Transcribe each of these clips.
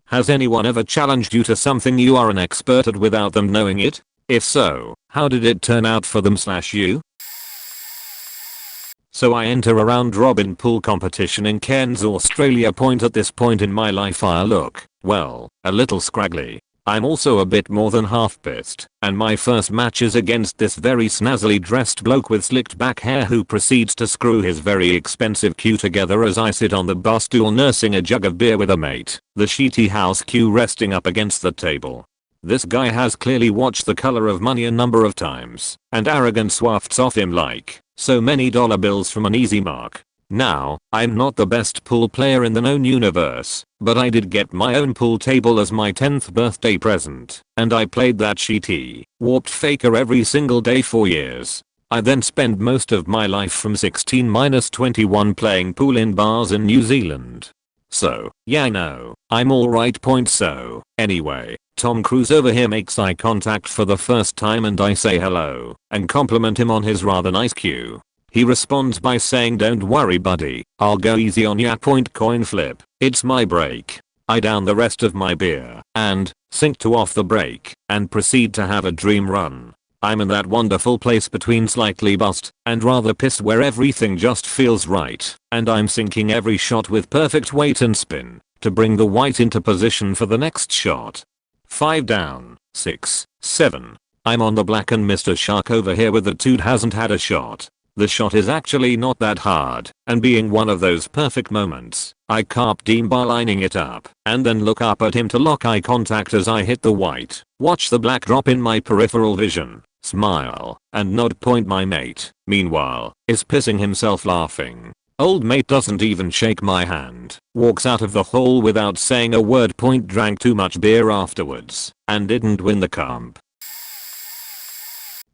Has anyone ever challenged you to something you are an expert at without them knowing it? If so, how did it turn out for them/you? So I enter a round robin pool competition in Cairns, Australia. At this point in my life I look, well, a little scraggly. I'm also a bit more than half pissed, and my first match is against this very snazzily dressed bloke with slicked back hair who proceeds to screw his very expensive cue together as I sit on the bar stool nursing a jug of beer with a mate, the sheety house cue resting up against the table. This guy has clearly watched The Color of Money a number of times, and arrogance wafts off him like so many dollar bills from an easy mark. Now, I'm not the best pool player in the known universe, but I did get my own pool table as my 10th birthday present, and I played that sheety, warped faker every single day for years. I then spent most of my life from 16-21 playing pool in bars in New Zealand. So, yeah, no, I'm alright. So, anyway, Tom Cruise over here makes eye contact for the first time and I say hello, and compliment him on his rather nice cue. He responds by saying, "Don't worry buddy, I'll go easy on ya." Coin flip, it's my break. I down the rest of my beer and sink to off the break and proceed to have a dream run. I'm in that wonderful place between slightly buzzed and rather pissed where everything just feels right, and I'm sinking every shot with perfect weight and spin to bring the white into position for the next shot. 5 down, 6, 7. I'm on the black and Mr. Shark over here with the dude hasn't had a shot. The shot is actually not that hard, and being one of those perfect moments, I carp diem by lining it up, and then look up at him to lock eye contact as I hit the white, watch the black drop in my peripheral vision, smile, and nod. My mate, meanwhile, is pissing himself laughing. Old mate doesn't even shake my hand, walks out of the hall without saying a word. Drank too much beer afterwards, and didn't win the comp.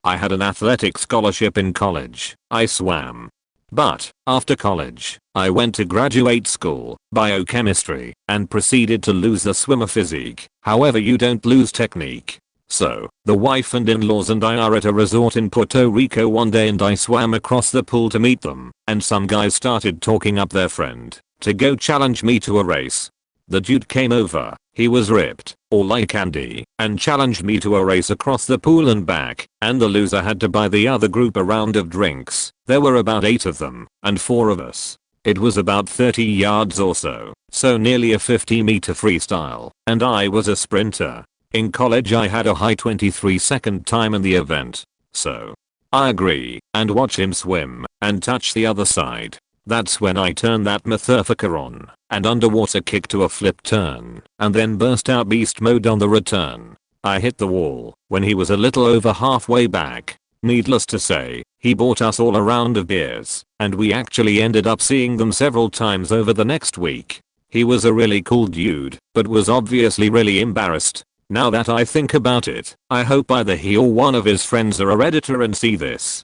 I had an athletic scholarship in college. I swam. But, after college, I went to graduate school, biochemistry, and proceeded to lose the swimmer physique. However, you don't lose technique. So, the wife and in-laws and I are at a resort in Puerto Rico one day and I swam across the pool to meet them, and some guys started talking up their friend to go challenge me to a race. The dude came over, he was ripped, all like candy, and challenged me to a race across the pool and back, and the loser had to buy the other group a round of drinks. There were about 8 of them, and 4 of us. It was about 30 yards or so nearly a 50-meter freestyle, and I was a sprinter. In college I had a high 23-second time in the event. So, I agree, and watch him swim, and touch the other side. That's when I turned that motherfucker on, and underwater kick to a flip turn, and then burst out beast mode on the return. I hit the wall when he was a little over halfway back. Needless to say, he bought us all a round of beers, and we actually ended up seeing them several times over the next week. He was a really cool dude, but was obviously really embarrassed. Now that I think about it, I hope either he or one of his friends are a Redditor and see this.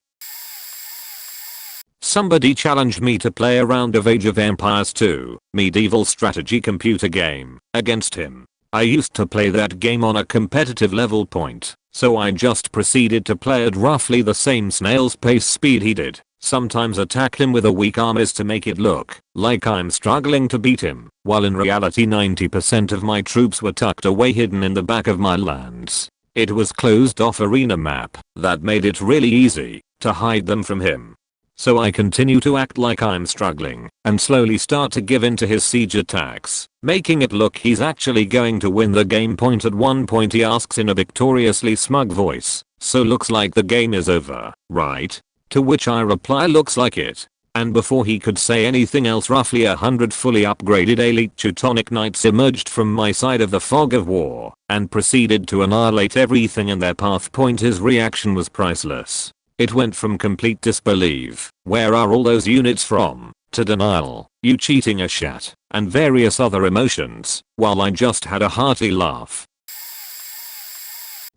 Somebody challenged me to play a round of Age of Empires 2, medieval strategy computer game, against him. I used to play that game on a competitive level point, so I just proceeded to play at roughly the same snail's pace speed he did. Sometimes attack him with a weak arm is to make it look like I'm struggling to beat him, while in reality 90% of my troops were tucked away hidden in the back of my lands. It was closed off arena map that made it really easy to hide them from him. So I continue to act like I'm struggling and slowly start to give in to his siege attacks, making it look he's actually going to win the game. At one point he asks in a victoriously smug voice, "So looks like the game is over, right?" To which I reply, "Looks like it." And before he could say anything else, roughly 100 fully upgraded elite Teutonic knights emerged from my side of the fog of war and proceeded to annihilate everything in their path. His reaction was priceless. It went from complete disbelief, "Where are all those units from?" to denial, "You cheating a shat," and various other emotions, while I just had a hearty laugh.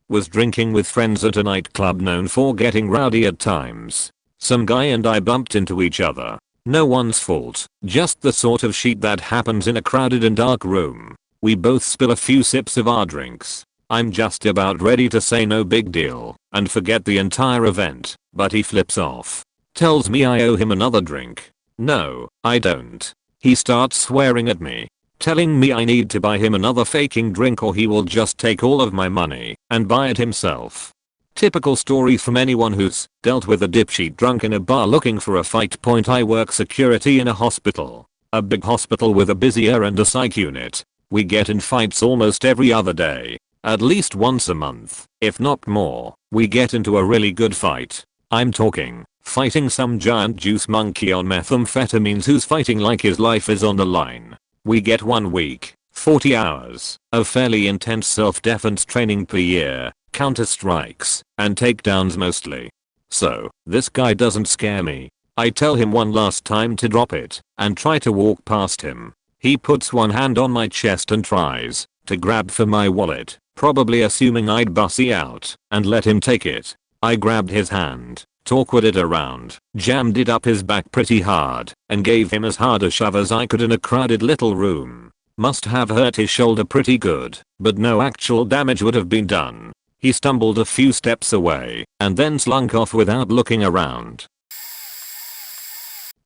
Was drinking with friends at a nightclub known for getting rowdy at times. Some guy and I bumped into each other. No one's fault, just the sort of shit that happens in a crowded and dark room. We both spill a few sips of our drinks. I'm just about ready to say no big deal and forget the entire event, but he flips off. Tells me I owe him another drink. No, I don't. He starts swearing at me. telling me I need to buy him another faking drink or he will just take all of my money and buy it himself. Typical story from anyone who's dealt with a dipshit drunk in a bar looking for a fight. I work security in a hospital. A big hospital with a busy ER and a psych unit. We get in fights almost every other day. At least once a month, if not more, we get into a really good fight. I'm talking fighting some giant juice monkey on methamphetamines who's fighting like his life is on the line. We get 1 week, 40 hours of fairly intense self-defense training per year. Counter strikes and takedowns mostly. So, this guy doesn't scare me. I tell him one last time to drop it and try to walk past him. He puts one hand on my chest and tries to grab for my wallet, probably assuming I'd bussy out and let him take it. I grabbed his hand, awkwarded it around, jammed it up his back pretty hard, and gave him as hard a shove as I could in a crowded little room. Must have hurt his shoulder pretty good, but no actual damage would have been done. He stumbled a few steps away and then slunk off without looking around.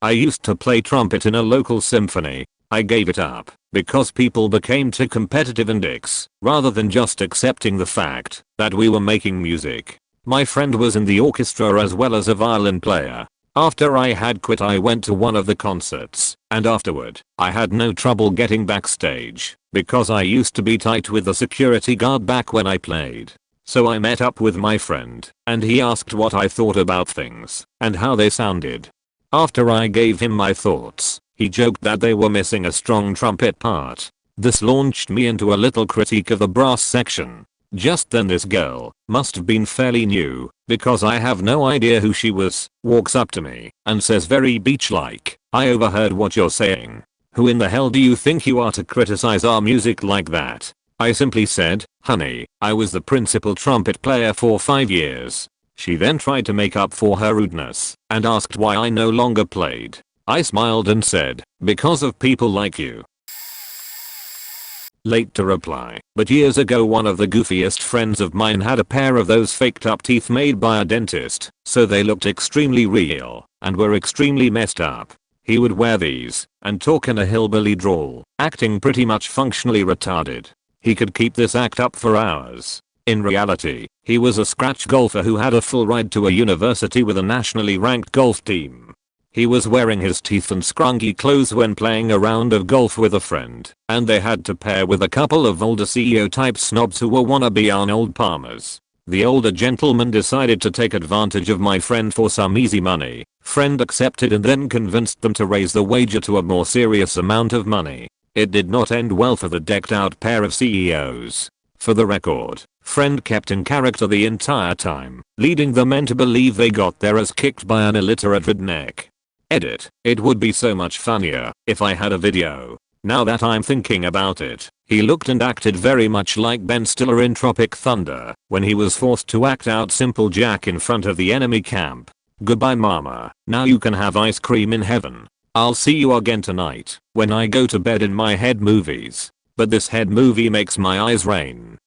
I used to play trumpet in a local symphony. I gave it up because people became too competitive and dicks rather than just accepting the fact that we were making music. My friend was in the orchestra as well as a violin player. After I had quit I went to one of the concerts and afterward I had no trouble getting backstage because I used to be tight with the security guard back when I played. So I met up with my friend and he asked what I thought about things and how they sounded. After I gave him my thoughts, he joked that they were missing a strong trumpet part. This launched me into a little critique of the brass section. Just then this girl, must have been fairly new, because I have no idea who she was, walks up to me and says very beach-like, "I overheard what you're saying. Who in the hell do you think you are to criticize our music like that?" I simply said, "Honey, I was the principal trumpet player for 5 years." She then tried to make up for her rudeness and asked why I no longer played. I smiled and said, "Because of people like you." Late to reply, but years ago one of the goofiest friends of mine had a pair of those faked up teeth made by a dentist, so they looked extremely real and were extremely messed up. He would wear these and talk in a hillbilly drawl, acting pretty much functionally retarded. He could keep this act up for hours. In reality, he was a scratch golfer who had a full ride to a university with a nationally ranked golf team. He was wearing his teeth and scrunky clothes when playing a round of golf with a friend, and they had to pair with a couple of older CEO type snobs who were wannabe Arnold Palmers. The older gentleman decided to take advantage of my friend for some easy money. Friend accepted and then convinced them to raise the wager to a more serious amount of money. It did not end well for the decked out pair of CEOs. For the record, friend kept in character the entire time, leading the men to believe they got their ass kicked by an illiterate redneck. Edit. It would be so much funnier if I had a video. Now that I'm thinking about it, he looked and acted very much like Ben Stiller in Tropic Thunder when he was forced to act out Simple Jack in front of the enemy camp. Goodbye mama, now you can have ice cream in heaven. I'll see you again tonight when I go to bed in my head movies. But this head movie makes my eyes rain.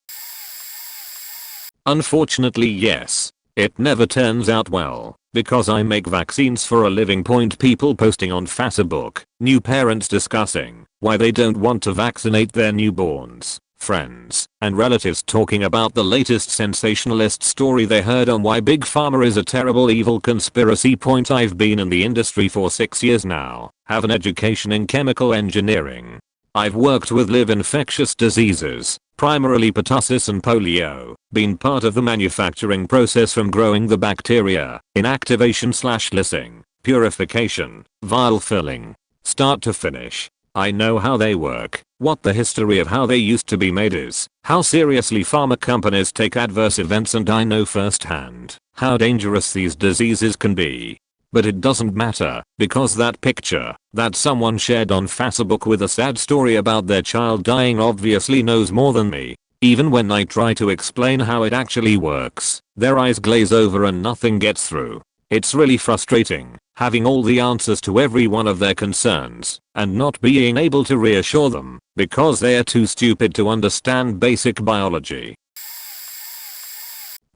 Unfortunately yes. It never turns out well, because I make vaccines for a living. People posting on Facebook, new parents discussing why they don't want to vaccinate their newborns, friends and relatives talking about the latest sensationalist story they heard on why Big Pharma is a terrible evil conspiracy. I've been in the industry for 6 years now, have an education in chemical engineering. I've worked with live infectious diseases, primarily pertussis and polio, been part of the manufacturing process from growing the bacteria, inactivation/lysing, purification, vial filling, start to finish. I know how they work, what the history of how they used to be made is, how seriously pharma companies take adverse events, and I know firsthand how dangerous these diseases can be. But it doesn't matter, because that picture that someone shared on Facebook with a sad story about their child dying obviously knows more than me. Even when I try to explain how it actually works, their eyes glaze over and nothing gets through. It's really frustrating, having all the answers to every one of their concerns, and not being able to reassure them, because they are too stupid to understand basic biology.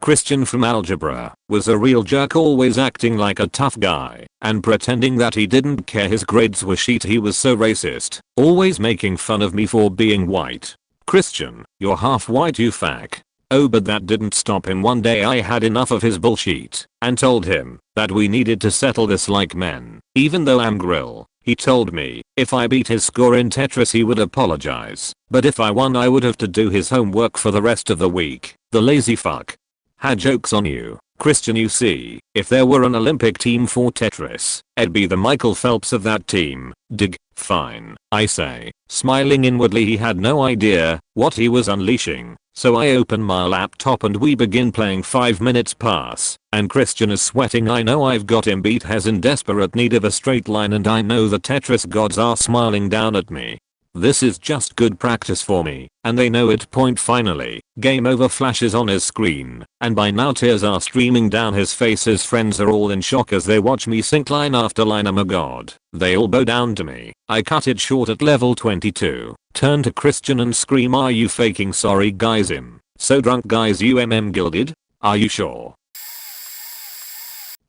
Christian from algebra was a real jerk, always acting like a tough guy and pretending that he didn't care his grades were shit. He was so racist, always making fun of me for being white. Christian, you're half white you fuck. Oh, but that didn't stop him. One day I had enough of his bullshit and told him that we needed to settle this like men. Even though I'm grill, he told me if I beat his score in Tetris he would apologize, but if I won I would have to do his homework for the rest of the week. The lazy fuck. Had jokes on you, Christian. You see, if there were an Olympic team for Tetris, I'd be the Michael Phelps of that team. Dig. Fine, I say, smiling inwardly. He had no idea what he was unleashing. So I open my laptop and we begin playing. 5 minutes pass and Christian is sweating. I know I've got him beat, has in desperate need of a straight line, and I know the Tetris gods are smiling down at me. This is just good practice for me, and they know it. Finally, game over flashes on his screen, and by now tears are streaming down his face. His friends are all in shock as they watch me sink line after line. Oh my god, they all bow down to me. I cut it short at level 22, turn to Christian and scream, are you faking? Sorry guys, I'm so drunk guys. Gilded? Are you sure?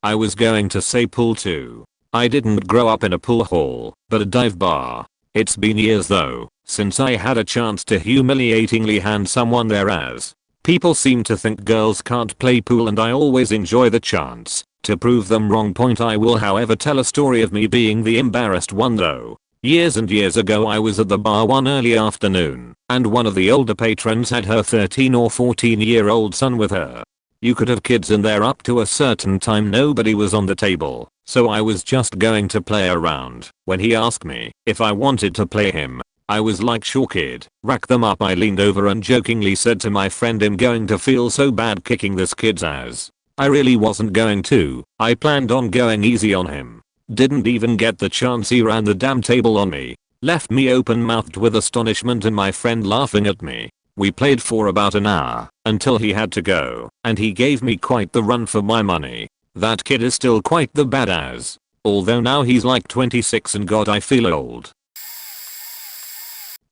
I was going to say pool too. I didn't grow up in a pool hall, but a dive bar. It's been years though since I had a chance to humiliatingly hand someone there, as people seem to think girls can't play pool and I always enjoy the chance to prove them wrong. I will however tell a story of me being the embarrassed one though. Years and years ago I was at the bar one early afternoon and one of the older patrons had her 13 or 14-year-old son with her. You could have kids in there up to a certain time. Nobody was on the table, so I was just going to play around when he asked me if I wanted to play him. I was like, sure kid, rack them up. I leaned over and jokingly said to my friend, I'm going to feel so bad kicking this kid's ass. I really wasn't going to. I planned on going easy on him. Didn't even get the chance. He ran the damn table on me. Left me open mouthed with astonishment and my friend laughing at me. We played for about an hour until he had to go, and he gave me quite the run for my money. That kid is still quite the badass, although now he's like 26 and god I feel old.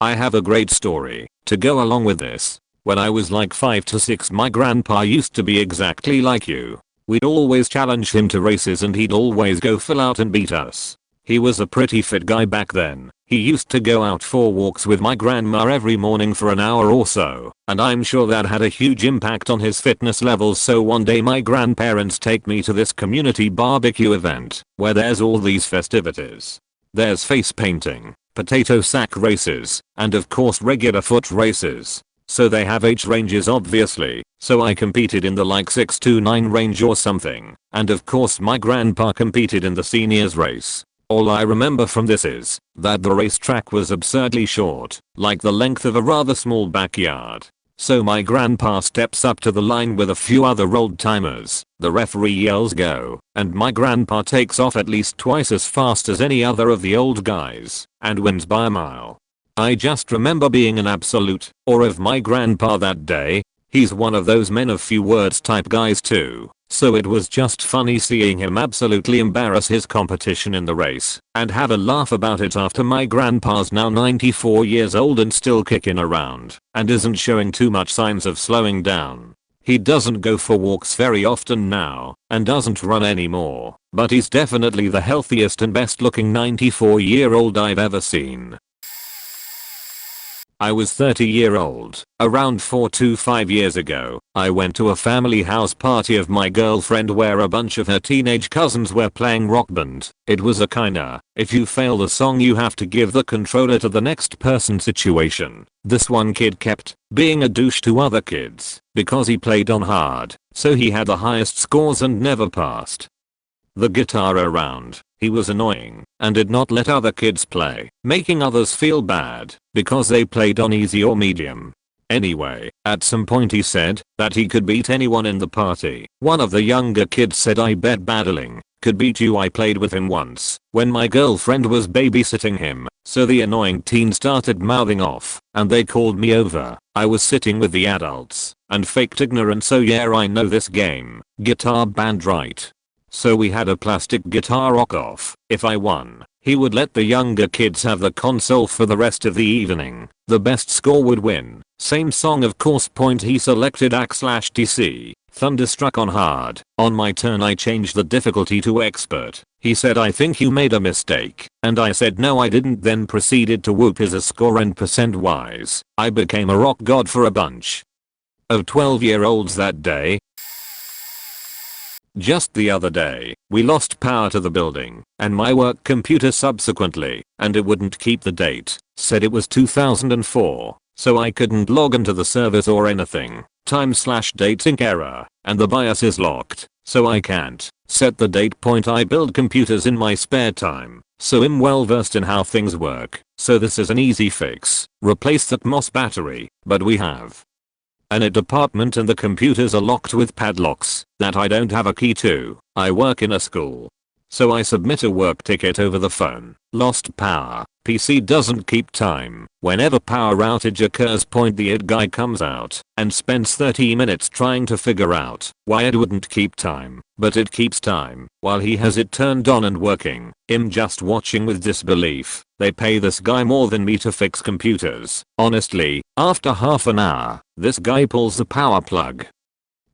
I have a great story to go along with this. When I was like 5 to 6 my grandpa used to be exactly like you. We'd always challenge him to races and he'd always go full out and beat us. He was a pretty fit guy back then. He used to go out for walks with my grandma every morning for an hour or so, and I'm sure that had a huge impact on his fitness levels. So one day my grandparents take me to this community barbecue event where there's all these festivities. There's face painting, potato sack races, and of course regular foot races. So they have age ranges obviously, so I competed in the like 6 to 9 range or something, and of course my grandpa competed in the seniors race. All I remember from this is that the racetrack was absurdly short, like the length of a rather small backyard. So my grandpa steps up to the line with a few other old timers, the referee yells go, and my grandpa takes off at least twice as fast as any other of the old guys, and wins by a mile. I just remember being an absolute awe of my grandpa that day. He's one of those men of few words type guys too. So it was just funny seeing him absolutely embarrass his competition in the race and have a laugh about it after my grandpa's now 94 years old and still kicking around and isn't showing too much signs of slowing down. He doesn't go for walks very often now and doesn't run anymore, but he's definitely the healthiest and best looking 94-year-old I've ever seen. I was 30-year-old. Around 4 to 5 years ago, I went to a family house party of my girlfriend where a bunch of her teenage cousins were playing Rock Band. It was a kinda, if you fail the song you have to give the controller to the next person situation. This one kid kept being a douche to other kids because he played on hard, so he had the highest scores and never passed the guitar around. He was annoying and did not let other kids play, making others feel bad because they played on easy or medium. Anyway, at some point he said that he could beat anyone in the party. One of the younger kids said, I bet battling could beat you. I played with him once when my girlfriend was babysitting him, so the annoying teen started mouthing off and they called me over. I was sitting with the adults and faked ignorance, so yeah, I know this game. Guitar band, right? So we had a plastic guitar rock off. If I won, he would let the younger kids have the console for the rest of the evening. The best score would win. Same song of course. He selected /TC Thunderstruck on hard. On my turn I changed the difficulty to expert. He said I think you made a mistake. And I said no I didn't, then proceeded to whoop his score and percent wise. I became a rock god for a bunch of 12-year-olds that day. Just the other day, we lost power to the building, and my work computer subsequently, and it wouldn't keep the date, said it was 2004, so I couldn't log into the service or anything. Time/date sync error, and the BIOS is locked, so I can't set the date point. I build computers in my spare time, so I'm well versed in how things work, so this is an easy fix. Replace that MOS battery, but we have an department and the computers are locked with padlocks that I don't have a key to. I work in a school, so I submit a work ticket over the phone. Lost power. PC doesn't keep time. Whenever power outage occurs, the IT guy comes out and spends 30 minutes trying to figure out why it wouldn't keep time, but it keeps time while he has it turned on and working. I'm just watching with disbelief. They pay this guy more than me to fix computers. Honestly, after half an hour, this guy pulls the power plug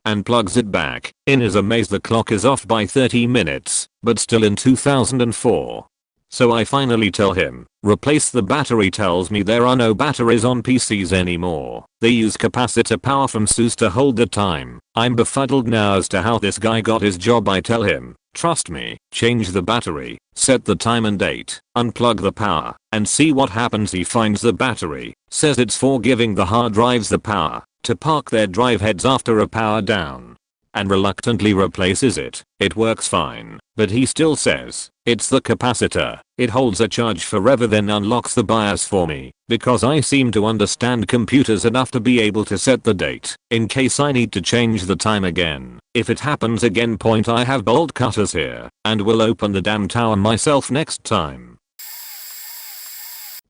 and plugs it back. In his amaze, the clock is off by 30 minutes, but still in 2004. So I finally tell him, replace the battery. Tells me there are no batteries on PCs anymore. They use capacitor power from SUS to hold the time. I'm befuddled now as to how this guy got his job. I tell him, trust me, change the battery, set the time and date, unplug the power, and see what happens. He finds the battery, says it's for giving the hard drives the power to park their drive heads after a power down, and reluctantly replaces it. It works fine, but he still says, it's the capacitor. It holds a charge forever, then unlocks the BIOS for me, because I seem to understand computers enough to be able to set the date, in case I need to change the time again. If it happens again, I have bolt cutters here, and will open the damn tower myself next time.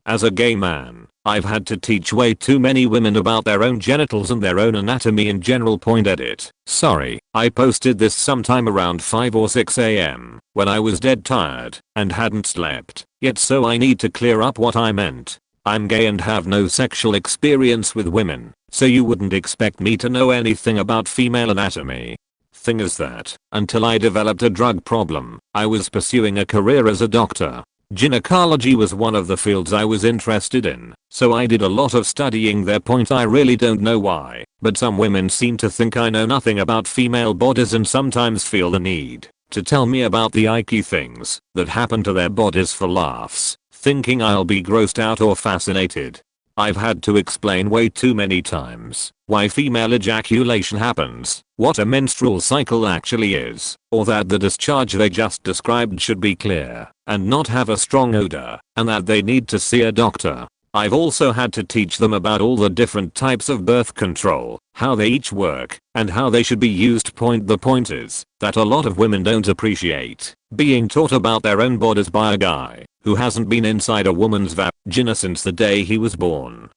As a gay man, I've had to teach way too many women about their own genitals and their own anatomy in general. Edit. Sorry, I posted this sometime around 5 or 6 AM when I was dead tired and hadn't slept yet, so I need to clear up what I meant. I'm gay and have no sexual experience with women, so you wouldn't expect me to know anything about female anatomy. Thing is that, until I developed a drug problem, I was pursuing a career as a doctor. Gynecology was one of the fields I was interested in, so I did a lot of studying there. I really don't know why, but some women seem to think I know nothing about female bodies and sometimes feel the need to tell me about the icky things that happen to their bodies for laughs, thinking I'll be grossed out or fascinated. I've had to explain way too many times why female ejaculation happens, what a menstrual cycle actually is, or that the discharge they just described should be clear and not have a strong odor, and that they need to see a doctor. I've also had to teach them about all the different types of birth control, how they each work, and how they should be used. The point is that a lot of women don't appreciate being taught about their own bodies by a guy who hasn't been inside a woman's vagina since the day he was born.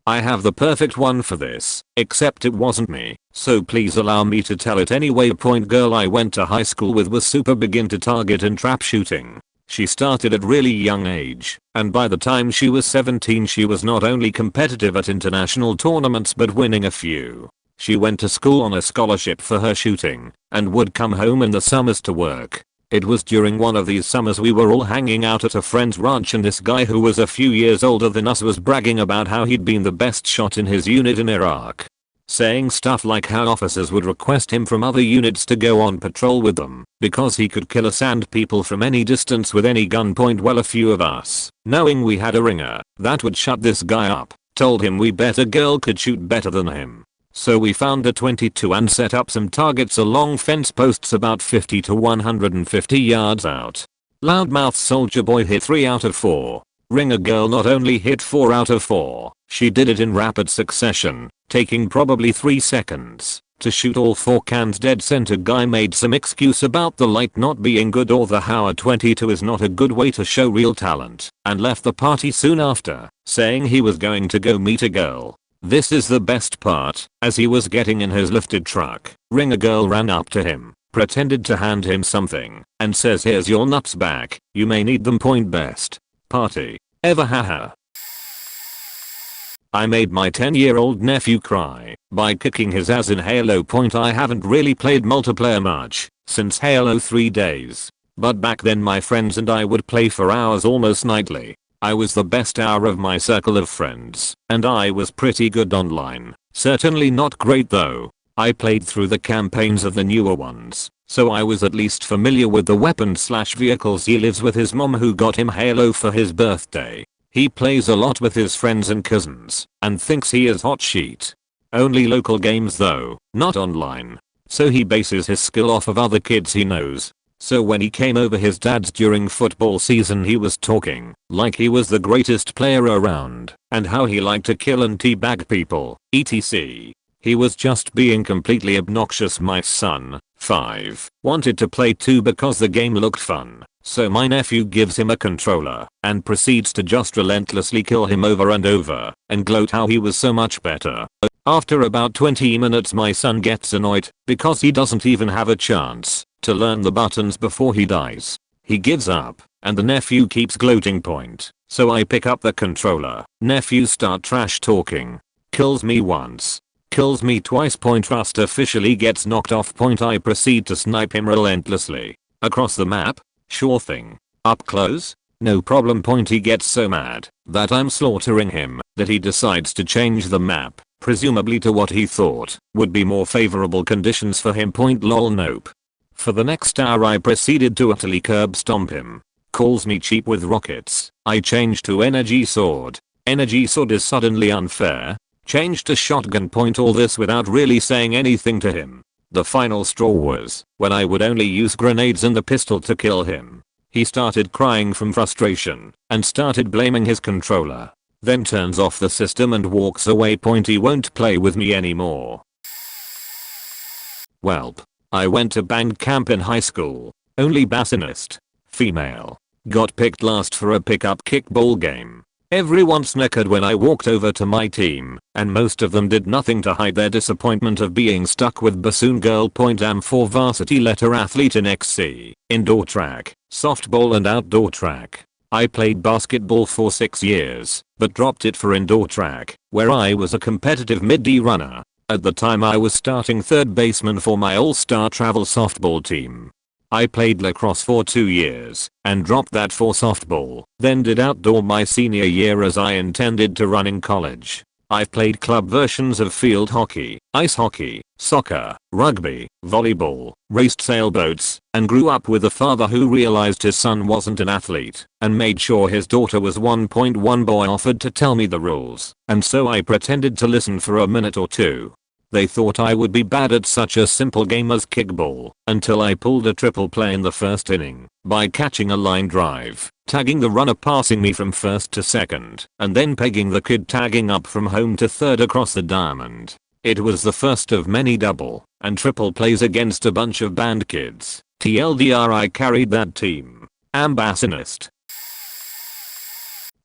I have the perfect one for this, except it wasn't me, so please allow me to tell it anyway. Girl I went to high school with was super big into target and trap shooting. She started at really young age, and by the time she was 17 she was not only competitive at international tournaments but winning a few. She went to school on a scholarship for her shooting, and would come home in the summers to work. It was during one of these summers we were all hanging out at a friend's ranch, and this guy who was a few years older than us was bragging about how he'd been the best shot in his unit in Iraq. Saying stuff like how officers would request him from other units to go on patrol with them because he could kill sand people from any distance with any gun. Well, a few of us, knowing we had a ringer that would shut this guy up, told him we bet a girl could shoot better than him. So we found a .22 and set up some targets along fence posts about 50 to 150 yards out. Loudmouth Soldier Boy hit 3 out of 4. Ringer Girl not only hit 4 out of 4, she did it in rapid succession, taking probably 3 seconds to shoot all 4 cans dead center. Guy made some excuse about the light not being good or the how a .22 is not a good way to show real talent, and left the party soon after, saying he was going to go meet a girl. This is the best part. As he was getting in his lifted truck, Ringer Girl ran up to him, pretended to hand him something, and says, "Here's your nuts back, you may need them." Best party ever, haha. I made my 10-year-old nephew cry by kicking his ass in Halo. I haven't really played multiplayer much since Halo 3 days. But back then my friends and I would play for hours almost nightly. I was the best hour of my circle of friends, and I was pretty good online. Certainly not great though. I played through the campaigns of the newer ones, so I was at least familiar with the weapons/vehicles. He lives with his mom who got him Halo for his birthday. He plays a lot with his friends and cousins, and thinks he is hot shit. Only local games though, not online. So he bases his skill off of other kids he knows. So when he came over his dad's during football season, he was talking like he was the greatest player around and how he liked to kill and teabag people, etc. He was just being completely obnoxious. My son, 5, wanted to play too because the game looked fun. So my nephew gives him a controller and proceeds to just relentlessly kill him over and over and gloat how he was so much better. After about 20 minutes my son gets annoyed because he doesn't even have a chance to learn the buttons before he dies. He gives up and the nephew keeps gloating. So I pick up the controller. Nephew start trash talking. Kills me once. Kills me twice. Rust officially gets knocked off. I proceed to snipe him relentlessly. Across the map? Sure thing. Up close? No problem. He gets so mad that I'm slaughtering him that he decides to change the map, presumably to what he thought would be more favorable conditions for him. Lol nope. For the next hour I proceeded to utterly curb stomp him. Calls me cheap with rockets. I changed to energy sword. Energy sword is suddenly unfair. Changed to shotgun. All this without really saying anything to him. The final straw was when I would only use grenades and the pistol to kill him. He started crying from frustration and started blaming his controller. Then turns off the system and walks away. He won't play with me anymore. Welp. I went to band camp in high school. Only bassinist. Female. Got picked last for a pickup kickball game. Everyone snickered when I walked over to my team, and most of them did nothing to hide their disappointment of being stuck with bassoon girl. Am 4 varsity letter athlete in XC, indoor track, softball and outdoor track. I played basketball for 6 years, but dropped it for indoor track, where I was a competitive mid-D runner. At the time I was starting third baseman for my all-star travel softball team. I played lacrosse for 2 years and dropped that for softball, then did outdoor my senior year as I intended to run in college. I've played club versions of field hockey, ice hockey, soccer, rugby, volleyball, raced sailboats, and grew up with a father who realized his son wasn't an athlete and made sure his daughter was. 1 boy offered to tell me the rules, and so I pretended to listen for a minute or two. They thought I would be bad at such a simple game as kickball until I pulled a triple play in the first inning by catching a line drive, tagging the runner passing me from first to second, and then pegging the kid tagging up from home to third across the diamond. It was the first of many double and triple plays against a bunch of band kids. TLDR, I carried that team. Am bassinist.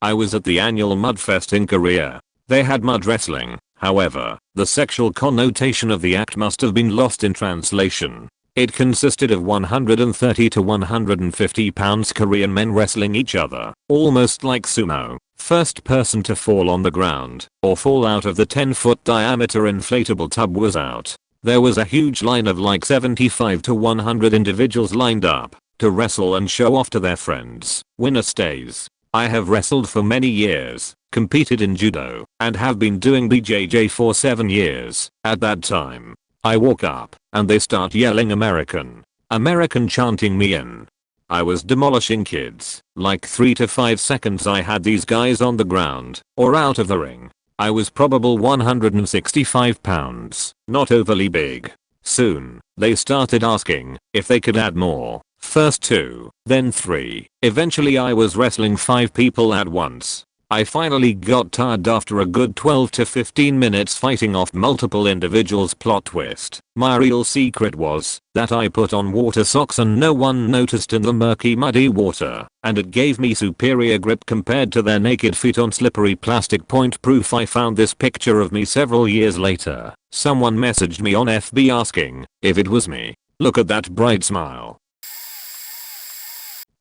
I was at the annual Mudfest in Korea. They had mud wrestling. However, the sexual connotation of the act must have been lost in translation. It consisted of 130 to 150 pounds Korean men wrestling each other, almost like sumo. First person to fall on the ground or fall out of the 10-foot diameter inflatable tub was out. There was a huge line of like 75 to 100 individuals lined up to wrestle and show off to their friends. Winner stays. I have wrestled for many years, competed in judo, and have been doing BJJ for 7 years. At that time, I walk up and they start yelling American, American, chanting me in. I was demolishing kids. Like 3 to 5 seconds I had these guys on the ground or out of the ring. I was probably 165 pounds, not overly big. Soon, they started asking if they could add more. First 2, then 3. Eventually I was wrestling 5 people at once. I finally got tired after a good 12 to 15 minutes fighting off multiple individuals. Plot twist. My real secret was that I put on water socks and no one noticed in the murky muddy water, and it gave me superior grip compared to their naked feet on slippery plastic. Point proof. I found this picture of me several years later. Someone messaged me on FB asking if it was me. Look at that bright smile.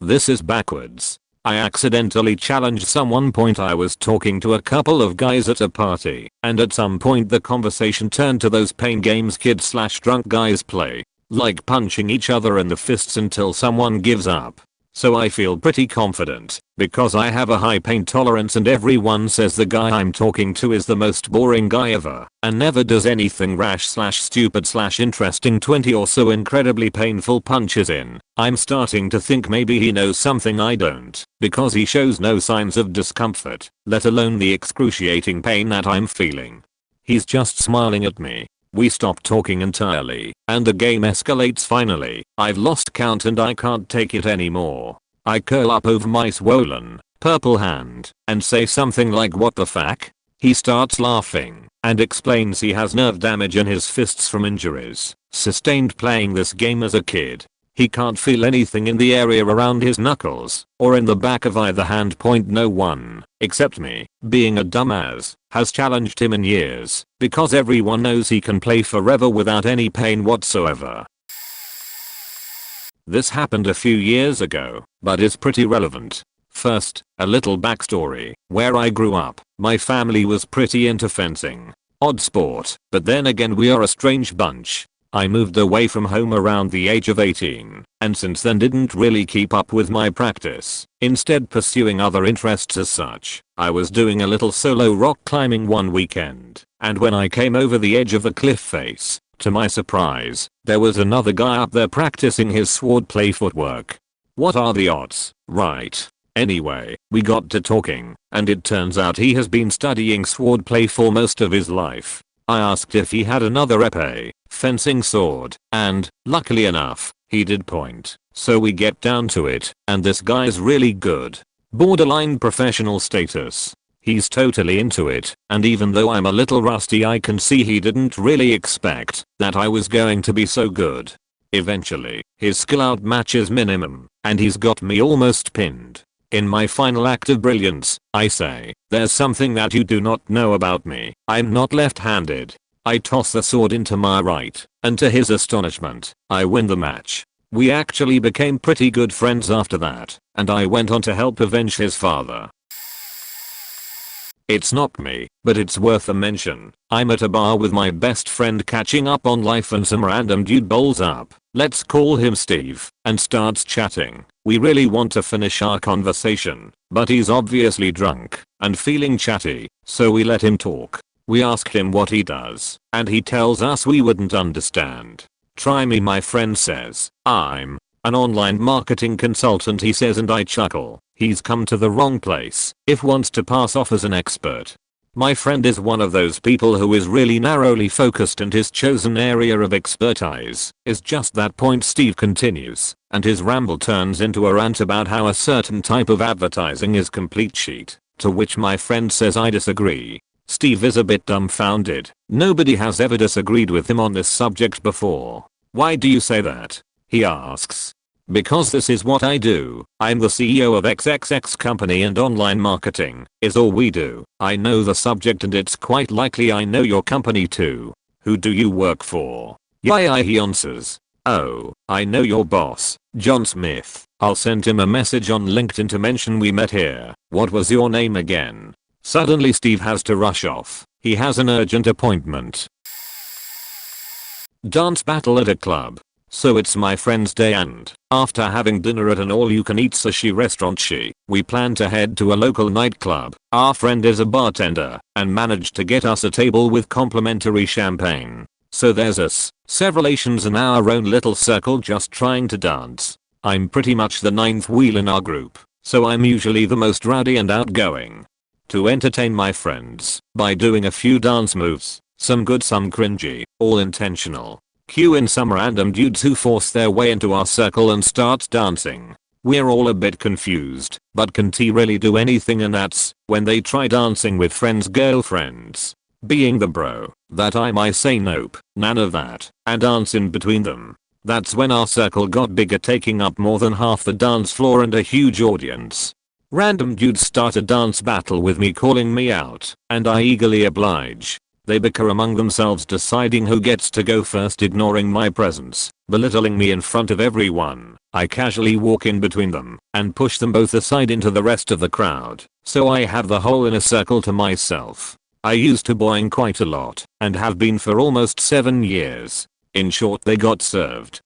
This is backwards. I accidentally challenged someone. I was talking to a couple of guys at a party, and at some point the conversation turned to those pain games kids/drunk guys play, like punching each other in the fists until someone gives up. So I feel pretty confident, because I have a high pain tolerance, and everyone says the guy I'm talking to is the most boring guy ever, and never does anything rash/stupid/interesting. 20 or so incredibly painful punches in. I'm starting to think maybe he knows something I don't, because he shows no signs of discomfort, let alone the excruciating pain that I'm feeling. He's just smiling at me. We stop talking entirely, and the game escalates finally. I've lost count and I can't take it anymore. I curl up over my swollen, purple hand, and say something like, "What the fuck?" He starts laughing, and explains he has nerve damage in his fists from injuries sustained playing this game as a kid. He can't feel anything in the area around his knuckles, or in the back of either hand. No one, except me, being a dumbass, has challenged him in years, because everyone knows he can play forever without any pain whatsoever. This happened a few years ago, but is pretty relevant. First, a little backstory. Where I grew up, my family was pretty into fencing. Odd sport, but then again we are a strange bunch. I moved away from home around the age of 18, and since then didn't really keep up with my practice, instead pursuing other interests as such. I was doing a little solo rock climbing one weekend, and when I came over the edge of the cliff face, to my surprise, there was another guy up there practicing his swordplay footwork. What are the odds, right? Anyway, we got to talking, and it turns out he has been studying swordplay for most of his life. I asked if he had another épée, fencing sword, and, luckily enough, he did point. So we get down to it, and this guy's really good. Borderline professional status. He's totally into it, and even though I'm a little rusty, I can see he didn't really expect that I was going to be so good. Eventually, his skill outmatches minimum, and he's got me almost pinned. In my final act of brilliance, I say, "There's something that you do not know about me. I'm not left-handed." I toss the sword into my right, and to his astonishment, I win the match. We actually became pretty good friends after that, and I went on to help avenge his father. It's not me, but it's worth a mention. I'm at a bar with my best friend catching up on life, and some random dude bowls up, let's call him Steve, and starts chatting. We really want to finish our conversation, but he's obviously drunk and feeling chatty, so we let him talk. We ask him what he does, and he tells us we wouldn't understand. "Try me," my friend says. "I'm an online marketing consultant," he says, and I chuckle. He's come to the wrong place if wants to pass off as an expert. My friend is one of those people who is really narrowly focused, and his chosen area of expertise is just that point. Steve continues, and his ramble turns into a rant about how a certain type of advertising is complete shit, to which my friend says I disagree. Steve is a bit dumbfounded. Nobody has ever disagreed with him on this subject before. "Why do you say that?" he asks. "Because this is what I do. I'm the CEO of XXX company, and online marketing is all we do. I know the subject, and it's quite likely I know your company too. Who do you work for?" "Yeah," he answers. "Oh, I know your boss, John Smith. I'll send him a message on LinkedIn to mention we met here. What was your name again?" Suddenly Steve has to rush off. He has an urgent appointment. Dance battle at a club. So it's my friend's day, and after having dinner at an all-you-can-eat sushi restaurant, we plan to head to a local nightclub. Our friend is a bartender and managed to get us a table with complimentary champagne. So there's us, several Asians in our own little circle just trying to dance. I'm pretty much the ninth wheel in our group, so I'm usually the most rowdy and outgoing. To entertain my friends by doing a few dance moves, some good, some cringy, all intentional. Cue in some random dudes who force their way into our circle and start dancing. We're all a bit confused, but can T really do anything? And that's when they try dancing with friends' girlfriends. Being the bro that I say nope, none of that, and dance in between them. That's when our circle got bigger, taking up more than half the dance floor and a huge audience. Random dudes start a dance battle with me, calling me out, and I eagerly oblige. They bicker among themselves, deciding who gets to go first, ignoring my presence, belittling me in front of everyone. I casually walk in between them and push them both aside into the rest of the crowd, so I have the whole inner circle to myself. I used to boing quite a lot and have been for almost 7 years. In short, they got served.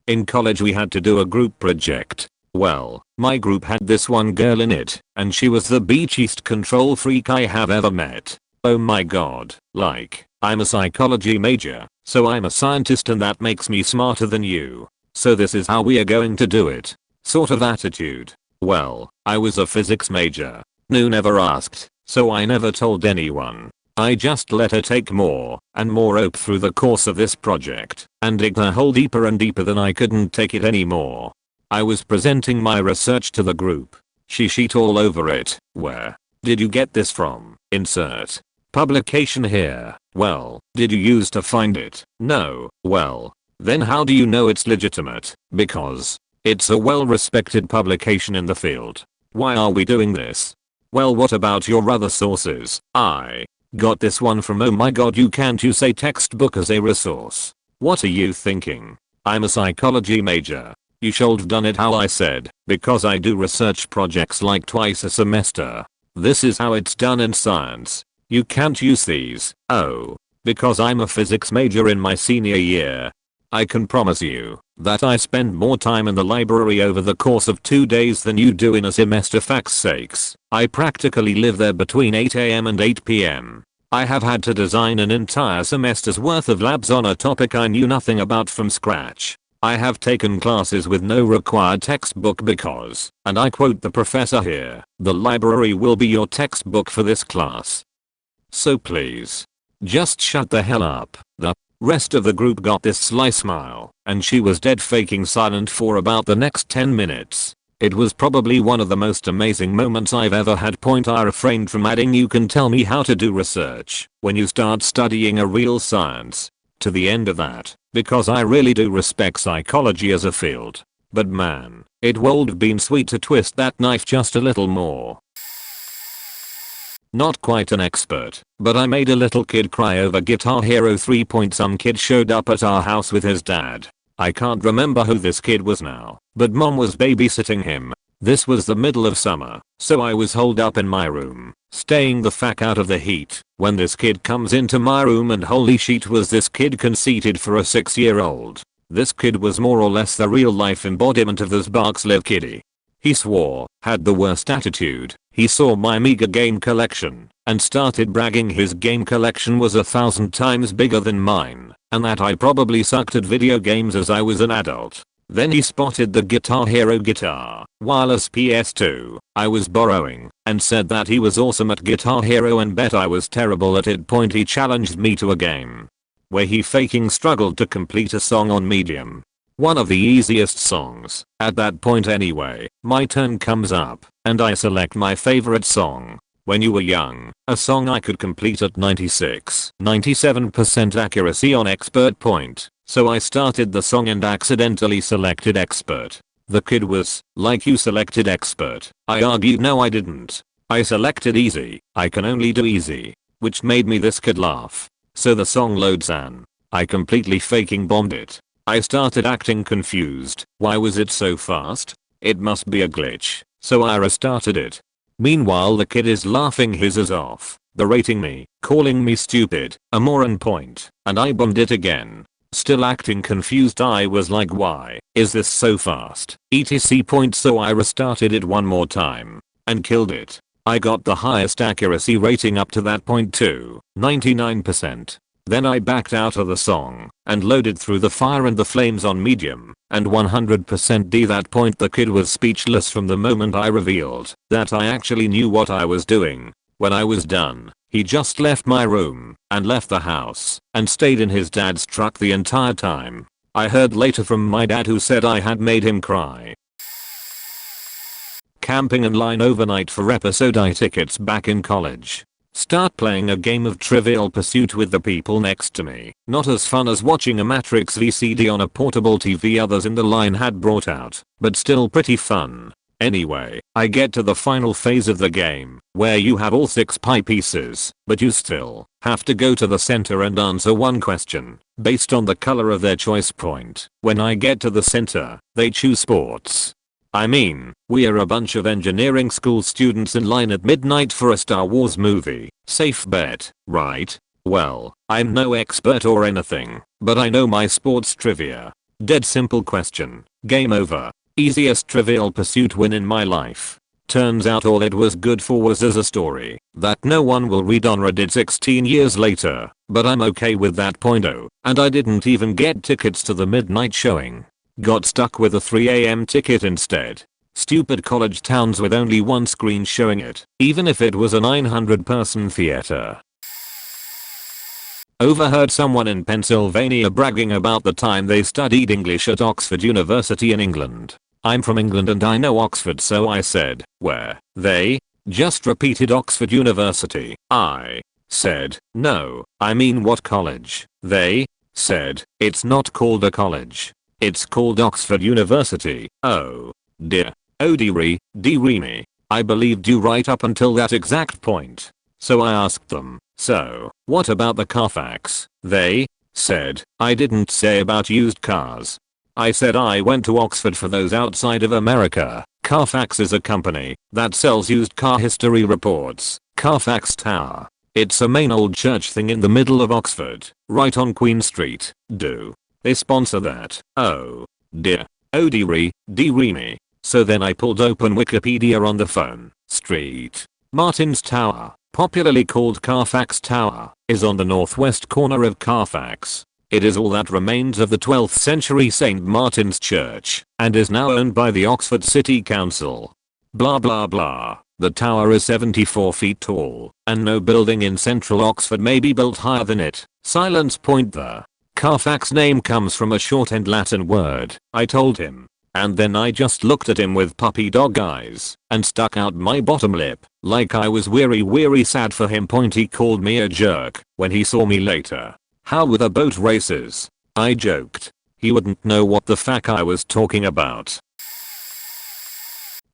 In college we had to do a group project. Well, my group had this one girl in it, and she was the beachiest control freak I have ever met. Oh my god, like, I'm a psychology major, so I'm a scientist and that makes me smarter than you. So this is how we are going to do it. Sort of attitude. Well, I was a physics major. No, never asked, so I never told anyone. I just let her take more and more op through the course of this project and dig her hole deeper and deeper than I couldn't take it anymore. I was presenting my research to the group. She sheet all over it. Where did you get this from? Insert publication here. Well, did you use to find it? No. Well, then how do you know it's legitimate? Because it's a well-respected publication in the field. Why are we doing this? Well, what about your other sources? I got this one from, oh my god, you can't use a textbook as a resource. What are you thinking? I'm a psychology major. You should have done it how I said, because I do research projects like twice a semester. This is how it's done in science. You can't use these. Oh, because I'm a physics major in my senior year. I can promise you that I spend more time in the library over the course of 2 days than you do in a semester. Facts sakes, I practically live there between 8 AM and 8 PM. I have had to design an entire semester's worth of labs on a topic I knew nothing about from scratch. I have taken classes with no required textbook because, and I quote the professor here, the library will be your textbook for this class. So please, just shut the hell up. The rest of the group got this sly smile, and she was dead faking silent for about the next 10 minutes. It was probably one of the most amazing moments I've ever had. I refrained from adding "you can tell me how to do research when you start studying a real science" to the end of that, because I really do respect psychology as a field. But man, it would have been sweet to twist that knife just a little more. Not quite an expert, but I made a little kid cry over Guitar Hero 3. Some kid showed up at our house with his dad. I can't remember who this kid was now, but mom was babysitting him. This was the middle of summer, so I was holed up in my room, staying the fuck out of the heat, when this kid comes into my room, and holy shit, was this kid conceited for a 6-year-old. This kid was more or less the real life embodiment of this Barks live kiddie. He swore, had the worst attitude. He saw my meager game collection and started bragging his game collection was 1,000 times bigger than mine, and that I probably sucked at video games as I was an adult. Then he spotted the Guitar Hero guitar, wireless PS2, I was borrowing, and said that he was awesome at Guitar Hero and bet I was terrible at it. He challenged me to a game where he faking struggled to complete a song on Medium. One of the easiest songs, at that point anyway. My turn comes up, and I select my favorite song, When You Were Young, a song I could complete at 97% accuracy on expert point. So I started the song and accidentally selected expert. The kid was, like, you selected expert. I argued no I didn't. I selected easy. I can only do easy. Which made me this kid laugh. So the song loads and I completely faking bombed it. I started acting confused. Why was it so fast? It must be a glitch. So I restarted it. Meanwhile the kid is laughing his ass off, berating me, calling me stupid, a moron point, and I bombed it again. Still acting confused, I was like, why is this so fast? etc. So I restarted it one more time and killed it. I got the highest accuracy rating up to that point too, 99%. Then I backed out of the song and loaded through the fire and the flames on medium and 100% D. That point the kid was speechless from the moment I revealed that I actually knew what I was doing. When I was done, he just left my room and left the house and stayed in his dad's truck the entire time. I heard later from my dad, who said I had made him cry. Camping in line overnight for episode I tickets back in college. Start playing a game of Trivial Pursuit with the people next to me. Not as fun as watching a Matrix VCD on a portable TV others in the line had brought out, but still pretty fun. Anyway, I get to the final phase of the game, where you have all 6 pie pieces, but you still have to go to the center and answer one question. based on the color of their choice point. When I get to the center, they choose sports. I mean, we are a bunch of engineering school students in line at midnight for a Star Wars movie. Safe bet, right? Well, I'm no expert or anything, but I know my sports trivia. Dead simple question. Game over. Easiest Trivial Pursuit win in my life. Turns out all it was good for was as a story that no one will read on Reddit 16 years later, but I'm okay with that point. And I didn't even get tickets to the midnight showing. Got stuck with a 3 AM ticket instead. Stupid college towns with only one screen showing it, even if it was a 900-person theater. Overheard someone in Pennsylvania bragging about the time they studied English at Oxford University in England. I'm from England and I know Oxford, so I said, where? They just repeated Oxford University. I said, no, I mean what college? They said, it's not called a college. It's called Oxford University. Oh dear. Oh dearie, dearie me. I believed you right up until that exact point. So I asked them, so, what about the Carfax? They said, I didn't say about used cars. I said I went to Oxford for those outside of America. Carfax is a company that sells used car history reports. Carfax Tower. It's a main old church thing in the middle of Oxford, right on Queen Street. Do they sponsor that? Oh dear. Oh dearie, dearie me. So then I pulled open Wikipedia on the phone. Street Martin's Tower, popularly called Carfax Tower, is on the northwest corner of Carfax. It is all that remains of the 12th century St. Martin's Church and is now owned by the Oxford City Council. Blah blah blah. The tower is 74 feet tall and no building in central Oxford may be built higher than it. Silence point. The Carfax name comes from a shorthand Latin word, I told him. And then I just looked at him with puppy dog eyes and stuck out my bottom lip like I was weary sad for him. He called me a jerk when he saw me later. How were the boat races? I joked. He wouldn't know what the fuck I was talking about.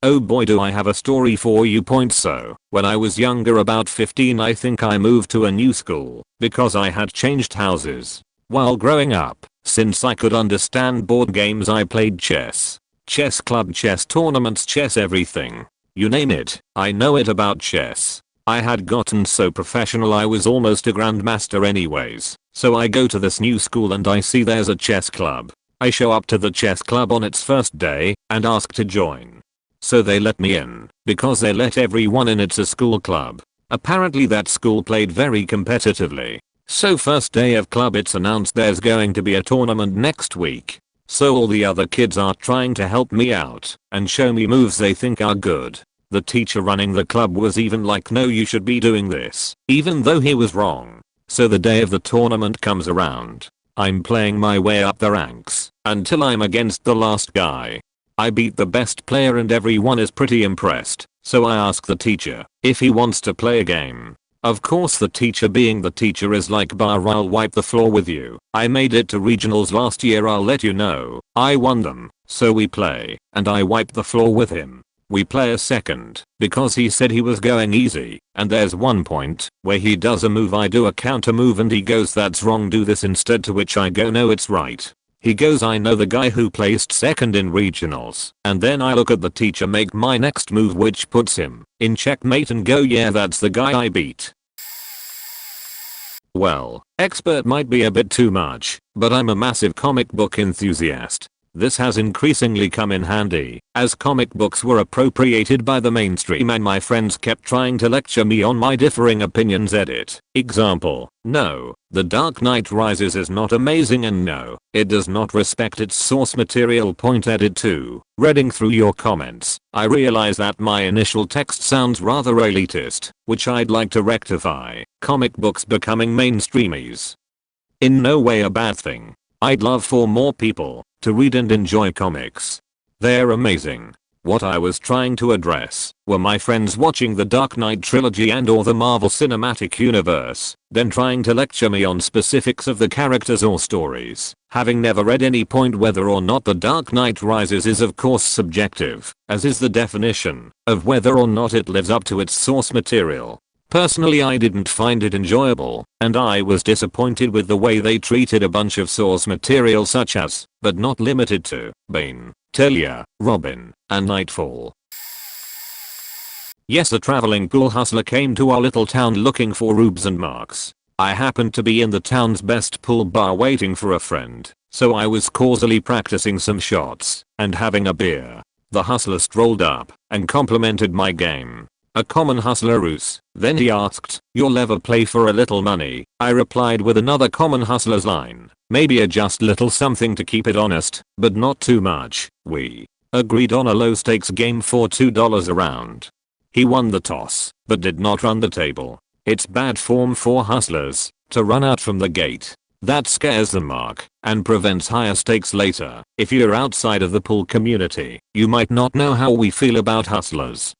Oh boy, do I have a story for you. So, when I was younger, about 15, I think, I moved to a new school because I had changed houses. While growing up, since I could understand board games, I played chess. Chess club, chess tournaments, chess everything. You name it, I know it about chess. I had gotten so professional I was almost a grandmaster anyways. So I go to this new school and I see there's a chess club. I show up to the chess club on its first day and ask to join. So they let me in because they let everyone in. It's a school club. Apparently that school played very competitively. So first day of club, it's announced there's going to be a tournament next week. So all the other kids are trying to help me out and show me moves they think are good. The teacher running the club was even like, no, you should be doing this, even though he was wrong. So the day of the tournament comes around. I'm playing my way up the ranks until I'm against the last guy. I beat the best player and everyone is pretty impressed. So I ask the teacher if he wants to play a game. Of course the teacher, being the teacher, is like, bar, I'll wipe the floor with you. I made it to regionals last year, I'll let you know. I won them. So we play and I wipe the floor with him. We play a second because he said he was going easy, and there's one point where he does a move, I do a counter move, and he goes, that's wrong, do this instead, to which I go, no, it's right. He goes, I know the guy who placed second in regionals. And then I look at the teacher make my next move, which puts him in checkmate, and go, yeah, that's the guy I beat. Well, expert might be a bit too much, but I'm a massive comic book enthusiast. This has increasingly come in handy, as comic books were appropriated by the mainstream and my friends kept trying to lecture me on my differing opinions. Edit. Example, no, The Dark Knight Rises is not amazing, and no, it does not respect its source material. Point. Edit 2. Reading through your comments, I realize that my initial text sounds rather elitist, which I'd like to rectify. Comic books becoming mainstreamies. In no way a bad thing. I'd love for more people to read and enjoy comics. They're amazing. What I was trying to address were my friends watching the Dark Knight trilogy and or the Marvel Cinematic Universe, then trying to lecture me on specifics of the characters or stories, having never read any. Point. Whether or not The Dark Knight Rises is of course subjective, as is the definition of whether or not it lives up to its source material. Personally, I didn't find it enjoyable, and I was disappointed with the way they treated a bunch of source material such as, but not limited to, Bane, Talia, Robin, and Nightfall. Yes, a traveling pool hustler came to our little town looking for rubes and marks. I happened to be in the town's best pool bar waiting for a friend, so I was causally practicing some shots and having a beer. The hustler strolled up and complimented my game. A common hustler ruse. Then he asked, "You'll ever play for a little money?" I replied with another common hustler's line. "Maybe a just little something to keep it honest, but not too much." We agreed on a low stakes game for $2 a round. He won the toss, but did not run the table. It's bad form for hustlers to run out from the gate. That scares the mark and prevents higher stakes later. If you're outside of the pool community, you might not know how we feel about hustlers.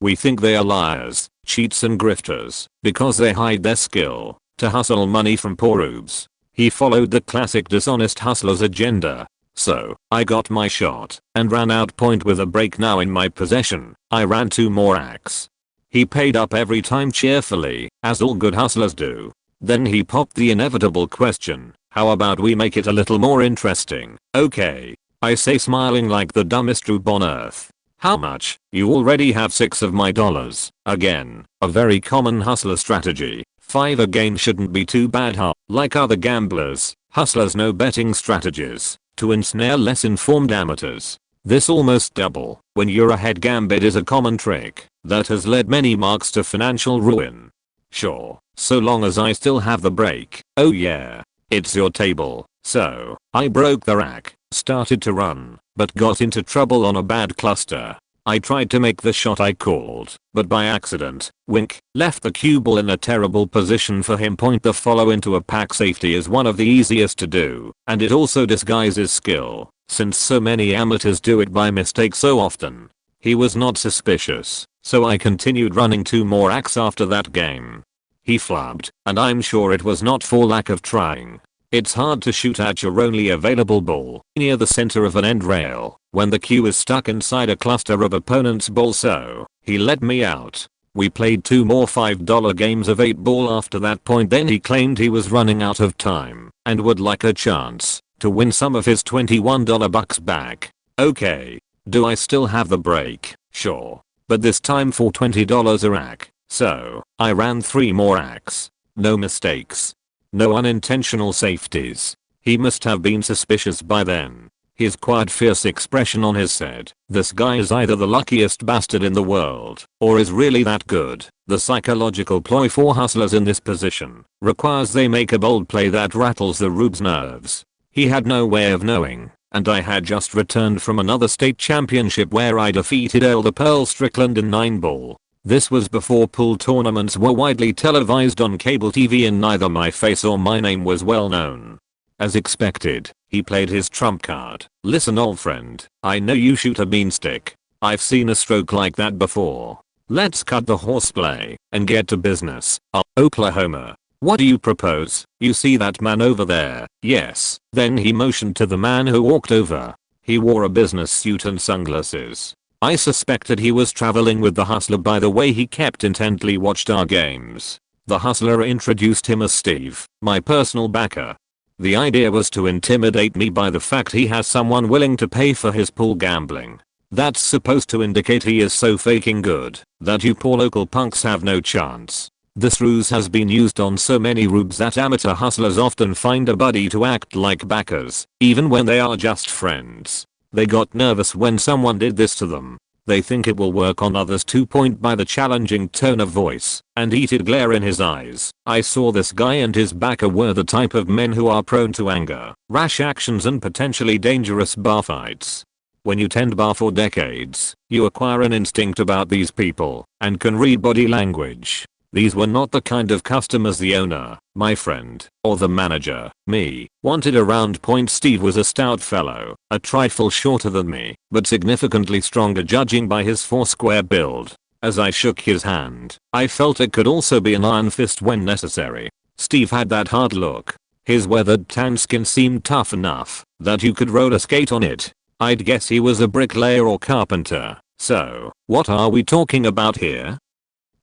We think they are liars, cheats and grifters because they hide their skill to hustle money from poor rubes. He followed the classic dishonest hustler's agenda. So, I got my shot and ran out point with a break now in my possession. I ran 2 more acts. He paid up every time cheerfully, as all good hustlers do. Then he popped the inevitable question, "How about we make it a little more interesting?" "Okay," I say, smiling like the dumbest rube on earth. "How much?" "You already have 6 of my dollars." Again, a very common hustler strategy. 5 a game shouldn't be too bad, huh? Like other gamblers, hustlers know betting strategies to ensnare less informed amateurs. This almost double when you're ahead gambit is a common trick that has led many marks to financial ruin. Sure, so long as I still have the break. "Oh yeah, it's your table." So, I broke the rack, started to run, but got into trouble on a bad cluster. I tried to make the shot I called, but by accident, wink, left the cue ball in a terrible position for him. Point the follow into a pack safety is one of the easiest to do, and it also disguises skill, since so many amateurs do it by mistake so often. He was not suspicious, so I continued running 2 more acts after that game. He flubbed, and I'm sure it was not for lack of trying. It's hard to shoot at your only available ball near the center of an end rail when the cue is stuck inside a cluster of opponent's ball, so he let me out. We played 2 more $5 games of 8 ball after that point. Then he claimed he was running out of time and would like a chance to win some of his $21 bucks back. Okay, do I still have the break? Sure, but this time for $20 a rack. So I ran 3 more acts. No mistakes. No unintentional safeties. He must have been suspicious by then. His quiet fierce expression on his said, "This guy is either the luckiest bastard in the world, or is really that good." The psychological ploy for hustlers in this position requires they make a bold play that rattles the rube's nerves. He had no way of knowing, and I had just returned from another state championship where I defeated Elder Pearl Strickland in 9 ball. This was before pool tournaments were widely televised on cable TV and neither my face or my name was well known. As expected, he played his trump card. "Listen, old friend, I know you shoot a mean stick. I've seen a stroke like that before. Let's cut the horseplay and get to business. Oklahoma. What do you propose? You see that man over there?" "Yes." Then he motioned to the man who walked over. He wore a business suit and sunglasses. I suspected he was traveling with the hustler by the way he kept intently watched our games. The hustler introduced him as Steve, my personal backer. The idea was to intimidate me by the fact he has someone willing to pay for his pool gambling. That's supposed to indicate he is so faking good that you poor local punks have no chance. This ruse has been used on so many rubes that amateur hustlers often find a buddy to act like backers, even when they are just friends. They got nervous when someone did this to them. They think it will work on others too. Point by the challenging tone of voice and heated glare in his eyes. I saw this guy and his backer were the type of men who are prone to anger, rash actions and potentially dangerous bar fights. When you tend bar for decades, you acquire an instinct about these people and can read body language. These were not the kind of customers the owner, my friend, or the manager, me, wanted around. Point Steve was a stout fellow, a trifle shorter than me, but significantly stronger judging by his foursquare build. As I shook his hand, I felt it could also be an iron fist when necessary. Steve had that hard look. His weathered tan skin seemed tough enough that you could roller skate on it. I'd guess he was a bricklayer or carpenter. "So, what are we talking about here?"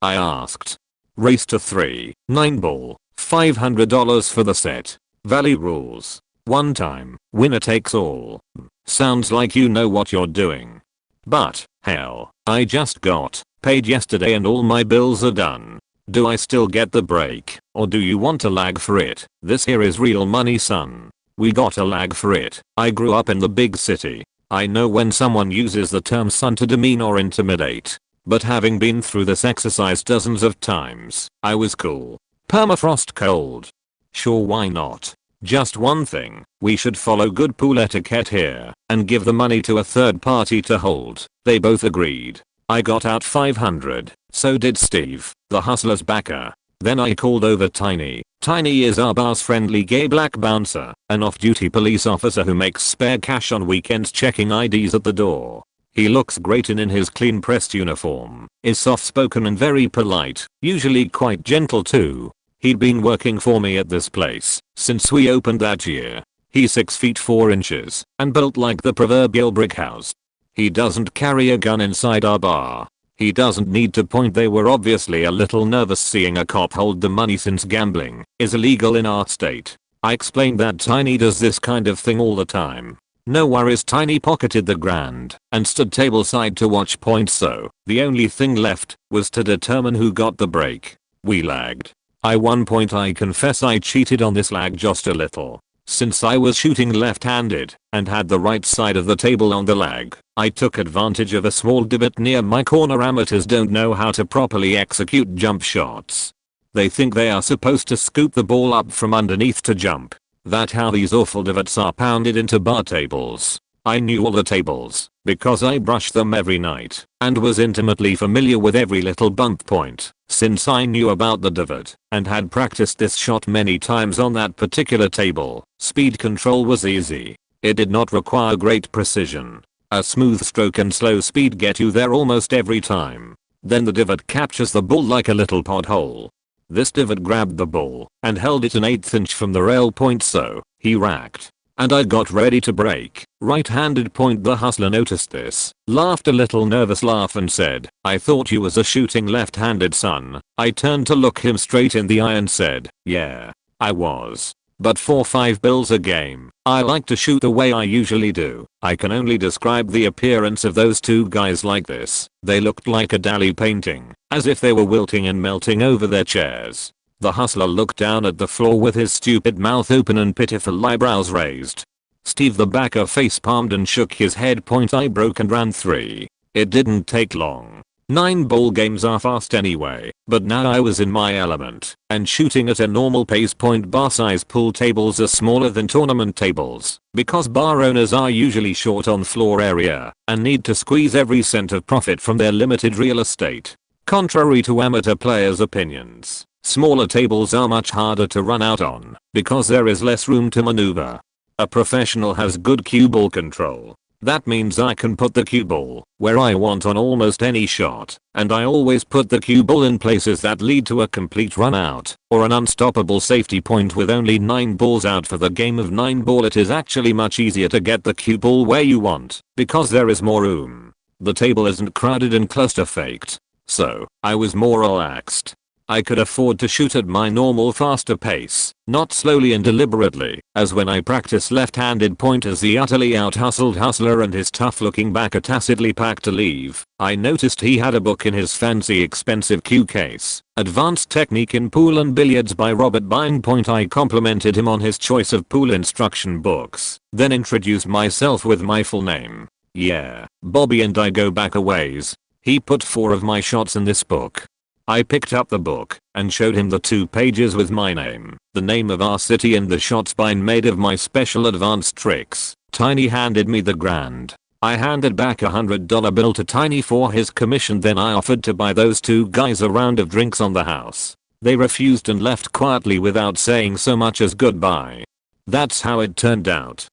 I asked. Race to 3. 9 ball. $500 for the set. Valley rules. One time. Winner takes all. Sounds like you know what you're doing. But, hell, I just got paid yesterday and all my bills are done. Do I still get the break, or do you want a lag for it? This here is real money, son. We got a lag for it. I grew up in the big city. I know when someone uses the term son to demean or intimidate. But having been through this exercise dozens of times, I was cool. Permafrost cold. Sure, why not? Just one thing, we should follow good pool etiquette here and give the money to a third party to hold. They both agreed. I got out 500, so did Steve, the hustler's backer. Then I called over Tiny. Tiny is our bar's friendly gay black bouncer, an off-duty police officer who makes spare cash on weekends checking IDs at the door. He looks great in his clean pressed uniform, is soft-spoken and very polite, usually quite gentle too. He'd been working for me at this place since we opened that year. He's 6 feet 4 inches and built like the proverbial brick house. He doesn't carry a gun inside our bar. He doesn't need to point. They were obviously a little nervous seeing a cop hold the money since gambling is illegal in our state. I explained that Tiny does this kind of thing all the time. No worries, Tiny pocketed the grand and stood tableside to watch points, so the only thing left was to determine who got the break. We lagged. I won point. I confess I cheated on this lag just a little. Since I was shooting left-handed and had the right side of the table on the lag, I took advantage of a small divot near my corner. Amateurs don't know how to properly execute jump shots. They think they are supposed to scoop the ball up from underneath to jump. That's how these awful divots are pounded into bar tables. I knew all the tables because I brushed them every night and was intimately familiar with every little bump point since I knew about the divot and had practiced this shot many times on that particular table. Speed control was easy. It did not require great precision. A smooth stroke and slow speed get you there almost every time. Then the divot captures the ball like a little podhole. This divot grabbed the ball and held it an 1/8 inch from the rail point, so he racked. And I got ready to break. Right-handed point. The hustler noticed this, laughed a little nervous laugh and said, "I thought you was a shooting left-handed son." I turned to look him straight in the eye and said, "Yeah, I was. But for $5 a game, I like to shoot the way I usually do." I can only describe the appearance of those two guys like this. They looked like a Dali painting, as if they were wilting and melting over their chairs. The hustler looked down at the floor with his stupid mouth open and pitiful eyebrows raised. Steve the backer face palmed and shook his head. Point. I broke and ran 3. It didn't take long. 9 ball games are fast anyway, but now I was in my element and shooting at a normal pace. Point. Bar size pool tables are smaller than tournament tables because bar owners are usually short on floor area and need to squeeze every cent of profit from their limited real estate. Contrary to amateur players' opinions, smaller tables are much harder to run out on because there is less room to maneuver. A professional has good cue ball control. That means I can put the cue ball where I want on almost any shot, and I always put the cue ball in places that lead to a complete run out or an unstoppable safety point. With only 9 balls out for the game of 9 ball, it is actually much easier to get the cue ball where you want because there is more room. The table isn't crowded and cluster-faked, so I was more relaxed. I could afford to shoot at my normal faster pace, not slowly and deliberately, as when I practice left-handed point. As the utterly out-hustled hustler and his tough-looking backer tacitly packed to leave, I noticed he had a book in his fancy expensive cue case, Advanced Technique in Pool and Billiards by Robert Bine. Point. I complimented him on his choice of pool instruction books, then introduced myself with my full name. "Yeah, Bobby and I go back a ways. He put 4 of my shots in this book." I picked up the book and showed him the 2 pages with my name, the name of our city, and the shots Bine made of my special advanced tricks. Tiny handed me the grand. I handed back $100 bill to Tiny for his commission. Then I offered to buy those 2 guys a round of drinks on the house. They refused and left quietly without saying so much as goodbye. That's how it turned out.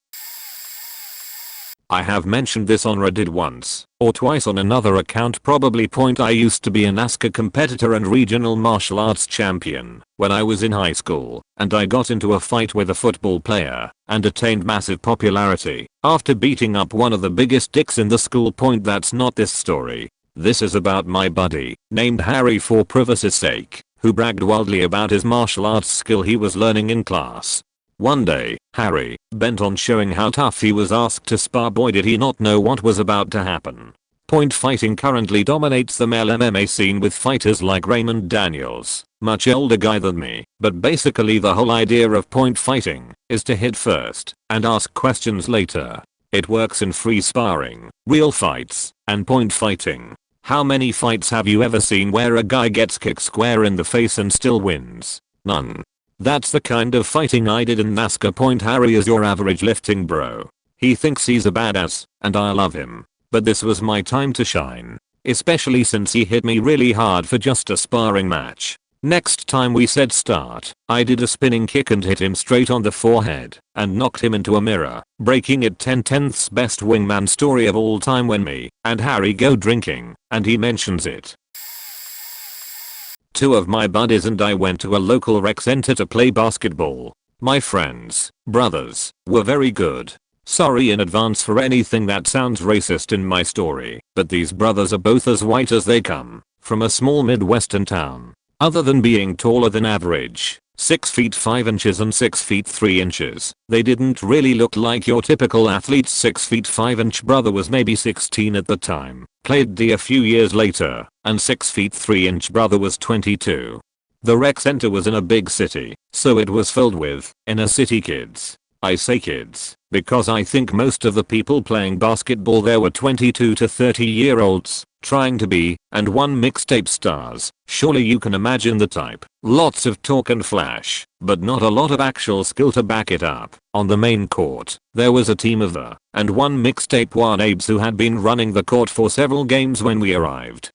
I have mentioned this on Reddit once or twice on another account probably. Point. I used to be a NASCAR competitor and regional martial arts champion when I was in high school, and I got into a fight with a football player and attained massive popularity after beating up one of the biggest dicks in the school. Point. That's not this story. This is about my buddy named Harry. For privacy's sake, who bragged wildly about his martial arts skill he was learning in class. One day, Harry, bent on showing how tough he was, asked to spar. Boy, did he not know what was about to happen. Point fighting currently dominates the male MMA scene with fighters like Raymond Daniels, much older guy than me, but basically the whole idea of point fighting is to hit first and ask questions later. It works in free sparring, real fights, and point fighting. How many fights have you ever seen where a guy gets kicked square in the face and still wins? None. That's the kind of fighting I did in NASCAR. Point Harry is your average lifting bro. He thinks he's a badass, and I love him. But this was my time to shine. Especially since he hit me really hard for just a sparring match. Next time we said start, I did a spinning kick and hit him straight on the forehead and knocked him into a mirror, breaking it. 10/10ths best wingman story of all time. When me and Harry go drinking and he mentions it. Two of my buddies and I went to a local rec center to play basketball. My friends, brothers, were very good. Sorry in advance for anything that sounds racist in my story, but these brothers are both as white as they come, from a small Midwestern town. Other than being taller than average, 6 feet 5 inches and 6 feet 3 inches, they didn't really look like your typical athlete's 6 feet 5 inch brother was maybe 16 at the time, played D a few years later, and 6 feet 3 inch brother was 22. The rec center was in a big city, so it was filled with inner city kids. I say kids, because I think most of the people playing basketball there were 22 to 30-year-olds, trying to be, and one mixtape stars. Surely you can imagine the type. Lots of talk and flash, but not a lot of actual skill to back it up. On the main court, there was a team of the, and one mixtape one-abes who had been running the court for several games when we arrived.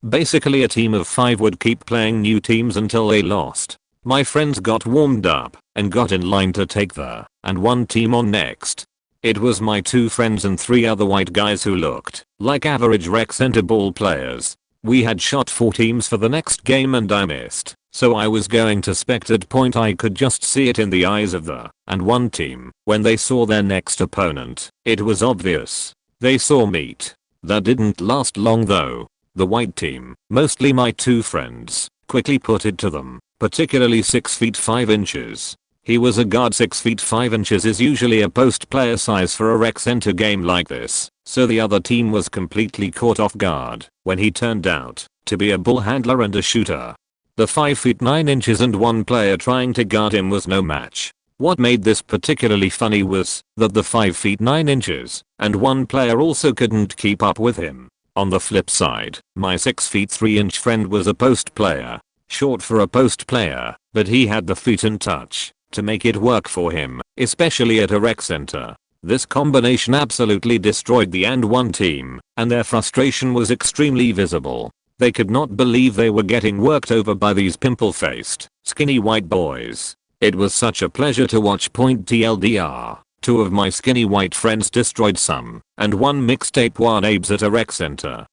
Basically a team of 5 would keep playing new teams until they lost. My friends got warmed up and got in line to take the and one team on next. It was my 2 friends and 3 other white guys who looked like average rec center ball players. We had shot 4 teams for the next game and I missed, so I was going to spect. At point I could just see it in the eyes of the and one team when they saw their next opponent. It was obvious. They saw meat. That didn't last long though. The white team, mostly my 2 friends, quickly put it to them, particularly 6 feet 5 inches. He was a guard. 6 feet 5 inches is usually a post player size for a rec center game like this, so the other team was completely caught off guard when he turned out to be a ball handler and a shooter. The 5 feet 9 inches and one player trying to guard him was no match. What made this particularly funny was that the 5 feet 9 inches and one player also couldn't keep up with him. On the flip side, my 6 feet 3 inch friend was a post player, short for a post player, but he had the feet and touch to make it work for him, especially at a rec center. This combination absolutely destroyed the and one team, and their frustration was extremely visible. They could not believe they were getting worked over by these pimple-faced, skinny white boys. It was such a pleasure to watch. Point TLDR. 2 of my skinny white friends destroyed some and one mixtape one-abes at a rec center.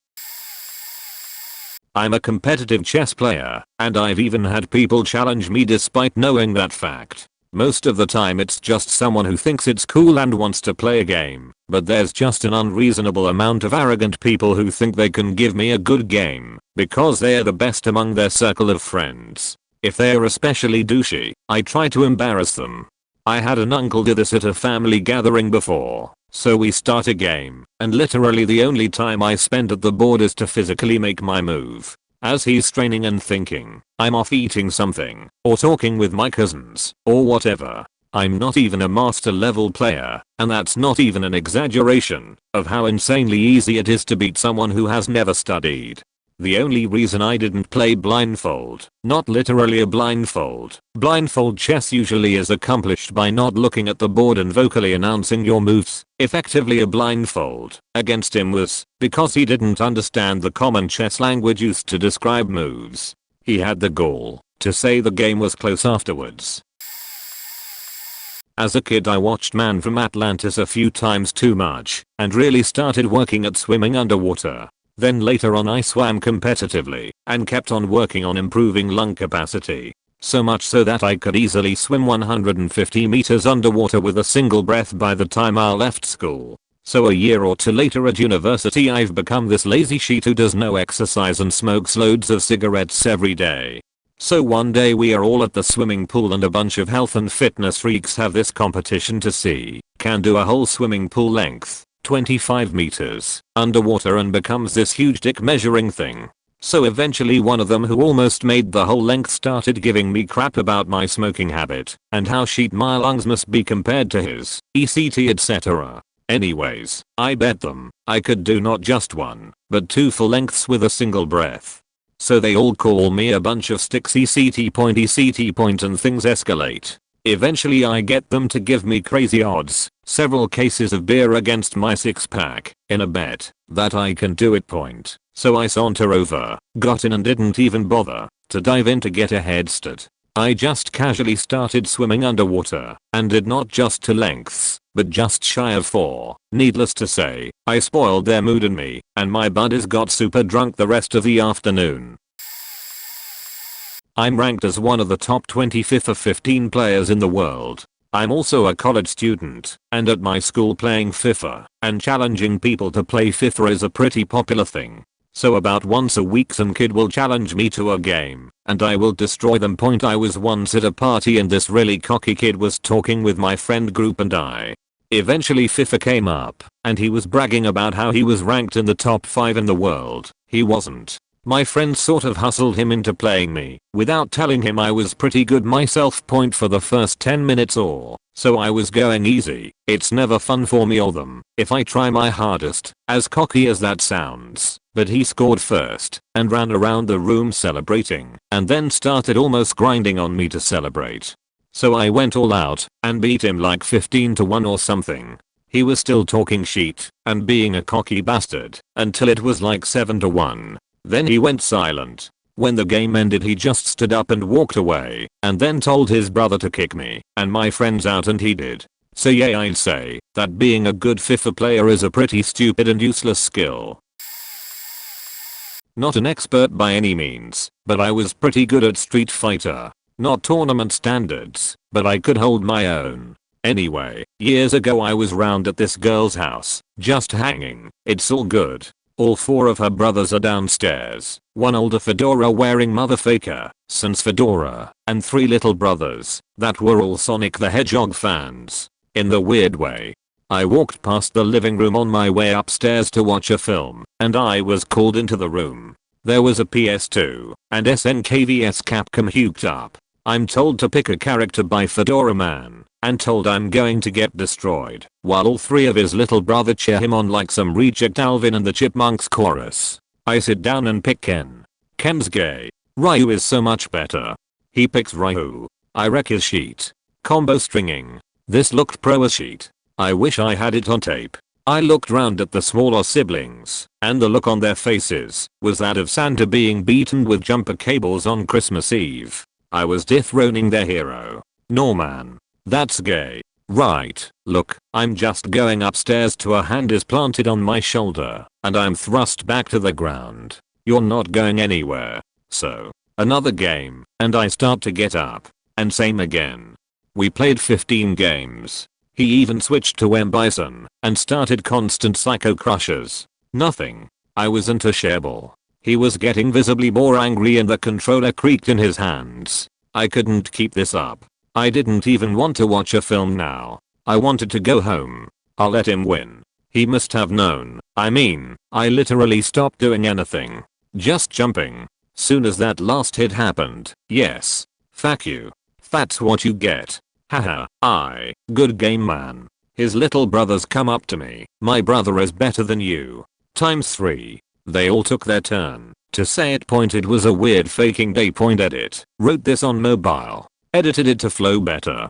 I'm a competitive chess player, and I've even had people challenge me despite knowing that fact. Most of the time it's just someone who thinks it's cool and wants to play a game, but there's just an unreasonable amount of arrogant people who think they can give me a good game because they're the best among their circle of friends. If they're especially douchey, I try to embarrass them. I had an uncle do this at a family gathering before. So we start a game, and literally the only time I spend at the board is to physically make my move. As he's straining and thinking, I'm off eating something, or talking with my cousins, or whatever. I'm not even a master level player, and that's not even an exaggeration of how insanely easy it is to beat someone who has never studied. The only reason I didn't play blindfold, not literally a blindfold. Blindfold chess usually is accomplished by not looking at the board and vocally announcing your moves, effectively a blindfold, against him was because he didn't understand the common chess language used to describe moves. He had the gall to say the game was close afterwards. As a kid I watched Man from Atlantis a few times too much, and really started working at swimming underwater. Then later on I swam competitively and kept on working on improving lung capacity. So much so that I could easily swim 150 meters underwater with a single breath by the time I left school. So a year or 2 later at university I've become this lazy sheet who does no exercise and smokes loads of cigarettes every day. So one day we are all at the swimming pool and a bunch of health and fitness freaks have this competition to see can do a whole swimming pool length, 25 meters, underwater and becomes this huge dick measuring thing. So eventually one of them who almost made the whole length started giving me crap about my smoking habit and how shit my lungs must be compared to his, ECT etc. Anyways, I bet them I could do not just one, but two full lengths with a single breath. So they all call me a bunch of sticks ECT point and things escalate. Eventually I get them to give me crazy odds, several cases of beer against my six pack, in a bet that I can do it point. So I saunter over, got in and didn't even bother to dive in to get a head start. I just casually started swimming underwater and did not just two lengths, but just shy of 4. Needless to say, I spoiled their mood and me and my buddies got super drunk the rest of the afternoon. I'm ranked as one of the top 25th of 15 players in the world. I'm also a college student, and at my school playing FIFA and challenging people to play FIFA is a pretty popular thing. So about once a week some kid will challenge me to a game, and I will destroy them. I was once at a party and this really cocky kid was talking with my friend group and I. Eventually FIFA came up, and he was bragging about how he was ranked in the top 5 in the world. He wasn't. My friend sort of hustled him into playing me, without telling him I was pretty good myself. For the first 10 minutes or so I was going easy. It's never fun for me or them if I try my hardest, as cocky as that sounds. But he scored first and ran around the room celebrating and then started almost grinding on me to celebrate. So I went all out and beat him like 15-1 or something. He was still talking shit and being a cocky bastard until it was like 7-1. Then he went silent. When the game ended he just stood up and walked away and then told his brother to kick me and my friends out and he did. So yeah, I'd say that being a good FIFA player is a pretty stupid and useless skill. Not an expert by any means, but I was pretty good at Street Fighter. Not tournament standards, but I could hold my own. Anyway, years ago I was round at this girl's house, just hanging. It's all good. All 4 of her brothers are downstairs, one older fedora wearing motherfucker, sans fedora, and 3 little brothers that were all Sonic the Hedgehog fans. In the weird way. I walked past the living room on my way upstairs to watch a film, and I was called into the room. There was a PS2 and SNKVS Capcom hooked up. I'm told to pick a character by Fedora Man, and told I'm going to get destroyed, while all 3 of his little brother cheer him on like some reject Alvin and the Chipmunks chorus. I sit down and pick Ken. Ken's gay. Ryu is so much better. He picks Ryu. I wreck his sheet. Combo stringing. This looked pro as sheet. I wish I had it on tape. I looked round at the smaller siblings, and the look on their faces was that of Santa being beaten with jumper cables on Christmas Eve. I was dethroning their hero. No man. That's gay. Right, look, I'm just going upstairs to a hand is planted on my shoulder, and I'm thrust back to the ground. You're not going anywhere. So, another game, and I start to get up. And same again. We played 15 games. He even switched to M. Bison and started constant psycho crushes. Nothing. I was untouchable. He was getting visibly more angry and the controller creaked in his hands. I couldn't keep this up. I didn't even want to watch a film now. I wanted to go home. I'll let him win. He must have known. I mean, I literally stopped doing anything. Just jumping. Soon as that last hit happened. Yes. Fuck you. That's what you get. Haha, good game man. His little brothers come up to me. My brother is better than you. ×3. They all took their turn to say it. It was a weird faking day. Edit. Wrote this on mobile. Edited it to flow better.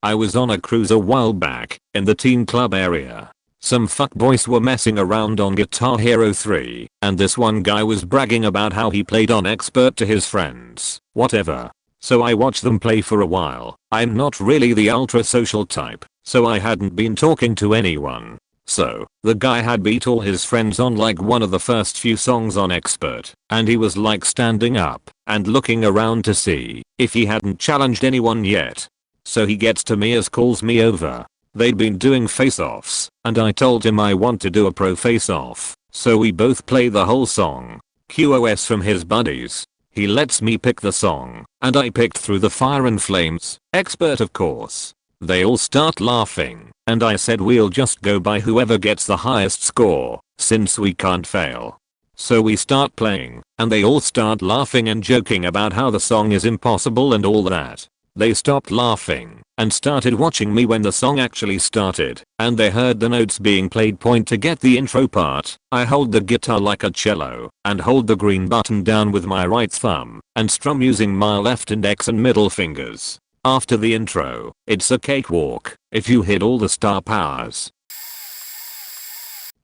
I was on a cruise a while back in the teen club area. Some fuckboys were messing around on Guitar Hero 3 and this one guy was bragging about how he played on expert to his friends. Whatever. So I watched them play for a while. I'm not really the ultra social type, so I hadn't been talking to anyone. So, the guy had beat all his friends on like one of the first few songs on expert, and he was like standing up and looking around to see if he hadn't challenged anyone yet. So he gets to me as calls me over. They'd been doing face-offs, and I told him I want to do a pro face-off, so we both play the whole song. QoS from his buddies. He lets me pick the song, and I picked Through the Fire and Flames, expert of course. They all start laughing, and I said we'll just go by whoever gets the highest score, since we can't fail. So we start playing, and they all start laughing and joking about how the song is impossible and all that. They stopped laughing and started watching me when the song actually started, and they heard the notes being played. To get the intro part, I hold the guitar like a cello and hold the green button down with my right thumb and strum using my left index and middle fingers. After the intro, it's a cakewalk if you hit all the star powers.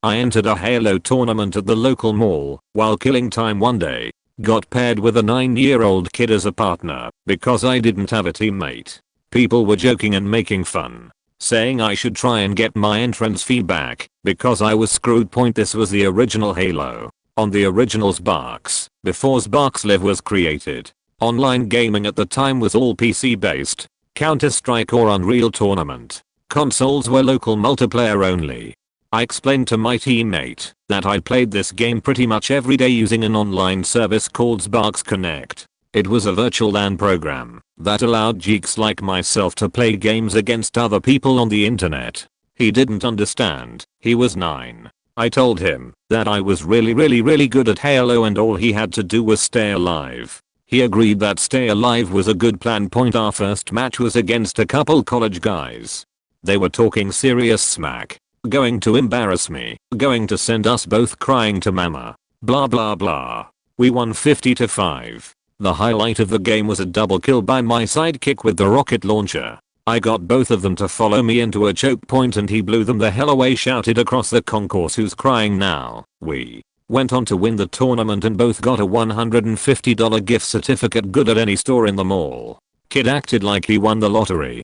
I entered a Halo tournament at the local mall while killing time one day. Got paired with a 9-year-old kid as a partner because I didn't have a teammate. People were joking and making fun, saying I should try and get my entrance fee back because I was screwed. This was the original Halo. On the original Xbox, before Xbox Live was created. Online gaming at the time was all PC based, Counter-Strike or Unreal Tournament. Consoles were local multiplayer only. I explained to my teammate that I'd played this game pretty much every day using an online service called Xbox Connect. It was a virtual LAN program that allowed geeks like myself to play games against other people on the internet. He didn't understand. He was 9. I told him that I was really good at Halo and all he had to do was stay alive. He agreed that stay alive was a good plan. Our first match was against a couple college guys. They were talking serious smack. Going to embarrass me, going to send us both crying to mama, blah blah blah. We won 50-5. The highlight of the game was a double kill by my sidekick with the rocket launcher. I got both of them to follow me into a choke point and he blew them the hell away. Shouted across the concourse, who's crying now? We went on to win the tournament and both got a $150 gift certificate good at any store in the mall. Kid acted like he won the lottery.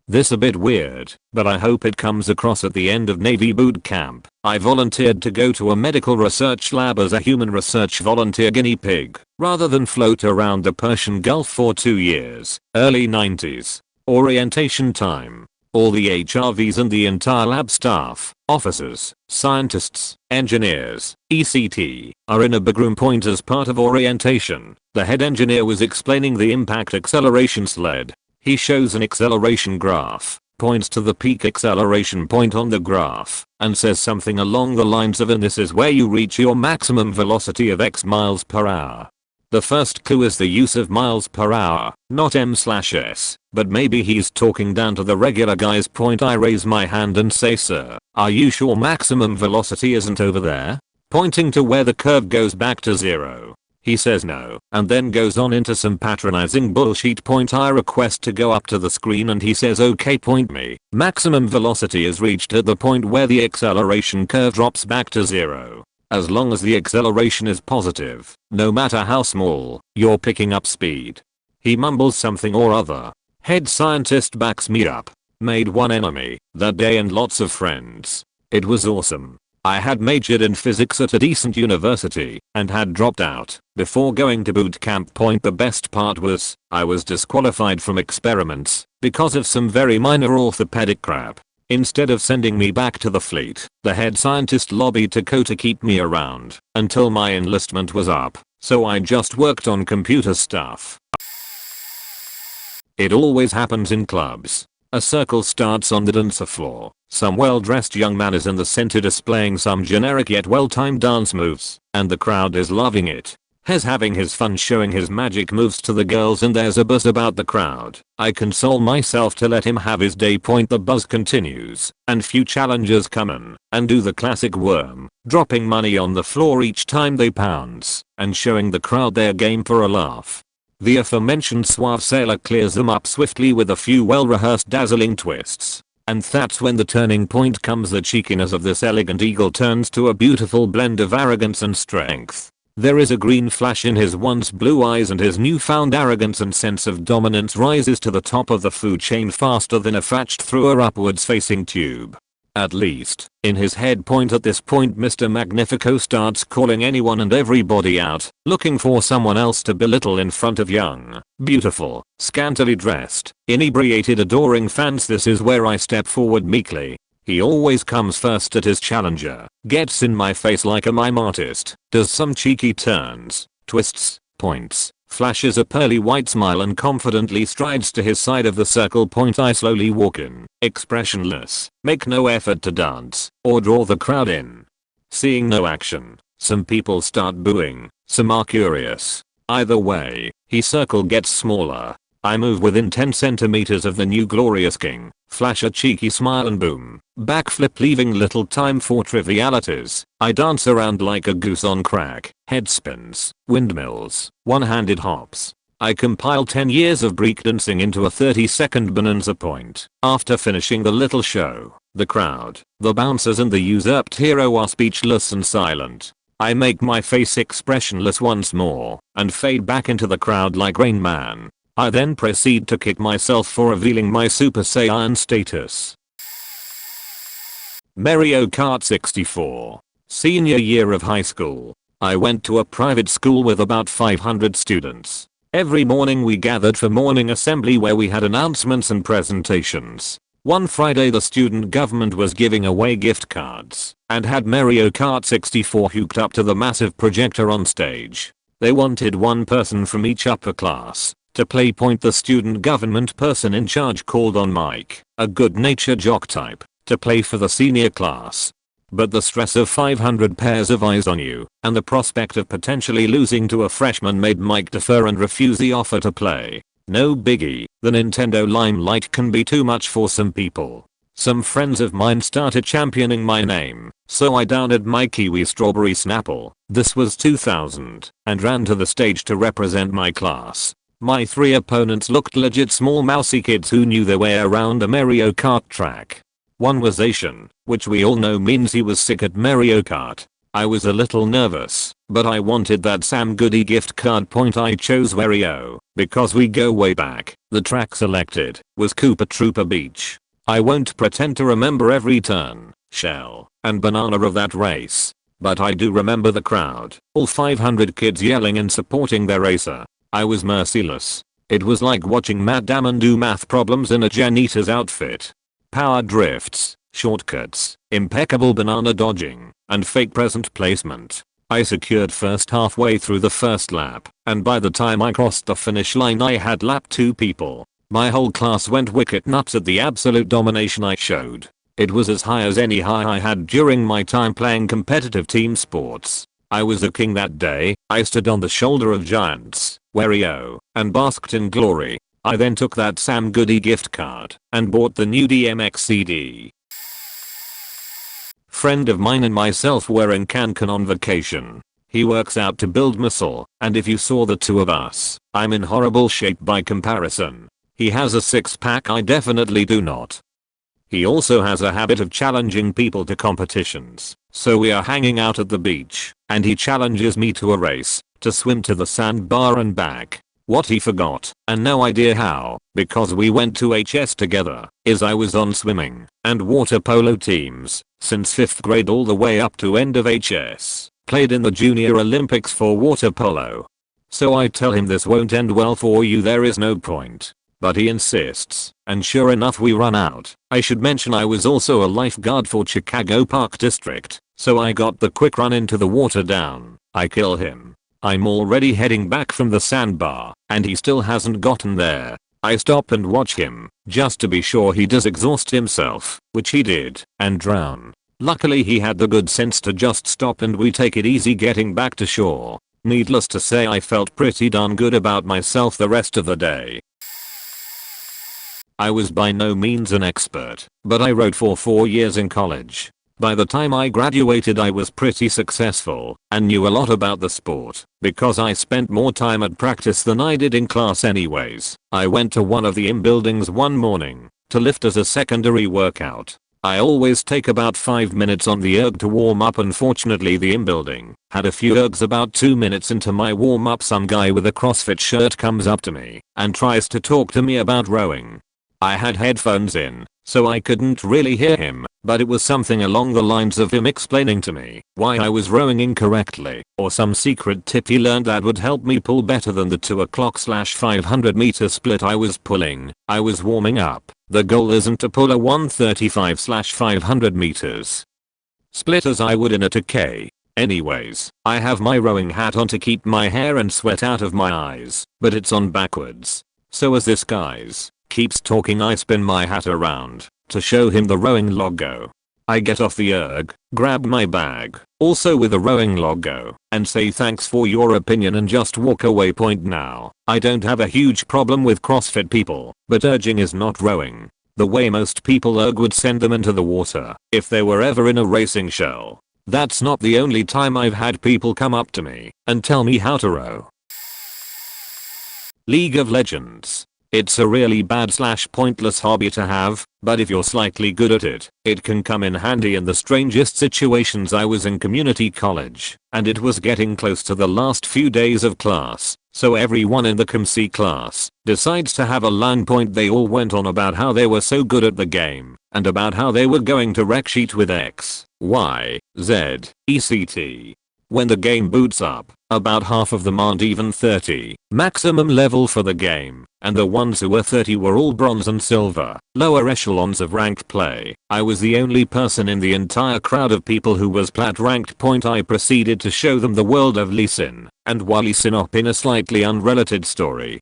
This a bit weird, but I hope it comes across at the end of Navy boot camp. I volunteered to go to a medical research lab as a human research volunteer guinea pig, rather than float around the Persian Gulf for 2 years. Early 90s. Orientation time. All the HRVs and the entire lab staff, officers, scientists, engineers, ECT, are in a big room. As part of orientation, the head engineer was explaining the impact acceleration sled. He shows an acceleration graph, points to the peak acceleration point on the graph, and says something along the lines of, and this is where you reach your maximum velocity of X miles per hour. The first clue is the use of miles per hour, not m/s, but maybe he's talking down to the regular guys. I raise my hand and say, sir, are you sure maximum velocity isn't over there? Pointing to where the curve goes back to 0. He says no, and then goes on into some patronizing bullshit. I request to go up to the screen and he says, okay. Me. Maximum velocity is reached at the point where the acceleration curve drops back to 0. As long as the acceleration is positive, no matter how small, you're picking up speed. He mumbles something or other. Head scientist backs me up. Made one enemy that day and lots of friends. It was awesome. I had majored in physics at a decent university and had dropped out before going to boot camp. The best part was I was disqualified from experiments because of some very minor orthopedic crap. Instead of sending me back to the fleet, the head scientist lobbied to Co to keep me around until my enlistment was up, so I just worked on computer stuff. It always happens in clubs. A circle starts on the dancer floor. Some well-dressed young man is in the center displaying some generic yet well-timed dance moves, and the crowd is loving it. He's having his fun showing his magic moves to the girls and there's a buzz about the crowd. I console myself to let him have his day. The buzz continues, and few challengers come in and do the classic worm, dropping money on the floor each time they pounce, and showing the crowd their game for a laugh. The aforementioned suave sailor clears them up swiftly with a few well-rehearsed dazzling twists. And that's when the turning point comes. The cheekiness of this elegant eagle turns to a beautiful blend of arrogance and strength. There is a green flash in his once blue eyes and his newfound arrogance and sense of dominance rises to the top of the food chain faster than a thatched through a upwards facing tube. At least, in his head. At this point Mr. Magnifico starts calling anyone and everybody out, looking for someone else to belittle in front of young, beautiful, scantily dressed, inebriated adoring fans. This is where I step forward meekly. He always comes first at his challenger, gets in my face like a mime artist, does some cheeky turns, twists, points, flashes a pearly white smile and confidently strides to his side of the circle point. I slowly walk in, expressionless, make no effort to dance or draw the crowd in. Seeing no action, some people start booing, some are curious. Either way, his circle gets smaller. I move within 10 centimeters of the new glorious king, flash a cheeky smile and boom, backflip leaving little time for trivialities. I dance around like a goose on crack, head spins, windmills, one-handed hops. I compile 10 years of breakdancing into a 30-second bonanza point. After finishing the little show, the crowd, the bouncers and the usurped hero are speechless and silent. I make my face expressionless once more and fade back into the crowd like Rain Man. I then proceed to kick myself for revealing my Super Saiyan status. Mario Kart 64. Senior year of high school. I went to a private school with about 500 students. Every morning we gathered for morning assembly where we had announcements and presentations. One Friday the student government was giving away gift cards and had Mario Kart 64 hooked up to the massive projector on stage. They wanted one person from each upper class to play. The student government person in charge called on Mike, a good-natured jock type, to play for the senior class. But the stress of 500 pairs of eyes on you and the prospect of potentially losing to a freshman made Mike defer and refuse the offer to play. No biggie, the Nintendo limelight can be too much for some people. Some friends of mine started championing my name, so I downed my Kiwi Strawberry Snapple, this was 2000, and ran to the stage to represent my class. My 3 opponents looked legit small mousy kids who knew their way around a Mario Kart track. One was Asian, which we all know means he was sick at Mario Kart. I was a little nervous, but I wanted that Sam Goody gift card. I chose Wario because we go way back. The track selected was Koopa Troopa Beach. I won't pretend to remember every turn, shell, and banana of that race, but I do remember the crowd, all 500 kids yelling and supporting their racer. I was merciless. It was like watching Matt Damon do math problems in a janitor's outfit. Power drifts, shortcuts, impeccable banana dodging, and fake present placement. I secured first halfway through the first lap, and by the time I crossed the finish line I had lapped 2 people. My whole class went wicked nuts at the absolute domination I showed. It was as high as any high I had during my time playing competitive team sports. I was a king that day. I stood on the shoulder of giants, Wario, and basked in glory. I then took that Sam Goody gift card and bought the new DMX CD. Friend of mine and myself were in Cancun on vacation. He works out to build muscle, and if you saw the two of us, I'm in horrible shape by comparison. He has a 6-pack, I definitely do not. He also has a habit of challenging people to competitions, so we are hanging out at the beach, and he challenges me to a race, to swim to the sandbar and back. What he forgot, and no idea how, because we went to HS together, is I was on swimming and water polo teams since 5th grade all the way up to end of HS, played in the Junior Olympics for water polo. So I tell him this won't end well for you, there is no point. But he insists, and sure enough we run out. I should mention I was also a lifeguard for Chicago Park District, so I got the quick run into the water down. I kill him. I'm already heading back from the sandbar, and he still hasn't gotten there. I stop and watch him, just to be sure he does exhaust himself, which he did, and drown. Luckily he had the good sense to just stop and we take it easy getting back to shore. Needless to say I felt pretty darn good about myself the rest of the day. I was by no means an expert, but I rode for 4 years in college. By the time I graduated I was pretty successful and knew a lot about the sport because I spent more time at practice than I did in class anyways. I went to one of the IM buildings one morning to lift as a secondary workout. I always take about 5 minutes on the erg to warm up. Unfortunately the IM building had a few ergs. About 2 minutes into my warm up some guy with a CrossFit shirt comes up to me and tries to talk to me about rowing. I had headphones in, so I couldn't really hear him, but it was something along the lines of him explaining to me why I was rowing incorrectly, or some secret tip he learned that would help me pull better than the 2 o'clock/500 meter split I was pulling. I was warming up. The goal isn't to pull a 135/500 meters split as I would in a 2K. Anyways, I have my rowing hat on to keep my hair and sweat out of my eyes, but it's on backwards. So as this guys keeps talking, I spin my hat around to show him the rowing logo. I get off the erg, grab my bag, also with a rowing logo, and say thanks for your opinion and just walk away. Now, I don't have a huge problem with CrossFit people, but erging is not rowing. The way most people erg would send them into the water if they were ever in a racing show. That's not the only time I've had people come up to me and tell me how to row. League of Legends. It's a really bad / pointless hobby to have, but if you're slightly good at it, it can come in handy in the strangest situations. I was in community college, and it was getting close to the last few days of class, so everyone in the ComC class decides to have a LAN. They all went on about how they were so good at the game, and about how they were going to wreck sheet with X, Y, Z, ECT. When the game boots up, about half of them aren't even 30, maximum level for the game, and the ones who were 30 were all bronze and silver, lower echelons of ranked play. I was the only person in the entire crowd of people who was plat ranked. I proceeded to show them the world of Lee Sin and Wally Sinop in a slightly unrelated story.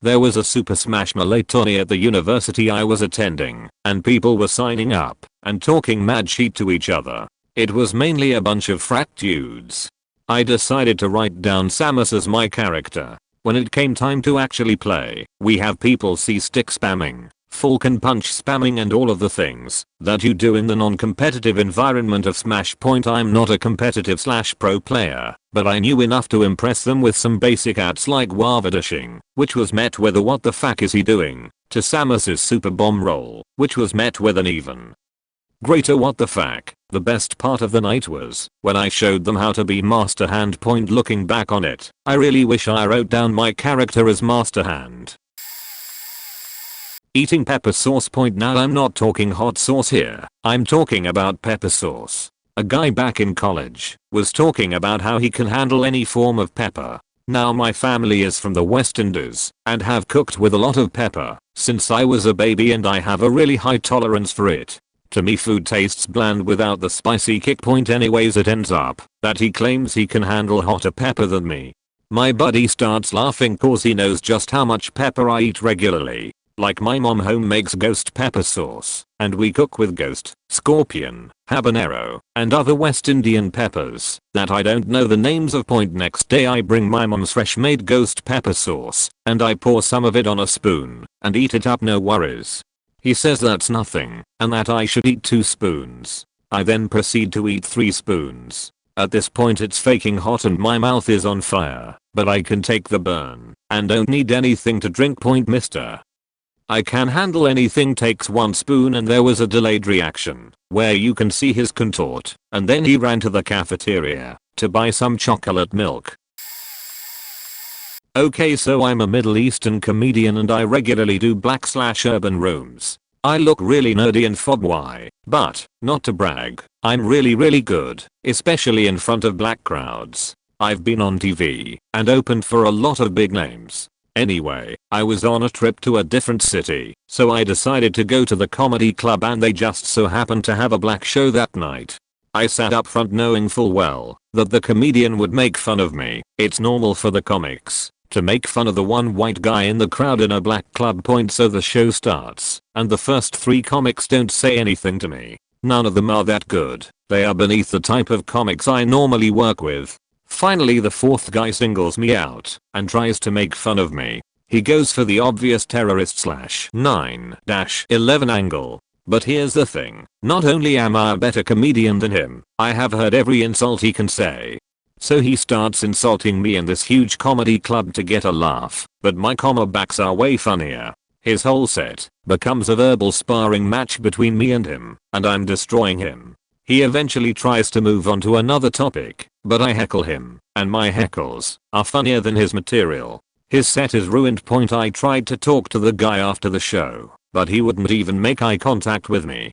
There was a Super Smash Melee tourney at the university I was attending, and people were signing up and talking mad shit to each other. It was mainly a bunch of frat dudes. I decided to write down Samus as my character. When it came time to actually play, we have people C-stick spamming, Falcon Punch spamming, and all of the things that you do in the non-competitive environment of Smash. I'm not a competitive / pro player, but I knew enough to impress them with some basic ats like Wava dashing, which was met with a "what the fuck is he doing?" to Samus's super bomb roll, which was met with an even greater "what the fuck." The best part of the night was when I showed them how to be Master Hand. Looking back on it, I really wish I wrote down my character as Master Hand. Eating pepper sauce. Now I'm not talking hot sauce here, I'm talking about pepper sauce. A guy back in college was talking about how he can handle any form of pepper. Now my family is from the West Indies and have cooked with a lot of pepper since I was a baby, and I have a really high tolerance for it. To me, food tastes bland without the spicy kick. Anyways, it ends up that he claims he can handle hotter pepper than me. My buddy starts laughing cause he knows just how much pepper I eat regularly. Like, my mom home makes ghost pepper sauce, and we cook with ghost, scorpion, habanero, and other West Indian peppers that I don't know the names of. Next day I bring my mom's fresh made ghost pepper sauce, and I pour some of it on a spoon and eat it up, no worries. He says that's nothing, and that I should eat 2 spoons. I then proceed to eat 3 spoons. At this point it's faking hot and my mouth is on fire, but I can take the burn and don't need anything to drink. Mister I can handle anything takes 1 spoon, and there was a delayed reaction where you can see his contort, and then he ran to the cafeteria to buy some chocolate milk. Okay, so I'm a Middle Eastern comedian and I regularly do black/urban rooms. I look really nerdy and foggy, but, not to brag, I'm really good, especially in front of black crowds. I've been on TV and opened for a lot of big names. Anyway, I was on a trip to a different city, so I decided to go to the comedy club, and they just so happened to have a black show that night. I sat up front knowing full well that the comedian would make fun of me. It's normal for the comics to make fun of the one white guy in the crowd in a black club. So the show starts, and the first 3 comics don't say anything to me. None of them are that good. They are beneath the type of comics I normally work with. Finally the 4th guy singles me out and tries to make fun of me. He goes for the obvious terrorist /9-11 angle. But here's the thing, not only am I a better comedian than him, I have heard every insult he can say. So he starts insulting me in this huge comedy club to get a laugh, but my comebacks are way funnier. His whole set becomes a verbal sparring match between me and him, and I'm destroying him. He eventually tries to move on to another topic, but I heckle him, and my heckles are funnier than his material. His set is ruined. I tried to talk to the guy after the show, but he wouldn't even make eye contact with me.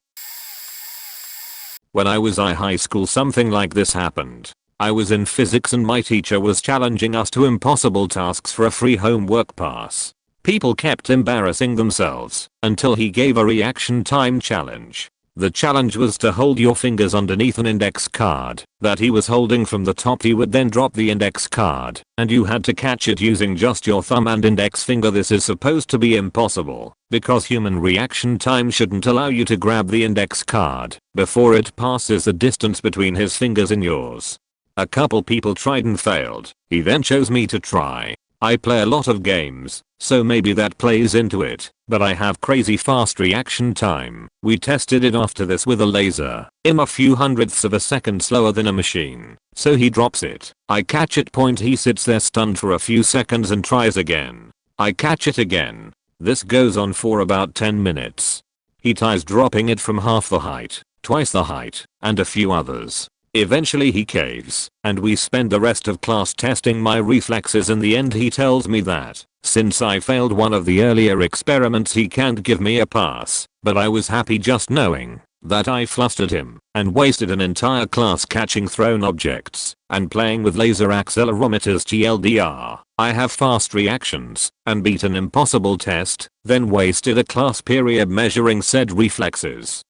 When I was in high school, something like this happened. I was in physics and my teacher was challenging us to impossible tasks for a free homework pass. People kept embarrassing themselves until he gave a reaction time challenge. The challenge was to hold your fingers underneath an index card that he was holding from the top. He would then drop the index card and you had to catch it using just your thumb and index finger. This is supposed to be impossible because human reaction time shouldn't allow you to grab the index card before it passes the distance between his fingers and yours. A couple people tried and failed. He then chose me to try. I play a lot of games, so maybe that plays into it, but I have crazy fast reaction time. We tested it after this with a laser. I'm a few hundredths of a second slower than a machine. So he drops it. I catch it. He sits there stunned for a few seconds and tries again. I catch it again. This goes on for about 10 minutes. He tries dropping it from half the height, twice the height, and a few others. Eventually he caves, and we spend the rest of class testing my reflexes. In the end he tells me that, since I failed one of the earlier experiments, he can't give me a pass, but I was happy just knowing that I flustered him and wasted an entire class catching thrown objects and playing with laser accelerometers. TLDR, I have fast reactions and beat an impossible test, then wasted a class period measuring said reflexes.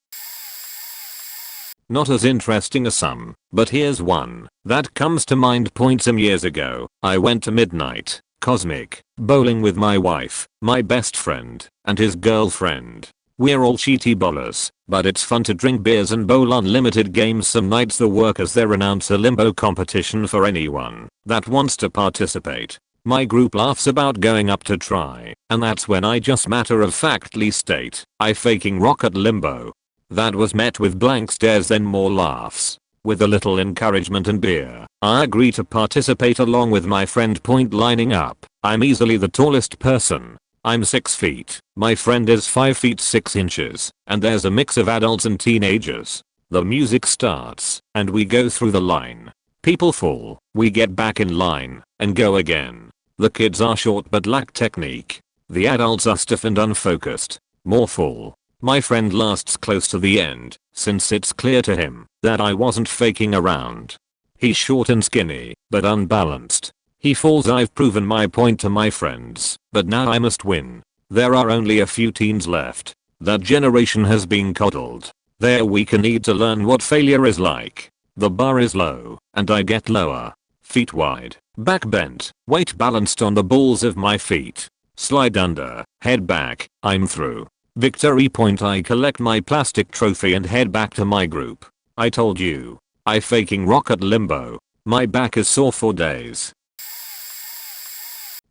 Not as interesting as some, but here's one that comes to mind. Some years ago, I went to midnight cosmic bowling with my wife, my best friend, and his girlfriend. We're all cheaty bowlers, but it's fun to drink beers and bowl unlimited games. Some nights the workers there announce a limbo competition for anyone that wants to participate. My group laughs about going up to try, and that's when I just matter-of-factly state I faking rock at limbo. That was met with blank stares, then more laughs. With a little encouragement and beer, I agree to participate along with my friend. Lining up, I'm easily the tallest person. I'm 6 feet, my friend is 5 feet 6 inches, and there's a mix of adults and teenagers. The music starts, and we go through the line. People fall, we get back in line, and go again. The kids are short but lack technique. The adults are stiff and unfocused. More fall. My friend lasts close to the end, since it's clear to him that I wasn't faking around. He's short and skinny, but unbalanced. He falls. I've proven my point to my friends, but now I must win. There are only a few teens left. That generation has been coddled. They're weak and need to learn what failure is like. The bar is low, and I get lower. Feet wide, back bent, weight balanced on the balls of my feet. Slide under, head back, I'm through. Victory. I collect my plastic trophy and head back to my group. I told you. I faking rock at limbo. My back is sore for days.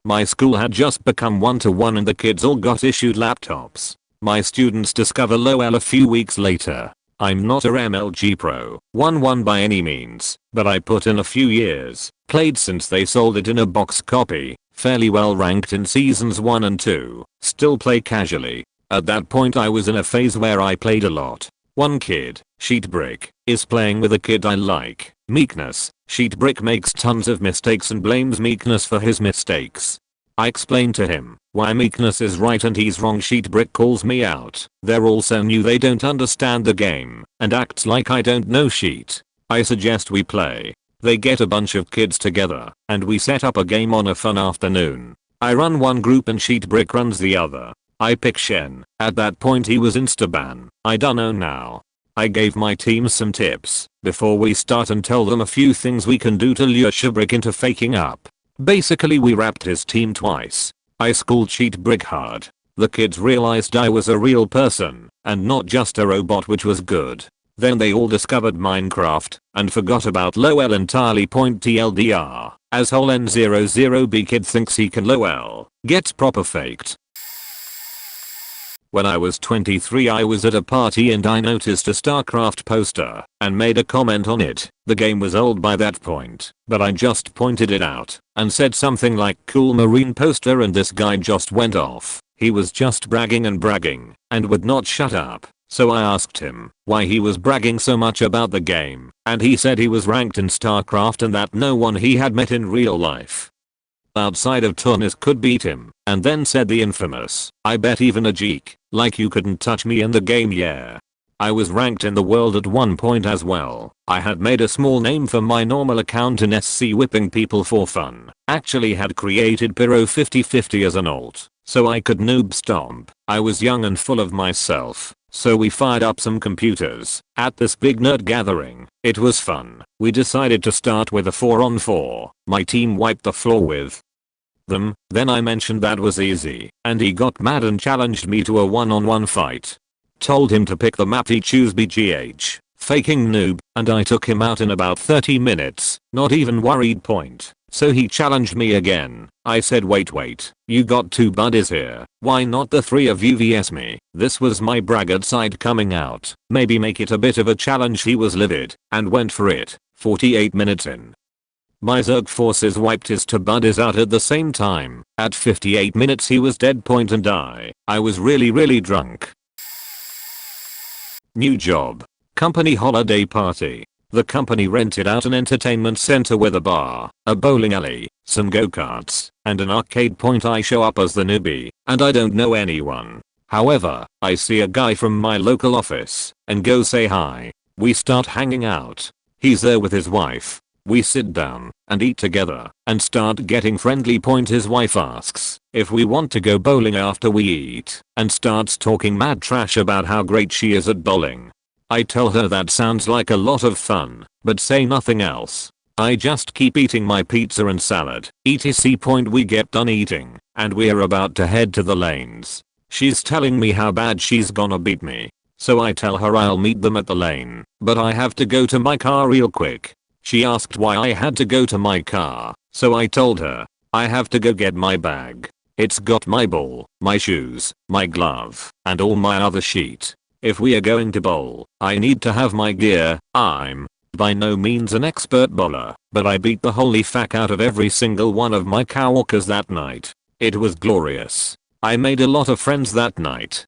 My school had just become 1-to-1 and the kids all got issued laptops. My students discover LOL a few weeks later. I'm not a MLG Pro 1-1 by any means, but I put in a few years, played since they sold it in a box copy, fairly well ranked in seasons 1 and 2, still play casually. At that point I was in a phase where I played a lot. One kid, Sheetbrick, is playing with a kid I like, Meekness. Sheetbrick makes tons of mistakes and blames Meekness for his mistakes. I explain to him why Meekness is right and he's wrong. Sheetbrick calls me out. They're all so new they don't understand the game and acts like I don't know Sheet. I suggest we play. They get a bunch of kids together and we set up a game on a fun afternoon. I run one group and Sheetbrick runs the other. I pick Shen. At that point he was instaban. I dunno now. I gave my team some tips before we start and tell them a few things we can do to lure Sheetbrick into faking up. Basically we wrapped his team twice. I schooled Sheetbrick hard. The kids realized I was a real person and not just a robot, which was good. Then they all discovered Minecraft and forgot about LOL entirely. TLDR, as whole N00B kid thinks he can LOL, gets proper faked. When I was 23 I was at a party and I noticed a StarCraft poster and made a comment on it. The game was old by that point, but I just pointed it out and said something like cool marine poster and this guy just went off. He was just bragging and would not shut up. So I asked him why he was bragging so much about the game, and he said he was ranked in StarCraft and that no one he had met in real life outside of Tunis could beat him, and then said the infamous, I bet even a geek like you couldn't touch me in the game. Yeah. I was ranked in the world at one point as well. I had made a small name for my normal account in SC whipping people for fun. Actually had created Pyro 5050 as an alt, so I could noob stomp. I was young and full of myself, So we fired up some computers at this big nerd gathering. It was fun. We decided to start with a 4-on-4. My team wiped the floor with them. Then I mentioned that was easy, and he got mad and challenged me to a 1-on-1 fight. Told him to pick the map he choose BGH, faking noob, and I took him out in about 30 minutes, not even worried point. So he challenged me again. I said wait, you got 2 buddies here, why not the 3 of you vs me? This was my braggart side coming out. Maybe make it a bit of a challenge. He was livid, and went for it. 48 minutes in, my Zerg forces wiped his 2 buddies out at the same time. At 58 minutes he was dead point and I was really drunk. New job. Company holiday party. The company rented out an entertainment center with a bar, a bowling alley, some go-karts, and an arcade point. I show up as the newbie, and I don't know anyone. However, I see a guy from my local office, and go say hi. We start hanging out. He's there with his wife. We sit down, and eat together, and start getting friendly point. His wife asks if we want to go bowling after we eat, and starts talking mad trash about how great she is at bowling. I tell her that sounds like a lot of fun, but say nothing else. I just keep eating my pizza and salad, etc. Point we get done eating, and we're about to head to the lanes. She's telling me how bad she's gonna beat me. So I tell her I'll meet them at the lane, but I have to go to my car real quick. She asked why I had to go to my car, so I told her I have to go get my bag. It's got my ball, my shoes, my glove, and all my other shit. If we are going to bowl, I need to have my gear. I'm by no means an expert bowler, but I beat the holy fuck out of every single one of my coworkers that night. It was glorious. I made a lot of friends that night.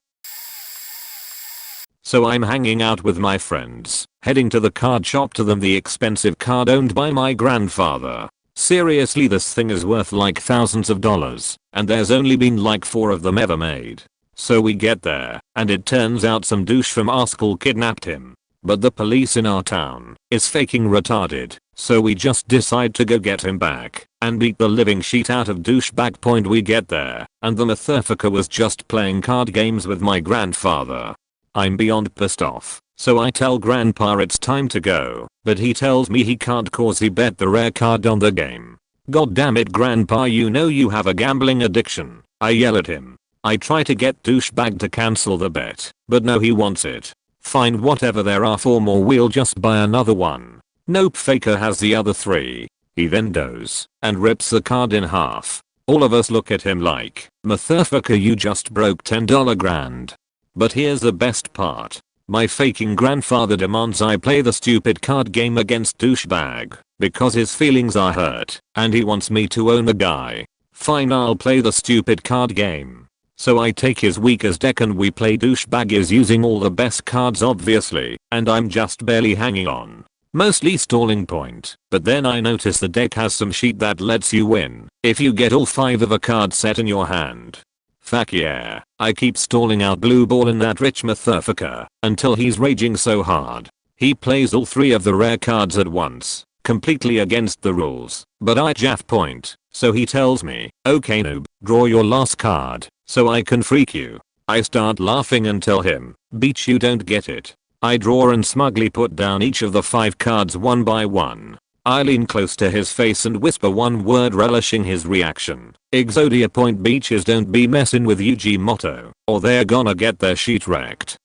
So I'm hanging out with my friends, heading to the card shop to them, the expensive card owned by my grandfather. Seriously, this thing is worth like thousands of dollars, and there's only been like 4 of them ever made. So we get there, and it turns out some douche from our school kidnapped him. But the police in our town is faking retarded, so we just decide to go get him back, and beat the living shit out of douchebag. Point we get there, and the motherfucker was just playing card games with my grandfather. I'm beyond pissed off, so I tell grandpa it's time to go, but he tells me he can't cause he bet the rare card on the game. God damn it grandpa, you know you have a gambling addiction. I yell at him. I try to get douchebag to cancel the bet, but no, he wants it. Fine, whatever, there are 4 more, we'll just buy another one. Nope, faker has the other 3. He then goes and rips the card in half. All of us look at him like, motherfucker, you just broke $10 grand. But here's the best part. My faking grandfather demands I play the stupid card game against douchebag, because his feelings are hurt, and he wants me to own the guy. Fine, I'll play the stupid card game. So I take his weakest deck and we play. Douchebag is using all the best cards obviously, and I'm just barely hanging on. Mostly stalling point, but then I notice the deck has some shit that lets you win if you get all 5 of a card set in your hand. Fuck yeah, I keep stalling out blue ball in that rich motherfucker until he's raging so hard. He plays all 3 of the rare cards at once, completely against the rules, but I jaff point, so he tells me, okay noob, draw your last card, so I can freak you. I start laughing and tell him, beach, you don't get it. I draw and smugly put down each of the 5 cards one by one. I lean close to his face and whisper one word, relishing his reaction. Exodia. Point beaches don't be messin' with UG motto, or they're gonna get their shit wrecked.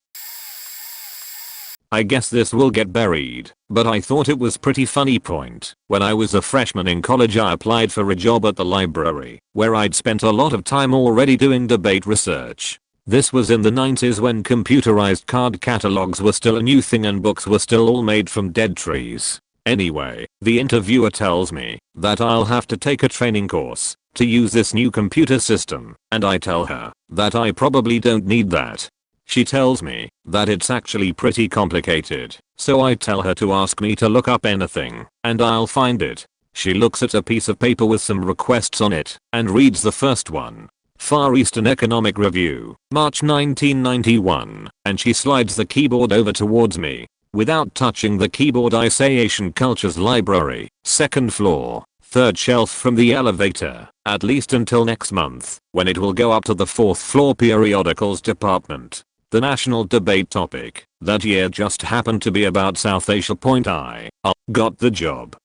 I guess this will get buried, but I thought it was pretty funny. Point. When I was a freshman in college, I applied for a job at the library, where I'd spent a lot of time already doing debate research. This was in the 90s when computerized card catalogs were still a new thing and books were still all made from dead trees. Anyway, the interviewer tells me that I'll have to take a training course to use this new computer system, and I tell her that I probably don't need that. She tells me that it's actually pretty complicated, so I tell her to ask me to look up anything, and I'll find it. She looks at a piece of paper with some requests on it, and reads the first one. Far Eastern Economic Review, March 1991, and she slides the keyboard over towards me. Without touching the keyboard I say Asian Cultures Library, 2nd floor, 3rd shelf from the elevator, at least until next month, when it will go up to the 4th floor periodicals department. The national debate topic that year just happened to be about South Asia. I got the job.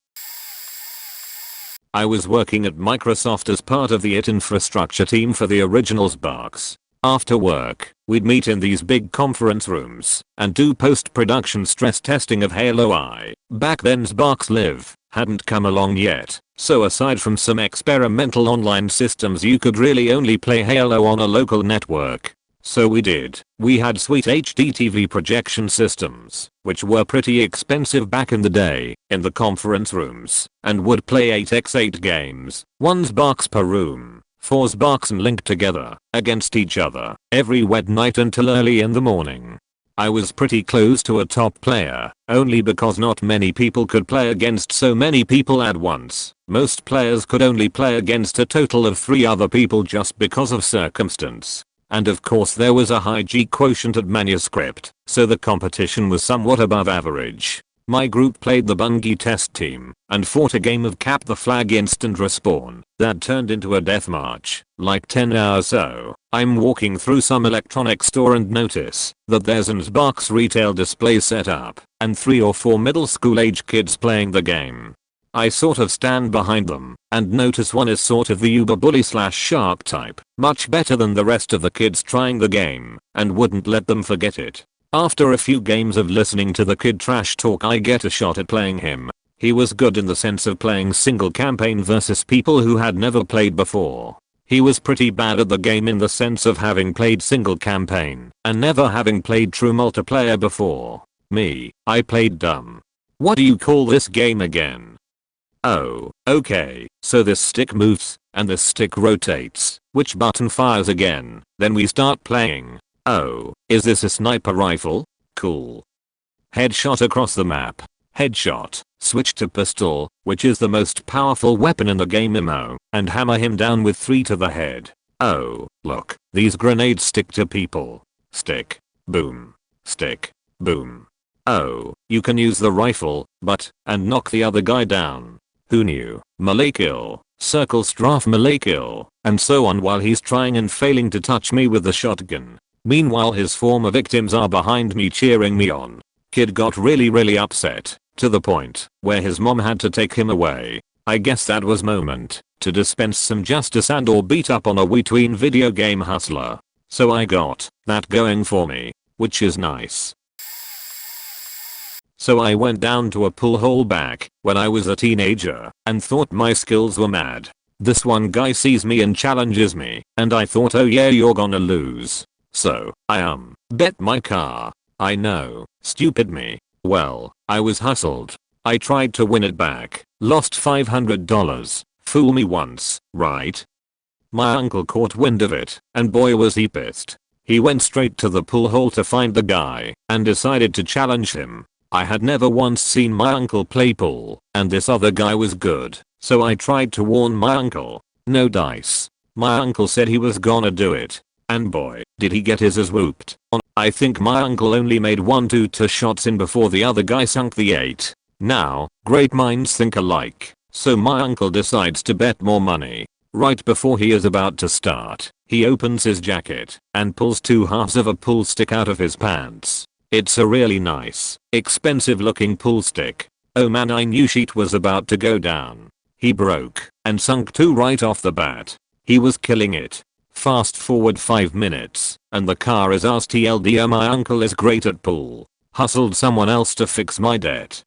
I was working at Microsoft as part of the IT infrastructure team for the original Xbox. After work, we'd meet in these big conference rooms and do post-production stress testing of Halo I. Back then Xbox Live hadn't come along yet, so aside from some experimental online systems you could really only play Halo on a local network. So we did. We had sweet HD TV projection systems, which were pretty expensive back in the day, in the conference rooms, and would play 8x8 games, 1 box per room, 4 box and linked together, against each other, every wet night until early in the morning. I was pretty close to a top player, only because not many people could play against so many people at once. Most players could only play against a total of 3 other people just because of circumstance. And of course there was a high G quotient at manuscript, so the competition was somewhat above average. My group played the Bungie test team and fought a game of Cap the Flag instant respawn that turned into a deathmatch. Like 10 hours so, I'm walking through some electronics store and notice that there's an Xbox retail display set up and 3 or 4 middle school age kids playing the game. I sort of stand behind them and notice one is sort of the uber bully / shark type, much better than the rest of the kids trying the game, and wouldn't let them forget it. After a few games of listening to the kid trash talk I get a shot at playing him. He was good in the sense of playing single campaign versus people who had never played before. He was pretty bad at the game in the sense of having played single campaign and never having played true multiplayer before. Me, I played dumb. What do you call this game again? Oh, okay, so this stick moves, and this stick rotates, which button fires again, then we start playing. Oh, is this a sniper rifle? Cool. Headshot across the map. Headshot, switch to pistol, which is the most powerful weapon in the game and hammer him down with 3 to the head. Oh, look, these grenades stick to people. Stick, boom, stick, boom. Oh, you can use the rifle, and knock the other guy down. Who knew? Melee kill, circle strafe melee kill, and so on while he's trying and failing to touch me with the shotgun. Meanwhile his former victims are behind me cheering me on. Kid got really upset, to the point where his mom had to take him away. I guess that was moment to dispense some justice and or beat up on a wee-tween video game hustler. So I got that going for me, which is nice. So I went down to a pool hall back when I was a teenager and thought my skills were mad. This one guy sees me and challenges me and I thought, oh yeah, you're gonna lose. So I bet my car. I know, stupid me. Well, I was hustled. I tried to win it back, lost $500. Fool me once, right? My uncle caught wind of it and boy was he pissed. He went straight to the pool hall to find the guy and decided to challenge him. I had never once seen my uncle play pool, and this other guy was good, so I tried to warn my uncle. No dice. My uncle said he was gonna do it. And boy, did he get his ass whooped on. I think my uncle only made 1-2 shots in before the other guy sunk the 8. Now, great minds think alike, so my uncle decides to bet more money. Right before he is about to start, he opens his jacket and pulls 2 halves of a pool stick out of his pants. It's a really nice, expensive looking pool stick. Oh man, I knew shit was about to go down. He broke and sunk 2 right off the bat. He was killing it. Fast forward 5 minutes and the car is asked TLDR my uncle is great at pool. Hustled someone else to fix my debt.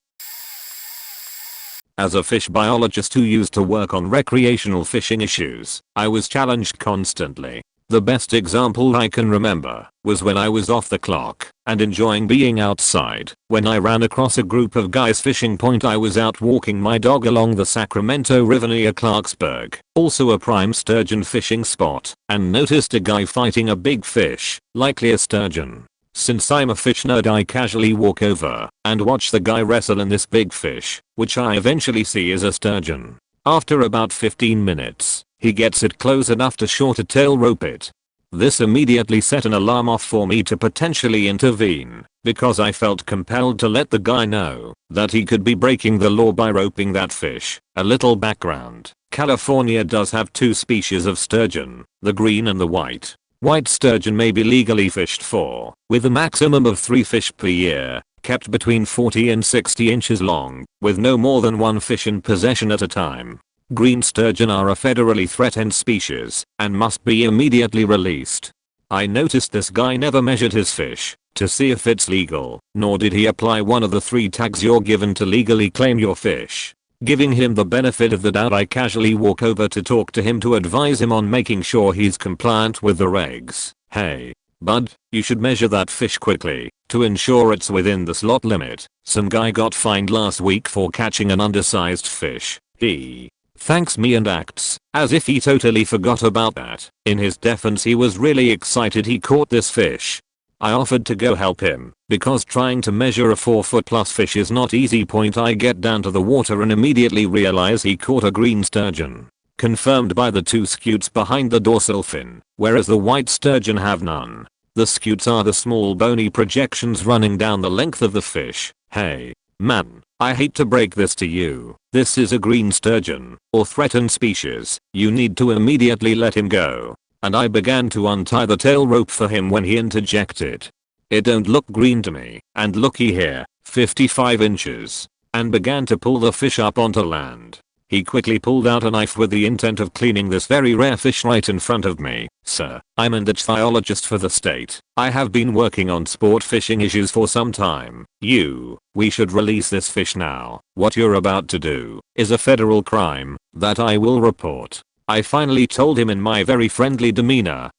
As a fish biologist who used to work on recreational fishing issues, I was challenged constantly. The best example I can remember was when I was off the clock and enjoying being outside when I ran across a group of guys fishing. I was out walking my dog along the Sacramento River near Clarksburg, also a prime sturgeon fishing spot, and noticed a guy fighting a big fish, likely a sturgeon. Since I'm a fish nerd I casually walk over and watch the guy wrestle in this big fish, which I eventually see is a sturgeon. After about 15 minutes, he gets it close enough to shorter tail rope it. This immediately set an alarm off for me to potentially intervene, because I felt compelled to let the guy know that he could be breaking the law by roping that fish. A little background. California does have 2 species of sturgeon, the green and the white. White sturgeon may be legally fished for, with a maximum of 3 fish per year, kept between 40 and 60 inches long, with no more than 1 fish in possession at a time. Green sturgeon are a federally threatened species and must be immediately released. I noticed this guy never measured his fish to see if it's legal, nor did he apply one of the 3 tags you're given to legally claim your fish. Giving him the benefit of the doubt, I casually walk over to talk to him to advise him on making sure he's compliant with the regs. Hey, bud, you should measure that fish quickly to ensure it's within the slot limit. Some guy got fined last week for catching an undersized fish. He thanks me and acts as if he totally forgot about that. In his defense, he was really excited he caught this fish. I offered to go help him because trying to measure a 4-foot plus fish is not easy. I get down to the water and immediately realize he caught a green sturgeon, confirmed by the 2 scutes behind the dorsal fin, whereas the white sturgeon have none. The scutes are the small bony projections running down the length of the fish. Hey, man, I hate to break this to you. This is a green sturgeon, or threatened species. You need to immediately let him go. And I began to untie the tail rope for him when he interjected, "It don't look green to me, and looky here, 55 inches," and began to pull the fish up onto land. He quickly pulled out a knife with the intent of cleaning this very rare fish right in front of me. "Sir, I'm an ichthyologist for the state. I have been working on sport fishing issues for some time. We should release this fish now. What you're about to do is a federal crime that I will report." I finally told him in my very friendly demeanor,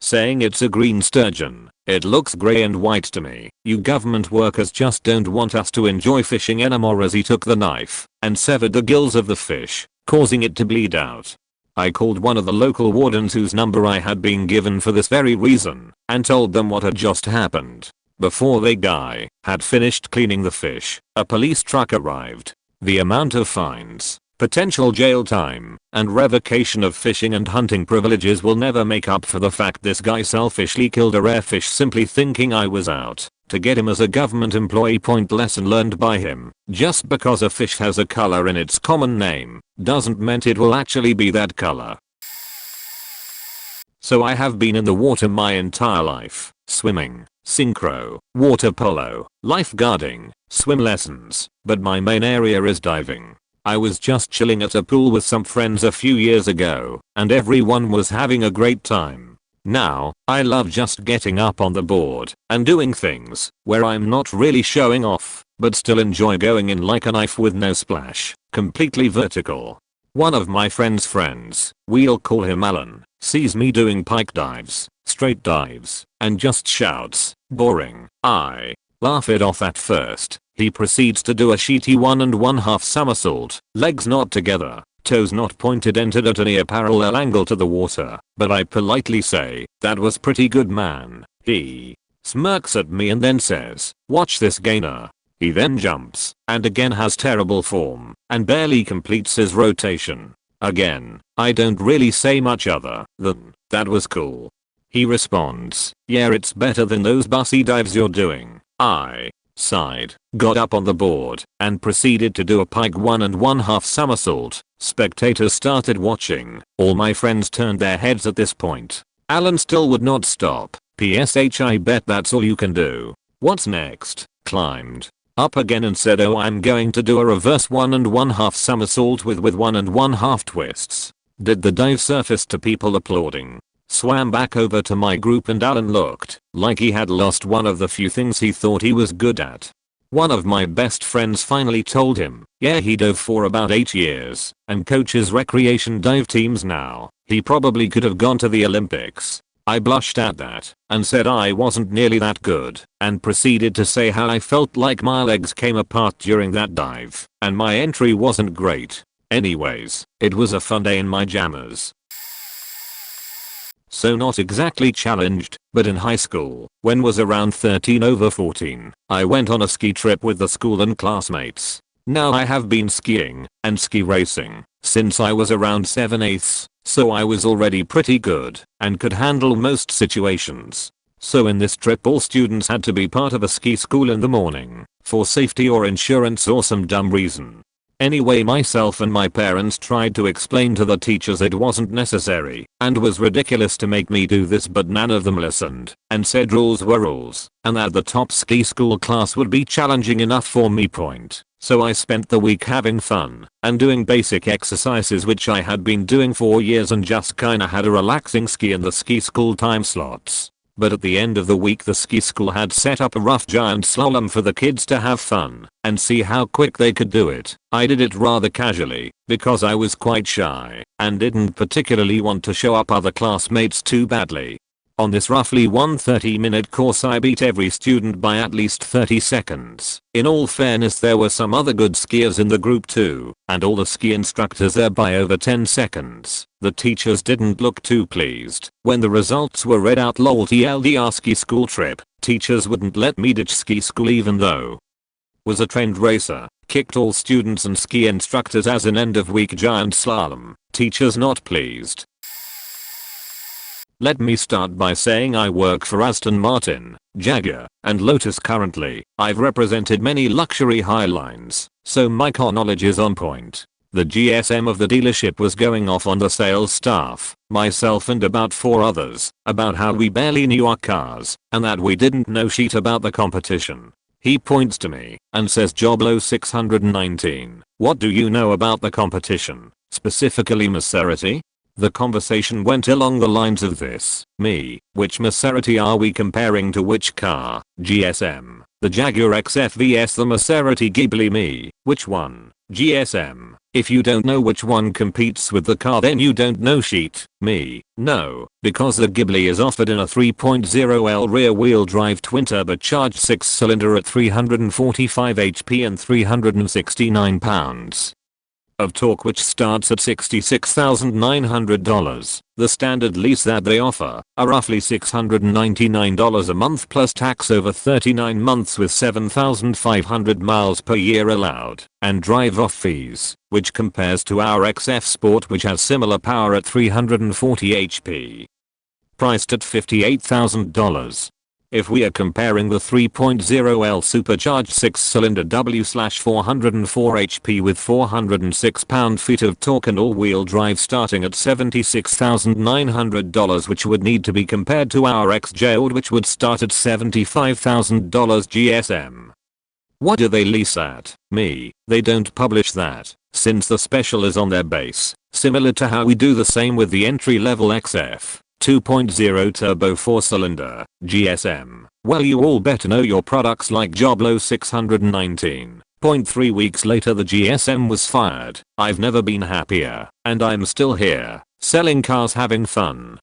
saying it's a green sturgeon. It looks gray and white to me. You government workers just don't want us to enjoy fishing anymore, as he took the knife and severed the gills of the fish, causing it to bleed out. I called one of the local wardens whose number I had been given for this very reason and told them what had just happened. Before the guy had finished cleaning the fish, a police truck arrived. The amount of fines, potential jail time, and revocation of fishing and hunting privileges will never make up for the fact this guy selfishly killed a rare fish simply thinking I was out to get him as a government employee. Lesson learned by him: just because a fish has a color in its common name doesn't mean it will actually be that color. So I have been in the water my entire life: swimming, synchro, water polo, lifeguarding, swim lessons, but my main area is diving. I was just chilling at a pool with some friends a few years ago, and everyone was having a great time. Now, I love just getting up on the board and doing things where I'm not really showing off, but still enjoy going in like a knife with no splash, completely vertical. One of my friends, we'll call him Alan, sees me doing pike dives, straight dives, and just shouts, "Boring." I laugh it off at first. He proceeds to do a sheety 1 1/2 somersault, legs not together, toes not pointed, entered at a near parallel angle to the water, but I politely say, "That was pretty good, man." He smirks at me and then says, "Watch this gainer." He then jumps and again has terrible form and barely completes his rotation. Again, I don't really say much other than, "That was cool." He responds, "Yeah, it's better than those bussy dives you're doing." I sighed, got up on the board, and proceeded to do a pike 1 1/2 somersault. Spectators started watching. All my friends turned their heads at this point. Alan still would not stop. PSH, I bet that's all you can do. What's next? Climbed up again and said, "Oh, I'm going to do a reverse 1 1/2 somersault with 1 1/2 twists." Did the dive surface to people applauding. Swam back over to my group and Alan looked like he had lost one of the few things he thought he was good at. One of my best friends finally told him, yeah, he dove for about 8 years and coaches recreation dive teams now. He probably could have gone to the Olympics. I blushed at that and said I wasn't nearly that good and proceeded to say how I felt like my legs came apart during that dive and my entry wasn't great. Anyways, it was a fun day in my jammers. So not exactly challenged, but in high school, when was around 13 over 14, I went on a ski trip with the school and classmates. Now I have been skiing and ski racing since I was around 7/8, so I was already pretty good and could handle most situations. So in this trip all students had to be part of a ski school in the morning, for safety or insurance or some dumb reason. Anyway, myself and my parents tried to explain to the teachers it wasn't necessary and was ridiculous to make me do this, but none of them listened and said rules were rules and that the top ski school class would be challenging enough for me. So I spent the week having fun and doing basic exercises which I had been doing for years and just kinda had a relaxing ski in the ski school time slots. But at the end of the week the ski school had set up a rough giant slalom for the kids to have fun and see how quick they could do it. I did it rather casually because I was quite shy and didn't particularly want to show up other classmates too badly. On this roughly 130-minute course I beat every student by at least 30 seconds. In all fairness, there were some other good skiers in the group too, and all the ski instructors there by over 10 seconds. The teachers didn't look too pleased when the results were read out. Lol, TLDR ski school trip. Teachers wouldn't let me ditch ski school even though was a trained racer. Kicked all students and ski instructors as an end of week giant slalom. Teachers not pleased. Let me start by saying I work for Aston Martin, Jaguar, and Lotus currently. I've represented many luxury highlines, so my car knowledge is on point. The GSM of the dealership was going off on the sales staff, myself and about 4 others, about how we barely knew our cars, and that we didn't know shit about the competition. He points to me and says, "Joblo 619, what do you know about the competition, specifically Maserati?" The conversation went along the lines of this. Me, which Maserati are we comparing to which car? GSM, the Jaguar XF vs the Maserati Ghibli. Me, which one? GSM, if you don't know which one competes with the car then you don't know shit. Me, no, because the Ghibli is offered in a 3.0L rear wheel drive twin turbocharged 6-cylinder at 345 HP and 369 pounds of torque, which starts at $66,900. The standard lease that they offer are roughly $699 a month plus tax over 39 months with 7,500 miles per year allowed and drive-off fees, which compares to our XF Sport which has similar power at 340 HP. Priced at $58,000. If we are comparing the 3.0L supercharged 6-cylinder W/404 HP with 406 pound-feet of torque and all-wheel drive starting at $76,900, which would need to be compared to our XJ which would start at $75,000 GSM. What do they lease at? Me, they don't publish that, since the special is on their base, similar to how we do the same with the entry-level XF. 2.0 turbo 4-cylinder, GSM. Well, you all better know your products like Joblo 619. 3 weeks later the GSM was fired. I've never been happier, and I'm still here, selling cars having fun.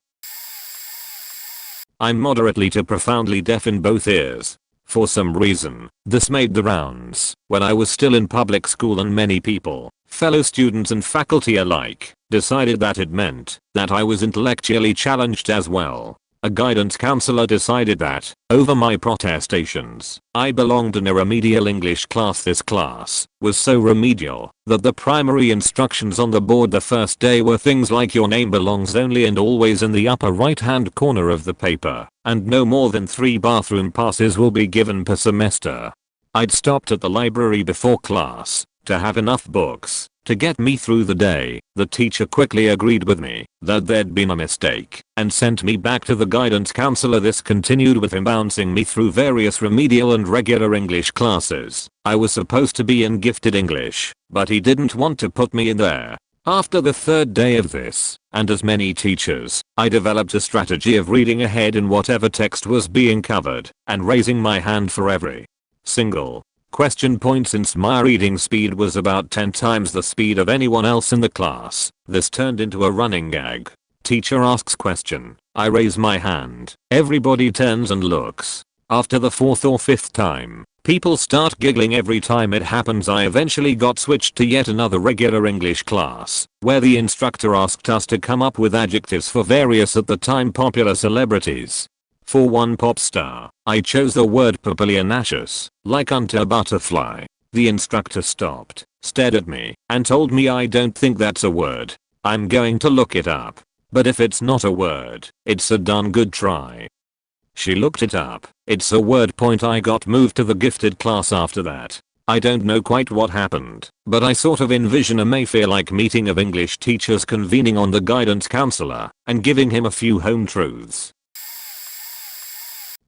I'm moderately to profoundly deaf in both ears. For some reason, this made the rounds when I was still in public school, and many people, fellow students and faculty alike, decided that it meant that I was intellectually challenged as well. A guidance counselor decided that, over my protestations, I belonged in a remedial English class. This class was so remedial that the primary instructions on the board the first day were things like your name belongs only and always in the upper right hand corner of the paper, and no more than 3 bathroom passes will be given per semester. I'd stopped at the library before class to have enough books to get me through the day. The teacher quickly agreed with me that there'd been a mistake and sent me back to the guidance counselor. This continued with him bouncing me through various remedial and regular English classes. I was supposed to be in gifted English, but he didn't want to put me in there. After the 3rd day of this, and as many teachers, I developed a strategy of reading ahead in whatever text was being covered and raising my hand for every single question point, since my reading speed was about 10 times the speed of anyone else in the class. This turned into a running gag. Teacher asks question, I raise my hand, everybody turns and looks. After the 4th or 5th time, people start giggling every time it happens. I eventually got switched to yet another regular English class, where the instructor asked us to come up with adjectives for various at the time popular celebrities. For one pop star, I chose the word papilionaceous, like unto a butterfly. The instructor stopped, stared at me, and told me I don't think that's a word. I'm going to look it up. But if it's not a word, it's a darn good try. She looked it up. It's a word. I got moved to the gifted class after that. I don't know quite what happened, but I sort of envision a Mayfair-like meeting of English teachers convening on the guidance counselor and giving him a few home truths.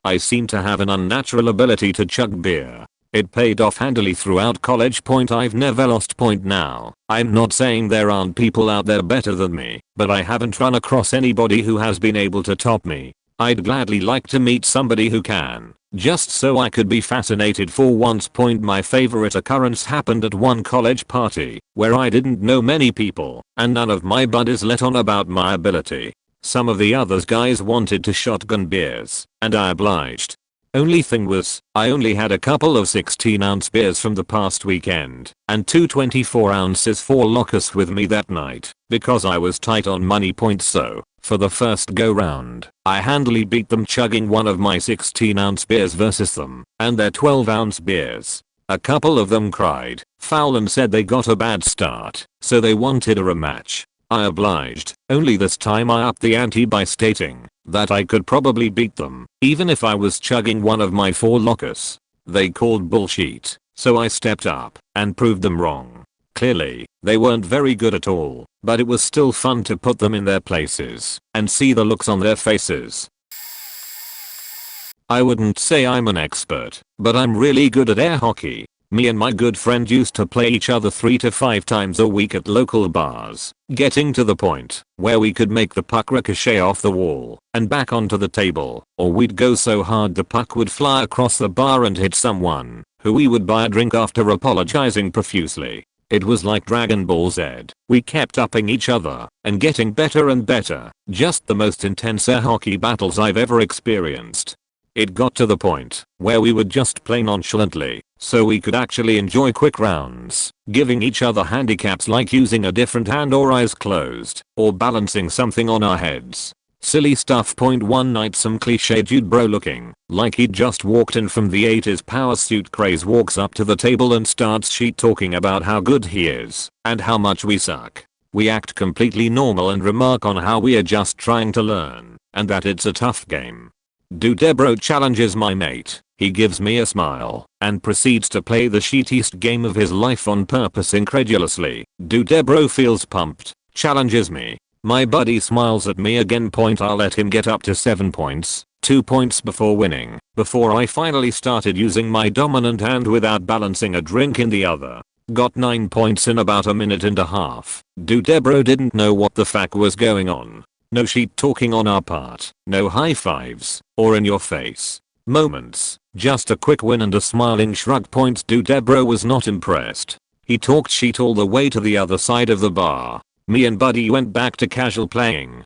I seem to have an unnatural ability to chug beer. It paid off handily throughout college. I've never lost now. I'm not saying there aren't people out there better than me, but I haven't run across anybody who has been able to top me. I'd gladly like to meet somebody who can, just so I could be fascinated for once. My favorite occurrence happened at one college party where I didn't know many people and none of my buddies let on about my ability. Some of the other guys wanted to shotgun beers and I obliged. Only thing was, I only had a couple of 16-ounce beers from the past weekend and two 24-ounces for lockers with me that night because I was tight on money. So, for the first go round, I handily beat them chugging one of my 16-ounce beers versus them and their 12-ounce beers. A couple of them cried foul and said they got a bad start, so they wanted a rematch. I obliged, only this time I upped the ante by stating that I could probably beat them, even if I was chugging one of my 4 lockers. They called bullshit, so I stepped up and proved them wrong. Clearly, they weren't very good at all, but it was still fun to put them in their places and see the looks on their faces. I wouldn't say I'm an expert, but I'm really good at air hockey. Me and my good friend used to play each other 3 to 5 times a week at local bars, getting to the point where we could make the puck ricochet off the wall and back onto the table, or we'd go so hard the puck would fly across the bar and hit someone, who we would buy a drink after apologizing profusely. It was like Dragon Ball Z. We kept upping each other and getting better and better, just the most intense air hockey battles I've ever experienced. It got to the point where we would just play nonchalantly, so we could actually enjoy quick rounds, giving each other handicaps like using a different hand or eyes closed, or balancing something on our heads. Silly stuff. One night some cliche dude bro looking like he'd just walked in from the 80s power suit craze walks up to the table and starts shit talking about how good he is and how much we suck. We act completely normal and remark on how we are just trying to learn and that it's a tough game. Dude bro challenges my mate. He gives me a smile and proceeds to play the shittiest game of his life on purpose incredulously. Dude bro feels pumped, challenges me. My buddy smiles at me again. I'll let him get up to 7 points, 2 points before winning, before I finally started using my dominant hand without balancing a drink in the other. Got 9 points in about a minute and a half. Dude bro didn't know what the fuck was going on. No shit talking on our part, no high fives, or in your face moments, just a quick win and a smiling shrug. Dude bro was not impressed. He talked shit all the way to the other side of the bar. Me and buddy went back to casual playing.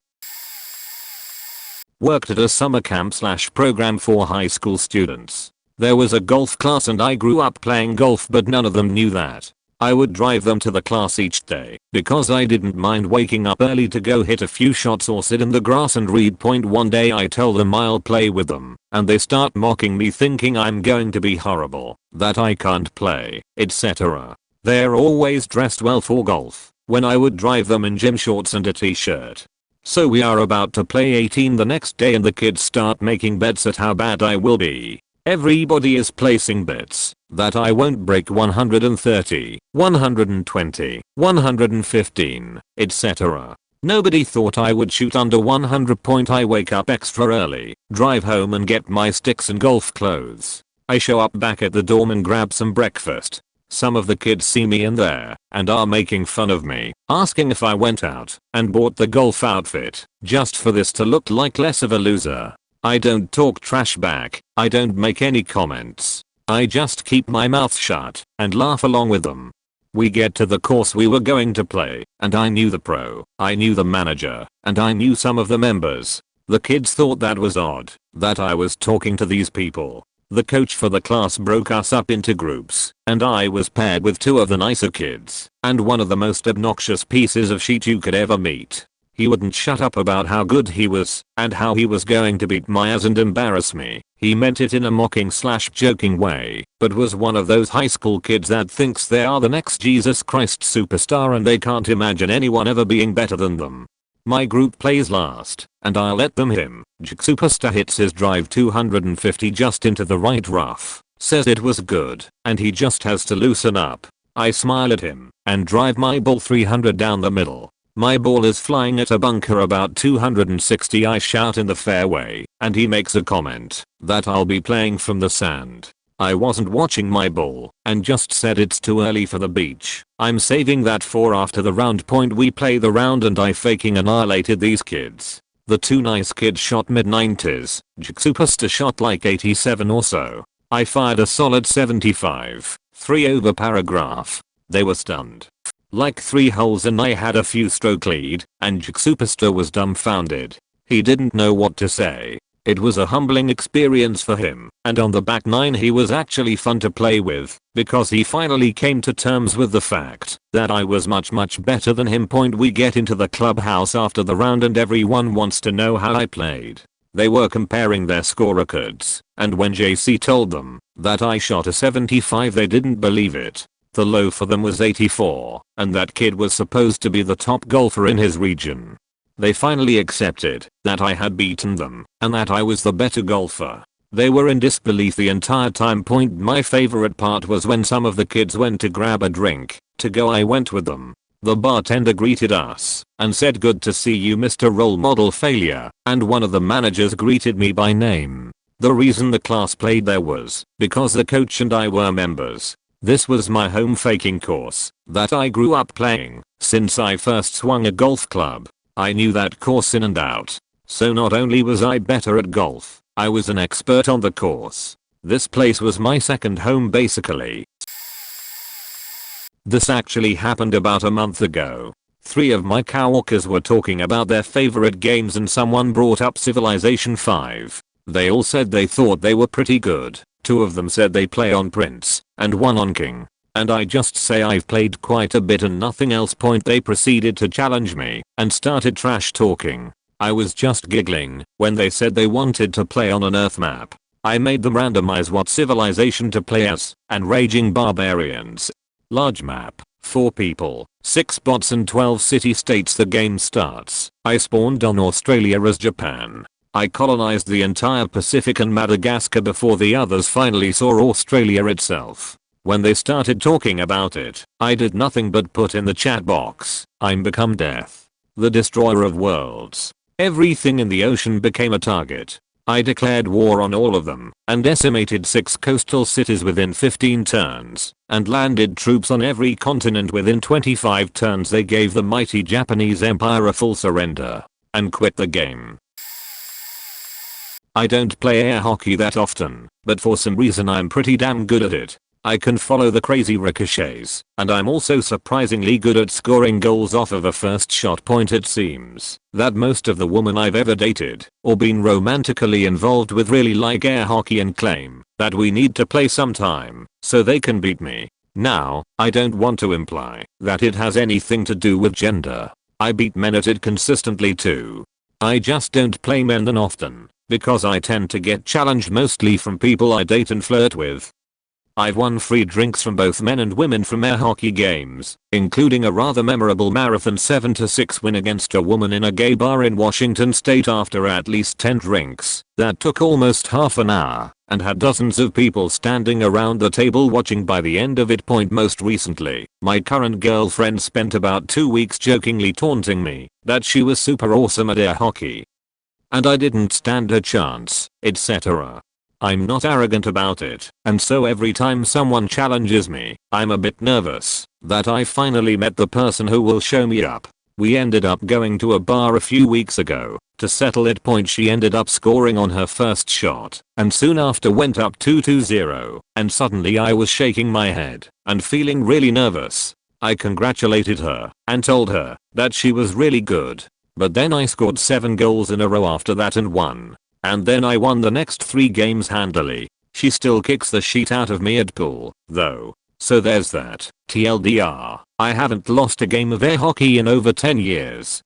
Worked at a summer camp / program for high school students. There was a golf class and I grew up playing golf, but none of them knew that. I would drive them to the class each day because I didn't mind waking up early to go hit a few shots or sit in the grass and read. One day I tell them I'll play with them and they start mocking me thinking I'm going to be horrible, that I can't play, etc. They're always dressed well for golf when I would drive them in gym shorts and a t-shirt. So we are about to play 18 the next day and the kids start making bets at how bad I will be. Everybody is placing bets that I won't break 130, 120, 115, etc. Nobody thought I would shoot under 100. I wake up extra early, drive home and get my sticks and golf clothes. I show up back at the dorm and grab some breakfast. Some of the kids see me in there and are making fun of me, asking if I went out and bought the golf outfit just for this to look like less of a loser. I don't talk trash back, I don't make any comments. I just keep my mouth shut and laugh along with them. We get to the course we were going to play and I knew the pro, I knew the manager, and I knew some of the members. The kids thought that was odd, that I was talking to these people. The coach for the class broke us up into groups and I was paired with 2 of the nicer kids and one of the most obnoxious pieces of shit you could ever meet. He wouldn't shut up about how good he was and how he was going to beat my ass and embarrass me. He meant it in a mocking / joking way, but was one of those high school kids that thinks they are the next Jesus Christ superstar and they can't imagine anyone ever being better than them. My group plays last, and I let them hit him. Superstar hits his drive 250 just into the right rough, says it was good and he just has to loosen up. I smile at him and drive my ball 300 down the middle. My ball is flying at a bunker about 260. I shout in the fairway and he makes a comment that I'll be playing from the sand. I wasn't watching my ball and just said it's too early for the beach. I'm saving that for after the round. Point we play the round and I faking annihilated these kids. The two nice kids shot mid-90s, Superstar shot like 87 or so. I fired a solid 75, 3 over paragraph. They were stunned. Like 3 holes and I had a few stroke lead and Superstar was dumbfounded. He didn't know what to say. It was a humbling experience for him, and on the back 9 he was actually fun to play with because he finally came to terms with the fact that I was much better than him. Point we get into the clubhouse after the round and everyone wants to know how I played. They were comparing their score records, and when JC told them that I shot a 75 they didn't believe it. The low for them was 84, and that kid was supposed to be the top golfer in his region. They finally accepted that I had beaten them and that I was the better golfer. They were in disbelief the entire time. Point my favorite part was when some of the kids went to grab a drink to go. I went with them. The bartender greeted us and said, "Good to see you, Mr. Role Model Failure," and one of the managers greeted me by name. The reason the class played there was because the coach and I were members. This was my home faking course that I grew up playing since I first swung a golf club. I knew that course in and out. So not only was I better at golf, I was an expert on the course. This place was my second home basically. This actually happened about a month ago. 3 of my coworkers were talking about their favorite games and someone brought up Civilization 5. They all said they thought they were pretty good. 2 of them said they play on Prince and 1 on King. And I just say I've played quite a bit and nothing else. Point they proceeded to challenge me and started trash talking. I was just giggling when they said they wanted to play on an Earth map. I made them randomize what civilization to play as, and Raging Barbarians. Large map, 4 people, 6 bots and 12 city-states. The game starts. I spawned on Australia as Japan. I colonized the entire Pacific and Madagascar before the others finally saw Australia itself. When they started talking about it, I did nothing but put in the chat box, "I'm become death, the destroyer of worlds." Everything in the ocean became a target. I declared war on all of them and decimated 6 coastal cities within 15 turns and landed troops on every continent within 25 turns. They gave the mighty Japanese Empire a full surrender and quit the game. I don't play air hockey that often, but for some reason I'm pretty damn good at it. I can follow the crazy ricochets, and I'm also surprisingly good at scoring goals off of a first shot. Point it seems that most of the women I've ever dated or been romantically involved with really like air hockey and claim that we need to play sometime so they can beat me. Now, I don't want to imply that it has anything to do with gender. I beat men at it consistently too. I just don't play men that often because I tend to get challenged mostly from people I date and flirt with. I've won free drinks from both men and women from air hockey games, including a rather memorable marathon 7-6 win against a woman in a gay bar in Washington state after at least 10 drinks that took almost half an hour and had dozens of people standing around the table watching by the end of it. Point most recently, my current girlfriend spent about 2 weeks jokingly taunting me that she was super awesome at air hockey and I didn't stand a chance, etc. I'm not arrogant about it, and so every time someone challenges me, I'm a bit nervous that I finally met the person who will show me up. We ended up going to a bar a few weeks ago to settle it. Point she ended up scoring on her first shot and soon after went up 2-0, and suddenly I was shaking my head and feeling really nervous. I congratulated her and told her that she was really good. But then I scored 7 goals in a row after that and won. And then I won the next 3 games handily. She still kicks the shit out of me at pool, though. So there's that. TLDR, I haven't lost a game of air hockey in over 10 years.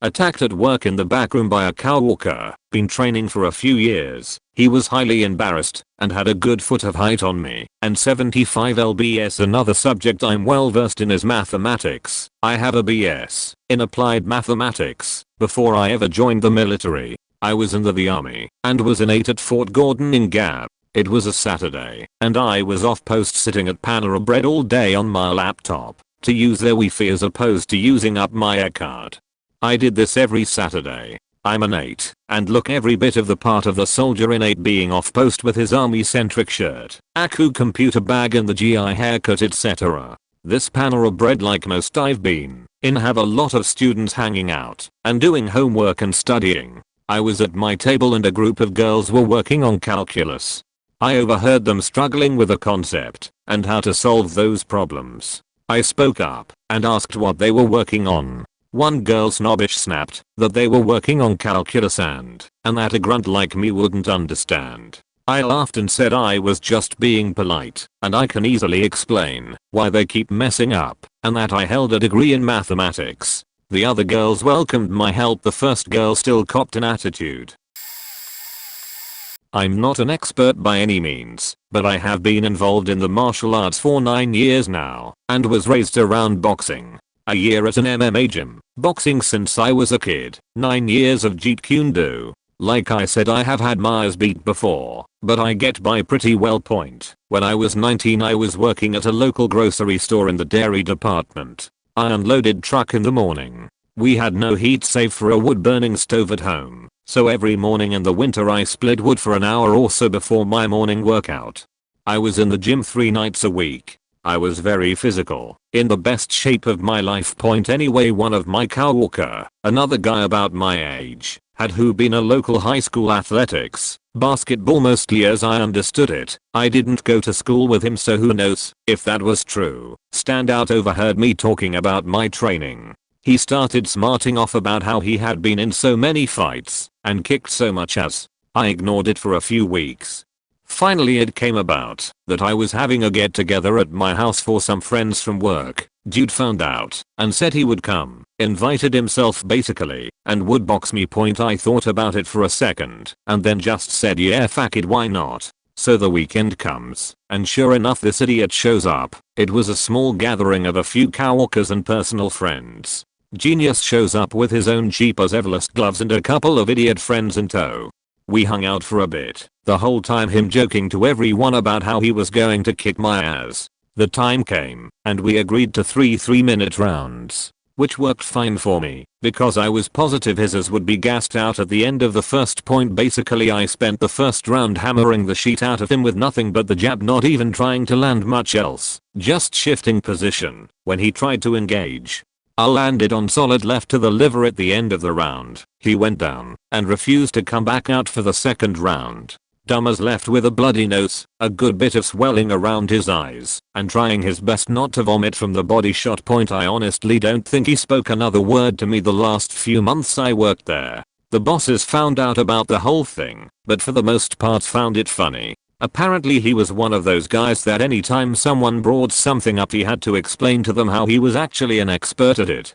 Attacked at work in the back room by a coworker. Been training for a few years. He was highly embarrassed and had a good foot of height on me and 75 lbs. Another subject I'm well versed in is mathematics. I have a BS in applied mathematics. Before I ever joined the military, I was in the army and was an 8 at Fort Gordon in Gap. It was a Saturday, and I was off post sitting at Panera Bread all day on my laptop to use their Wi-Fi as opposed to using up my air card. I did this every Saturday. I'm an 8 and look every bit of the part of the soldier in 8 being off post with his army-centric shirt, Aku computer bag and the GI haircut etc. This Panera Bread, like most I've been in, have a lot of students hanging out and doing homework and studying. I was at my table and a group of girls were working on calculus. I overheard them struggling with a concept and how to solve those problems. I spoke up and asked what they were working on. One girl snobbish snapped that they were working on calculus and that a grunt like me wouldn't understand. I laughed and said I was just being polite and I can easily explain why they keep messing up and that I held a degree in mathematics. The other girls welcomed my help. The first girl still copped an attitude. I'm not an expert by any means, but I have been involved in the martial arts for 9 years now and was raised around boxing. A year at an MMA gym, boxing since I was a kid, 9 years of Jeet Kune Do. Like I said, I have had my ass beat before, but I get by pretty well. When I was 19 I was working at a local grocery store in the dairy department. I unloaded truck in the morning. We had no heat save for a wood burning stove at home, so every morning in the winter I split wood for an hour or so before my morning workout. I was in the gym 3 nights a week. I was very physical, in the best shape of my life. Anyway, one of my coworker, another guy about my age, had who been a local high school athletics, basketball mostly as I understood it. I didn't go to school with him, so who knows if that was true. Standout overheard me talking about my training. He started smarting off about how he had been in so many fights and kicked so much ass. I ignored it for a few weeks. Finally it came about that I was having a get together at my house for some friends from work. Dude found out and said he would come, invited himself basically, and would box me. I thought about it for a second and then just said yeah, fuck it, why not? So the weekend comes and sure enough this idiot shows up. It was a small gathering of a few coworkers and personal friends. Genius shows up with his own cheap as Everlast gloves and a couple of idiot friends in tow. We hung out for a bit, the whole time him joking to everyone about how he was going to kick my ass. The time came, and we agreed to 3 3-minute rounds, which worked fine for me, because I was positive his ass would be gassed out at the end of the first point. Basically I spent the first round hammering the shit out of him with nothing but the jab, not even trying to land much else, just shifting position when he tried to engage. I landed on solid left to the liver at the end of the round. He went down and refused to come back out for the second round. Dumbass left with a bloody nose, a good bit of swelling around his eyes, and trying his best not to vomit from the body shot. I honestly don't think he spoke another word to me the last few months I worked there. The bosses found out about the whole thing, but for the most part found it funny. Apparently he was one of those guys that anytime someone brought something up he had to explain to them how he was actually an expert at it.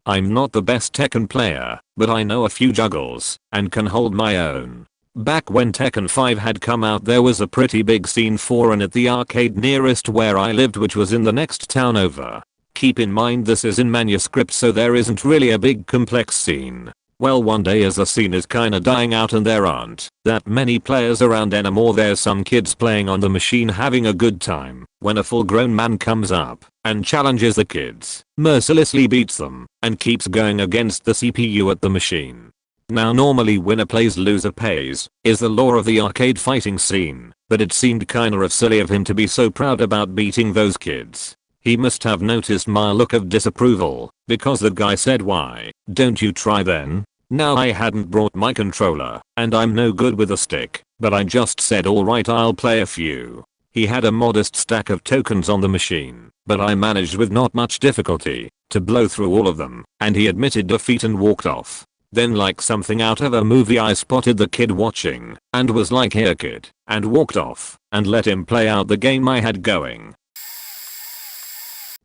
I'm not the best Tekken player, but I know a few juggles and can hold my own. Back when Tekken 5 had come out there was a pretty big scene for it at the arcade nearest where I lived, which was in the next town over. Keep in mind this is in manuscript, so there isn't really a big complex scene. Well, one day as the scene is kinda dying out and there aren't that many players around anymore, there's some kids playing on the machine having a good time, when a full grown man comes up and challenges the kids, mercilessly beats them, and keeps going against the CPU at the machine. Now normally winner plays loser pays is the law of the arcade fighting scene, but it seemed kinda of silly of him to be so proud about beating those kids. He must have noticed my look of disapproval, because the guy said, "Why don't you try then?" Now I hadn't brought my controller, and I'm no good with a stick, but I just said alright, I'll play a few. He had a modest stack of tokens on the machine, but I managed with not much difficulty to blow through all of them, and he admitted defeat and walked off. Then like something out of a movie I spotted the kid watching, and was like, "Here kid," and walked off, and let him play out the game I had going.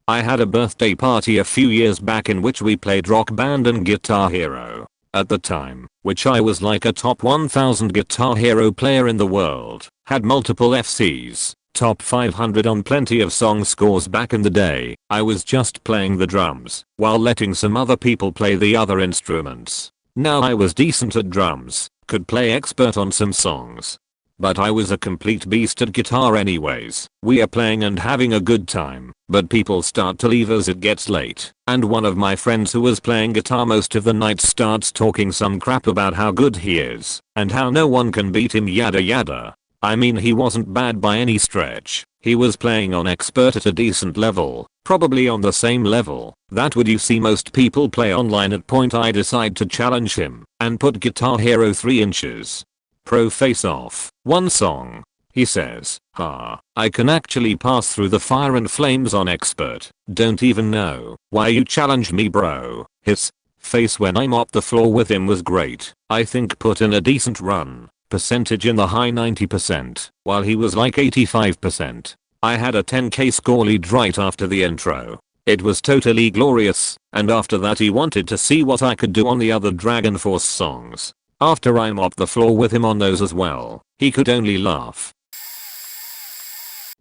I had a birthday party a few years back in which we played Rock Band and Guitar Hero. At the time, which I was like a top 1000 Guitar Hero player in the world, had multiple FCs, top 500 on plenty of song scores back in the day. I was just playing the drums, while letting some other people play the other instruments. Now I was decent at drums, could play expert on some songs. but I was a complete beast at guitar anyways. We are playing and having a good time, but people start to leave as it gets late, and one of my friends who was playing guitar most of the night starts talking some crap about how good he is, and how no one can beat him yada yada. I mean, he wasn't bad by any stretch. He was playing on expert at a decent level, probably on the same level that would you see most people play online at. Point I decide to challenge him and put Guitar Hero 3 inches. Pro face off. One song. He says, I can actually pass through the fire and flames on expert. Don't even know why you challenged me, bro. His face when I mopped the floor with him was great. I think put in a decent run. Percentage in the high 90%, while he was like 85%. I had a 10k score lead right after the intro. It was totally glorious, and after that he wanted to see what I could do on the other Dragon Force songs. After I mopped the floor with him on those as well, he could only laugh.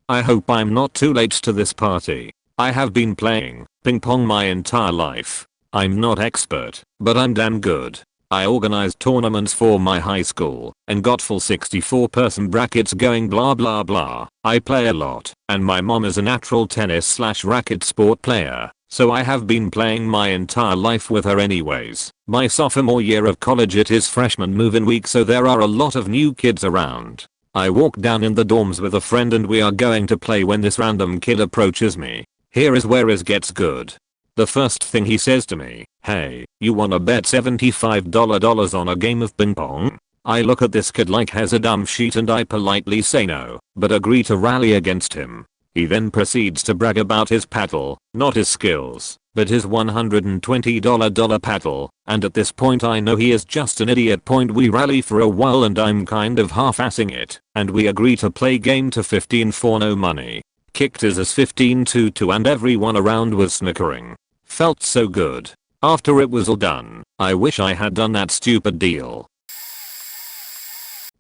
I hope I'm not too late to this party. I have been playing ping pong my entire life. I'm not expert, but I'm damn good. I organized tournaments for my high school and got full 64-person brackets going blah blah blah. I play a lot and my mom is a natural tennis/racket sport player, so I have been playing my entire life with her anyways. My sophomore year of college, it is freshman move-in week, so there are a lot of new kids around. I walk down in the dorms with a friend and we are going to play when this random kid approaches me. Here is where it gets good. The first thing he says to me, "Hey, you wanna bet $75 on a game of ping pong?" I look at this kid like has a dumb sheet and I politely say no, but agree to rally against him. He then proceeds to brag about his paddle, not his skills, but his $120 paddle, and at this point I know he is just an idiot. We rally for a while and I'm kind of half-assing it, and we agree to play game to 15 for no money. Kicked his as 15-2 and everyone around was snickering. Felt so good. After it was all done, I wish I had done that stupid deal.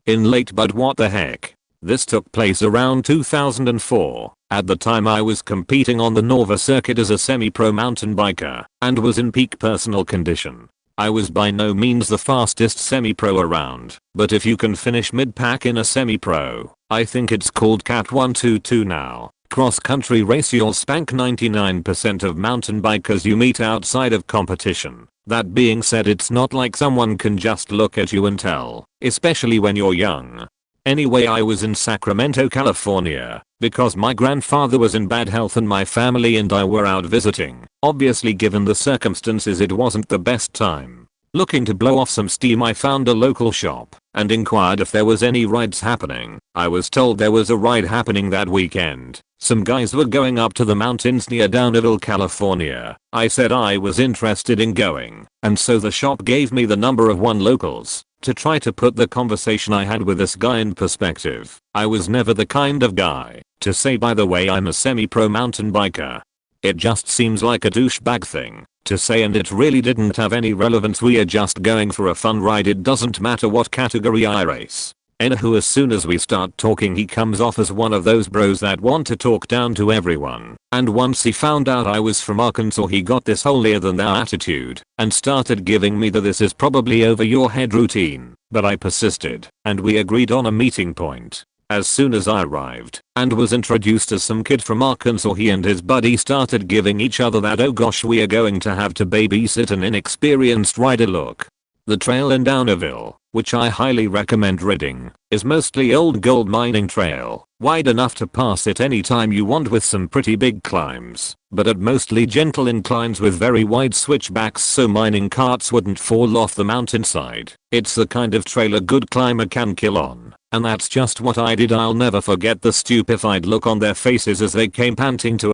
In late, but what the heck. This took place around 2004. At the time I was competing on the Nova circuit as a semi-pro mountain biker and was in peak personal condition. I was by no means the fastest semi-pro around, but if you can finish mid-pack in a semi-pro, I think it's called Cat 122 now. Cross-country race, you'll spank 99% of mountain bikers you meet outside of competition. That being said, it's not like someone can just look at you and tell, especially when you're young. Anyway, I was in Sacramento, California, because my grandfather was in bad health and my family and I were out visiting. Obviously, given the circumstances, it wasn't the best time. Looking to blow off some steam, I found a local shop and inquired if there was any rides happening. I was told there was a ride happening that weekend. Some guys were going up to the mountains near Downeyville, California. I said I was interested in going, and so the shop gave me the number of one locals to try to put the conversation I had with this guy in perspective. I was never the kind of guy to say, by the way, I'm a semi-pro mountain biker. It just seems like a douchebag thing to say, and it really didn't have any relevance. We are just going for a fun ride, it doesn't matter what category I race. Anywho, as soon as we start talking, he comes off as one of those bros that want to talk down to everyone. And once he found out I was from Arkansas, he got this holier than thou attitude and started giving me the "this is probably over your head" routine. But I persisted, and we agreed on a meeting point. As soon as I arrived and was introduced as some kid from Arkansas, he and his buddy started giving each other that "oh gosh, we are going to have to babysit an inexperienced rider" look. The trail in Downeyville, which I highly recommend ridding, is mostly old gold mining trail, wide enough to pass it anytime you want with some pretty big climbs, but at mostly gentle inclines with very wide switchbacks so mining carts wouldn't fall off the mountainside. It's the kind of trail a good climber can kill on, and that's just what I did. I'll never forget the stupefied look on their faces as they came panting to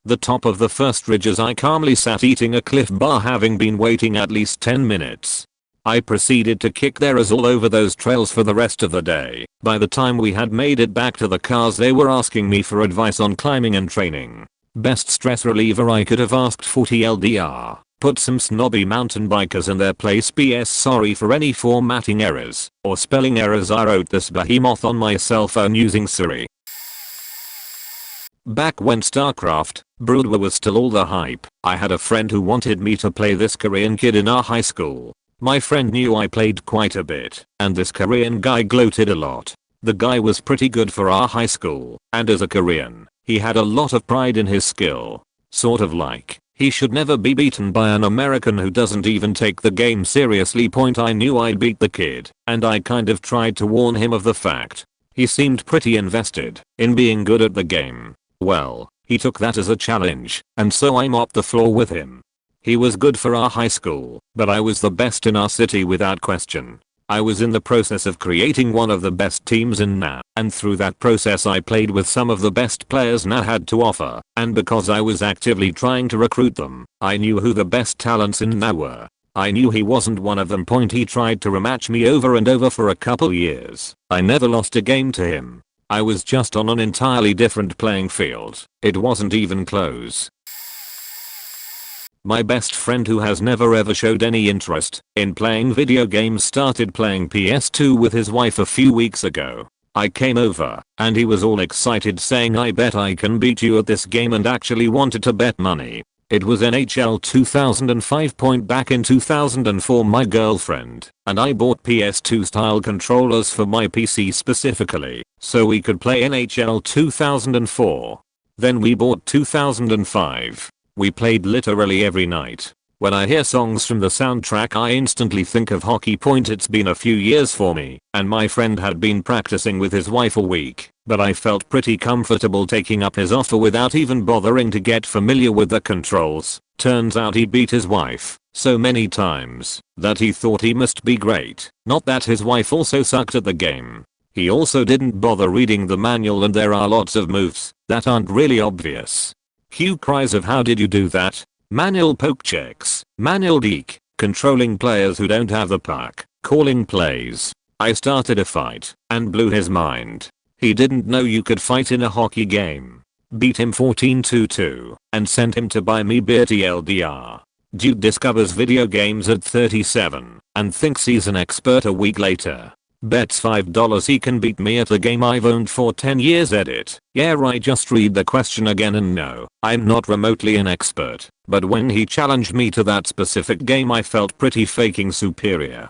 the top of the first ridge as I calmly sat eating a Cliff Bar, having been waiting at least 10 minutes. I proceeded to kick their ass all over those trails for the rest of the day. By the time we had made it back to the cars, they were asking me for advice on climbing and training. Best stress reliever I could have asked for, TLDR. Put some snobby mountain bikers in their place. PS sorry for any formatting errors or spelling errors. I wrote this behemoth on my cell phone using Siri. Back when StarCraft Brood was still all the hype, I had a friend who wanted me to play this Korean kid in our high school. My friend knew I played quite a bit, and this Korean guy gloated a lot. The guy was pretty good for our high school, and as a Korean, he had a lot of pride in his skill. Sort of like, he should never be beaten by an American who doesn't even take the game seriously. I knew I'd beat the kid, and I kind of tried to warn him of the fact. He seemed pretty invested in being good at the game. Well, he took that as a challenge, and so I mopped the floor with him. He was good for our high school, but I was the best in our city without question. I was in the process of creating one of the best teams in NA, and through that process I played with some of the best players NA had to offer, and because I was actively trying to recruit them, I knew who the best talents in NA were. I knew he wasn't one of them. He tried to rematch me over and over for a couple years. I never lost a game to him. I was just on an entirely different playing field. It wasn't even close. My best friend, who has never ever showed any interest in playing video games, started playing PS2 with his wife a few weeks ago. I came over, and he was all excited saying, "I bet I can beat you at this game," and actually wanted to bet money. It was NHL 2005. Back in 2004, my girlfriend and I bought PS2 style controllers for my PC specifically, so we could play NHL 2004. Then we bought 2005. We played literally every night. When I hear songs from the soundtrack, I instantly think of hockey. It's been a few years for me, and my friend had been practicing with his wife a week, but I felt pretty comfortable taking up his offer without even bothering to get familiar with the controls. Turns out he beat his wife so many times that he thought he must be great. Not that his wife also sucked at the game. He also didn't bother reading the manual, and there are lots of moves that aren't really obvious. Cue cries of "How did you do that?" Manual poke checks, manual deke, controlling players who don't have the puck, calling plays. I started a fight and blew his mind. He didn't know you could fight in a hockey game. Beat him 14-2 and sent him to buy me beer. TLDR. Dude discovers video games at 37 and thinks he's an expert a week later. Bets $5 he can beat me at a game I've owned for 10 years. Edit. Yeah, I just read the question again, and no, I'm not remotely an expert, but when he challenged me to that specific game I felt pretty faking superior.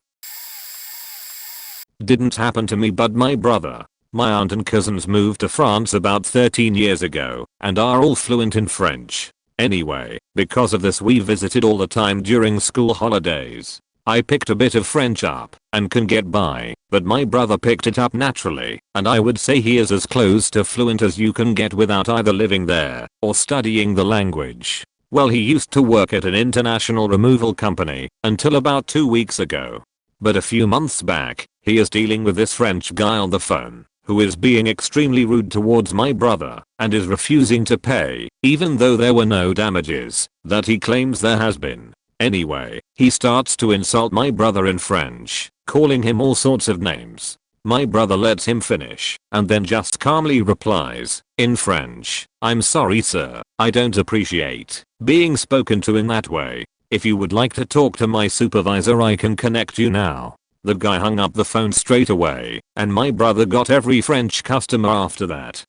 Didn't happen to me, but my brother. My aunt and cousins moved to France about 13 years ago and are all fluent in French. Anyway, because of this we visited all the time during school holidays. I picked a bit of French up and can get by, but my brother picked it up naturally, and I would say he is as close to fluent as you can get without either living there or studying the language. Well, he used to work at an international removal company until about 2 weeks ago. But a few months back, he is dealing with this French guy on the phone who is being extremely rude towards my brother and is refusing to pay, even though there were no damages that he claims there has been. Anyway, he starts to insult my brother in French, calling him all sorts of names. My brother lets him finish and then just calmly replies in French, "I'm sorry sir, I don't appreciate being spoken to in that way. If you would like to talk to my supervisor I can connect you now." The guy hung up the phone straight away, and my brother got every French customer after that.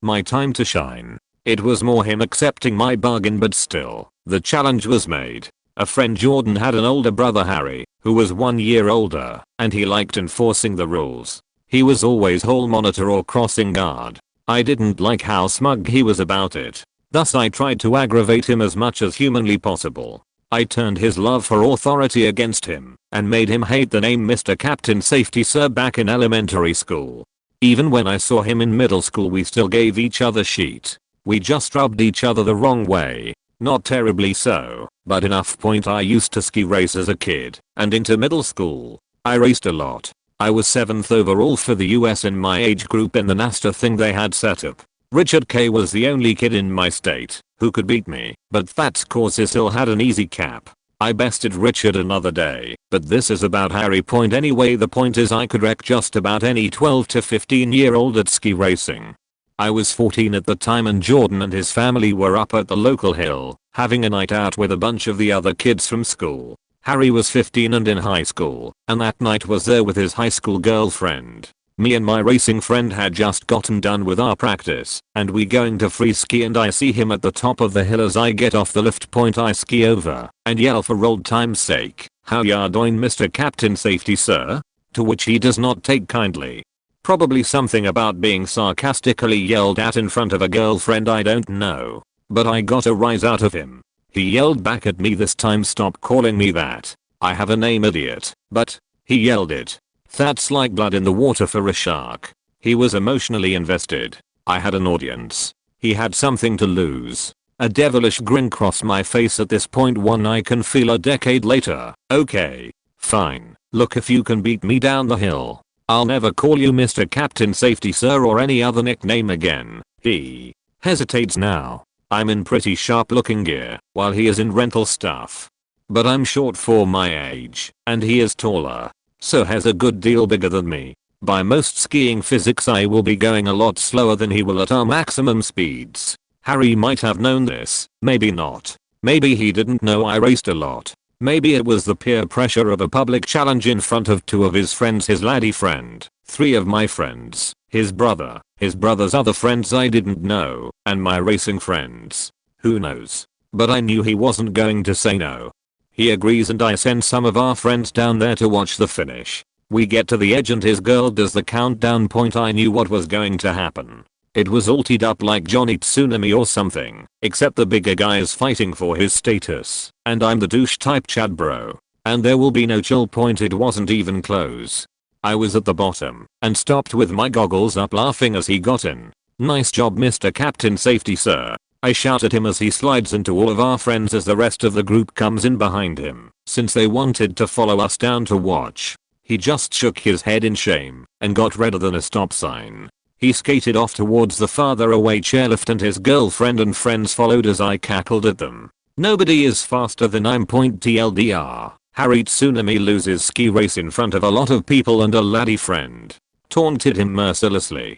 My time to shine. It was more him accepting my bargain, but still, the challenge was made. A friend Jordan had an older brother Harry, who was 1 year older, and he liked enforcing the rules. He was always hall monitor or crossing guard. I didn't like how smug he was about it. Thus I tried to aggravate him as much as humanly possible. I turned his love for authority against him and made him hate the name Mr. Captain Safety Sir back in elementary school. Even when I saw him in middle school we still gave each other shit. We just rubbed each other the wrong way. Not terribly so, but enough. I used to ski race as a kid and into middle school. I raced a lot. I was 7th overall for the US in my age group in the NASTA thing they had set up. Richard K was the only kid in my state who could beat me, but that's cause he still had an easy cap. I bested Richard another day, but this is about Harry. Anyway, the point is I could wreck just about any 12 to 15 year old at ski racing. I was 14 at the time, and Jordan and his family were up at the local hill, having a night out with a bunch of the other kids from school. Harry was 15 and in high school, and that night was there with his high school girlfriend. Me and my racing friend had just gotten done with our practice, and we going to free ski, and I see him at the top of the hill. As I get off the lift, I ski over and yell for old time's sake, "How ya doing, Mr. Captain Safety Sir?" to which he does not take kindly. Probably something about being sarcastically yelled at in front of a girlfriend, I don't know. But I got a rise out of him. He yelled back at me this time, "Stop calling me that. I have a name, idiot." But he yelled it. That's like blood in the water for a shark. He was emotionally invested. I had an audience. He had something to lose. A devilish grin crossed my face at this point, one I can feel a decade later. Okay. Fine. Look, if you can beat me down the hill, I'll never call you Mr. Captain Safety Sir or any other nickname again. He hesitates now. I'm in pretty sharp looking gear, while he is in rental stuff. But I'm short for my age, and he is taller. So has a good deal bigger than me. By most skiing physics I will be going a lot slower than he will at our maximum speeds. Harry might have known this, maybe not. Maybe he didn't know I raced a lot. Maybe it was the peer pressure of a public challenge in front of 2 of his friends, his laddie friend, 3 of my friends, his brother, his brother's other friends I didn't know, and my racing friends. Who knows? But I knew he wasn't going to say no. He agrees and I send some of our friends down there to watch the finish. We get to the edge and his girl does the countdown point. I knew what was going to happen. It was all teed up like Johnny Tsunami or something, except the bigger guy is fighting for his status, and I'm the douche type Chad bro. And there will be no chill point, it wasn't even close. I was at the bottom, and stopped with my goggles up laughing as he got in. "Nice job, Mr. Captain Safety Sir," I shout at him as he slides into all of our friends as the rest of the group comes in behind him, since they wanted to follow us down to watch. He just shook his head in shame, and got redder than a stop sign. He skated off towards the farther away chairlift and his girlfriend and friends followed as I cackled at them. Nobody is faster than I'm. TLDR. Harry Tsunami loses ski race in front of a lot of people and a laddie friend. Taunted him mercilessly.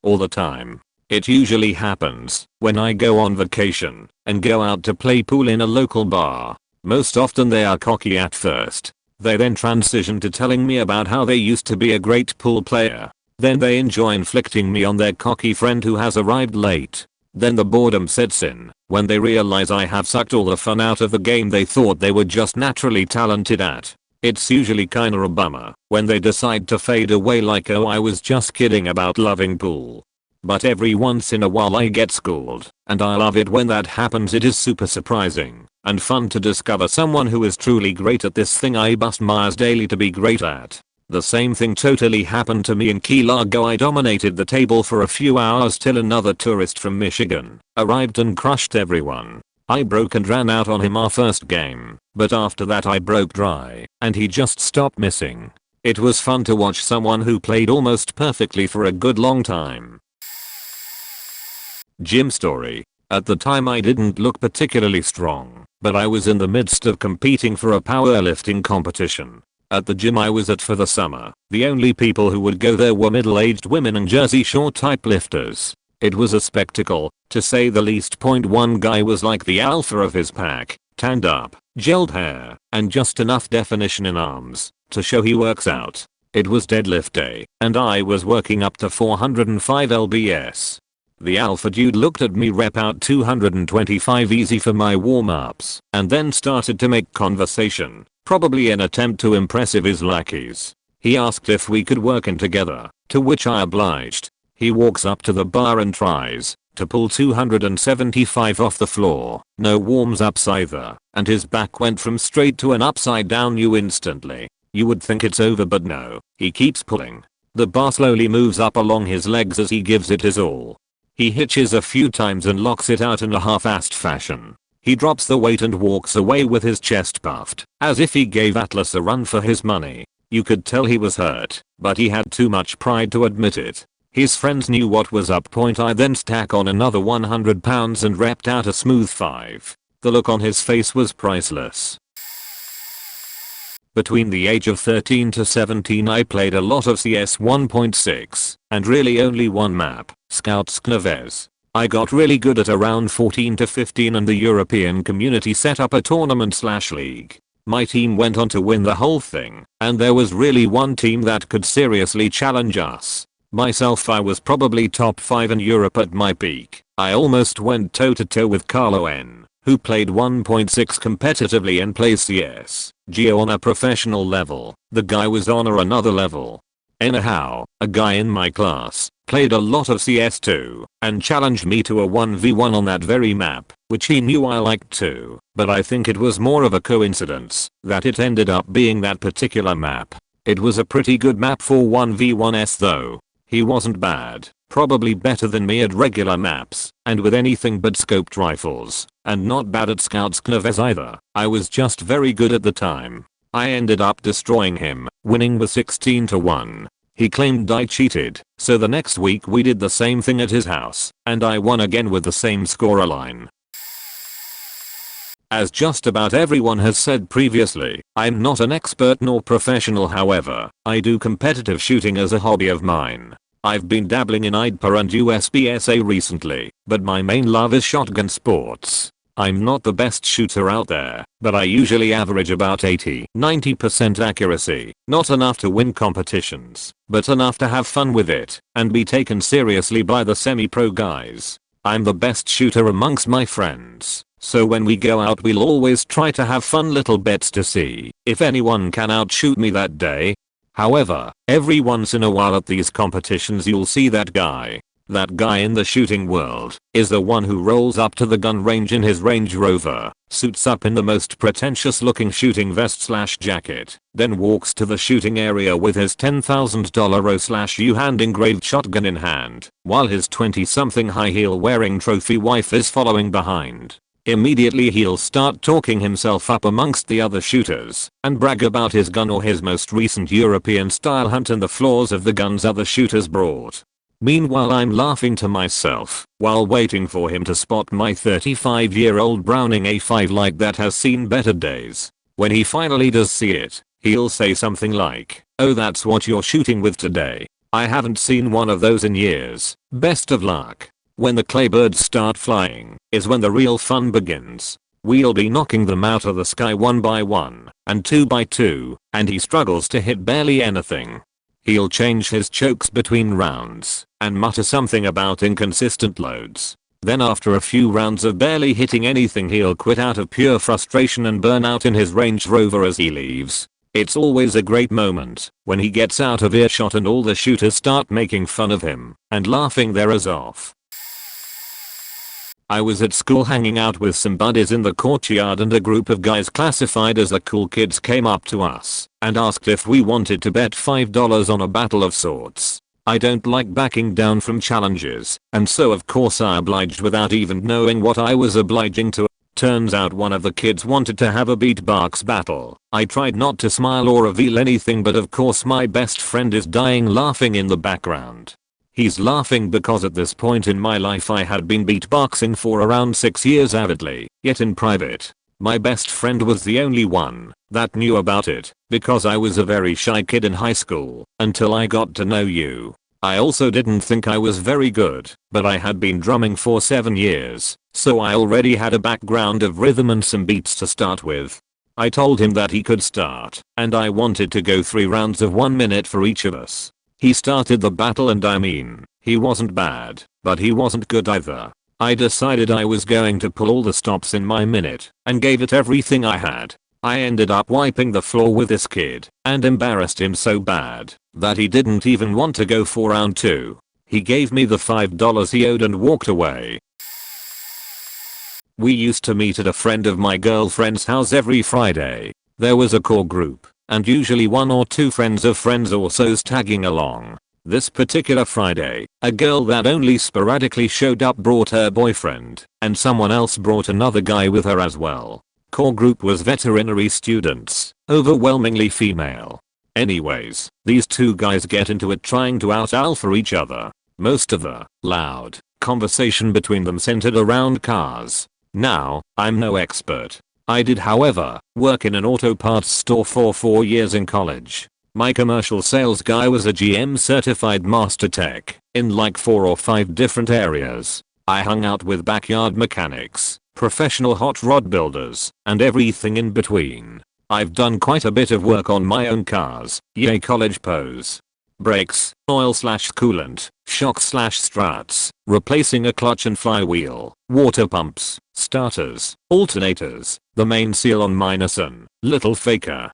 All the time. It usually happens when I go on vacation and go out to play pool in a local bar. Most often they are cocky at first. They then transition to telling me about how they used to be a great pool player. Then they enjoy inflicting me on their cocky friend who has arrived late. Then the boredom sets in when they realize I have sucked all the fun out of the game they thought they were just naturally talented at. It's usually kinda a bummer when they decide to fade away like, "Oh, I was just kidding about loving pool." But every once in a while I get schooled, and I love it when that happens. It is super surprising and fun to discover someone who is truly great at this thing I bust my ass daily to be great at. The same thing totally happened to me in Key Largo. I dominated the table for a few hours till another tourist from Michigan arrived and crushed everyone. I broke and ran out on him our first game, but after that I broke dry, and he just stopped missing. It was fun to watch someone who played almost perfectly for a good long time. Gym story. At the time I didn't look particularly strong, but I was in the midst of competing for a powerlifting competition. At the gym I was at for the summer, the only people who would go there were middle-aged women and Jersey Shore type lifters. It was a spectacle, to say the least. One guy was like the alpha of his pack, tanned up, gelled hair, and just enough definition in arms to show he works out. It was deadlift day, and I was working up to 405 lbs. The alpha dude looked at me rep out 225 easy for my warm-ups, and then started to make conversation, probably an attempt to impress his lackeys. He asked if we could work in together, to which I obliged. He walks up to the bar and tries to pull 275 off the floor, no warms-ups either, and his back went from straight to an upside down U instantly. You would think it's over, but no, he keeps pulling. The bar slowly moves up along his legs as he gives it his all. He hitches a few times and locks it out in a half-assed fashion. He drops the weight and walks away with his chest puffed, as if he gave Atlas a run for his money. You could tell he was hurt, but he had too much pride to admit it. His friends knew what was up. I then stack on another 100 pounds and repped out a smooth 5. The look on his face was priceless. Between the age of 13 to 17 I played a lot of CS 1.6, and really only one map, Scouts Knaves. I got really good at around 14 to 15 and the European community set up a tournament/league. My team went on to win the whole thing, and there was really one team that could seriously challenge us. Myself, I was probably top 5 in Europe at my peak. I almost went toe to toe with Carlo N. who played 1.6 competitively and plays CS/GO on a professional level. The guy was on another level. Anyhow, a guy in my class played a lot of CS2 and challenged me to a 1v1 on that very map, which he knew I liked too, but I think it was more of a coincidence that it ended up being that particular map. It was a pretty good map for 1v1s though. He wasn't bad, probably better than me at regular maps and with anything but scoped rifles, and not bad at Scouts Knives either. I was just very good at the time. I ended up destroying him, winning with 16-1. He claimed I cheated, so the next week we did the same thing at his house, and I won again with the same scoreline. As just about everyone has said previously, I'm not an expert nor professional. However, I do competitive shooting as a hobby of mine. I've been dabbling in IDPA and USPSA recently, but my main love is shotgun sports. I'm not the best shooter out there, but I usually average about 80-90% accuracy. Not enough to win competitions, but enough to have fun with it and be taken seriously by the semi-pro guys. I'm the best shooter amongst my friends, so when we go out we'll always try to have fun little bets to see if anyone can outshoot me that day. However, every once in a while at these competitions you'll see that guy. That guy in the shooting world is the one who rolls up to the gun range in his Range Rover, suits up in the most pretentious looking shooting vest/jacket, then walks to the shooting area with his $10,000 O/U hand engraved shotgun in hand, while his 20-something high heel wearing trophy wife is following behind. Immediately he'll start talking himself up amongst the other shooters and brag about his gun or his most recent European style hunt and the flaws of the guns other shooters brought. Meanwhile I'm laughing to myself while waiting for him to spot my 35-year-old Browning A5 light that has seen better days. When he finally does see it, he'll say something like, "Oh, that's what you're shooting with today? I haven't seen one of those in years. Best of luck." When the claybirds start flying is when the real fun begins. We'll be knocking them out of the sky one by one and two by two, and he struggles to hit barely anything. He'll change his chokes between rounds and mutter something about inconsistent loads. Then after a few rounds of barely hitting anything he'll quit out of pure frustration and burn out in his Range Rover as he leaves. It's always a great moment when he gets out of earshot and all the shooters start making fun of him and laughing their ass off. I was at school hanging out with some buddies in the courtyard and a group of guys classified as the cool kids came up to us and asked if we wanted to bet $5 on a battle of sorts. I don't like backing down from challenges, and so of course I obliged without even knowing what I was obliging to. Turns out one of the kids wanted to have a beatbox battle. I tried not to smile or reveal anything, but of course my best friend is dying laughing in the background. He's laughing because at this point in my life I had been beatboxing for around 6 years avidly, yet in private. My best friend was the only one that knew about it because I was a very shy kid in high school until I got to know you. I also didn't think I was very good, but I had been drumming for 7 years, so I already had a background of rhythm and some beats to start with. I told him that he could start, and I wanted to go 3 rounds of 1 minute for each of us. He started the battle and I mean, he wasn't bad, but he wasn't good either. I decided I was going to pull all the stops in my minute and gave it everything I had. I ended up wiping the floor with this kid and embarrassed him so bad that he didn't even want to go for round 2. He gave me the $5 he owed and walked away. We used to meet at a friend of my girlfriend's house every Friday. There was a core group and usually 1 or 2 friends of friends or so's tagging along. This particular Friday, a girl that only sporadically showed up brought her boyfriend, and someone else brought another guy with her as well. Core group was veterinary students, overwhelmingly female. Anyways, these 2 guys get into it trying to out-alpha each other. Most of the loud conversation between them centered around cars. Now, I'm no expert. I did however work in an auto parts store for 4 years in college. My commercial sales guy was a GM certified master tech in like 4 or 5 different areas. I hung out with backyard mechanics, professional hot rod builders, and everything in between. I've done quite a bit of work on my own cars, yay college pose. brakes, oil slash coolant, shocks slash struts, replacing a clutch and flywheel, water pumps, starters, alternators, the main seal on Minison, little faker.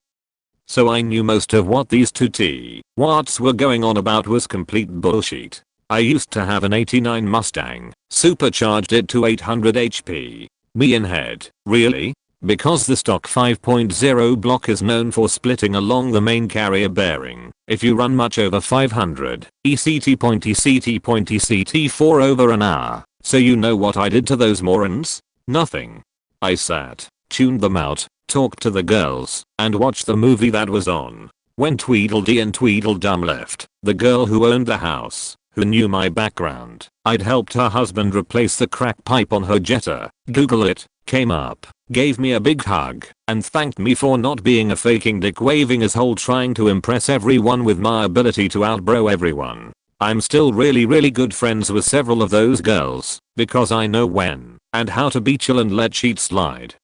So I knew most of what these 2T Watts were going on about was complete bullshit. I used to have an '89 Mustang, supercharged it to 800 HP. Me in head, really? Because the stock 5.0 block is known for splitting along the main carrier bearing if you run much over 500 ECT.ECT.ECT for over an hour. So you know what I did to those morons? Nothing. I sat, tuned them out, talked to the girls, and watched the movie that was on. When Tweedledee and Tweedledum left, the girl who owned the house, who knew my background, I'd helped her husband replace the crack pipe on her Jetta, Google it, came up, gave me a big hug, and thanked me for not being a faking dick waving asshole trying to impress everyone with my ability to outbro everyone. I'm still really good friends with several of those girls, because I know when and how to be chill and let shit slide.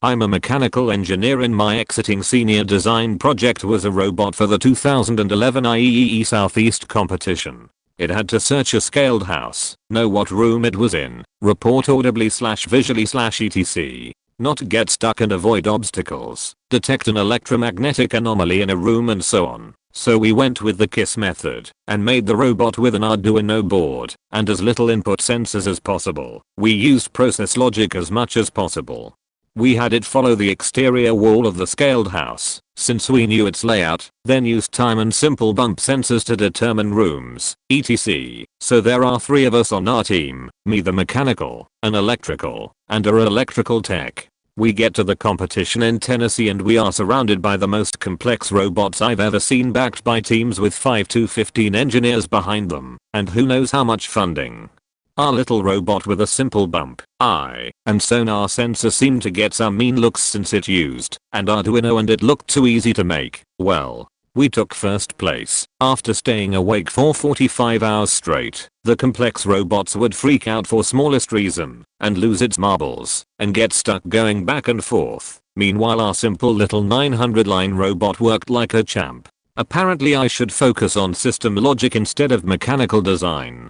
I'm a mechanical engineer and my exiting senior design project was a robot for the 2011 IEEE Southeast competition. It had to search a scaled house, know what room it was in, report audibly / visually / etc. Not get stuck and avoid obstacles, detect an electromagnetic anomaly in a room and so on. So we went with the KISS method and made the robot with an Arduino board and as little input sensors as possible. We used process logic as much as possible. We had it follow the exterior wall of the scaled house, since we knew its layout, then used time and simple bump sensors to determine rooms, etc. So there are 3 of us on our team, me the mechanical, an electrical, and a electrical tech. We get to the competition in Tennessee and we are surrounded by the most complex robots I've ever seen backed by teams with 5 to 15 engineers behind them, and who knows how much funding. Our little robot with a simple bump, eye, and sonar sensor seemed to get some mean looks since it used an Arduino and it looked too easy to make. Well, we took first place. After staying awake for 45 hours straight, the complex robots would freak out for smallest reason and lose its marbles and get stuck going back and forth. Meanwhile our simple little 900 line robot worked like a champ. Apparently I should focus on system logic instead of mechanical design.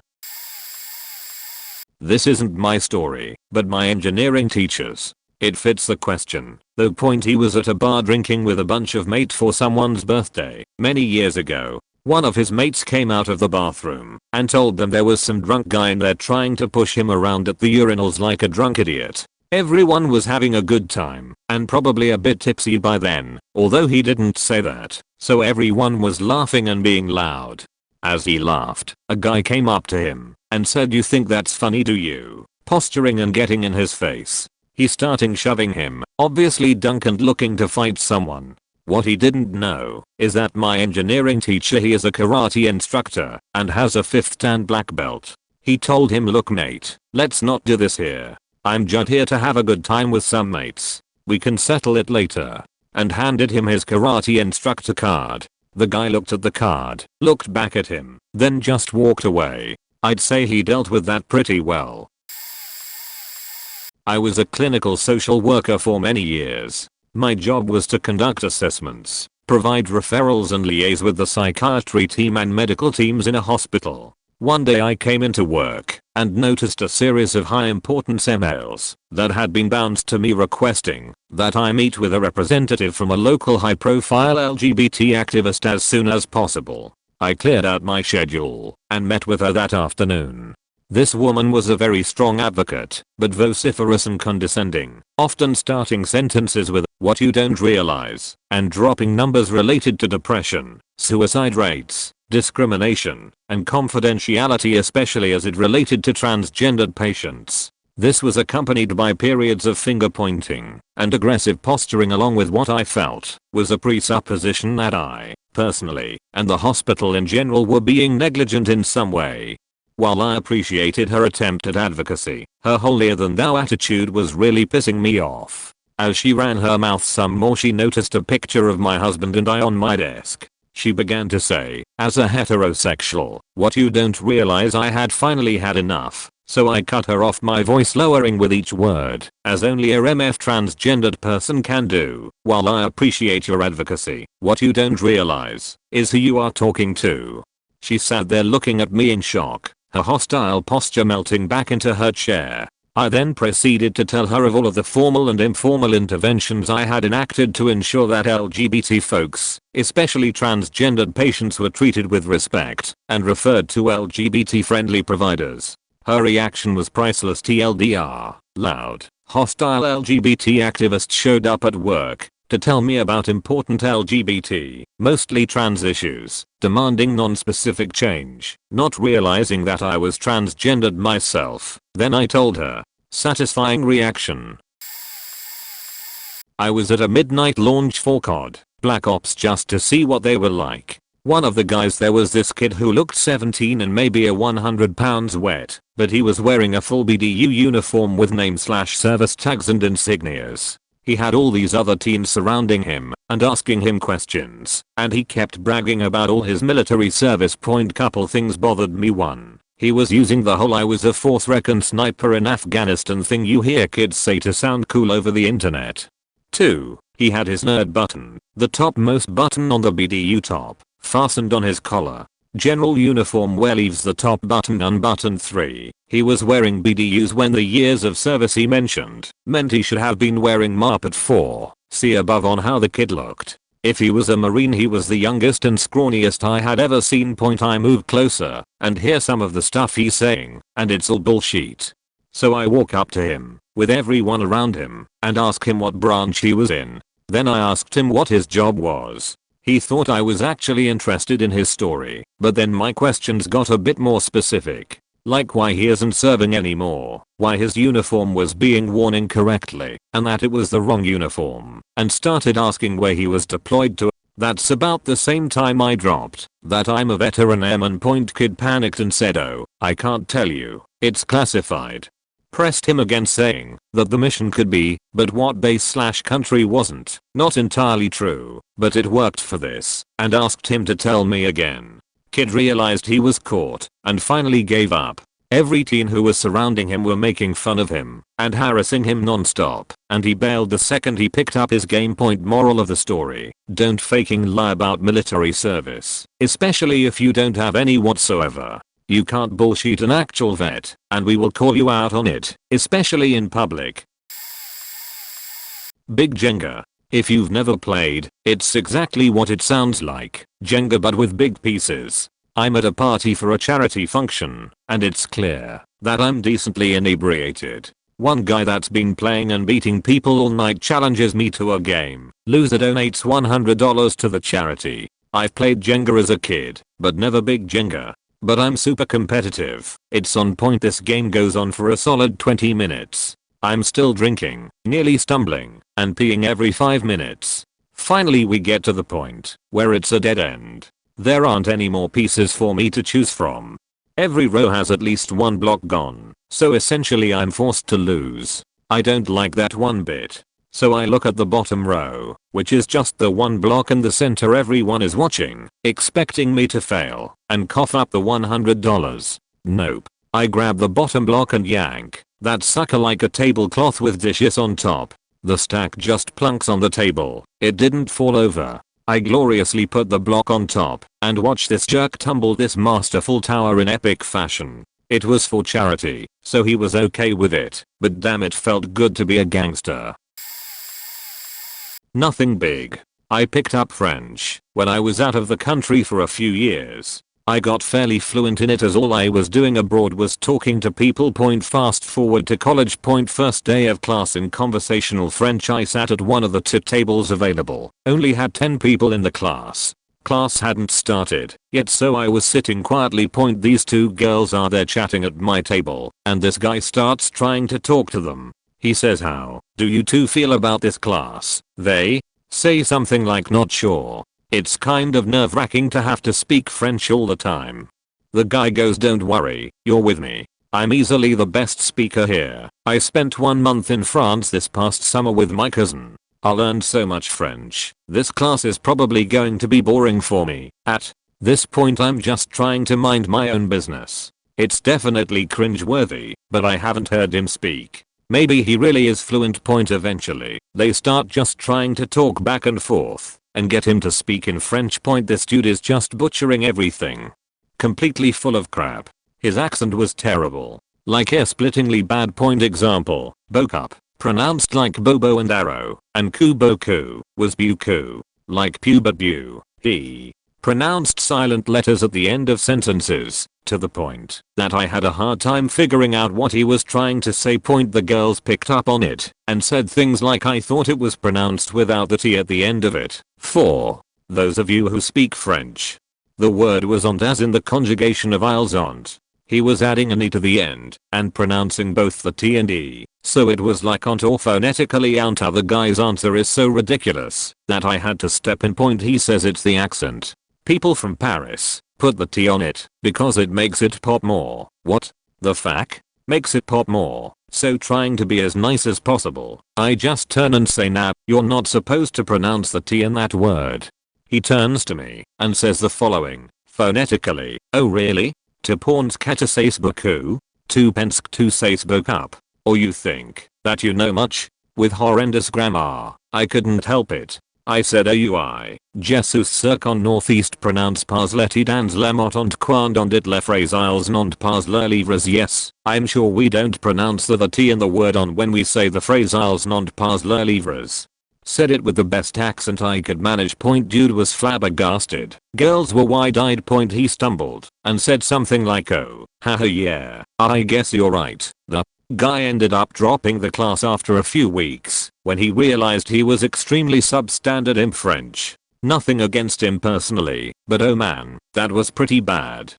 This isn't my story, but my engineering teacher's. It fits the question. The point: he was at a bar drinking with a bunch of mates for someone's birthday many years ago. One of his mates came out of the bathroom and told them there was some drunk guy in there trying to push him around at the urinals like a drunk idiot. Everyone was having a good time and probably a bit tipsy by then, although he didn't say that, so everyone was laughing and being loud. As he laughed, a guy came up to him and said, "You think that's funny, do you?" Posturing and getting in his face. He starting shoving him, obviously drunk and looking to fight someone. What he didn't know is that my engineering teacher, he is a karate instructor and has a 5th Dan black belt. He told him, "Look mate, let's not do this here. I'm just here to have a good time with some mates. We can settle it later," and handed him his karate instructor card. The guy looked at the card, looked back at him, then just walked away. I'd say he dealt with that pretty well. I was a clinical social worker for many years. My job was to conduct assessments, provide referrals and liaise with the psychiatry team and medical teams in a hospital. One day I came into work and noticed a series of high importance emails that had been bounced to me requesting that I meet with a representative from a local high profile LGBT activist as soon as possible. I cleared out my schedule and met with her that afternoon. This woman was a very strong advocate, but vociferous and condescending, often starting sentences with "what you don't realize" and dropping numbers related to depression, suicide rates, discrimination, and confidentiality, especially as it related to transgendered patients. This was accompanied by periods of finger pointing and aggressive posturing, along with what I felt was a presupposition that I, personally, and the hospital in general were being negligent in some way. While I appreciated her attempt at advocacy, her holier-than-thou attitude was really pissing me off. As she ran her mouth some more, she noticed a picture of my husband and I on my desk. She began to say, as a heterosexual, what you don't realize I had finally had enough. So I cut her off, my voice lowering with each word, as only a MF transgendered person can do. While I appreciate your advocacy, what you don't realize is who you are talking to. She sat there looking at me in shock, her hostile posture melting back into her chair. I then proceeded to tell her of all of the formal and informal interventions I had enacted to ensure that LGBT folks, especially transgendered patients, were treated with respect and referred to LGBT-friendly providers. Her reaction was priceless. TLDR, loud, hostile LGBT activists showed up at work to tell me about important LGBT, mostly trans issues, demanding non-specific change, not realizing that I was transgendered myself. Then I told her. Satisfying reaction. I was at a midnight launch for COD Black Ops just to see what they were like. One of the guys there was this kid who looked 17 and maybe a 100 pounds wet, but he was wearing a full BDU uniform with name/service tags and insignias. He had all these other teens surrounding him and asking him questions, and he kept bragging about all his military service. Couple things bothered me. 1. He was using the whole "I was a fourth recon sniper in Afghanistan" thing you hear kids say to sound cool over the internet. 2. He had his nerd button, the topmost button on the BDU top, fastened on his collar. General uniform where leaves the top button unbuttoned. 3. He was wearing BDUs when the years of service he mentioned meant he should have been wearing MARP. 4. See above on how the kid looked. If he was a Marine, he was the youngest and scrawniest I had ever seen. I moved closer and hear some of the stuff he's saying, and it's all bullshit. So I walk up to him, with everyone around him, and ask him what branch he was in. Then I asked him what his job was. He thought I was actually interested in his story, but then my questions got a bit more specific. Like why he isn't serving anymore, why his uniform was being worn incorrectly, and that it was the wrong uniform, and started asking where he was deployed to. That's about the same time I dropped that I'm a veteran airman. Kid panicked and said, "Oh, I can't tell you, it's classified." Pressed him again saying that the mission could be, but what base/country wasn't. Not entirely true, but it worked for this, and asked him to tell me again. Kid realized he was caught and finally gave up. Every teen who was surrounding him were making fun of him and harassing him non-stop, and he bailed the second he picked up his game. Moral of the story: don't faking lie about military service, especially if you don't have any whatsoever. You can't bullshit an actual vet, and we will call you out on it, especially in public. Big Jenga. If you've never played, it's exactly what it sounds like, Jenga but with big pieces. I'm at a party for a charity function, and it's clear that I'm decently inebriated. One guy that's been playing and beating people all night challenges me to a game. Loser donates $100 to the charity. I've played Jenga as a kid, but never Big Jenga. But I'm super competitive. It's on point. This game goes on for a solid 20 minutes. I'm still drinking, nearly stumbling, and peeing every 5 minutes. Finally we get to the point where it's a dead end. There aren't any more pieces for me to choose from. Every row has at least one block gone, so essentially I'm forced to lose. I don't like that one bit. So I look at the bottom row, which is just the one block in the center everyone is watching, expecting me to fail and cough up the $100. Nope. I grab the bottom block and yank that sucker like a tablecloth with dishes on top. The stack just plunks on the table. It didn't fall over. I gloriously put the block on top and watch this jerk tumble this masterful tower in epic fashion. It was for charity, so he was okay with it, but damn it felt good to be a gangster. Nothing big. I picked up French when I was out of the country for a few years. I got fairly fluent in it as all I was doing abroad was talking to people. Fast forward to college. First day of class in conversational French. I sat at one of the 2 tables available. Only had 10 people in the class. Class hadn't started yet, so I was sitting quietly. These 2 girls are there chatting at my table, and this guy starts trying to talk to them. He says, "How do you 2 feel about this class?" They say something like, "Not sure." It's kind of nerve-wracking to have to speak French all the time. The guy goes, "Don't worry, you're with me. I'm easily the best speaker here. I spent 1 month in France this past summer with my cousin. I learned so much French. This class is probably going to be boring for me. At this point I'm just trying to mind my own business. It's definitely cringeworthy, but I haven't heard him speak. Maybe he really is fluent. Point eventually, they start just trying to talk back and forth and get him to speak in French. Point this dude is just butchering everything. Completely full of crap. His accent was terrible. Like hair-splittingly bad. Point example, Bokup, pronounced like Bobo and Arrow, and Kuboku, was Buku, like Pew but Bu, he. Pronounced silent letters at the end of sentences, to the point that I had a hard time figuring out what he was trying to say. Point the girls picked up on it and said things like I thought it was pronounced without the T at the end of it. For those of you who speak French, the word was ont, as in the conjugation of ils ont. He was adding an E to the end and pronouncing both the T and E, so it was like ont or phonetically aunt. The guy's answer is so ridiculous that I had to step in. Point he says it's the accent. People from Paris put the T on it because it makes it pop more. What? The fuck? Makes it pop more. So trying to be as nice as possible, I just turn and say, nah, you're not supposed to pronounce the T in that word. He turns to me and says the following, phonetically, oh really? Tu penses que sais beaucoup? Tu penses que tu sais beaucoup? Or you think that you know much? With horrendous grammar, I couldn't help it. I said oui, Jesus ce qu'on northeast prononce pas les dans le mot und quand on dit les phrases ils n'ont pas les livres. Yes, I'm sure we don't pronounce the T in the word on when we say the phrase ils n'ont pas les livres. Said it with the best accent I could manage. Point dude was flabbergasted. Girls were wide-eyed. Point he stumbled and said something like oh, haha yeah, I guess you're right. The guy ended up dropping the class after a few weeks when he realized he was extremely substandard in French. Nothing against him personally, but oh man, that was pretty bad.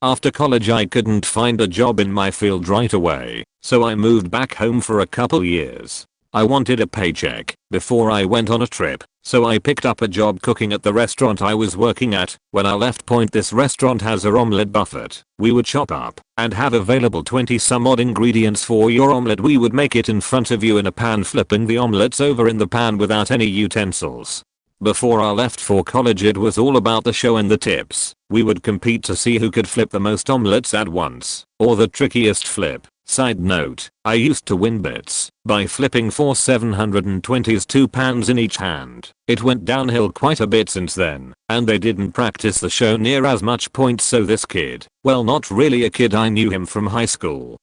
After college I couldn't find a job in my field right away, so I moved back home for a couple years. I wanted a paycheck before I went on a trip, so I picked up a job cooking at the restaurant I was working at. When I left, point this restaurant has a omelette buffet. We would chop up and have available 20 some odd ingredients for your omelette. We would make it in front of you in a pan, flipping the omelettes over in the pan without any utensils. Before I left for college it was all about the show and the tips. We would compete to see who could flip the most omelettes at once, or the trickiest flip. Side note, I used to win bets by flipping 4 720s, 2 pans in each hand. It went downhill quite a bit since then, and they didn't practice the show near as much. Point so this kid, well not really a kid, I knew him from high school.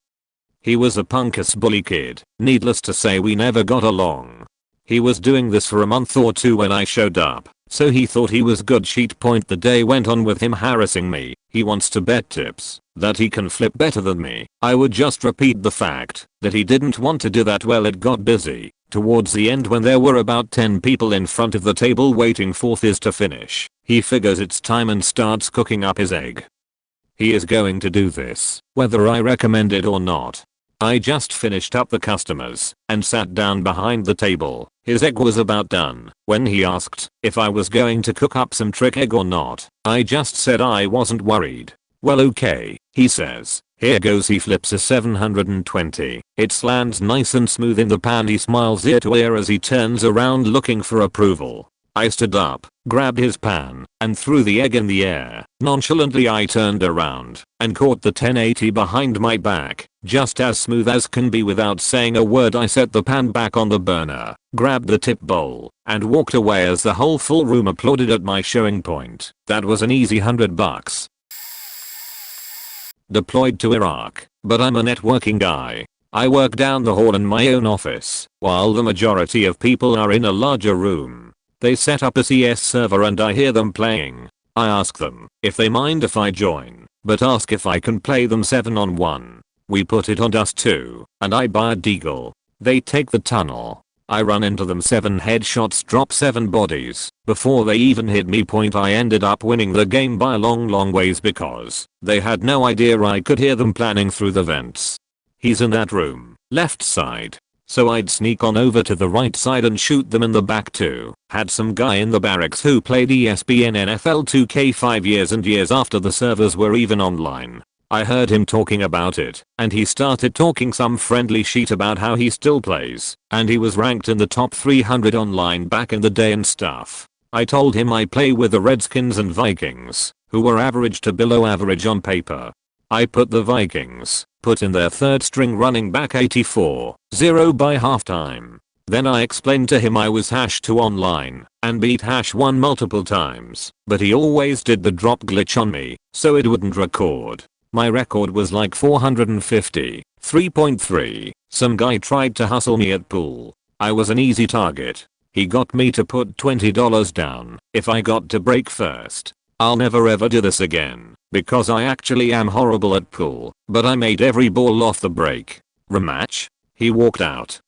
He was a punkus bully kid. Needless to say we never got along. He was doing this for a month or two when I showed up, so he thought he was good shit. Point the day went on with him harassing me. He wants to bet tips that he can flip better than me. I would just repeat the fact that he didn't want to do that. Well, it got busy towards the end when there were about 10 people in front of the table waiting for his to finish. He figures it's time and starts cooking up his egg. He is going to do this whether I recommend it or not. I just finished up the customers and sat down behind the table. His egg was about done when he asked if I was going to cook up some trick egg or not. I just said I wasn't worried. Well okay, he says. Here goes. He flips a 720. It lands nice and smooth in the pan. He smiles ear to ear as he turns around looking for approval. I stood up, grabbed his pan, and threw the egg in the air. Nonchalantly I turned around and caught the 1080 behind my back, just as smooth as can be. Without saying a word I set the pan back on the burner, grabbed the tip bowl, and walked away as the whole full room applauded at my showing. Point. That was an easy $100. Deployed to Iraq, but I'm a networking guy. I work down the hall in my own office, while the majority of people are in a larger room. They set up a CS server and I hear them playing. I ask them if they mind if I join, but ask if I can play them 7-on-1. We put it on Dust 2, and I buy a deagle. They take the tunnel. I run into them, 7 headshots, drop 7 bodies before they even hit me. Point. I ended up winning the game by a long ways because they had no idea I could hear them planning through the vents. He's in that room, left side. So I'd sneak on over to the right side and shoot them in the back too. Had some guy in the barracks who played ESPN NFL 2K 5 years and years after the servers were even online. I heard him talking about it, and he started talking some friendly shit about how he still plays, and he was ranked in the top 300 online back in the day and stuff. I told him I play with the Redskins and Vikings, who were average to below average on paper. I put the Vikings, put in their third string running back 84-0 by halftime. Then I explained to him I was #2 online and beat #1 multiple times, but he always did the drop glitch on me, so it wouldn't record. My record was like 450, 3.3. Some guy tried to hustle me at pool. I was an easy target. He got me to put $20 down if I got to break first. I'll never ever do this again, because I actually am horrible at pool, but I made every ball off the break. Rematch? He walked out.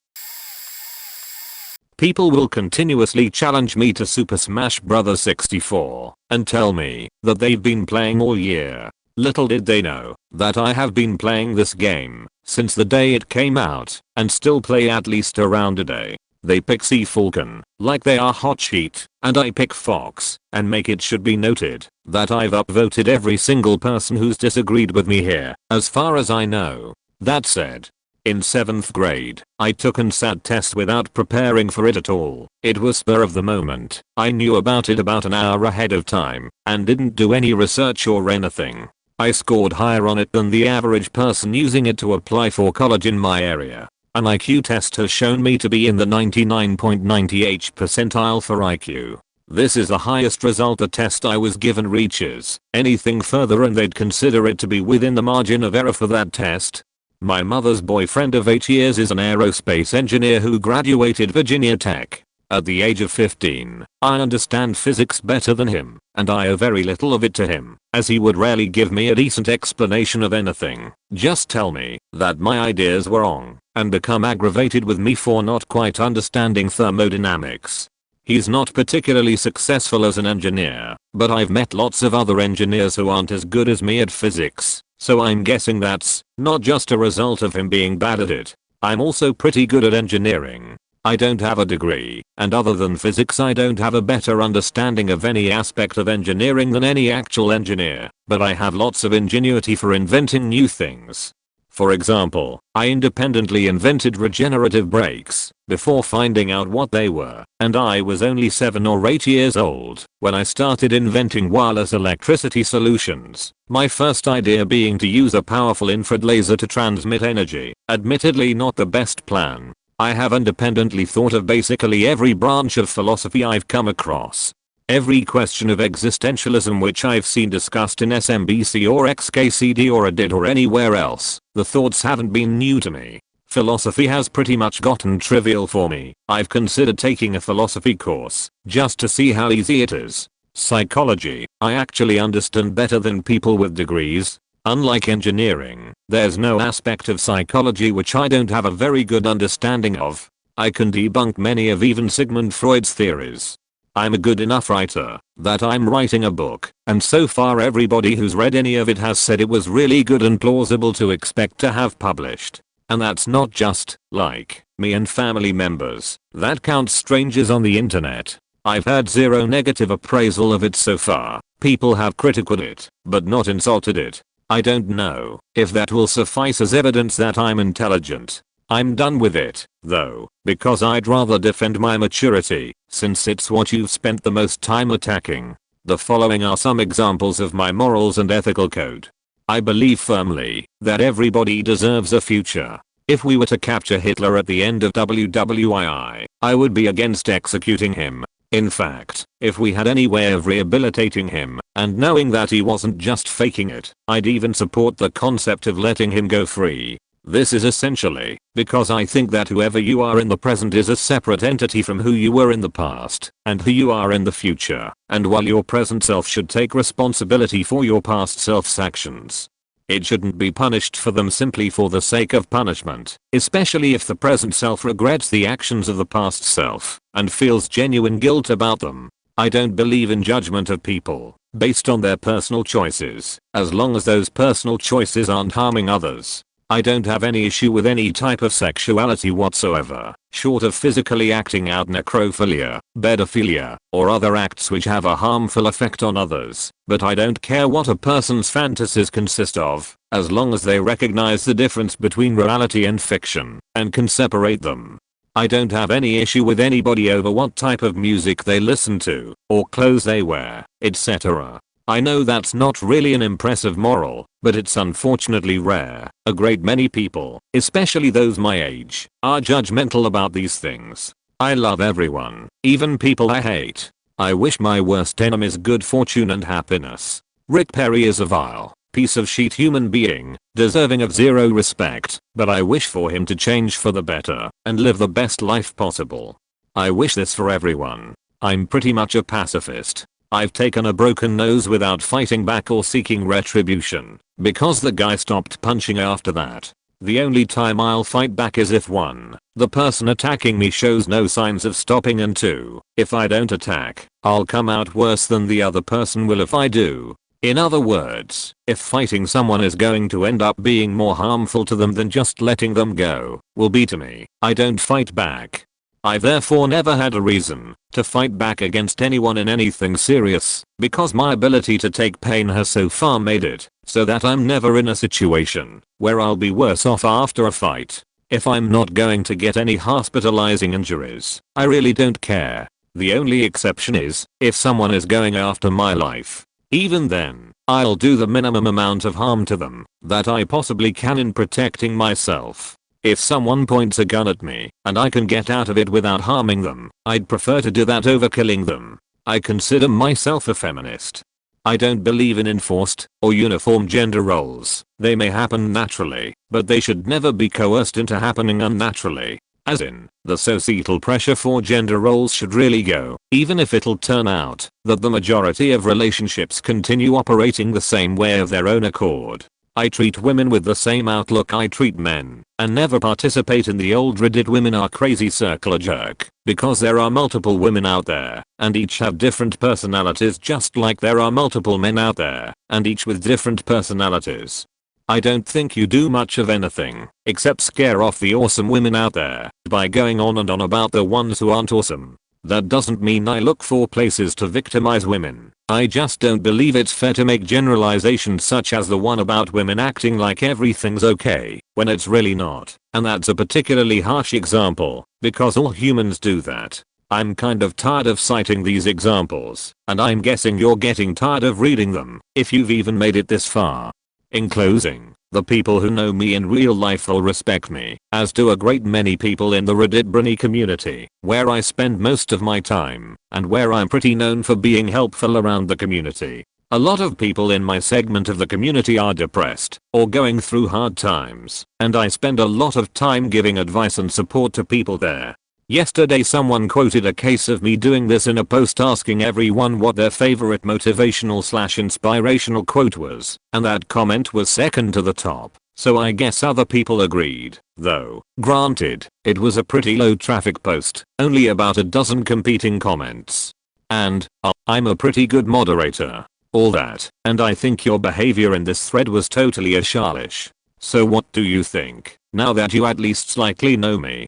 People will continuously challenge me to Super Smash Bros. 64 and tell me that they've been playing all year. Little did they know that I have been playing this game since the day it came out and still play at least a round a day. They pick Sea Falcon like they are hot sheet, and I pick Fox, and make it should be noted that I've upvoted every single person who's disagreed with me here, as far as I know. That said, in 7th grade, I took an SAT test without preparing for it at all. It was spur of the moment. I knew about it about an hour ahead of time and didn't do any research or anything. I scored higher on it than the average person using it to apply for college in my area. An IQ test has shown me to be in the 99.98th percentile for IQ. This is the highest result the test I was given reaches. Anything further and they'd consider it to be within the margin of error for that test. My mother's boyfriend of 8 years is an aerospace engineer who graduated Virginia Tech. At the age of 15, I understand physics better than him, and I owe very little of it to him, as he would rarely give me a decent explanation of anything. Just tell me that my ideas were wrong, and become aggravated with me for not quite understanding thermodynamics. He's not particularly successful as an engineer, but I've met lots of other engineers who aren't as good as me at physics, so I'm guessing that's not just a result of him being bad at it. I'm also pretty good at engineering. I don't have a degree, and other than physics I don't have a better understanding of any aspect of engineering than any actual engineer, but I have lots of ingenuity for inventing new things. For example, I independently invented regenerative brakes before finding out what they were, and I was only 7 or 8 years old when I started inventing wireless electricity solutions. My first idea being to use a powerful infrared laser to transmit energy, admittedly not the best plan. I have independently thought of basically every branch of philosophy I've come across. Every question of existentialism which I've seen discussed in SMBC or XKCD or Reddit or anywhere else, the thoughts haven't been new to me. Philosophy has pretty much gotten trivial for me. I've considered taking a philosophy course, just to see how easy it is. Psychology, I actually understand better than people with degrees. Unlike engineering, there's no aspect of psychology which I don't have a very good understanding of. I can debunk many of even Sigmund Freud's theories. I'm a good enough writer that I'm writing a book, and so far everybody who's read any of it has said it was really good and plausible to expect to have published. And that's not just, like, me and family members. That counts strangers on the internet. I've heard zero negative appraisal of it so far. People have critiqued it, but not insulted it. I don't know if that will suffice as evidence that I'm intelligent. I'm done with it, though, because I'd rather defend my maturity, since it's what you've spent the most time attacking. The following are some examples of my morals and ethical code. I believe firmly that everybody deserves a future. If we were to capture Hitler at the end of WWII, I would be against executing him. In fact, if we had any way of rehabilitating him, and knowing that he wasn't just faking it, I'd even support the concept of letting him go free. This is essentially because I think that whoever you are in the present is a separate entity from who you were in the past and who you are in the future, and while your present self should take responsibility for your past self's actions, it shouldn't be punished for them simply for the sake of punishment, especially if the present self regrets the actions of the past self and feels genuine guilt about them. I don't believe in judgment of people based on their personal choices, as long as those personal choices aren't harming others. I don't have any issue with any type of sexuality whatsoever, short of physically acting out necrophilia, pedophilia, or other acts which have a harmful effect on others, but I don't care what a person's fantasies consist of, as long as they recognize the difference between reality and fiction, and can separate them. I don't have any issue with anybody over what type of music they listen to, or clothes they wear, etc. I know that's not really an impressive moral, but it's unfortunately rare. A great many people, especially those my age, are judgmental about these things. I love everyone, even people I hate. I wish my worst enemies good fortune and happiness. Rick Perry is a vile piece of shit human being, deserving of zero respect, but I wish for him to change for the better and live the best life possible. I wish this for everyone. I'm pretty much a pacifist. I've taken a broken nose without fighting back or seeking retribution, because the guy stopped punching after that. The only time I'll fight back is if 1. The person attacking me shows no signs of stopping, and 2. If I don't attack, I'll come out worse than the other person will if I do. In other words, if fighting someone is going to end up being more harmful to them than just letting them go will be to me, I don't fight back. I've therefore never had a reason to fight back against anyone in anything serious, because my ability to take pain has so far made it so that I'm never in a situation where I'll be worse off after a fight. If I'm not going to get any hospitalizing injuries, I really don't care. The only exception is if someone is going after my life. Even then, I'll do the minimum amount of harm to them that I possibly can in protecting myself. If someone points a gun at me and I can get out of it without harming them, I'd prefer to do that over killing them. I consider myself a feminist. I don't believe in enforced or uniform gender roles. They may happen naturally, but they should never be coerced into happening unnaturally. As in, the societal pressure for gender roles should really go, even if it'll turn out that the majority of relationships continue operating the same way of their own accord. I treat women with the same outlook I treat men, and never participate in the old Reddit women are crazy circle jerk, because there are multiple women out there, and each have different personalities just like there are multiple men out there, and each with different personalities. I don't think you do much of anything, except scare off the awesome women out there, by going on and on about the ones who aren't awesome. That doesn't mean I look for places to victimize women. I just don't believe it's fair to make generalizations such as the one about women acting like everything's okay, when it's really not. And that's a particularly harsh example, because all humans do that. I'm kind of tired of citing these examples, and I'm guessing you're getting tired of reading them, if you've even made it this far. In closing, the people who know me in real life will respect me, as do a great many people in the Reddit Brony community, where I spend most of my time, and where I'm pretty known for being helpful around the community. A lot of people in my segment of the community are depressed, or going through hard times, and I spend a lot of time giving advice and support to people there. Yesterday someone quoted a case of me doing this in a post asking everyone what their favorite motivational/inspirational quote was, and that comment was second to the top, so I guess other people agreed, though, granted, it was a pretty low traffic post, only about a dozen competing comments. And, I'm a pretty good moderator. All that, and I think your behavior in this thread was totally a churlish. So what do you think, now that you at least slightly know me?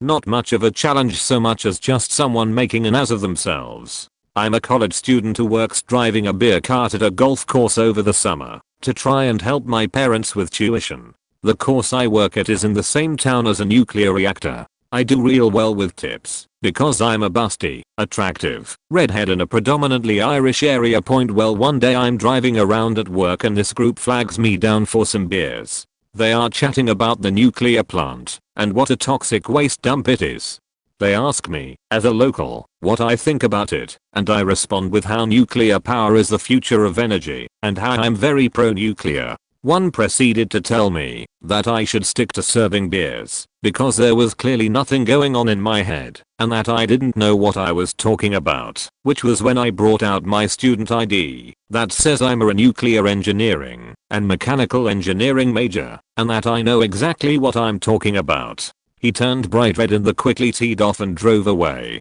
Not much of a challenge so much as just someone making an ass of themselves. I'm a college student who works driving a beer cart at a golf course over the summer to try and help my parents with tuition. The course I work at is in the same town as a nuclear reactor. I do real well with tips because I'm a busty, attractive, redhead in a predominantly Irish area. Well, one day I'm driving around at work and this group flags me down for some beers. They are chatting about the nuclear plant and what a toxic waste dump it is. They ask me, as a local, what I think about it, and I respond with how nuclear power is the future of energy and how I'm very pro-nuclear. One proceeded to tell me that I should stick to serving beers because there was clearly nothing going on in my head and that I didn't know what I was talking about, which was when I brought out my student ID that says I'm a nuclear engineering and mechanical engineering major and that I know exactly what I'm talking about. He turned bright red and quickly teed off and drove away.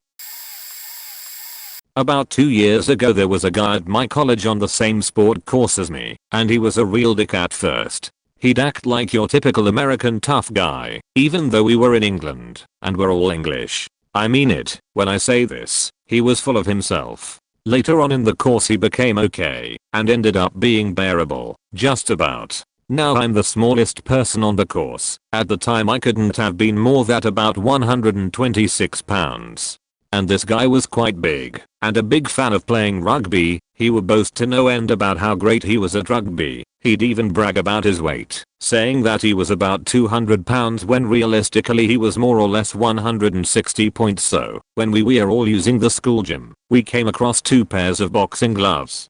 About 2 years ago there was a guy at my college on the same sport course as me, and he was a real dick at first. He'd act like your typical American tough guy, even though we were in England, and we're all English. I mean it when I say this, he was full of himself. Later on in the course he became okay, and ended up being bearable, just about. Now I'm the smallest person on the course. At the time I couldn't have been more than about 126 pounds. And this guy was quite big, and a big fan of playing rugby. He would boast to no end about how great he was at rugby. He'd even brag about his weight, saying that he was about 200 pounds when realistically he was more or less 160 points. So, when we were all using the school gym, we came across 2 pairs of boxing gloves.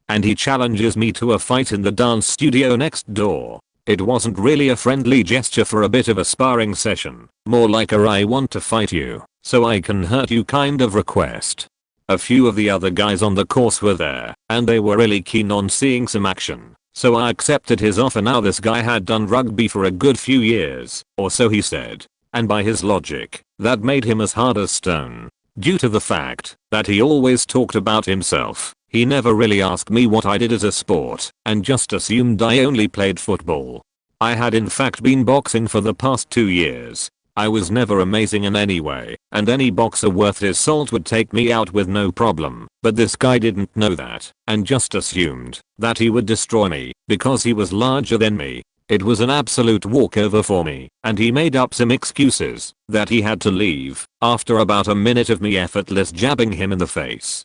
And he challenges me to a fight in the dance studio next door. It wasn't really a friendly gesture for a bit of a sparring session, more like a "I want to fight you, so I can hurt you" kind of request. A few of the other guys on the course were there, and they were really keen on seeing some action, so I accepted his offer. Now this guy had done rugby for a good few years, or so he said, and by his logic, that made him as hard as stone. Due to the fact that he always talked about himself, he never really asked me what I did as a sport, and just assumed I only played football. I had in fact been boxing for the past 2 years. I was never amazing in any way, and any boxer worth his salt would take me out with no problem, but this guy didn't know that, and just assumed that he would destroy me, because he was larger than me. It was an absolute walkover for me, and he made up some excuses that he had to leave after about a minute of me effortless jabbing him in the face.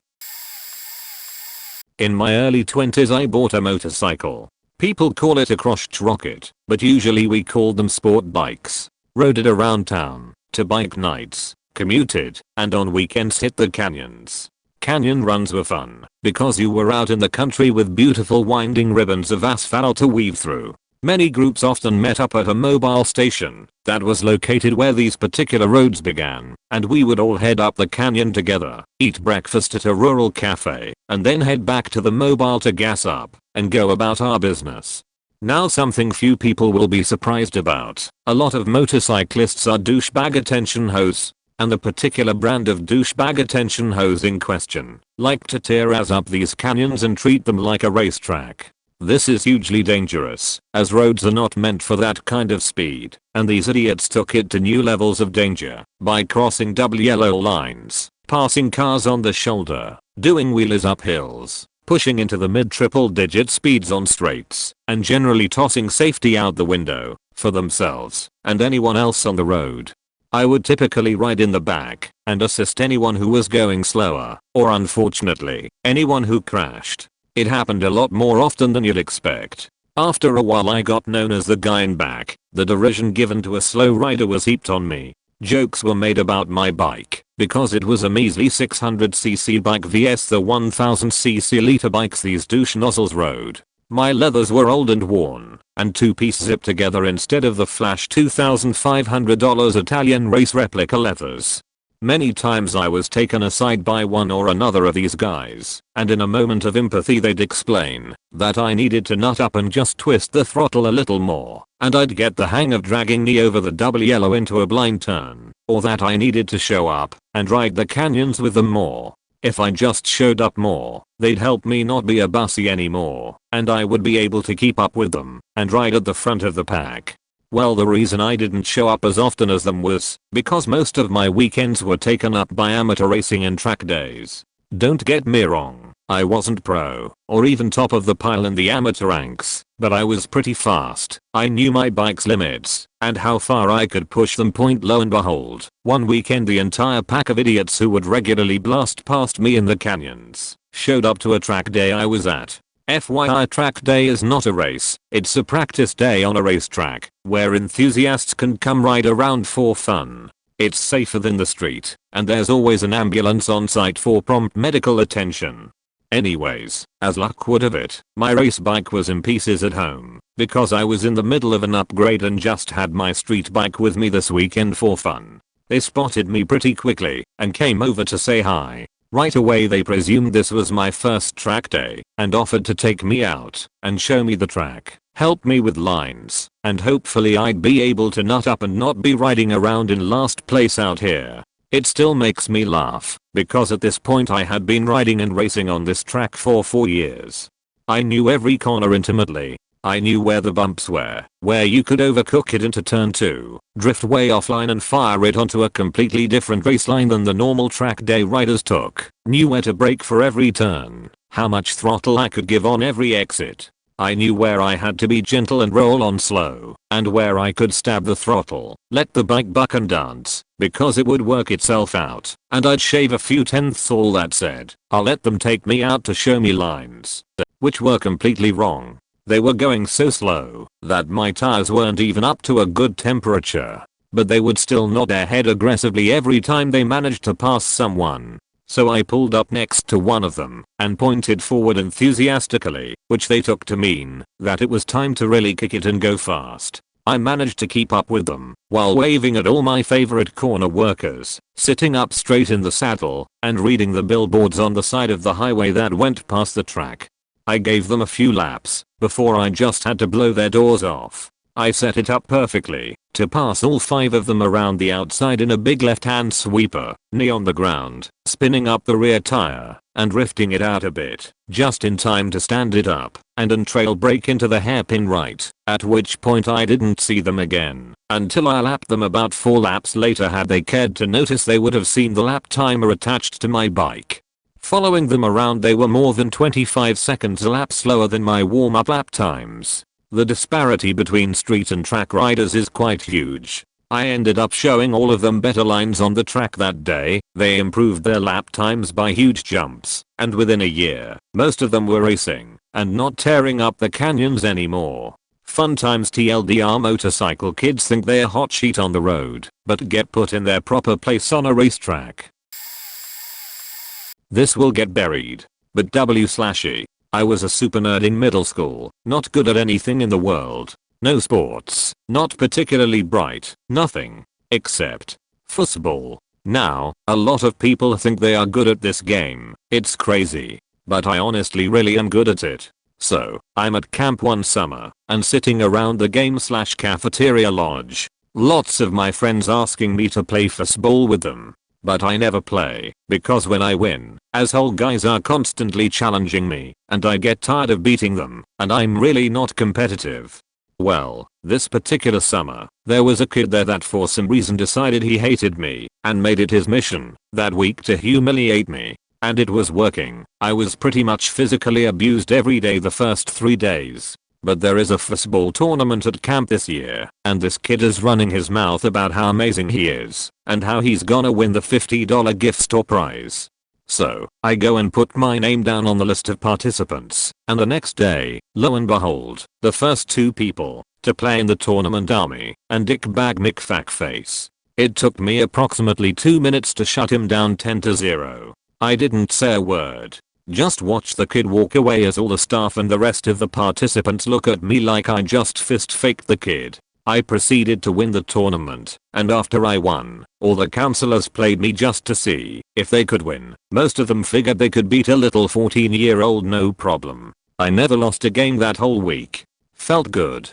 In my early 20s I bought a motorcycle. People call it a crotched rocket, but usually we called them sport bikes. Rode it around town, to bike nights, commuted, and on weekends hit the canyons. Canyon runs were fun, because you were out in the country with beautiful winding ribbons of asphalt to weave through. Many groups often met up at a mobile station that was located where these particular roads began, and we would all head up the canyon together, eat breakfast at a rural cafe, and then head back to the mobile to gas up and go about our business. Now something few people will be surprised about, a lot of motorcyclists are douchebag attention hoes, and the particular brand of douchebag attention hoes in question like to tear us up these canyons and treat them like a racetrack. This is hugely dangerous, as roads are not meant for that kind of speed, and these idiots took it to new levels of danger by crossing double yellow lines, passing cars on the shoulder, doing wheelies up hills, pushing into the mid-triple digit speeds on straights, and generally tossing safety out the window for themselves and anyone else on the road. I would typically ride in the back and assist anyone who was going slower, or unfortunately, anyone who crashed. It happened a lot more often than you'd expect. After a while I got known as the guy in back. The derision given to a slow rider was heaped on me. Jokes were made about my bike, because it was a measly 600cc bike vs the 1000cc liter bikes these douche nozzles rode. My leathers were old and worn, and 2-piece zipped together instead of the flash $2,500 Italian race replica leathers. Many times I was taken aside by one or another of these guys, and in a moment of empathy they'd explain that I needed to nut up and just twist the throttle a little more, and I'd get the hang of dragging me over the double yellow into a blind turn, or that I needed to show up and ride the canyons with them more. If I just showed up more, they'd help me not be a bussy anymore, and I would be able to keep up with them and ride at the front of the pack. Well, the reason I didn't show up as often as them was because most of my weekends were taken up by amateur racing and track days. Don't get me wrong, I wasn't pro or even top of the pile in the amateur ranks, but I was pretty fast. I knew my bike's limits and how far I could push them. Point lo and behold, one weekend the entire pack of idiots who would regularly blast past me in the canyons showed up to a track day I was at. FYI, track day is not a race, it's a practice day on a racetrack, where enthusiasts can come ride around for fun. It's safer than the street, and there's always an ambulance on site for prompt medical attention. Anyways, as luck would have it, my race bike was in pieces at home, because I was in the middle of an upgrade and just had my street bike with me this weekend for fun. They spotted me pretty quickly, and came over to say hi. Right away they presumed this was my first track day, and offered to take me out and show me the track, help me with lines, and hopefully I'd be able to nut up and not be riding around in last place out here. It still makes me laugh, because at this point I had been riding and racing on this track for 4 years. I knew every corner intimately. I knew where the bumps were, where you could overcook it into turn 2, drift way offline and fire it onto a completely different raceline than the normal track day riders took, knew where to brake for every turn, how much throttle I could give on every exit. I knew where I had to be gentle and roll on slow, and where I could stab the throttle, let the bike buck and dance, because it would work itself out, and I'd shave a few tenths. All that said, I'll let them take me out to show me lines, which were completely wrong. They were going so slow that my tires weren't even up to a good temperature, but they would still nod their head aggressively every time they managed to pass someone. So I pulled up next to one of them and pointed forward enthusiastically, which they took to mean that it was time to really kick it and go fast. I managed to keep up with them while waving at all my favorite corner workers, sitting up straight in the saddle and reading the billboards on the side of the highway that went past the track. I gave them a few laps before I just had to blow their doors off. I set it up perfectly to pass all 5 of them around the outside in a big left-hand sweeper, knee on the ground, spinning up the rear tire and drifting it out a bit, just in time to stand it up and then trail brake into the hairpin right, at which point I didn't see them again until I lapped them about 4 laps later. Had they cared to notice, they would have seen the lap timer attached to my bike. Following them around, they were more than 25 seconds a lap slower than my warm-up lap times. The disparity between street and track riders is quite huge. I ended up showing all of them better lines on the track that day. They improved their lap times by huge jumps, and within a year, most of them were racing and not tearing up the canyons anymore. Fun times. TLDR, motorcycle kids think they're hot shit on the road, but get put in their proper place on a racetrack. This will get buried, but w/e. I was a super nerd in middle school, not good at anything in the world. No sports, not particularly bright, nothing, except football. Now, a lot of people think they are good at this game. It's crazy, but I honestly really am good at it. So, I'm at camp one summer, and sitting around the game/cafeteria lodge. Lots of my friends asking me to play football with them. But I never play, because when I win, asshole guys are constantly challenging me, and I get tired of beating them, and I'm really not competitive. Well, this particular summer, there was a kid there that for some reason decided he hated me, and made it his mission that week to humiliate me. And it was working. I was pretty much physically abused every day the first 3 days. But there is a football tournament at camp this year, and this kid is running his mouth about how amazing he is, and how he's gonna win the $50 gift store prize. So, I go and put my name down on the list of participants, and the next day, lo and behold, the first 2 people to play in the tournament are me and Dickbag McFackface. It took me approximately 2 minutes to shut him down 10-0. I didn't say a word. Just watch the kid walk away as all the staff and the rest of the participants look at me like I just fist faked the kid. I proceeded to win the tournament, and after I won, all the counselors played me just to see if they could win. Most of them figured they could beat a little 14-year-old no problem. I never lost a game that whole week. Felt good.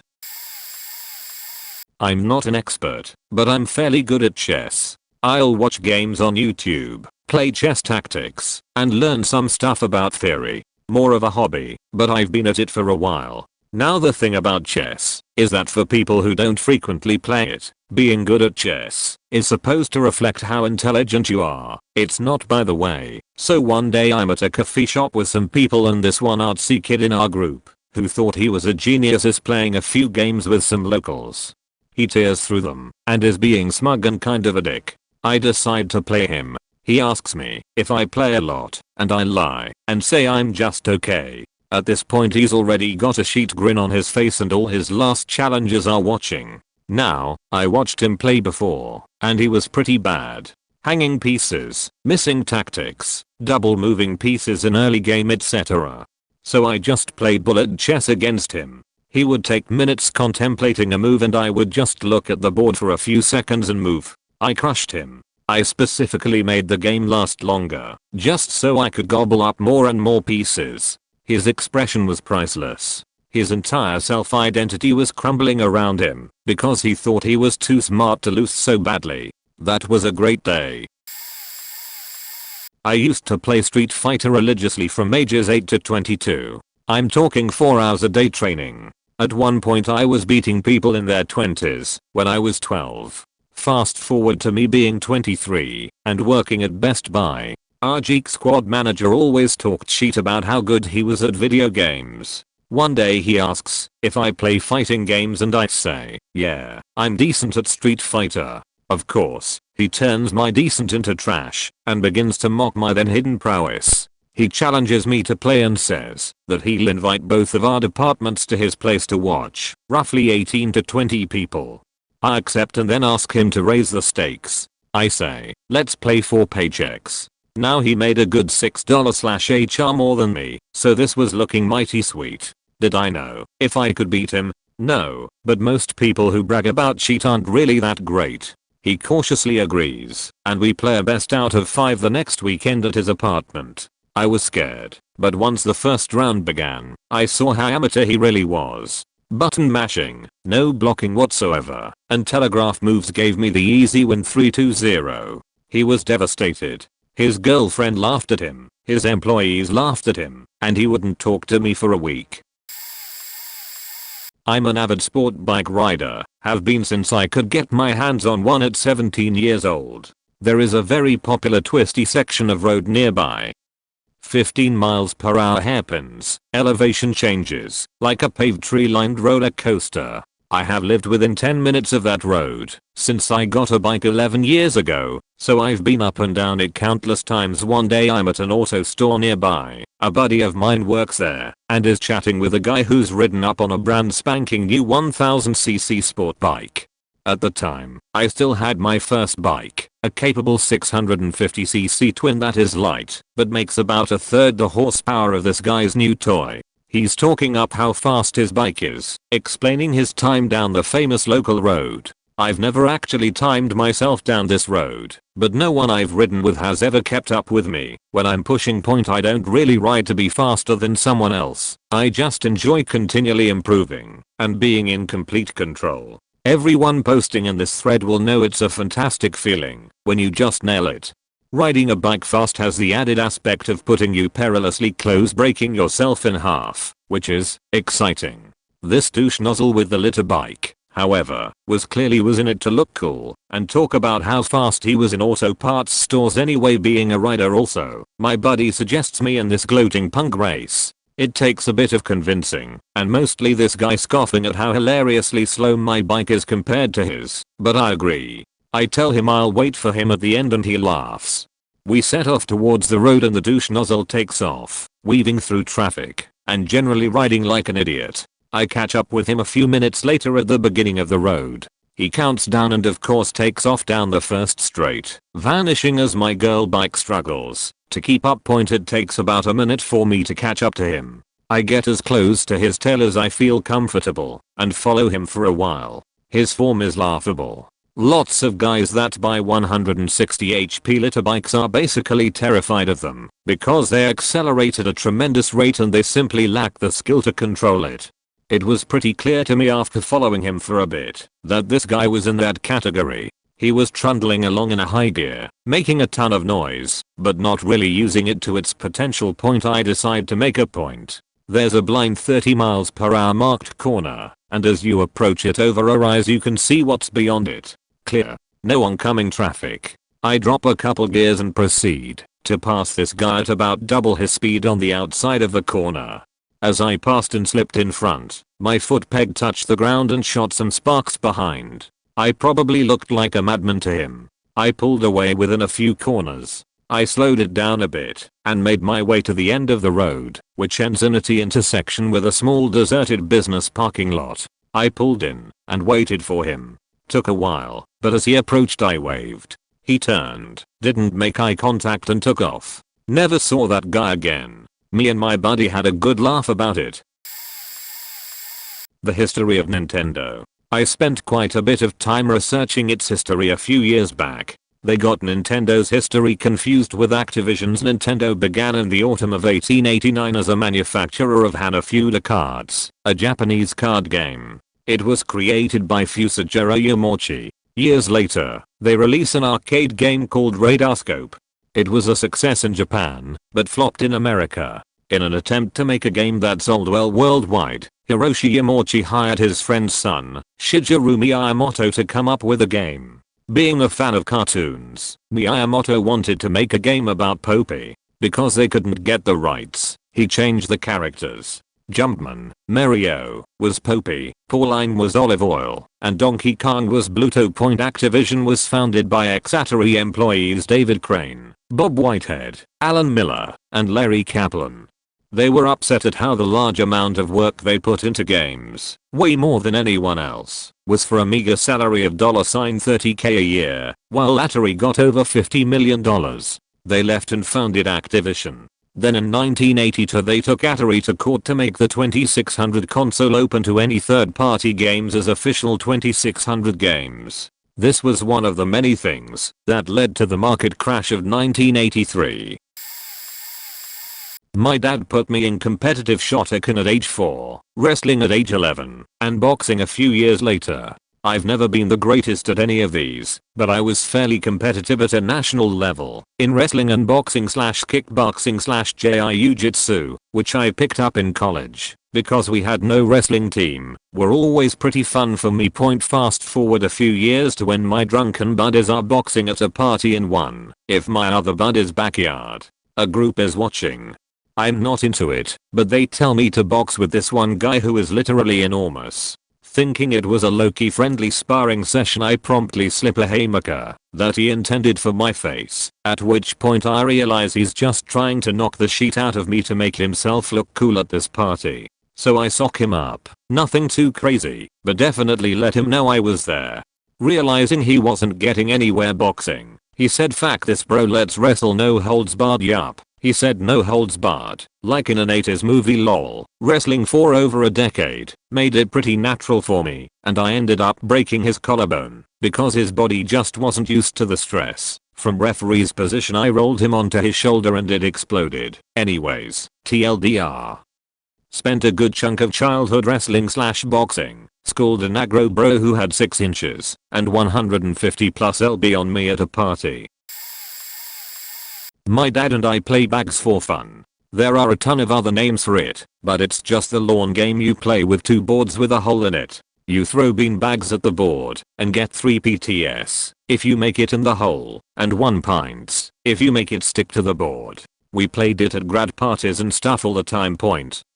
I'm not an expert, but I'm fairly good at chess. I'll watch games on YouTube, play chess tactics, and learn some stuff about theory. More of a hobby, but I've been at it for a while. Now the thing about chess is that for people who don't frequently play it, being good at chess is supposed to reflect how intelligent you are. It's not, by the way. So one day I'm at a coffee shop with some people, and this one artsy kid in our group, who thought he was a genius, is playing a few games with some locals. He tears through them and is being smug and kind of a dick. I decide to play him. He asks me if I play a lot, and I lie and say I'm just okay. At this point he's already got a sheet grin on his face, and all his last challengers are watching. Now, I watched him play before, and he was pretty bad. Hanging pieces, missing tactics, double moving pieces in early game, etc. So I just played bullet chess against him. He would take minutes contemplating a move, and I would just look at the board for a few seconds and move. I crushed him. I specifically made the game last longer, just so I could gobble up more and more pieces. His expression was priceless. His entire self-identity was crumbling around him, because he thought he was too smart to lose so badly. That was a great day. I used to play Street Fighter religiously from ages 8 to 22. I'm talking 4 hours a day training. At one point I was beating people in their 20s when I was 12. Fast forward to me being 23 and working at Best Buy. Our Geek Squad manager always talked shit about how good he was at video games. One day he asks if I play fighting games and I say, yeah, I'm decent at Street Fighter. Of course, he turns my decent into trash and begins to mock my then hidden prowess. He challenges me to play and says that he'll invite both of our departments to his place to watch, roughly 18 to 20 people. I accept and then ask him to raise the stakes. I say, let's play for paychecks. Now he made a good $6/HR more than me, so this was looking mighty sweet. Did I know if I could beat him? No, but most people who brag about cheat aren't really that great. He cautiously agrees, and we play a best out of 5 the next weekend at his apartment. I was scared, but once the first round began, I saw how amateur he really was. Button mashing, no blocking whatsoever, and telegraph moves gave me the easy win 3-2-0. He was devastated. His girlfriend laughed at him, his employees laughed at him, and he wouldn't talk to me for a week. I'm an avid sport bike rider, have been since I could get my hands on one at 17 years old. There is a very popular twisty section of road nearby. 15 miles per hour hairpins, elevation changes, like a paved tree-lined roller coaster. I have lived within 10 minutes of that road since I got a bike 11 years ago, so I've been up and down it countless times. One day I'm at an auto store nearby. A buddy of mine works there and is chatting with a guy who's ridden up on a brand spanking new 1000cc sport bike. At the time, I still had my first bike, a capable 650cc twin that is light, but makes about a third the horsepower of this guy's new toy. He's talking up how fast his bike is, explaining his time down the famous local road. I've never actually timed myself down this road, but no one I've ridden with has ever kept up with me. When I'm pushing point I don't really ride to be faster than someone else. I just enjoy continually improving and being in complete control. Everyone posting in this thread will know it's a fantastic feeling when you just nail it. Riding a bike fast has the added aspect of putting you perilously close, breaking yourself in half, which is exciting. This douche nozzle with the litter bike, however, was in it to look cool and talk about how fast he was in auto parts stores anyway. Being a rider also, my buddy suggests me in this gloating punk race. It takes a bit of convincing, and mostly this guy scoffing at how hilariously slow my bike is compared to his, but I agree. I tell him I'll wait for him at the end and he laughs. We set off towards the road and the douche nozzle takes off, weaving through traffic, and generally riding like an idiot. I catch up with him a few minutes later at the beginning of the road. He counts down and of course takes off down the first straight, vanishing as my girl bike struggles to keep up. Point it takes about a minute for me to catch up to him. I get as close to his tail as I feel comfortable and follow him for a while. His form is laughable. Lots of guys that buy 160 HP litter bikes are basically terrified of them because they accelerate at a tremendous rate and they simply lack the skill to control it. It was pretty clear to me after following him for a bit that this guy was in that category. He was trundling along in a high gear, making a ton of noise, but not really using it to its potential. Point I decide to make a point. There's a blind 30 miles per hour marked corner, and as you approach it over our eyes you can see what's beyond it. Clear. No oncoming traffic. I drop a couple gears and proceed to pass this guy at about double his speed on the outside of the corner. As I passed and slipped in front, my foot peg touched the ground and shot some sparks behind. I probably looked like a madman to him. I pulled away within a few corners. I slowed it down a bit and made my way to the end of the road, which ends in a T intersection with a small deserted business parking lot. I pulled in and waited for him. Took a while, but as he approached I waved. He turned, didn't make eye contact and took off. Never saw that guy again. Me and my buddy had a good laugh about it. The history of Nintendo. I spent quite a bit of time researching its history a few years back. They got Nintendo's history confused with Activision's. Nintendo began in the autumn of 1889 as a manufacturer of Hanafuda cards, a Japanese card game. It was created by Fusajiro Yamauchi. Years later, they release an arcade game called Radarscope. It was a success in Japan, but flopped in America. In an attempt to make a game that sold well worldwide, Hiroshi Yamauchi hired his friend's son, Shigeru Miyamoto, to come up with a game. Being a fan of cartoons, Miyamoto wanted to make a game about Poppy. Because they couldn't get the rights, he changed the characters. Jumpman, Mario, was Poppy, Pauline was Olive Oil, and Donkey Kong was Bluto. Activision was founded by ex-Atari employees David Crane, Bob Whitehead, Alan Miller, and Larry Kaplan. They were upset at how the large amount of work they put into games, way more than anyone else, was for a meager salary of $30K a year, while Atari got over $50 million. They left and founded Activision. Then in 1982 they took Atari to court to make the 2600 console open to any third-party games as official 2600 games. This was one of the many things that led to the market crash of 1983. My dad put me in competitive Shotokan at age 4, wrestling at age 11, and boxing a few years later. I've never been the greatest at any of these, but I was fairly competitive at a national level in wrestling and boxing/kickboxing/jiu-jitsu, which I picked up in college because we had no wrestling team, were always pretty fun for me. Fast forward a few years to when my drunken buddies are boxing at a party in one, if my other buddies' backyard. A group is watching. I'm not into it, but they tell me to box with this one guy who is literally enormous. Thinking it was a low-key friendly sparring session, I promptly slip a haymaker that he intended for my face, at which point I realize he's just trying to knock the shit out of me to make himself look cool at this party. So I sock him up. Nothing too crazy, but definitely let him know I was there. Realizing he wasn't getting anywhere boxing, he said, "Fuck this bro, let's wrestle, no holds barred." Yup. He said no holds barred, like in an 80s movie. Lol. Wrestling for over a decade made it pretty natural for me, and I ended up breaking his collarbone because his body just wasn't used to the stress. From referee's position I rolled him onto his shoulder and it exploded. Anyways, TLDR. Spent a good chunk of childhood wrestling/boxing, schooled an aggro bro who had 6 inches and 150 plus lb on me at a party. My dad and I play bags for fun. There are a ton of other names for it, but it's just the lawn game you play with 2 boards with a hole in it. You throw bean bags at the board and get 3 PTS if you make it in the hole, and 1 pints if you make it stick to the board. We played it at grad parties and stuff all the time.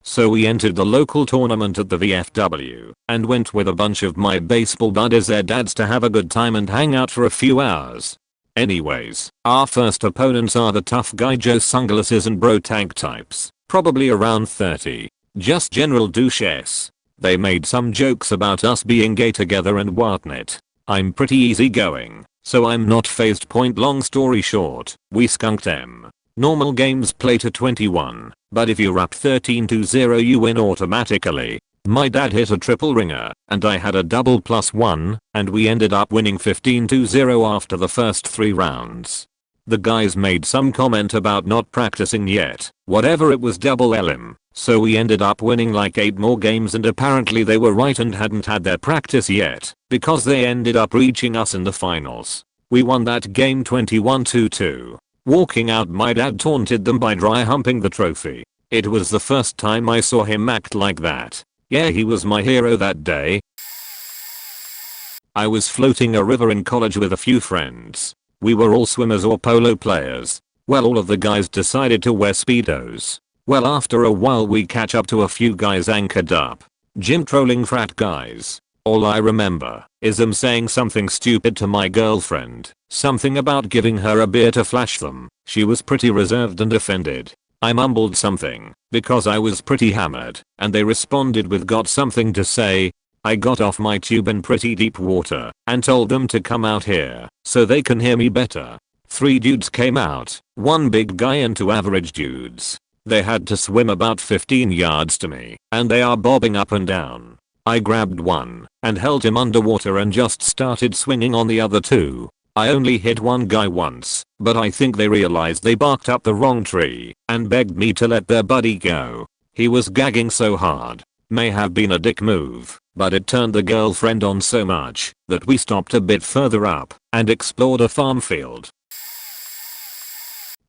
So we entered the local tournament at the VFW and went with a bunch of my baseball buddies, their dads, to have a good time and hang out for a few hours. Anyways, our first opponents are the tough guy Joe sunglasses and bro tank types, probably around 30. Just general douches. They made some jokes about us being gay together and whatnot. I'm pretty easygoing, so I'm not phased. Long story short, we skunked them. Normal games play to 21, but if you're up 13-0 you win automatically. My dad hit a triple ringer, and I had a double +1, and we ended up winning 15-0 after the first 3 rounds. The guys made some comment about not practicing yet, whatever, it was double LM, so we ended up winning like 8 more games, and apparently they were right and hadn't had their practice yet, because they ended up reaching us in the finals. We won that game 21-2. Walking out, my dad taunted them by dry humping the trophy. It was the first time I saw him act like that. Yeah, he was my hero that day. I was floating a river in college with a few friends. We were all swimmers or polo players. Well, all of the guys decided to wear speedos. Well, after a while we catch up to a few guys anchored up. Gym trolling frat guys. All I remember is them saying something stupid to my girlfriend. Something about giving her a beer to flash them. She was pretty reserved and offended. I mumbled something because I was pretty hammered, and they responded with "got something to say?" I got off my tube in pretty deep water and told them to come out here so they can hear me better. 3 dudes came out, 1 big guy and 2 average dudes. They had to swim about 15 yards to me, and they are bobbing up and down. I grabbed one and held him underwater and just started swinging on the other 2. I only hit 1 guy once, but I think they realized they barked up the wrong tree and begged me to let their buddy go. He was gagging so hard. May have been a dick move, but it turned the girlfriend on so much that we stopped a bit further up and explored a farm field.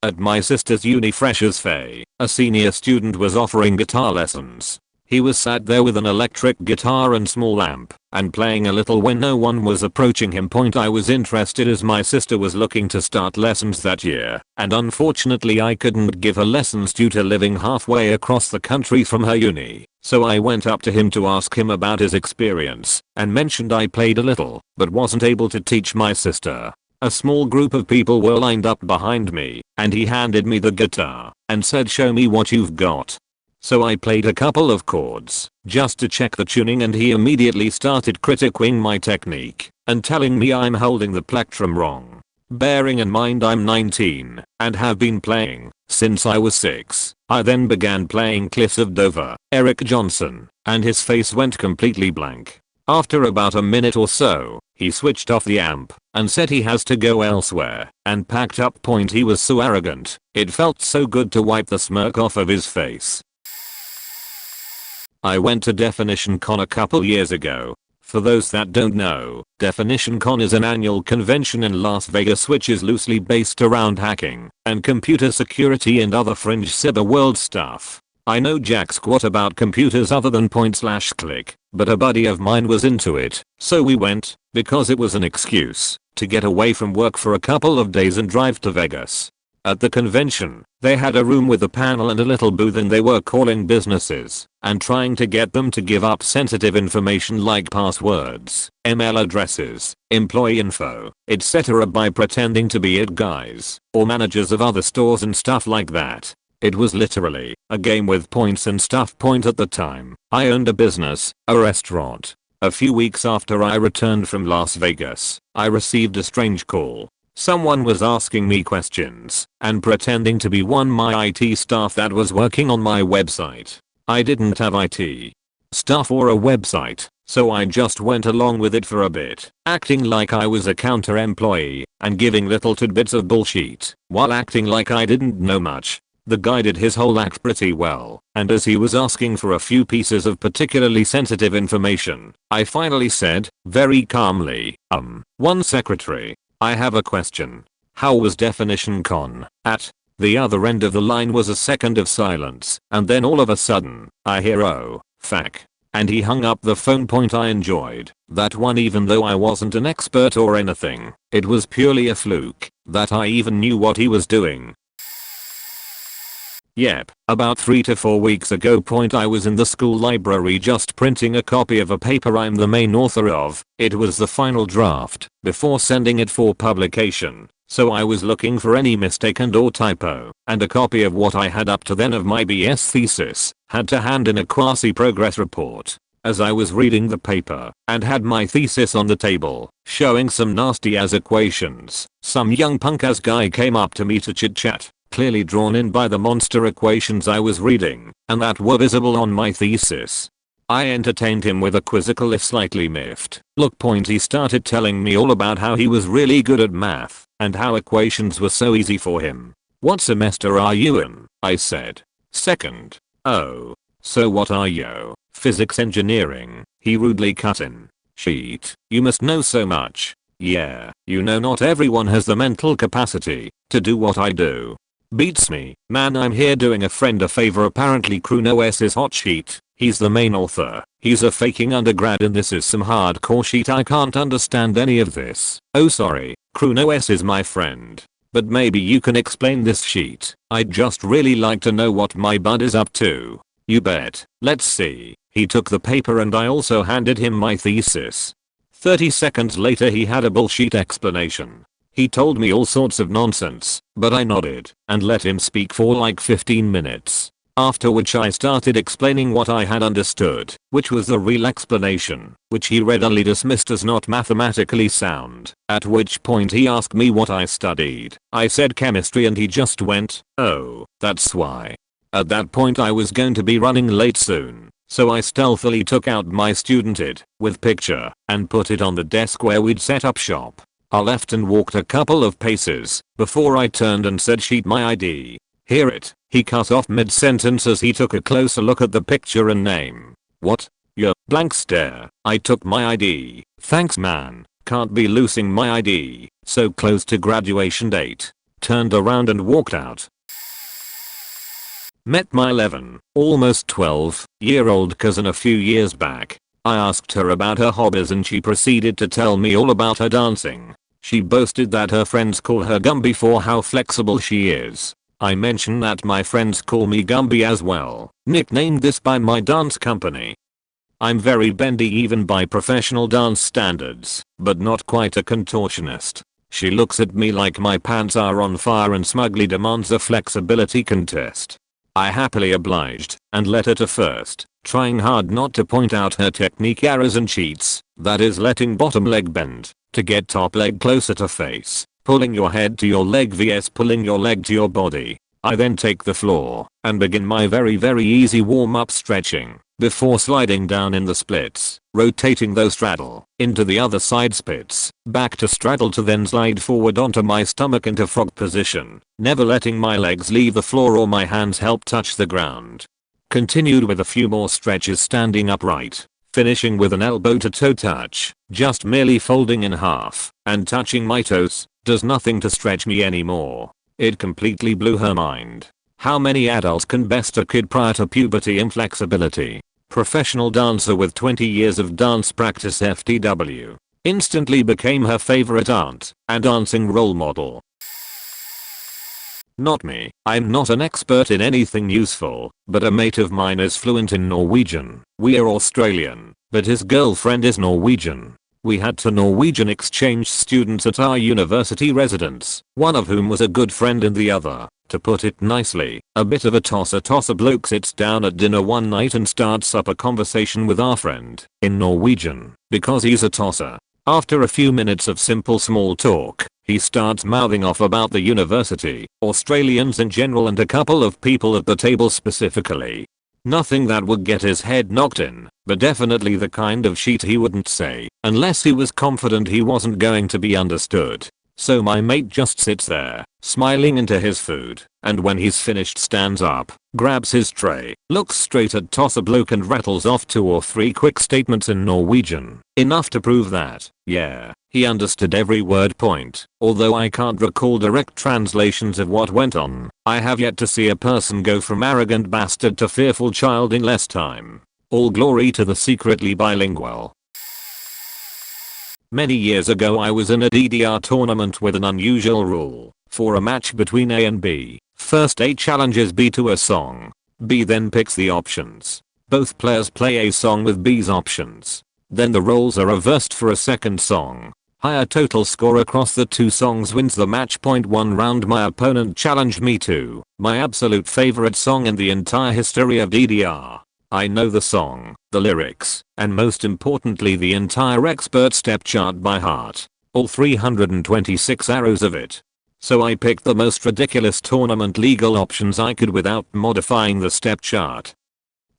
At my sister's uni freshers fair, a senior student was offering guitar lessons. He was sat there with an electric guitar and small amp, and playing a little when no one was approaching him. I was interested as my sister was looking to start lessons that year, and unfortunately I couldn't give her lessons due to living halfway across the country from her uni. So I went up to him to ask him about his experience, and mentioned I played a little, but wasn't able to teach my sister. A small group of people were lined up behind me, and he handed me the guitar, and said, "Show me what you've got." So I played a couple of chords, just to check the tuning, and he immediately started critiquing my technique, and telling me I'm holding the plectrum wrong. Bearing in mind I'm 19, and have been playing since I was 6, I then began playing Cliffs of Dover, Eric Johnson, and his face went completely blank. After about a minute or so, he switched off the amp, and said he has to go elsewhere, and packed up. He was so arrogant, it felt so good to wipe the smirk off of his face. I went to Definition Con a couple years ago. For those that don't know, Definition Con is an annual convention in Las Vegas which is loosely based around hacking and computer security and other fringe cyber world stuff. I know jack squat about computers other than point/click, but a buddy of mine was into it, so we went, because it was an excuse to get away from work for a couple of days and drive to Vegas. At the convention, they had a room with a panel and a little booth, and they were calling businesses and trying to get them to give up sensitive information like passwords, email addresses, employee info, etc. by pretending to be it guys or managers of other stores and stuff like that. It was literally a game with points and stuff. At the time, I owned a business, a restaurant. A few weeks after I returned from Las Vegas, I received a strange call. Someone was asking me questions and pretending to be my IT staff that was working on my website. I didn't have IT staff or a website, so I just went along with it for a bit, acting like I was a counter employee and giving little tidbits of bullshit while acting like I didn't know much. The guy did his whole act pretty well, and as he was asking for a few pieces of particularly sensitive information, I finally said, very calmly, one secretary. I have a question. How was Definition Con? At the other end of the line was a second of silence, and then all of a sudden, I hear, "Oh, fuck." And he hung up the phone. I enjoyed that one even though I wasn't an expert or anything. It was purely a fluke that I even knew what he was doing. Yep, about 3 to 4 weeks ago. I was in the school library just printing a copy of a paper I'm the main author of. It was the final draft before sending it for publication, so I was looking for any mistake and or typo, and a copy of what I had up to then of my BS thesis. Had to hand in a quasi-progress report. As I was reading the paper and had my thesis on the table, showing some nasty ass equations, some young punk ass guy came up to me to chit chat. Clearly drawn in by the monster equations I was reading, and that were visible on my thesis. I entertained him with a quizzical if slightly miffed look. He started telling me all about how he was really good at math, and how equations were so easy for him. "What semester are you in?" I said. "Second." "Oh. So what are you? Physics engineering?" He rudely cut in. "Shit, you must know so much." "Yeah, you know not everyone has the mental capacity to do what I do." Beats me, man. I'm here doing a friend a favor. Apparently Kruno is hot sheet. He's the main author. He's a faking undergrad and this is some hardcore shit. I can't understand any of this. "Oh sorry, Kruno is my friend. But maybe you can explain this sheet. I'd just really like to know what my bud is up to." "You bet. Let's see." He took the paper and I also handed him my thesis. 30 seconds later he had a bullshit explanation. He told me all sorts of nonsense, but I nodded and let him speak for like 15 minutes. After which I started explaining what I had understood, which was the real explanation, which he readily dismissed as not mathematically sound, at which point he asked me what I studied. I said chemistry and he just went, "Oh, that's why." At that point I was going to be running late soon, so I stealthily took out my student ID with picture and put it on the desk where we'd set up shop. I left and walked a couple of paces before I turned and said, "Sheet my ID." "Hear it?" He cut off mid-sentence as he took a closer look at the picture and name. "What? Your blank stare." I took my ID. "Thanks man, can't be losing my ID, so close to graduation date." turned around and walked out. Met my 11, almost 12-year-old cousin a few years back. I asked her about her hobbies and she proceeded to tell me all about her dancing. She boasted that her friends call her Gumby for how flexible she is. I mentioned that my friends call me Gumby as well, nicknamed this by my dance company. I'm very bendy even by professional dance standards, but not quite a contortionist. She looks at me like my pants are on fire and smugly demands a flexibility contest. I happily obliged and let her to first, trying hard not to point out her technique errors and cheats, that is letting bottom leg bend, to get top leg closer to face, pulling your head to your leg vs pulling your leg to your body. I then take the floor and begin my very easy warm up stretching, before sliding down in the splits, rotating those straddle, into the other side splits, back to straddle to then slide forward onto my stomach into frog position, never letting my legs leave the floor or my hands help touch the ground. Continued with a few more stretches standing upright, finishing with an elbow to toe touch, just merely folding in half, and touching my toes, does nothing to stretch me anymore. It completely blew her mind. How many adults can best a kid prior to puberty inflexibility? Professional dancer with 20 years of dance practice FTW. Instantly became her favorite aunt and dancing role model. Not me. I'm not an expert in anything useful, but a mate of mine is fluent in Norwegian. We're Australian, but his girlfriend is Norwegian. We had 2 Norwegian exchange students at our university residence, one of whom was a good friend and the other, to put it nicely, a bit of a tosser. Bloke sits down at dinner one night and starts up a conversation with our friend, in Norwegian, because he's a tosser. After a few minutes of simple small talk, he starts mouthing off about the university, Australians in general and a couple of people at the table specifically. Nothing that would get his head knocked in, but definitely the kind of shit he wouldn't say, unless he was confident he wasn't going to be understood. So my mate just sits there, smiling into his food, and when he's finished stands up, grabs his tray, looks straight at tosser bloke and rattles off 2 or 3 quick statements in Norwegian, enough to prove that, yeah, he understood every word point. Although I can't recall direct translations of what went on, I have yet to see a person go from arrogant bastard to fearful child in less time. All glory to the secretly bilingual. Many years ago I was in a DDR tournament with an unusual rule. For a match between A and B, first A challenges B to a song. B then picks the options. Both players play A song with B's options. Then the roles are reversed for a second song. Higher total score across the 2 songs wins the match. 1 round my opponent challenged me to my absolute favorite song in the entire history of DDR. I know the song, the lyrics, and most importantly the entire expert step chart by heart. All 326 arrows of it. So I picked the most ridiculous tournament legal options I could without modifying the step chart.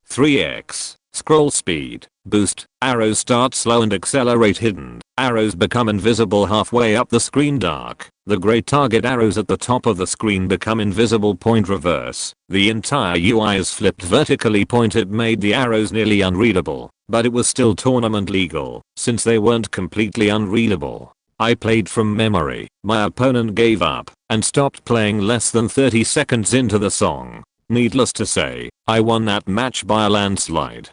3x, scroll speed, boost, arrows start slow and accelerate hidden, arrows become invisible halfway up the screen dark, the grey target arrows at the top of the screen become invisible point reverse, the entire UI is flipped vertically pointed made the arrows nearly unreadable, but it was still tournament legal, since they weren't completely unreadable. I played from memory, my opponent gave up, and stopped playing less than 30 seconds into the song. Needless to say, I won that match by a landslide.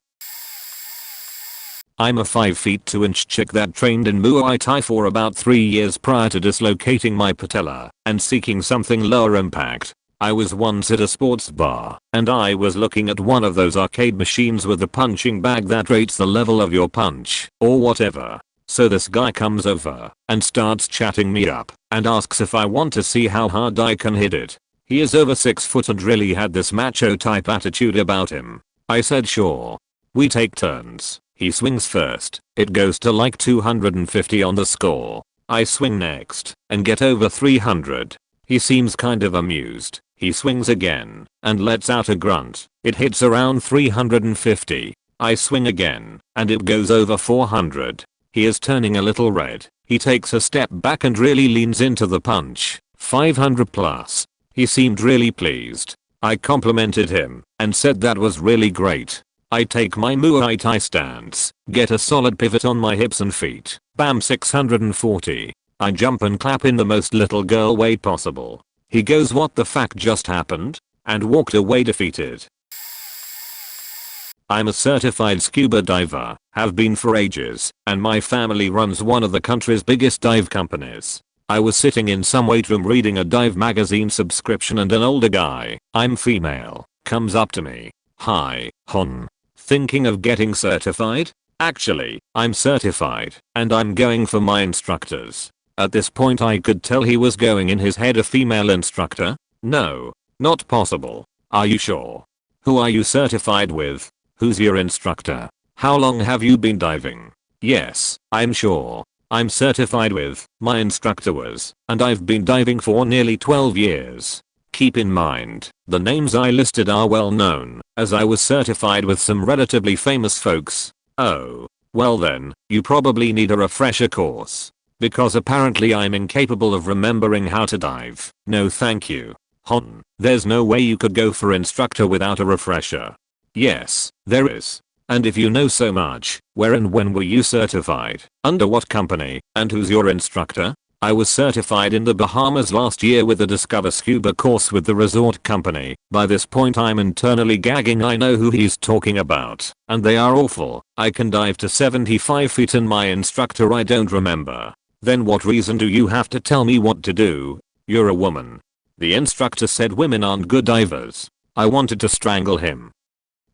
I'm a 5 feet 2 inch chick that trained in Muay Thai for about 3 years prior to dislocating my patella and seeking something lower impact. I was once at a sports bar and I was looking at one of those arcade machines with the punching bag that rates the level of your punch or whatever. So this guy comes over and starts chatting me up and asks if I want to see how hard I can hit it. He is over 6 foot and really had this macho type attitude about him. I said sure. We take turns. He swings first, it goes to like 250 on the score. I swing next, and get over 300. He seems kind of amused. He swings again, and lets out a grunt. It hits around 350. I swing again, and it goes over 400. He is turning a little red. He takes a step back and really leans into the punch. 500 plus. He seemed really pleased. I complimented him, and said that was really great. I take my Muay Thai stance, get a solid pivot on my hips and feet, bam 640. I jump and clap in the most little girl way possible. He goes, what the fuck just happened? And walked away defeated. I'm a certified scuba diver, have been for ages, and my family runs one of the country's biggest dive companies. I was sitting in some weight room reading a dive magazine subscription and an older guy, I'm female, comes up to me. Hi, hon. Thinking of getting certified? Actually, I'm certified, and I'm going for my instructors. At this point I could tell he was going in his head a female instructor? No, not possible. Are you sure? Who are you certified with? Who's your instructor? How long have you been diving? Yes, I'm sure. I'm certified with, my instructor was, and I've been diving for nearly 12 years. Keep in mind, the names I listed are well known, as I was certified with some relatively famous folks. Oh, well then, you probably need a refresher course. Because apparently I'm incapable of remembering how to dive. No thank you. Hon, there's no way you could go for instructor without a refresher. Yes, there is. And if you know so much, where and when were you certified? Under what company? And who's your instructor? I was certified in the Bahamas last year with the Discover Scuba course with the resort company. By this point I'm internally gagging. I know who he's talking about. And they are awful. I can dive to 75 feet and my instructor I don't remember. Then what reason do you have to tell me what to do? You're a woman. The instructor said women aren't good divers. I wanted to strangle him.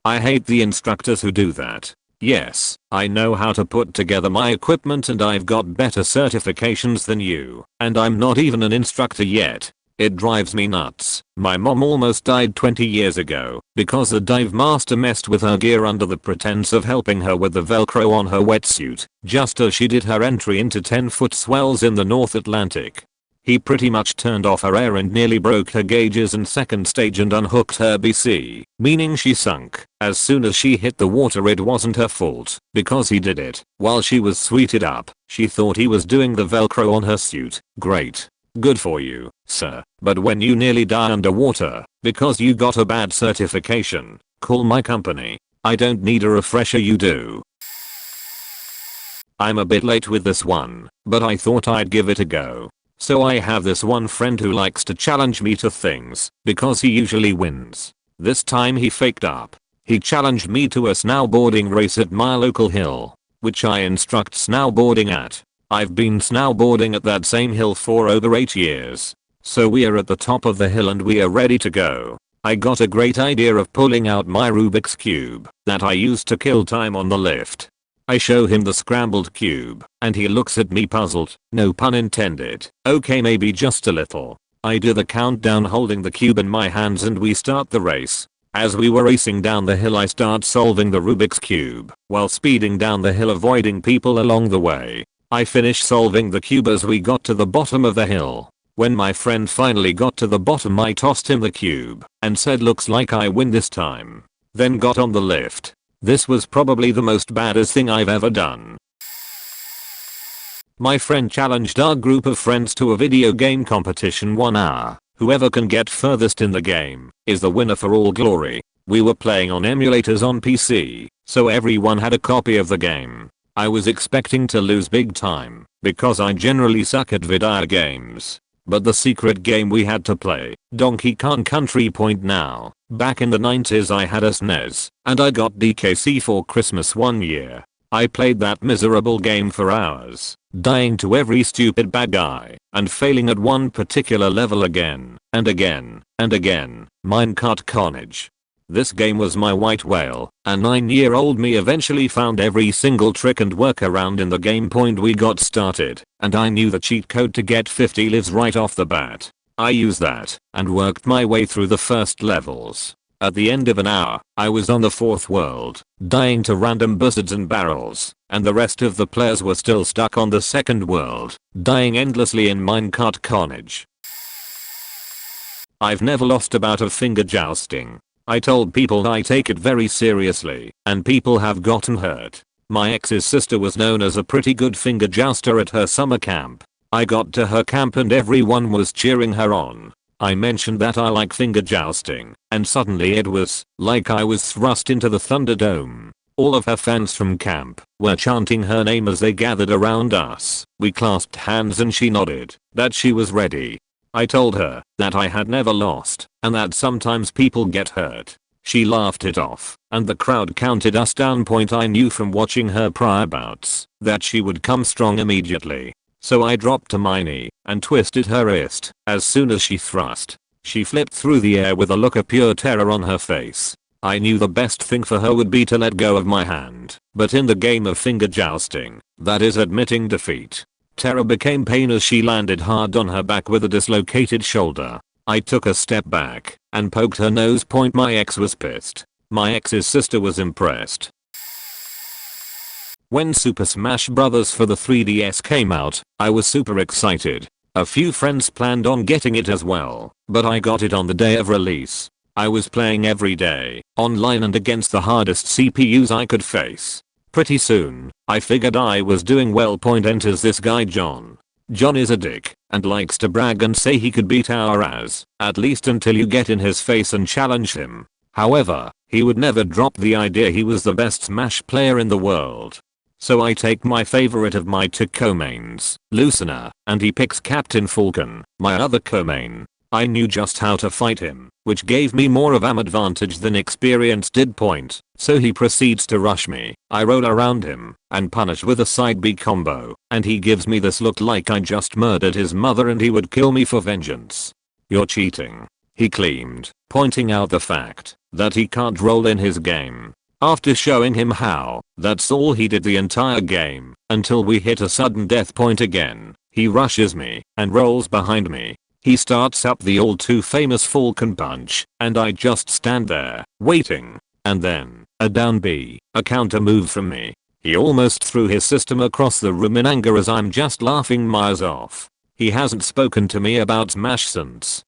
I hate the instructors who do that. Yes, I know how to put together my equipment and I've got better certifications than you, and I'm not even an instructor yet. It drives me nuts. My mom almost died 20 years ago because the dive master messed with her gear under the pretense of helping her with the velcro on her wetsuit, just as she did her entry into 10-foot swells in the North Atlantic. He pretty much turned off her air and nearly broke her gauges in second stage and unhooked her BC, meaning she sunk. As soon as she hit the water it wasn't her fault, because he did it while she was sweeted up. She thought he was doing the velcro on her suit. Great. Good for you, sir. But when you nearly die underwater, because you got a bad certification, call my company. I don't need a refresher, you do. I'm a bit late with this one, but I thought I'd give it a go. So I have this one friend who likes to challenge me to things, because he usually wins. This time he faked up. He challenged me to a snowboarding race at my local hill, which I instruct snowboarding at. I've been snowboarding at that same hill for over 8 years. So we are at the top of the hill and we are ready to go. I got a great idea of pulling out my Rubik's Cube that I used to kill time on the lift. I show him the scrambled cube, and he looks at me puzzled, no pun intended. Okay, maybe just a little. I do the countdown holding the cube in my hands and we start the race. As we were racing down the hill I start solving the Rubik's Cube, while speeding down the hill avoiding people along the way. I finished solving the cube as we got to the bottom of the hill. When my friend finally got to the bottom I tossed him the cube, and said looks like I win this time. Then got on the lift. This was probably the most baddest thing I've ever done. My friend challenged our group of friends to a video game competition 1 hour. Whoever can get furthest in the game is the winner for all glory. We were playing on emulators on PC, so everyone had a copy of the game. I was expecting to lose big time, because I generally suck at video games. But the secret game we had to play, Donkey Kong Country Point now. Back in the 90s I had a SNES, and I got DKC for Christmas one year. I played that miserable game for hours, dying to every stupid bad guy, and failing at one particular level again, and again, and again. Minecart carnage. This game was my white whale, and 9-year-old me eventually found every single trick and workaround in the game point we got started, and I knew the cheat code to get 50 lives right off the bat. I used that, and worked my way through the first levels. At the end of an hour, I was on the 4th world, dying to random buzzards and barrels, and the rest of the players were still stuck on the 2nd world, dying endlessly in minecart carnage. I've never lost a bout of finger jousting. I told people I take it very seriously, and people have gotten hurt. My ex's sister was known as a pretty good finger jouster at her summer camp. I got to her camp and everyone was cheering her on. I mentioned that I like finger jousting, and suddenly it was like I was thrust into the Thunderdome. All of her fans from camp were chanting her name as they gathered around us. We clasped hands and she nodded that she was ready. I told her that I had never lost and that sometimes people get hurt. She laughed it off and the crowd counted us down. I knew from watching her prior bouts that she would come strong immediately. So I dropped to my knee and twisted her wrist. As soon as she thrust, she flipped through the air with a look of pure terror on her face. I knew the best thing for her would be to let go of my hand, but in the game of finger jousting, that is admitting defeat. Terror became pain as she landed hard on her back with a dislocated shoulder. I took a step back and poked her nose. My ex was pissed. My ex's sister was impressed. When Super Smash Bros. For the 3DS came out, I was super excited. A few friends planned on getting it as well, but I got it on the day of release. I was playing every day, online and against the hardest CPUs I could face. Pretty soon, I figured I was doing well. Enters this guy John. John is a dick and likes to brag and say he could beat our ass, at least until you get in his face and challenge him. However, he would never drop the idea he was the best Smash player in the world. So I take my favorite of my two co-mains, Lucina, and he picks Captain Falcon, my other co-main. I knew just how to fight him, which gave me more of an advantage than experience did. So he proceeds to rush me. I roll around him and punish with a side B combo, and he gives me this look like I just murdered his mother and he would kill me for vengeance. "You're cheating," he claimed, pointing out the fact that he can't roll in his game. After showing him how, that's all he did the entire game, until we hit a sudden death point again. He rushes me and rolls behind me. He starts up the all too famous Falcon Punch, and I just stand there, waiting. And then, a down B, a counter move from me. He almost threw his system across the room in anger as I'm just laughing my ass off. He hasn't spoken to me about Smash since.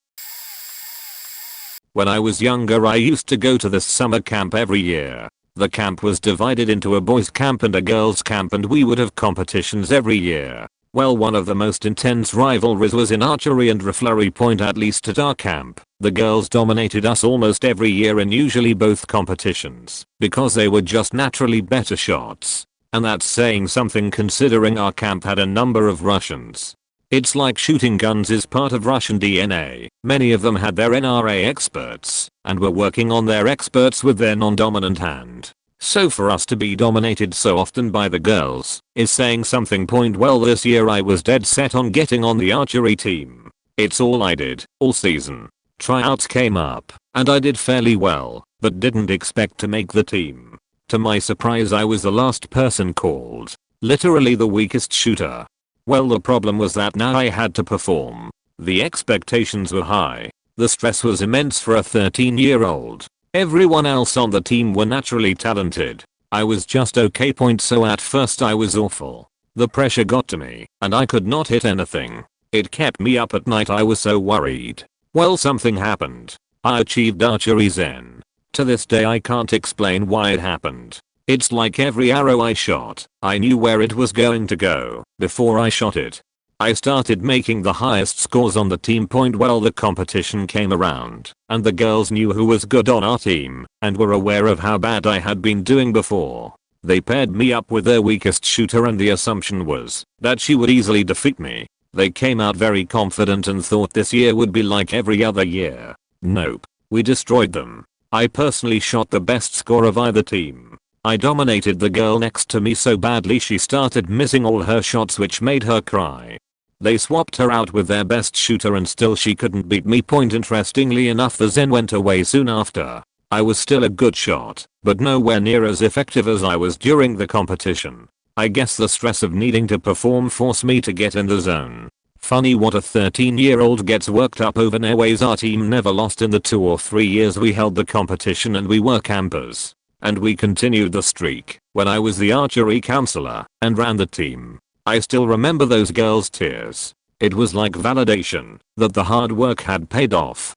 When I was younger I used to go to this summer camp every year. The camp was divided into a boys camp and a girls camp and we would have competitions every year. Well, one of the most intense rivalries was in archery and reflurry. At least at our camp, the girls dominated us almost every year in usually both competitions because they were just naturally better shots. And that's saying something considering our camp had a number of Russians. It's like shooting guns is part of Russian DNA. Many of them had their NRA experts and were working on their experts with their non-dominant hand. So for us to be dominated so often by the girls is saying something. Well, this year I was dead set on getting on the archery team. It's all I did all season. Tryouts came up and I did fairly well, but didn't expect to make the team. To my surprise I was the last person called. Literally the weakest shooter. Well, the problem was that now I had to perform. The expectations were high. The stress was immense for a 13-year-old. Everyone else on the team were naturally talented. I was just okay. So at first I was awful. The pressure got to me and I could not hit anything. It kept me up at night. I was so worried. Well, something happened. I achieved archery zen. To this day I can't explain why it happened. It's like every arrow I shot, I knew where it was going to go before I shot it. I started making the highest scores on the team. Well, the competition came around and the girls knew who was good on our team and were aware of how bad I had been doing before. They paired me up with their weakest shooter and the assumption was that she would easily defeat me. They came out very confident and thought this year would be like every other year. Nope. We destroyed them. I personally shot the best score of either team. I dominated the girl next to me so badly she started missing all her shots, which made her cry. They swapped her out with their best shooter and still she couldn't beat me. Interestingly enough, the zen went away soon after. I was still a good shot, but nowhere near as effective as I was during the competition. I guess the stress of needing to perform forced me to get in the zone. Funny what a 13-year-old gets worked up over. Anyways, our team never lost in the 2 or 3 years we held the competition and we were campers. And we continued the streak when I was the archery counselor and ran the team. I still remember those girls' tears. It was like validation that the hard work had paid off.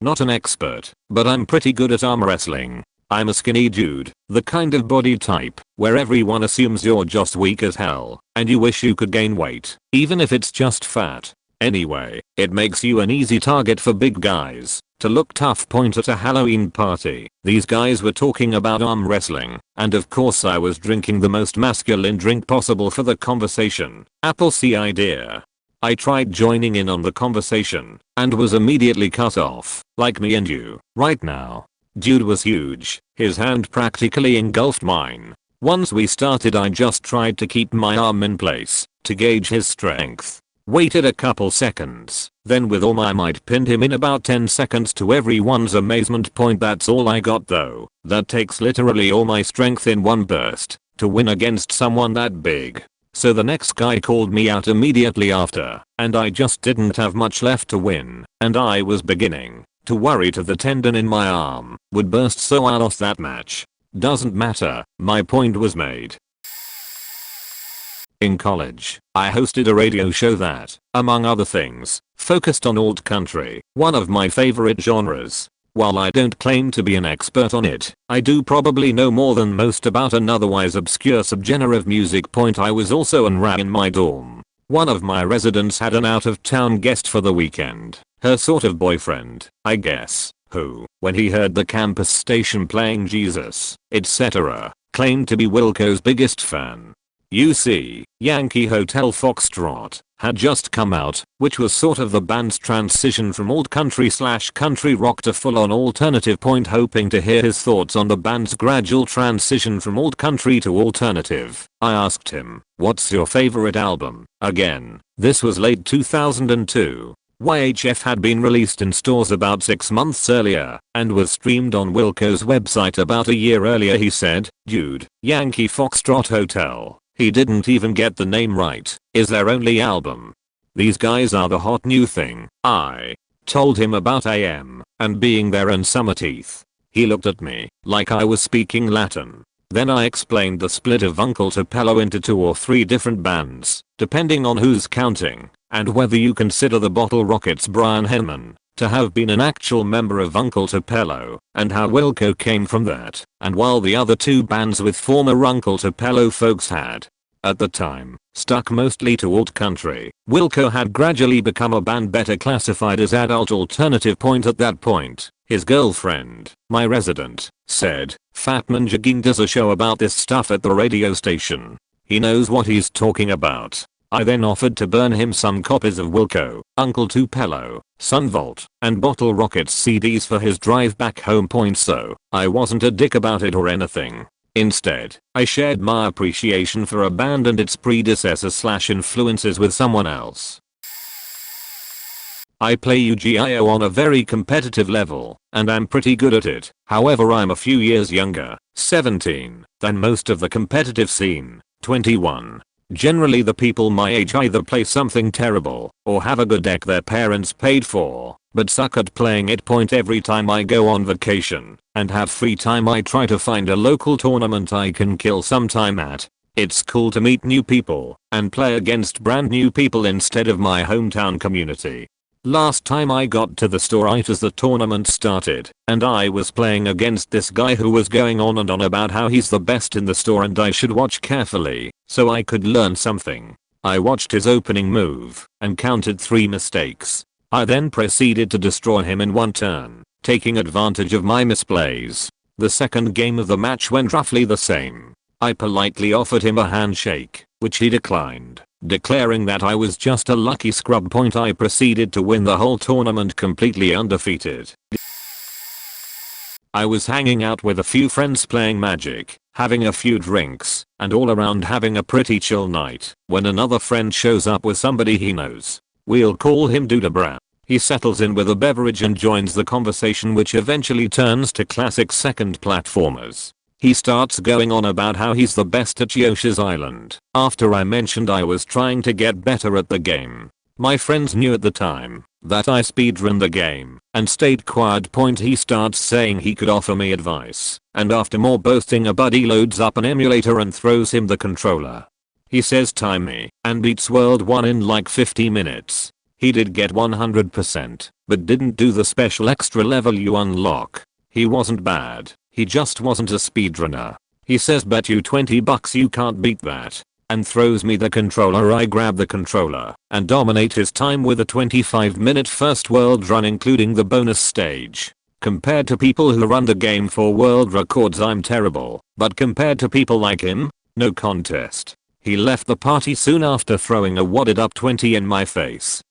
Not an expert, but I'm pretty good at arm wrestling. I'm a skinny dude, the kind of body type where everyone assumes you're just weak as hell and you wish you could gain weight, even if it's just fat. Anyway, it makes you an easy target for big guys to look tough. At a Halloween party, these guys were talking about arm wrestling, and of course I was drinking the most masculine drink possible for the conversation. Apple cider. I tried joining in on the conversation and was immediately cut off, like me and you right now. Dude was huge, his hand practically engulfed mine. Once we started I just tried to keep my arm in place to gauge his strength. Waited a couple seconds, then with all my might pinned him in about 10 seconds to everyone's amazement. That's all I got though. That takes literally all my strength in one burst to win against someone that big. So the next guy called me out immediately after, and I just didn't have much left to win, and I was beginning to worry to the tendon in my arm would burst, so I lost that match. Doesn't matter, my point was made. In college, I hosted a radio show that, among other things, focused on alt country, one of my favorite genres. While I don't claim to be an expert on it, I do probably know more than most about an otherwise obscure subgenre of music. I was also on rag in my dorm. One of my residents had an out-of-town guest for the weekend, her sort of boyfriend, I guess, who, when he heard the campus station playing Jesus, etc., claimed to be Wilco's biggest fan. You see, Yankee Hotel Foxtrot had just come out, which was sort of the band's transition from alt country / country rock to full on alternative. Hoping to hear his thoughts on the band's gradual transition from alt country to alternative, I asked him, "What's your favorite album?" Again, this was late 2002. YHF had been released in stores about 6 months earlier and was streamed on Wilco's website about a year earlier. He said, "Dude, Yankee Foxtrot Hotel. He didn't even get the name right, is their only album. These guys are the hot new thing." I told him about AM and Being There and Summerteeth. He looked at me like I was speaking Latin. Then I explained the split of Uncle Tupelo into 2 or 3 different bands, depending on who's counting, and whether you consider the Bottle Rockets' Brian Henman to have been an actual member of Uncle Tupelo, and how Wilco came from that, and while the other 2 bands with former Uncle Tupelo folks had, at the time, stuck mostly to alt country, Wilco had gradually become a band better classified as adult alternative. At that point, his girlfriend, my resident, said, "Fatman Jagin does a show about this stuff at the radio station. He knows what he's talking about." I then offered to burn him some copies of Wilco, Uncle Tupelo, Sunvolt, and Bottle Rockets CDs for his drive back home. So, I wasn't a dick about it or anything. Instead, I shared my appreciation for a band and its predecessors / influences with someone else. I play Yu-Gi-Oh on a very competitive level, and I'm pretty good at it. However, I'm a few years younger, 17, than most of the competitive scene, 21. Generally the people my age either play something terrible or have a good deck their parents paid for, but suck at playing it. Every time I go on vacation and have free time I try to find a local tournament I can kill some time at. It's cool to meet new people and play against brand new people instead of my hometown community. Last time I got to the store right as the tournament started, and I was playing against this guy who was going on and on about how he's the best in the store and I should watch carefully so I could learn something. I watched his opening move and counted 3 mistakes. I then proceeded to destroy him in one turn, taking advantage of my misplays. The second game of the match went roughly the same. I politely offered him a handshake, which he declined, declaring that I was just a lucky scrub. I proceeded to win the whole tournament completely undefeated. I was hanging out with a few friends playing Magic, having a few drinks, and all around having a pretty chill night, when another friend shows up with somebody he knows. We'll call him Dudabra. He settles in with a beverage and joins the conversation, which eventually turns to classic second platformers. He starts going on about how he's the best at Yoshi's Island, after I mentioned I was trying to get better at the game. My friends knew at the time that I speedrun the game and stayed quiet. He starts saying he could offer me advice, and after more boasting a buddy loads up an emulator and throws him the controller. He says time me and beats World 1 in like 50 minutes. He did get 100%, but didn't do the special extra level you unlock. He wasn't bad. He just wasn't a speedrunner. He says bet you $20 you can't beat that, and throws me the controller. I grab the controller and dominate his time with a 25-minute first world run including the bonus stage. Compared to people who run the game for world records I'm terrible, but compared to people like him, no contest. He left the party soon after throwing a wadded up 20 in my face.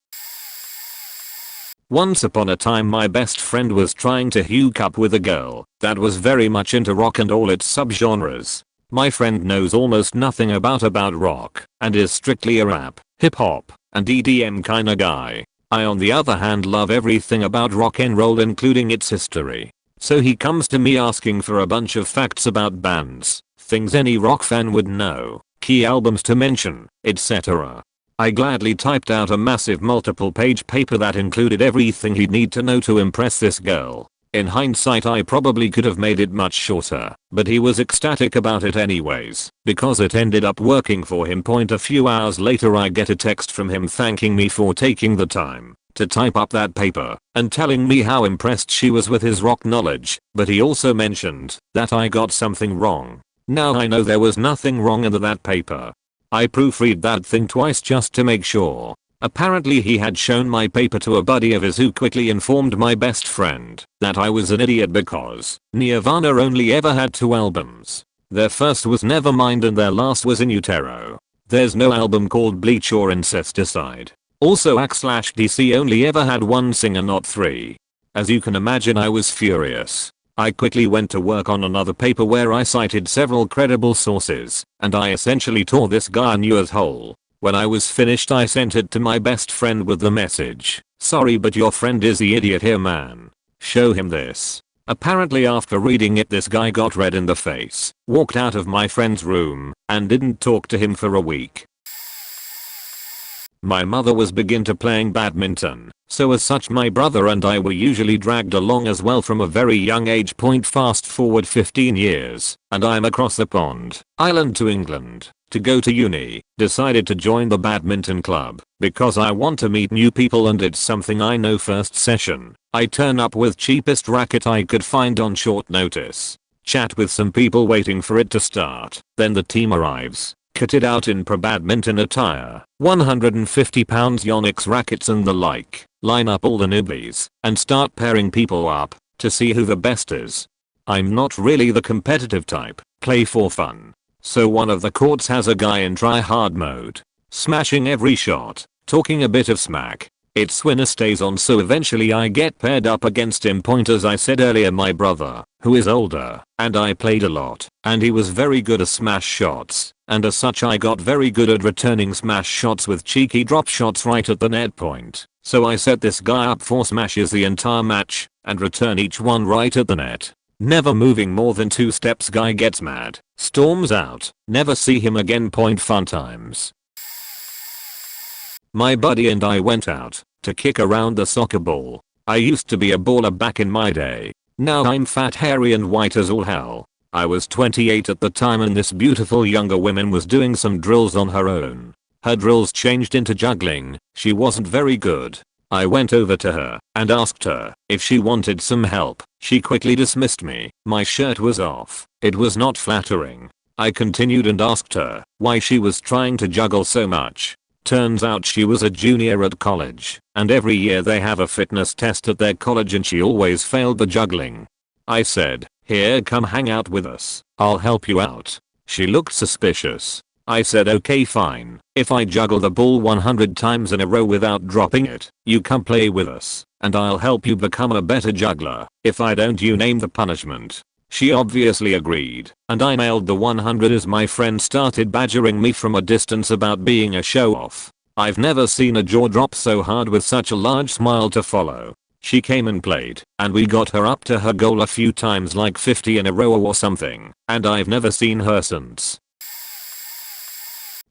Once upon a time my best friend was trying to hook up with a girl that was very much into rock and all its subgenres. My friend knows almost nothing about rock and is strictly a rap, hip hop, and EDM kinda guy. I on the other hand love everything about rock and roll including its history. So he comes to me asking for a bunch of facts about bands, things any rock fan would know, key albums to mention, etc. I gladly typed out a massive multiple page paper that included everything he'd need to know to impress this girl. In hindsight I probably could have made it much shorter, but he was ecstatic about it anyways, because it ended up working for him. A few hours later I get a text from him thanking me for taking the time to type up that paper and telling me how impressed she was with his rock knowledge, but he also mentioned that I got something wrong. Now I know there was nothing wrong in that paper. I proofread that thing twice just to make sure. Apparently he had shown my paper to a buddy of his who quickly informed my best friend that I was an idiot because Nirvana only ever had 2 albums. Their first was Nevermind and their last was In Utero. There's no album called Bleach or Incesticide. Also /DC only ever had 1 singer not 3. As you can imagine I was furious. I quickly went to work on another paper where I cited several credible sources, and I essentially tore this guy a new asshole. When I was finished I sent it to my best friend with the message, "Sorry but your friend is the idiot here man. Show him this." Apparently after reading it this guy got red in the face, walked out of my friend's room, and didn't talk to him for a week. My mother was begin to playing badminton, so as such my brother and I were usually dragged along as well from a very young age. Fast forward 15 years, and I'm across the pond, Ireland to England, to go to uni. Decided to join the badminton club, because I want to meet new people and it's something I know. First session, I turn up with cheapest racket I could find on short notice. Chat with some people waiting for it to start, then the team arrives. Kitted out in pro badminton attire, 150 pounds Yonex rackets and the like, line up all the newbies, and start pairing people up, to see who the best is. I'm not really the competitive type, play for fun. So one of the courts has a guy in try hard mode, smashing every shot, talking a bit of smack. Its winner stays on, so eventually I get paired up against him. As I said earlier my brother, who is older, and I played a lot, and he was very good at smash shots, and as such I got very good at returning smash shots with cheeky drop shots right at the net point. So I set this guy up for smashes the entire match, and return each one right at the net. Never moving more than 2 steps. Guy gets mad, storms out, never see him again. Fun times. My buddy and I went out to kick around the soccer ball. I used to be a baller back in my day. Now I'm fat, hairy and white as all hell. I was 28 at the time and this beautiful younger woman was doing some drills on her own. Her drills changed into juggling. She wasn't very good. I went over to her and asked her if she wanted some help. She quickly dismissed me. My shirt was off. It was not flattering. I continued and asked her why she was trying to juggle so much. Turns out she was a junior at college, and every year they have a fitness test at their college and she always failed the juggling. I said, "Here, come hang out with us, I'll help you out." She looked suspicious. I said, "Okay fine, if I juggle the ball 100 times in a row without dropping it, you come play with us, and I'll help you become a better juggler. If I don't, you name the punishment." She obviously agreed, and I nailed the 100 as my friend started badgering me from a distance about being a show-off. I've never seen a jaw drop so hard with such a large smile to follow. She came and played, and we got her up to her goal a few times, like 50 in a row or something, and I've never seen her since.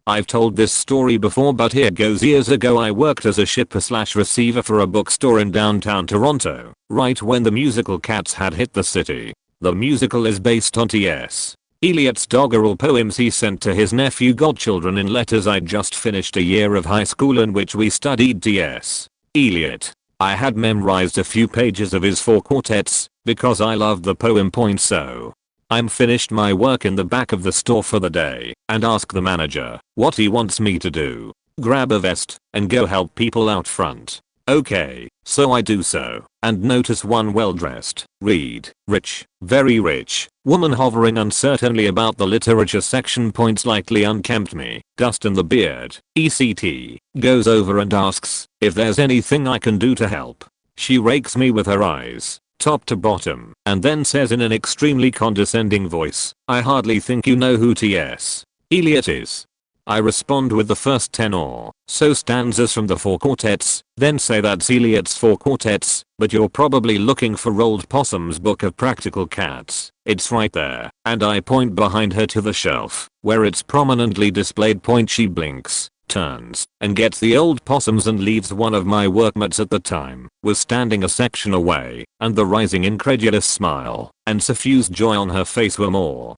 I've told this story before, but here goes. Years ago I worked as a shipper/receiver for a bookstore in downtown Toronto, right when the musical Cats had hit the city. The musical is based on T.S. Eliot's doggerel poems he sent to his nephew godchildren in letters. I'd just finished a year of high school in which we studied T.S. Eliot. I had memorized a few pages of his 4 quartets, because I loved the poem. So I'm finished my work in the back of the store for the day, and ask the manager what he wants me to do. Grab a vest, and go help people out front. Okay, so I do so, and notice one well-dressed, rich, very rich, woman hovering uncertainly about the literature section. Slightly unkempt me, dust in the beard, ECT, goes over and asks if there's anything I can do to help. She rakes me with her eyes, top to bottom, and then says in an extremely condescending voice, "I hardly think you know who T.S. Eliot is." I respond with the first 10 or so stanzas from the Four Quartets, then say that's Eliot's Four Quartets, but you're probably looking for Old Possum's Book of Practical Cats. It's right there, and I point behind her to the shelf, where it's prominently displayed. She blinks, turns, and gets the Old Possums and leaves. One of my workmates at the time was standing a section away, and the rising incredulous smile and suffused joy on her face were more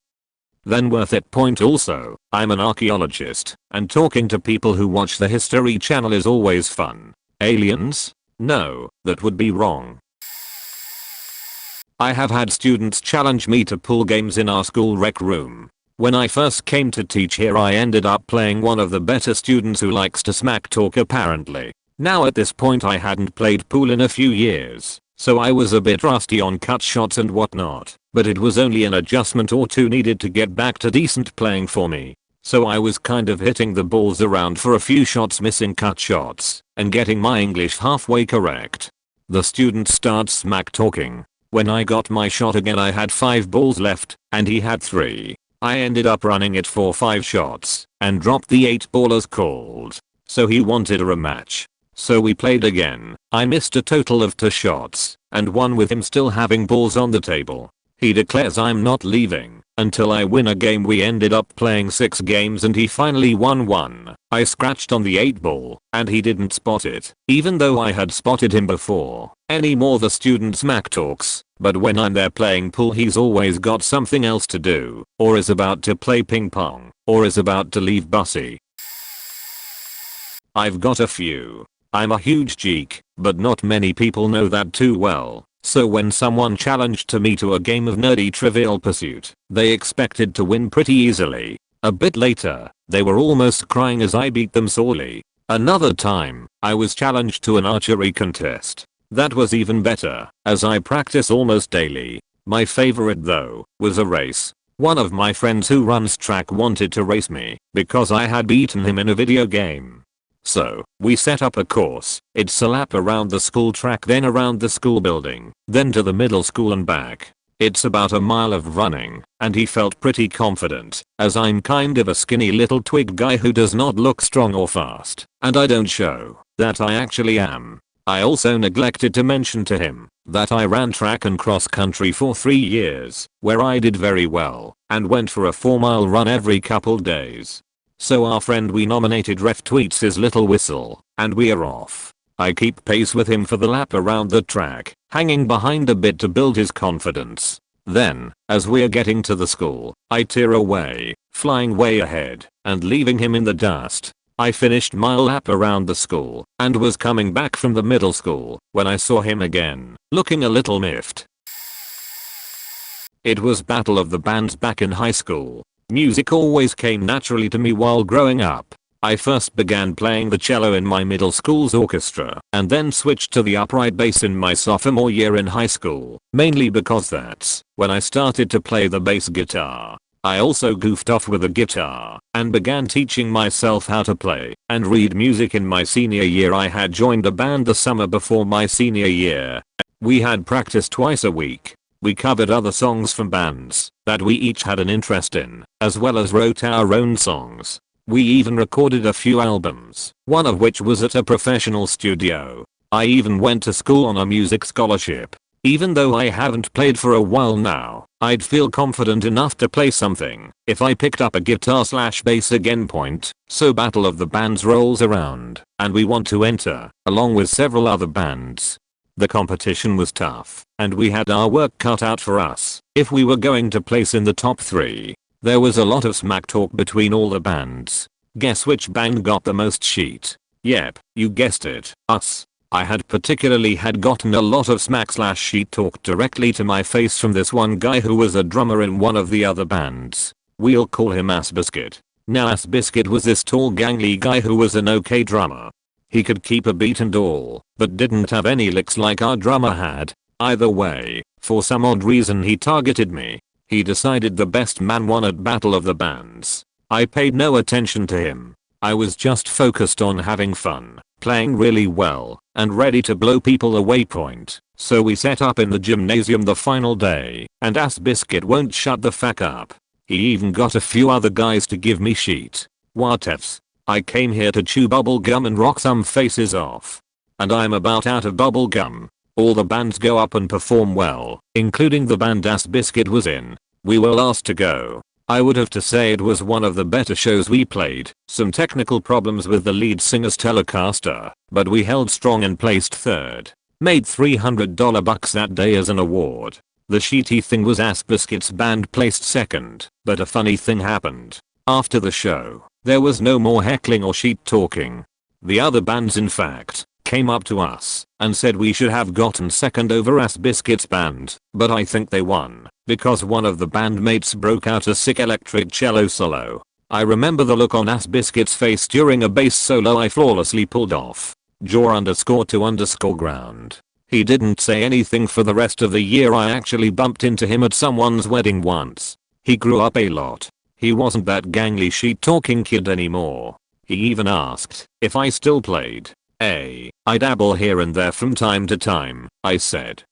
than worth it. Also, I'm an archaeologist, and talking to people who watch the History Channel is always fun. Aliens? No, that would be wrong. I have had students challenge me to pool games in our school rec room. When I first came to teach here, I ended up playing one of the better students who likes to smack talk apparently. Now at this point I hadn't played pool in a few years, so I was a bit rusty on cut shots and whatnot, but it was only an adjustment or two needed to get back to decent playing for me. So I was kind of hitting the balls around for a few shots, missing cut shots, and getting my English halfway correct. The student starts smack talking. When I got my shot again I had 5 balls left, and he had 3. I ended up running it for 5 shots, and dropped the 8 ball as called. So he wanted a rematch. So we played again. I missed a total of 2 shots, and won with him still having balls on the table. He declares I'm not leaving until I win a game. We ended up playing 6 games and he finally won 1. I scratched on the 8 ball, and he didn't spot it, even though I had spotted him before. Anymore the student smack talks, but when I'm there playing pool he's always got something else to do, or is about to play ping pong, or is about to leave bussy. I've got a few. I'm a huge geek, but not many people know that too well. So when someone challenged me to a game of nerdy Trivial Pursuit, they expected to win pretty easily. A bit later, they were almost crying as I beat them sorely. Another time, I was challenged to an archery contest. That was even better, as I practice almost daily. My favorite though, was a race. One of my friends who runs track wanted to race me, because I had beaten him in a video game. So, we set up a course. It's a lap around the school track, then around the school building, then to the middle school and back. It's about a mile of running, and he felt pretty confident, as I'm kind of a skinny little twig guy who does not look strong or fast, and I don't show that I actually am. I also neglected to mention to him that I ran track and cross country for 3 years, where I did very well, and went for a 4-mile run every couple days. So our friend we nominated ref tweets his little whistle, and we're off. I keep pace with him for the lap around the track, hanging behind a bit to build his confidence. Then, as we're getting to the school, I tear away, flying way ahead, and leaving him in the dust. I finished my lap around the school, and was coming back from the middle school, when I saw him again, looking a little miffed. It was Battle of the Bands back in high school. Music always came naturally to me while growing up. I first began playing the cello in my middle school's orchestra, and then switched to the upright bass in my sophomore year in high school, mainly because that's when I started to play the bass guitar. I also goofed off with a guitar, and began teaching myself how to play and read music in my senior year. I had joined a band the summer before my senior year. We had practice twice a week. We covered other songs from bands that we each had an interest in, as well as wrote our own songs. We even recorded a few albums, one of which was at a professional studio. I even went to school on a music scholarship. Even though I haven't played for a while now, I'd feel confident enough to play something if I picked up a guitar/bass again. So Battle of the Bands rolls around, and we want to enter, along with several other bands. The competition was tough, and we had our work cut out for us if we were going to place in the top 3. There was a lot of smack talk between all the bands. Guess which band got the most sheet? Yep, you guessed it, us. I had gotten a lot of smack/sheet talk directly to my face from this one guy who was a drummer in one of the other bands. We'll call him Ass Biscuit. Now Ass Biscuit was this tall gangly guy who was an okay drummer. He could keep a beat and all, but didn't have any licks like our drummer had. Either way, for some odd reason he targeted me. He decided the best man won at Battle of the Bands. I paid no attention to him. I was just focused on having fun, playing really well, and ready to blow people away point. So we set up in the gymnasium the final day, and AskBiscuit won't shut the fuck up. He even got a few other guys to give me shit. Whatevs. I came here to chew bubble gum and rock some faces off. And I'm about out of bubble gum. All the bands go up and perform well, including the band AskBiscuit was in. We were last to go. I would have to say it was one of the better shows we played. Some technical problems with the lead singer's Telecaster, but we held strong and placed third. Made $300 bucks that day as an award. The shitty thing was AskBiscuit's band placed second, but a funny thing happened. After the show, there was no more heckling or shit talking. The other bands in fact, came up to us and said we should have gotten second over AskBiscuit's band, but I think they won, because one of the bandmates broke out a sick electric cello solo. I remember the look on AskBiscuit's face during a bass solo I flawlessly pulled off. Jaw_2_ground. He didn't say anything for the rest of the year. I actually bumped into him at someone's wedding once. He grew up a lot. He wasn't that gangly shit talking kid anymore. He even asked if I still played. I dabble here and there from time to time, I said.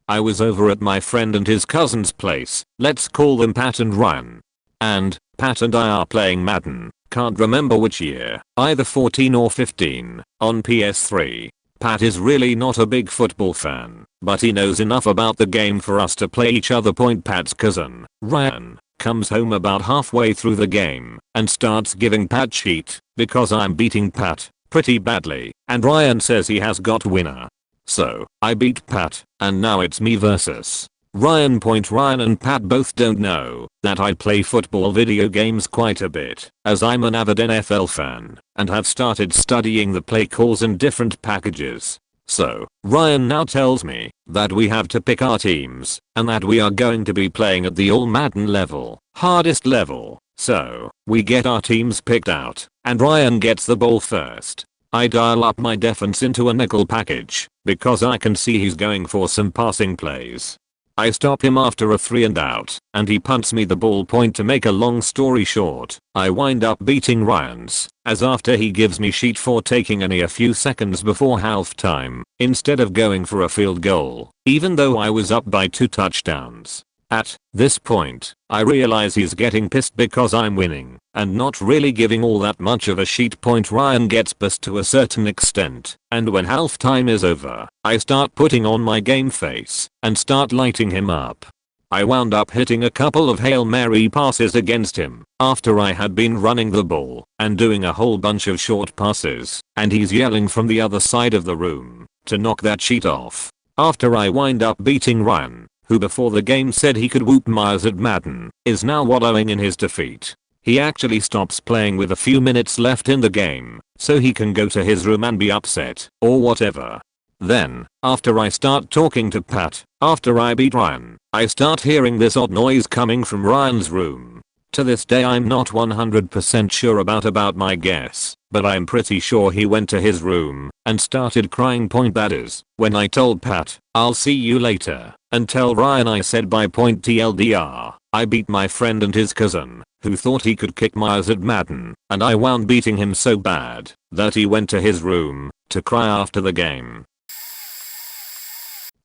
I was over at my friend and his cousin's place, let's call them Pat and Ryan. And Pat and I are playing Madden, can't remember which year, either 14 or 15, on PS3. Pat is really not a big football fan, but he knows enough about the game for us to play each other. Pat's cousin, Ryan, comes home about halfway through the game and starts giving Pat shit because I'm beating Pat pretty badly and Ryan says he has got winner. So I beat Pat and now it's me versus Ryan. Ryan and Pat both don't know that I play football video games quite a bit, as I'm an avid NFL fan and have started studying the play calls and different packages. So Ryan now tells me that we have to pick our teams and that we are going to be playing at the all Madden level, hardest level. So we get our teams picked out and Ryan gets the ball first. I dial up my defense into a nickel package because I can see he's going for some passing plays. I stop him after a 3 and out, and he punts me the ball. To make a long story short, I wind up beating Ryan's, as after he gives me shit for taking only a few seconds before halftime, instead of going for a field goal, even though I was up by 2 touchdowns. At this point, I realize he's getting pissed because I'm winning, and not really giving all that much of a shit. Ryan gets pissed to a certain extent, and when halftime is over, I start putting on my game face, and start lighting him up. I wound up hitting a couple of Hail Mary passes against him, after I had been running the ball, and doing a whole bunch of short passes, and he's yelling from the other side of the room, to knock that shit off. After I wind up beating Ryan, who before the game said he could whoop Myers at Madden, is now wallowing in his defeat. He actually stops playing with a few minutes left in the game, so he can go to his room and be upset, or whatever. Then, after I start talking to Pat, after I beat Ryan, I start hearing this odd noise coming from Ryan's room. To this day I'm not 100% sure about my guess, but I'm pretty sure he went to his room and started crying. That is, when I told Pat, I'll see you later, and tell Ryan I said bye. TLDR, I beat my friend and his cousin, who thought he could kick Myers at Madden, and I wound beating him so bad that he went to his room to cry after the game.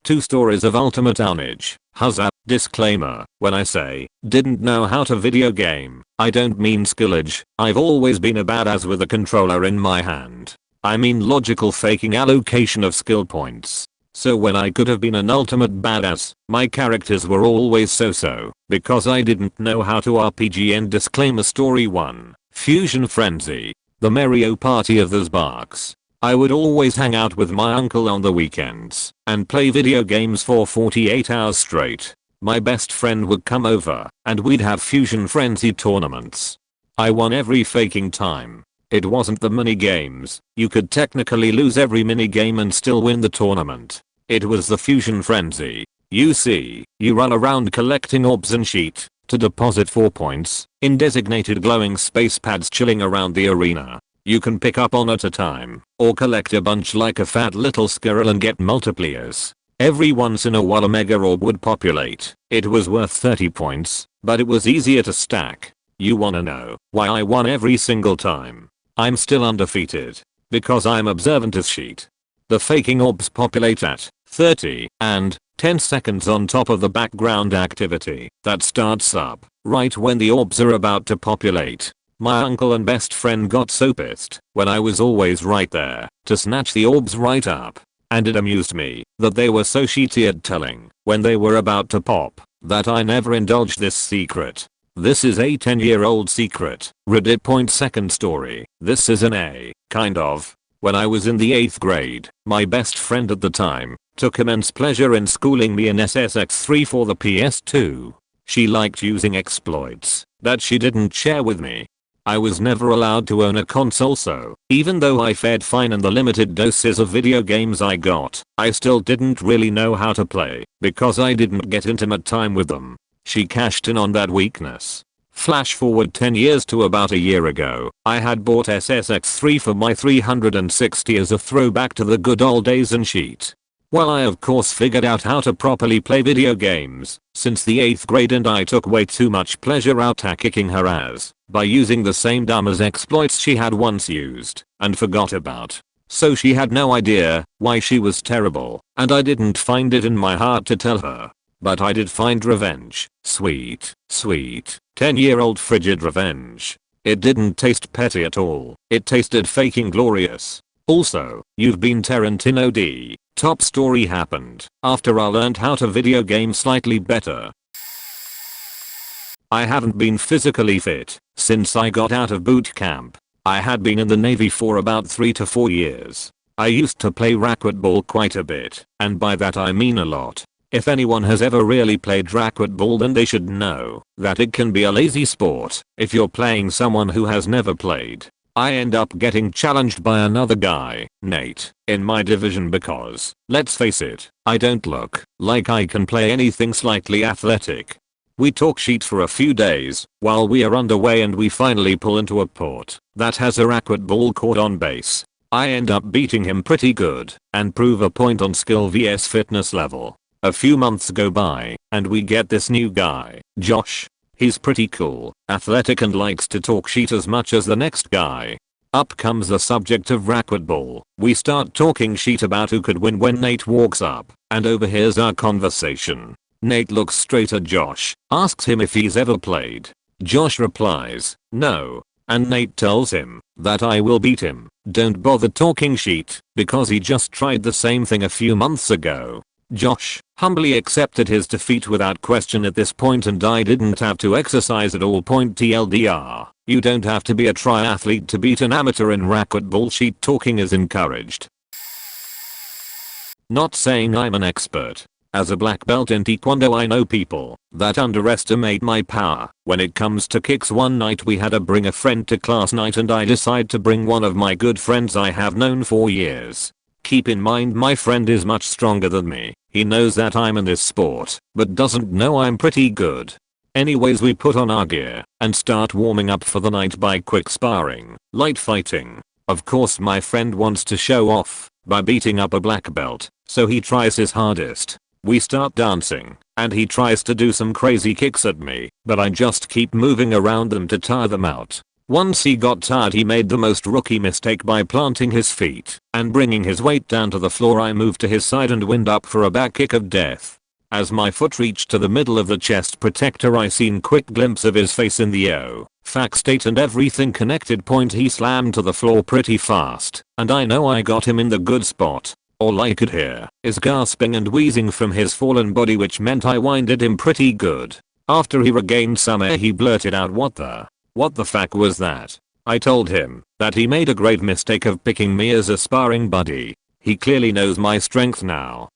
2 stories of ultimate ownage. Huzzah. Disclaimer, when I say didn't know how to video game, I don't mean skillage. I've always been a badass with a controller in my hand. I mean logical faking allocation of skill points. So when I could have been an ultimate badass, my characters were always so-so, because I didn't know how to RPG. And disclaimer. Story 1, Fusion Frenzy. The Mario Party of the Sparks. I would always hang out with my uncle on the weekends and play video games for 48 hours straight. My best friend would come over and we'd have Fusion Frenzy tournaments. I won every faking time. It wasn't the mini games. You could technically lose every mini game and still win the tournament. It was the Fusion Frenzy. You see, you run around collecting orbs and shit to deposit 4 points in designated glowing space pads chilling around the arena. You can pick up on at a time, or collect a bunch like a fat little squirrel and get multipliers. Every once in a while a mega orb would populate. It was worth 30 points, but it was easier to stack. You wanna know why I won every single time? I'm still undefeated. Because I'm observant as sheet. The faking orbs populate at 30 and 10 seconds on top of the background activity that starts up right when the orbs are about to populate. My uncle and best friend got so pissed when I was always right there to snatch the orbs right up. And it amused me that they were so sheety at telling when they were about to pop that I never indulged this secret. This is a 10-year-old secret. Reddit. Second story. This is an A, kind of. When I was in the 8th grade, my best friend at the time took immense pleasure in schooling me in SSX3 for the PS2. She liked using exploits that she didn't share with me. I was never allowed to own a console, so even though I fared fine in the limited doses of video games I got, I still didn't really know how to play because I didn't get intimate time with them. She cashed in on that weakness. Flash forward 10 years to about a year ago, I had bought SSX3 for my 360 as a throwback to the good old days and sheet. Well, I of course figured out how to properly play video games since the 8th grade, and I took way too much pleasure out at kicking her ass by using the same dumb as exploits she had once used and forgot about. So she had no idea why she was terrible, and I didn't find it in my heart to tell her. But I did find revenge. Sweet, sweet, 10-year-old frigid revenge. It didn't taste petty at all. It tasted faking glorious. Also, you've been Tarantino-D. Top story happened after I learned how to video game slightly better. I haven't been physically fit since I got out of boot camp. I had been in the Navy for about 3 to 4 years. I used to play racquetball quite a bit, and by that I mean a lot. If anyone has ever really played racquetball, then they should know that it can be a lazy sport if you're playing someone who has never played. I end up getting challenged by another guy, Nate, in my division because, let's face it, I don't look like I can play anything slightly athletic. We talk sheet for a few days while we are underway, and we finally pull into a port that has a racquetball court on base. I end up beating him pretty good and prove a point on skill vs fitness level. A few months go by and we get this new guy, Josh. He's pretty cool, athletic, and likes to talk sheet as much as the next guy. Up comes the subject of racquetball. We start talking sheet about who could win when Nate walks up and overhears our conversation. Nate looks straight at Josh, asks him if he's ever played. Josh replies, no, and Nate tells him that I will beat him. Don't bother talking sheet because he just tried the same thing a few months ago. Josh humbly accepted his defeat without question at this point, and I didn't have to exercise at all. TLDR, you don't have to be a triathlete to beat an amateur in racquetball. Sheet talking is encouraged. Not saying I'm an expert. As a black belt in Taekwondo, I know people that underestimate my power when it comes to kicks. One night we had a bring a friend to class night, and I decide to bring one of my good friends I have known for years. Keep in mind, my friend is much stronger than me. He knows that I'm in this sport, but doesn't know I'm pretty good. Anyways, we put on our gear and start warming up for the night by quick sparring, light fighting. Of course, my friend wants to show off by beating up a black belt, so he tries his hardest. We start dancing, and he tries to do some crazy kicks at me, but I just keep moving around them to tire them out. Once he got tired, he made the most rookie mistake by planting his feet and bringing his weight down to the floor. I moved to his side and wind up for a back kick of death. As my foot reached to the middle of the chest protector, I seen quick glimpse of his face in the fact state and everything connected. He slammed to the floor pretty fast, and I know I got him in the good spot. All I could hear is gasping and wheezing from his fallen body, which meant I winded him pretty good. After he regained some air, he blurted out, what the fuck was that? I told him that he made a great mistake of picking me as a sparring buddy. He clearly knows my strength now.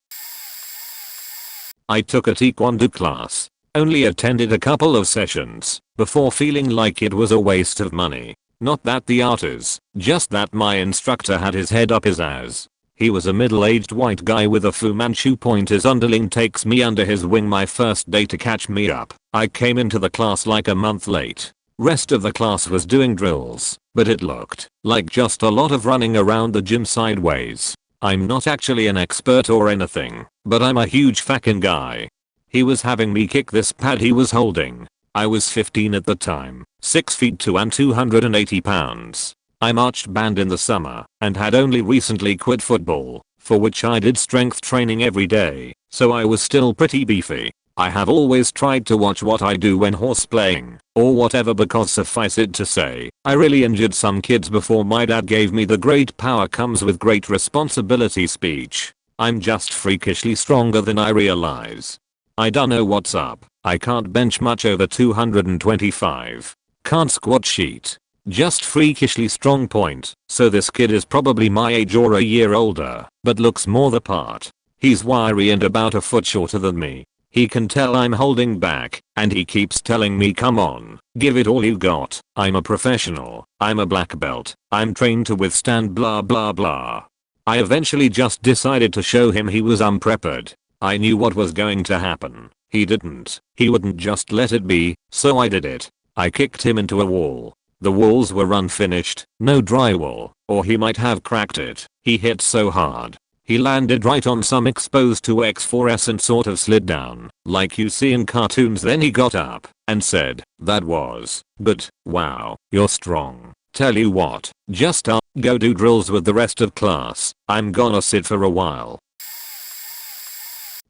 I took a Taekwondo class. Only attended a couple of sessions before feeling like it was a waste of money. Not that the art is, just that my instructor had his head up his ass. He was a middle-aged white guy with a Fu Manchu. His underling takes me under his wing my first day to catch me up. I came into the class like a month late. Rest of the class was doing drills, but it looked like just a lot of running around the gym sideways. I'm not actually an expert or anything, but I'm a huge fucking guy. He was having me kick this pad he was holding. I was 15 at the time, 6 feet 2 and 280 pounds. I marched band in the summer and had only recently quit football, for which I did strength training every day, so I was still pretty beefy. I have always tried to watch what I do when horseplaying, or whatever, because suffice it to say, I really injured some kids before my dad gave me the great power comes with great responsibility speech. I'm just freakishly stronger than I realize. I don't know what's up. I can't bench much over 225. Can't squat sheet. Just freakishly strong point. So this kid is probably my age or a year older, but looks more the part. He's wiry and about a foot shorter than me. He can tell I'm holding back, and he keeps telling me, come on, give it all you got. I'm a professional. I'm a black belt. I'm trained to withstand blah blah blah. I eventually just decided to show him he was unprepared. I knew what was going to happen. He didn't. He wouldn't just let it be, so I did it. I kicked him into a wall. The walls were unfinished, no drywall, or he might have cracked it. He hit so hard. He landed right on some exposed 2x4s and sort of slid down, like you see in cartoons. Then he got up and said, that was, but, wow, you're strong. Tell you what, just go do drills with the rest of class. I'm gonna sit for a while.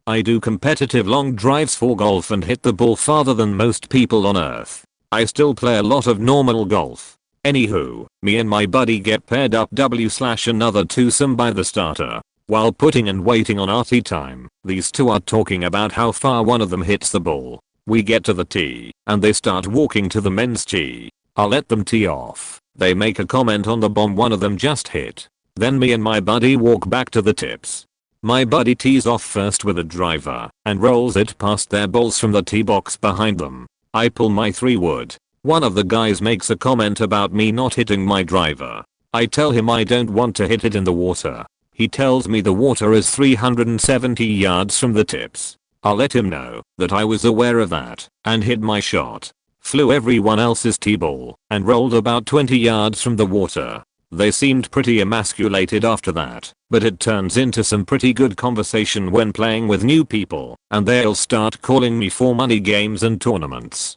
I do competitive long drives for golf and hit the ball farther than most people on earth. I still play a lot of normal golf. Anywho, me and my buddy get paired up /another twosome by the starter. While putting and waiting on our tee time, these two are talking about how far one of them hits the ball. We get to the tee, and they start walking to the men's tee. I'll let them tee off. They make a comment on the bomb one of them just hit. Then me and my buddy walk back to the tips. My buddy tees off first with a driver, and rolls it past their balls from the tee box behind them. I pull my 3-wood. One of the guys makes a comment about me not hitting my driver. I tell him I don't want to hit it in the water. He tells me the water is 370 yards from the tips. I'll let him know that I was aware of that and hit my shot. Flew everyone else's tee ball and rolled about 20 yards from the water. They seemed pretty emasculated after that, but it turns into some pretty good conversation when playing with new people, and they'll start calling me for money games and tournaments.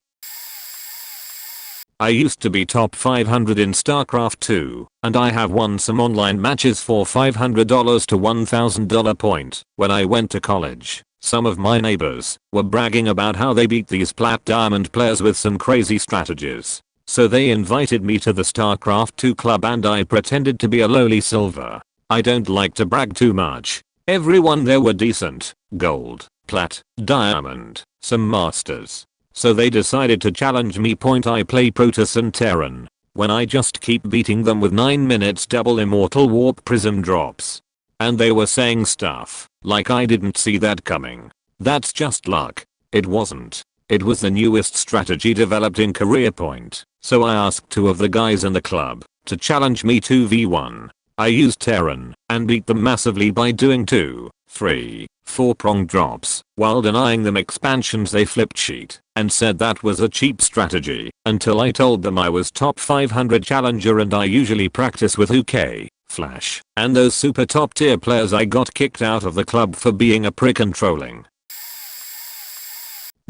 I used to be top 500 in StarCraft 2, and I have won some online matches for $500 to $1,000 point. When I went to college, some of my neighbors were bragging about how they beat these plat diamond players with some crazy strategies. So they invited me to the StarCraft 2 club and I pretended to be a lowly silver. I don't like to brag too much. Everyone there were decent, gold, plat, diamond, some masters. So they decided to challenge me. I play Protoss and Terran. When I just keep beating them with 9 minutes double immortal warp prism drops. And they were saying stuff like I didn't see that coming. That's just luck. It wasn't. It was the newest strategy developed in Career Point. So I asked 2 of the guys in the club to challenge me 2v1. I used Terran and beat them massively by doing 2, 3, 4-prong drops while denying them expansions. They flipped sheet and said that was a cheap strategy until I told them I was top 500 challenger and I usually practice with UK, Flash, and those super top tier players. I got kicked out of the club for being a prick and trolling.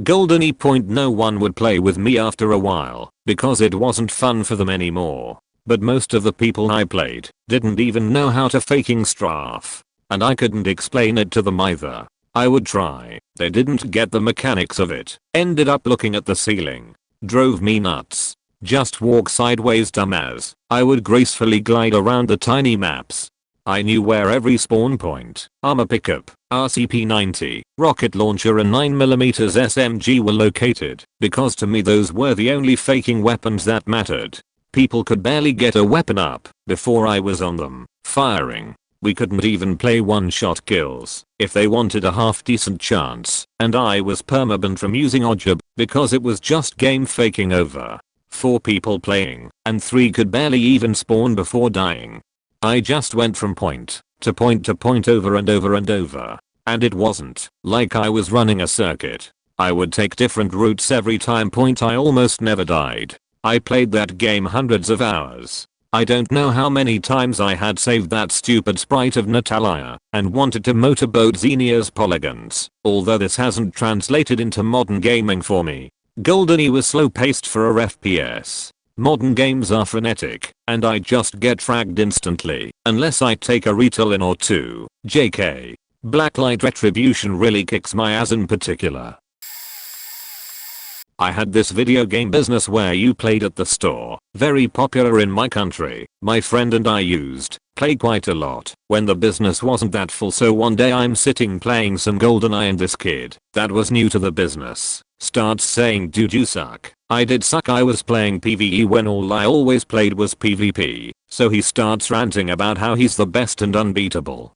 Golden E point. No one would play with me after a while because it wasn't fun for them anymore. But most of the people I played didn't even know how to faking strafe. And I couldn't explain it to them either. I would try. They didn't get the mechanics of it. Ended up looking at the ceiling. Drove me nuts. Just walk sideways, dumbass. I would gracefully glide around the tiny maps. I knew where every spawn point, armor pickup, RCP-90, rocket launcher and 9mm SMG were located, because to me those were the only faking weapons that mattered. People could barely get a weapon up before I was on them, firing. We couldn't even play one-shot kills if they wanted a half-decent chance, and I was permabanned from using Oddjob because it was just game faking over. 4 people playing, and 3 could barely even spawn before dying. I just went from point to point to point over and over and over, and it wasn't like I was running a circuit. I would take different routes every time. I almost never died. I played that game hundreds of hours, I don't know how many times I had saved that stupid sprite of Natalia and wanted to motorboat Xenia's polygons, although this hasn't translated into modern gaming for me. GoldenEye was slow paced for a FPS. Modern games are frenetic, and I just get fragged instantly, unless I take a retail in or two. JK. Blacklight Retribution really kicks my ass in particular. I had this video game business where you played at the store, very popular in my country. My friend and I used play quite a lot when the business wasn't that full, so one day I'm sitting playing some GoldenEye and this kid that was new to the business starts saying, "Dude, you suck." I did suck. I was playing PvE when all I always played was PvP, so he starts ranting about how he's the best and unbeatable.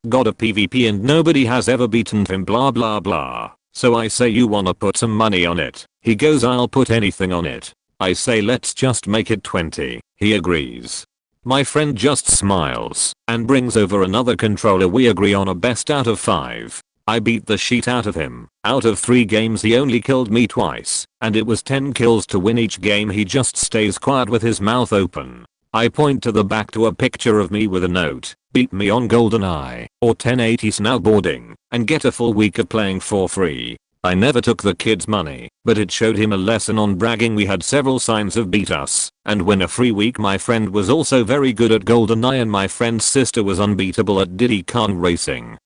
Got a PvP and nobody has ever beaten him, blah blah blah. So I say, "You wanna put some money on it?" He goes, "I'll put anything on it." I say, "Let's just make it 20. He agrees. My friend just smiles and brings over another controller. We agree on a best out of 5. I beat the shit out of him. Out of 3 games he only killed me twice, and it was 10 kills to win each game. He just stays quiet with his mouth open. I point to the back to a picture of me with a note, "Beat me on GoldenEye or 1080 snowboarding and get a full week of playing for free." I never took the kid's money, but it showed him a lesson on bragging. We had several signs of beat us and win a free week. My friend was also very good at GoldenEye and my friend's sister was unbeatable at Diddy Kong Racing.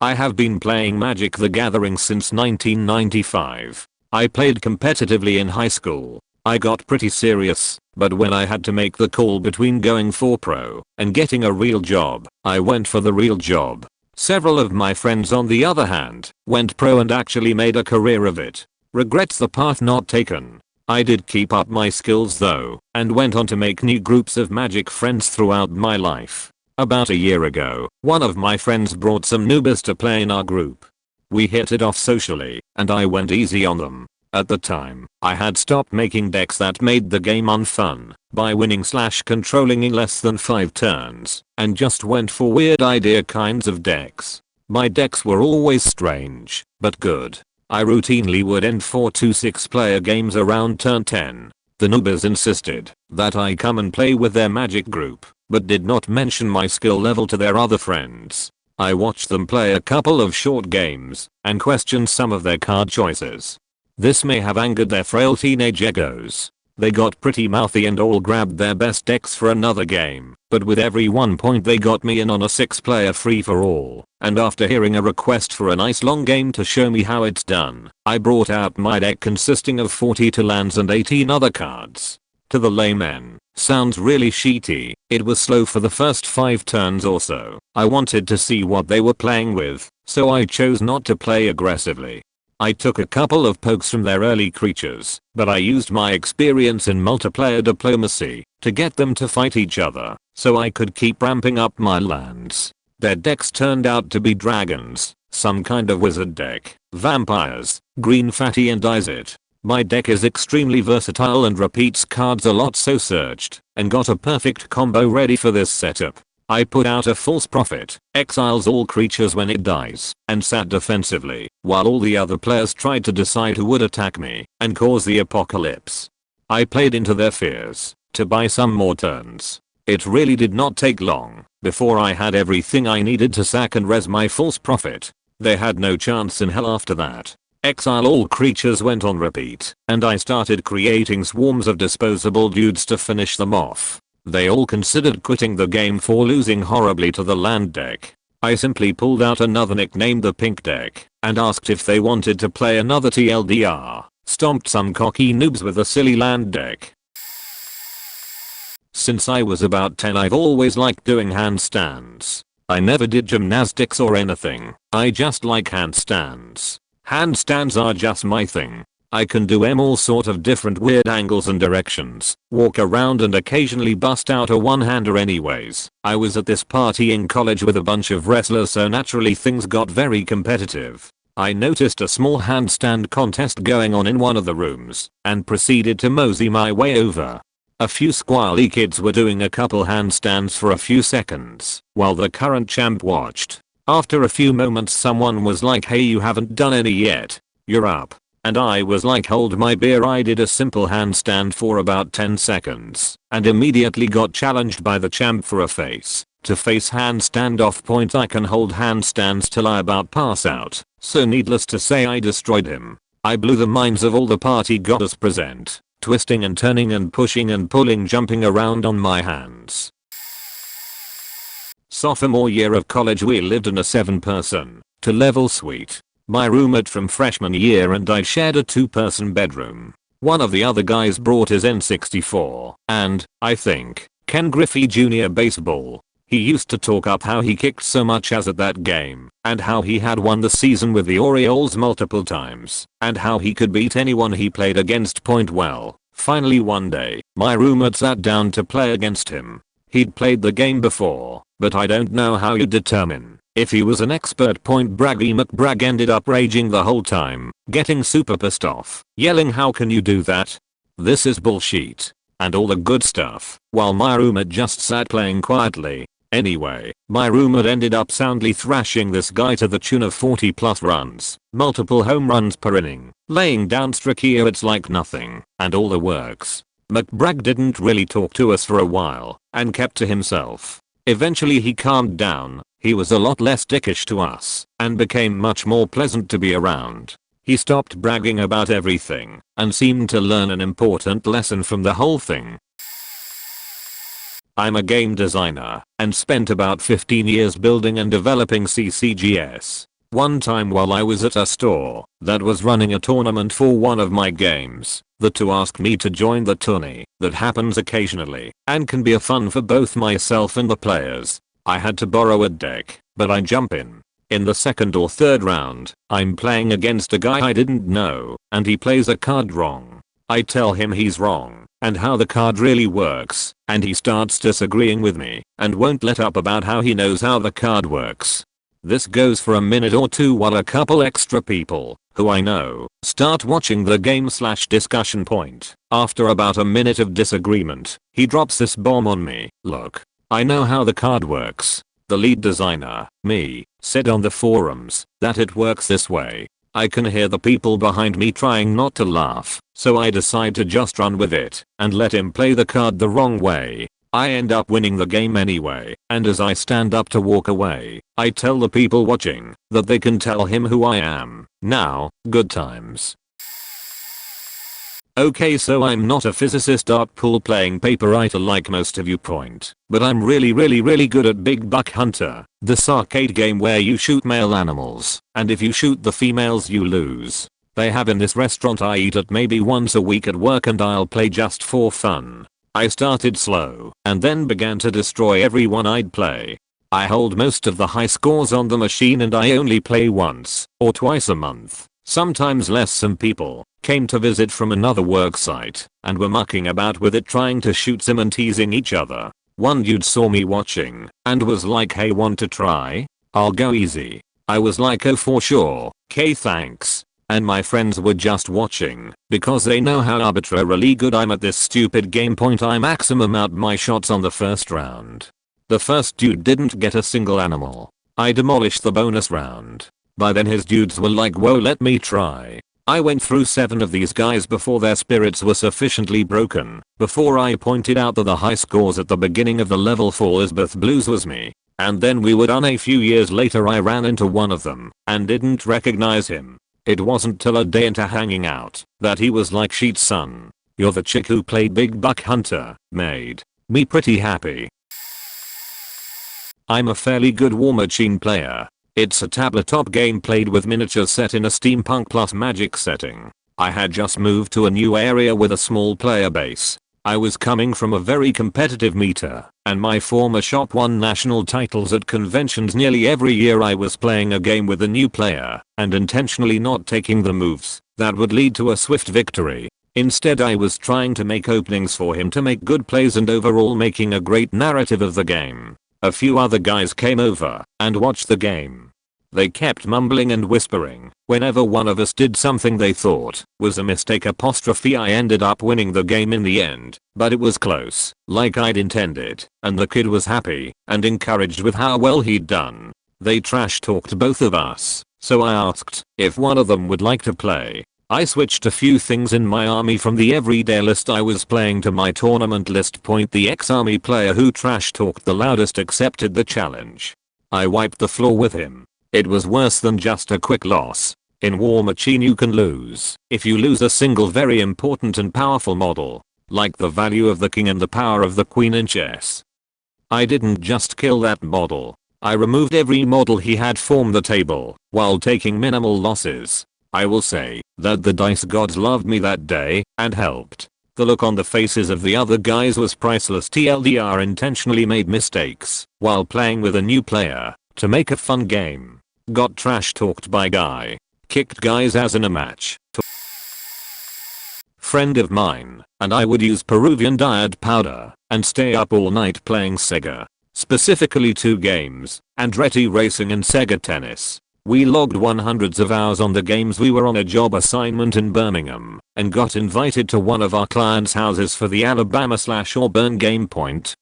I have been playing Magic the Gathering since 1995. I played competitively in high school. I got pretty serious, but when I had to make the call between going for pro and getting a real job, I went for the real job. Several of my friends, on the other hand, went pro and actually made a career of it. Regrets the path not taken. I did keep up my skills though, and went on to make new groups of Magic friends throughout my life. About a year ago, one of my friends brought some noobs to play in our group. We hit it off socially, and I went easy on them. At the time, I had stopped making decks that made the game unfun by winning/controlling in less than 5 turns, and just went for weird idea kinds of decks. My decks were always strange, but good. I routinely would end 4 to 6 player games around turn 10. The noobs insisted that I come and play with their Magic group, but did not mention my skill level to their other friends. I watched them play a couple of short games and questioned some of their card choices. This may have angered their frail teenage egos. They got pretty mouthy and all grabbed their best decks for another game, but with every 1 point they got me in on a 6-player free-for-all, and after hearing a request for a nice long game to show me how it's done, I brought out my deck consisting of 42 lands and 18 other cards. To the layman, sounds really sheety. It was slow for the first 5 turns or so. I wanted to see what they were playing with, so I chose not to play aggressively. I took a couple of pokes from their early creatures, but I used my experience in multiplayer diplomacy to get them to fight each other, so I could keep ramping up my lands. Their decks turned out to be dragons, some kind of wizard deck, vampires, green fatty and Izzet. My deck is extremely versatile and repeats cards a lot, so searched and got a perfect combo ready for this setup. I put out a false prophet, exiles all creatures when it dies, and sat defensively, while all the other players tried to decide who would attack me and cause the apocalypse. I played into their fears to buy some more turns. It really did not take long before I had everything I needed to sack and res my false prophet. They had no chance in hell after that. Exile all creatures went on repeat, and I started creating swarms of disposable dudes to finish them off. They all considered quitting the game for losing horribly to the land deck. I simply pulled out another nicknamed the pink deck and asked if they wanted to play another TLDR. Stomped some cocky noobs with a silly land deck. Since I was about 10 I've always liked doing handstands. I never did gymnastics or anything. I just like handstands. Handstands are just my thing. I can do all sort of different weird angles and directions, walk around and occasionally bust out a one-hander anyways. I was at this party in college with a bunch of wrestlers, so naturally things got very competitive. I noticed a small handstand contest going on in one of the rooms and proceeded to mosey my way over. A few squally kids were doing a couple handstands for a few seconds while the current champ watched. After a few moments someone was like, "Hey, you haven't done any yet. You're up." and I was like, hold my beer. I did a simple handstand for about 10 seconds and immediately got challenged by the champ for a face to face handstand off point. I can hold handstands till I about pass out, so needless to say I destroyed him. I blew the minds of all the party goddess present, twisting and turning and pushing and pulling, jumping around on my hands. Sophomore year of college, we lived in a 7-person, 2-level suite. My roommate from freshman year and I shared a 2-person bedroom. One of the other guys brought his N64 and, I think, Ken Griffey Jr. baseball. He used to talk up how he kicked so much ass at that game, and how he had won the season with the Orioles multiple times, and how he could beat anyone he played against. Well, finally one day, my roommate sat down to play against him. He'd played the game before, but I don't know how you determine if he was an expert. Braggy McBrag ended up raging the whole time, getting super pissed off, yelling, how can you do that? This is bullshit, and all the good stuff, while my roommate just sat playing quietly. Anyway, my roommate ended up soundly thrashing this guy to the tune of 40 plus runs, multiple home runs per inning, laying down strikeouts like nothing, and all the works. McBrag didn't really talk to us for a while, and kept to himself. Eventually he calmed down, he was a lot less dickish to us, and became much more pleasant to be around. He stopped bragging about everything, and seemed to learn an important lesson from the whole thing. I'm a game designer, and spent about 15 years building and developing CCGS. One time while I was at a store that was running a tournament for one of my games, the two asked me to join the tourney that happens occasionally and can be a fun for both myself and the players. I had to borrow a deck, but I jump in. In the second or third round, I'm playing against a guy I didn't know, and he plays a card wrong. I tell him he's wrong, and how the card really works, and he starts disagreeing with me, and won't let up about how he knows how the card works. This goes for a minute or two while a couple extra people, who I know, start watching the game/discussion point. After about a minute of disagreement, he drops this bomb on me. Look, I know how the card works. The lead designer, me, said on the forums that it works this way. I can hear the people behind me trying not to laugh, so I decide to just run with it and let him play the card the wrong way. I end up winning the game anyway, and as I stand up to walk away, I tell the people watching that they can tell him who I am. Now, good times. Okay, so I'm not a physicist art pool playing paper writer like most of you point, but I'm really good at Big Buck Hunter, this arcade game where you shoot male animals, and if you shoot the females you lose. They have in this restaurant I eat at maybe once a week at work, and I'll play just for fun. I started slow, and then began to destroy everyone I'd play. I hold most of the high scores on the machine, and I only play once or twice a month, sometimes less. Some people came to visit from another work site and were mucking about with it, trying to shoot some and teasing each other. One dude saw me watching and was like, hey, want to try? I'll go easy. I was like, oh for sure, K thanks. And my friends were just watching because they know how arbitrarily good I'm at this stupid game. I maximum out my shots on the first round. The first dude didn't get a single animal. I demolished the bonus round. By then his dudes were like, whoa, let me try. I went through 7 of these guys before their spirits were sufficiently broken, before I pointed out that the high scores at the beginning of the level for Lisbeth Blues was me. And then we were done. A few years later I ran into one of them and didn't recognize him. It wasn't till a day into hanging out that he was like, Sheet son, you're the chick who played Big Buck Hunter. Made me pretty happy. I'm a fairly good War Machine player. It's a tabletop game played with miniatures set in a steampunk plus magic setting. I had just moved to a new area with a small player base. I was coming from a very competitive meter, and my former shop won national titles at conventions nearly every year. I was playing a game with a new player, and intentionally not taking the moves that would lead to a swift victory. Instead I was trying to make openings for him to make good plays and overall making a great narrative of the game. A few other guys came over and watched the game. They kept mumbling and whispering whenever one of us did something they thought was a mistake. I ended up winning the game in the end, but it was close, like I'd intended, and the kid was happy and encouraged with how well he'd done. They trash talked both of us, so I asked if one of them would like to play. I switched a few things in my army from the everyday list I was playing to my tournament list. The ex-army player who trash talked the loudest accepted the challenge. I wiped the floor with him. It was worse than just a quick loss. In War Machine you can lose if you lose a single very important and powerful model, like the value of the king and the power of the queen in chess. I didn't just kill that model. I removed every model he had from the table while taking minimal losses. I will say that the dice gods loved me that day and helped. The look on the faces of the other guys was priceless. TLDR intentionally made mistakes while playing with a new player to make a fun game. Got trash talked by guy. Kicked guys as in a match. Friend of mine and I would use Peruvian diet powder and stay up all night playing Sega. Specifically 2 games, Andretti Racing and Sega Tennis. We logged hundreds of hours on the games. We were on a job assignment in Birmingham and got invited to one of our clients' houses for the Alabama/Auburn game.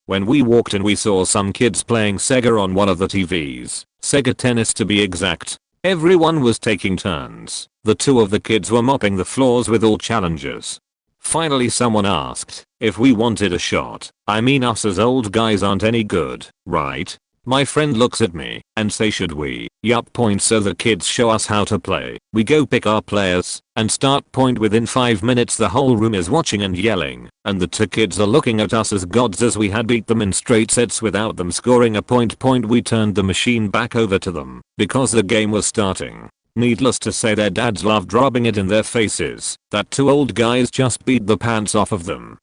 When we walked in we saw some kids playing Sega on one of the TVs, Sega Tennis to be exact. Everyone was taking turns. The 2 of the kids were mopping the floors with all challengers. Finally someone asked if we wanted a shot. I mean, us as old guys aren't any good, right? My friend looks at me and say, should we? Yup. So the kids show us how to play. We go pick our players and start. Within 5 minutes the whole room is watching and yelling, and the 2 kids are looking at us as gods as we had beat them in straight sets without them scoring a point. We turned the machine back over to them because the game was starting. Needless to say their dads loved rubbing it in their faces that 2 old guys just beat the pants off of them.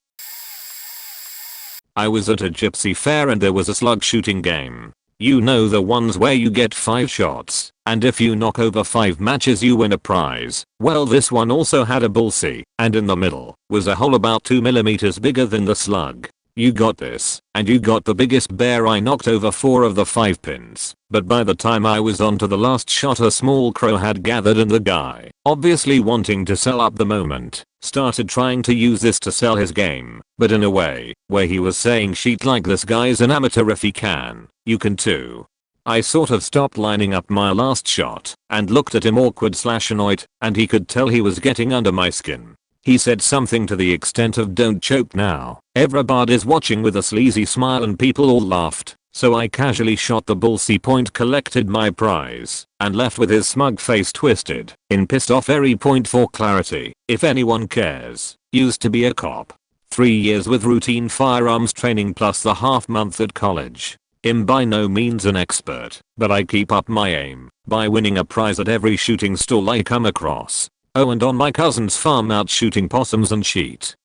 I was at a gypsy fair and there was a slug shooting game. You know, the ones where you get 5 shots, and if you knock over 5 matches you win a prize. Well, this one also had a bullseye, and in the middle was a hole about 2mm bigger than the slug. You got this, and you got the biggest bear. I knocked over 4 of the 5 pins, but by the time I was on to the last shot a small crow had gathered and the guy, obviously wanting to sell up the moment, started trying to use this to sell his game, but in a way where he was saying, "Sheet, like, this guy's an amateur, if he can, you can too." I sort of stopped lining up my last shot and looked at him awkward/annoyed, and he could tell he was getting under my skin. He said something to the extent of, "Don't choke now, everybody's watching," with a sleazy smile, and people all laughed. So I casually shot the bullseye, collected my prize, and left with his smug face twisted in pissed off airy. For clarity, if anyone cares, used to be a cop. 3 years with routine firearms training plus the half month at college. I'm by no means an expert, but I keep up my aim by winning a prize at every shooting stall I come across. Oh, and on my cousin's farm out shooting possums and sheet.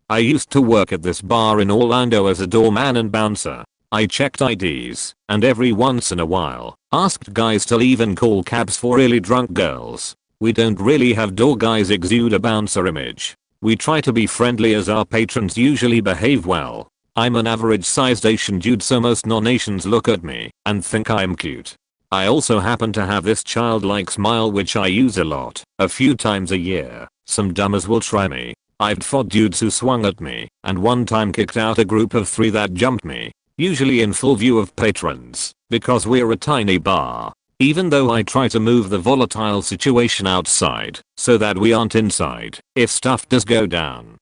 I used to work at this bar in Orlando as a doorman and bouncer. I checked IDs and every once in a while asked guys to leave and call cabs for really drunk girls. We don't really have door guys exude a bouncer image. We try to be friendly as our patrons usually behave well. I'm an average sized Asian dude, so most non-Asians look at me and think I'm cute. I also happen to have this childlike smile which I use a lot, a few times a year. Some dummers will try me. I've fought dudes who swung at me, and one time kicked out a group of 3 that jumped me, usually in full view of patrons, because we're a tiny bar. Even though I try to move the volatile situation outside, so that we aren't inside, if stuff does go down.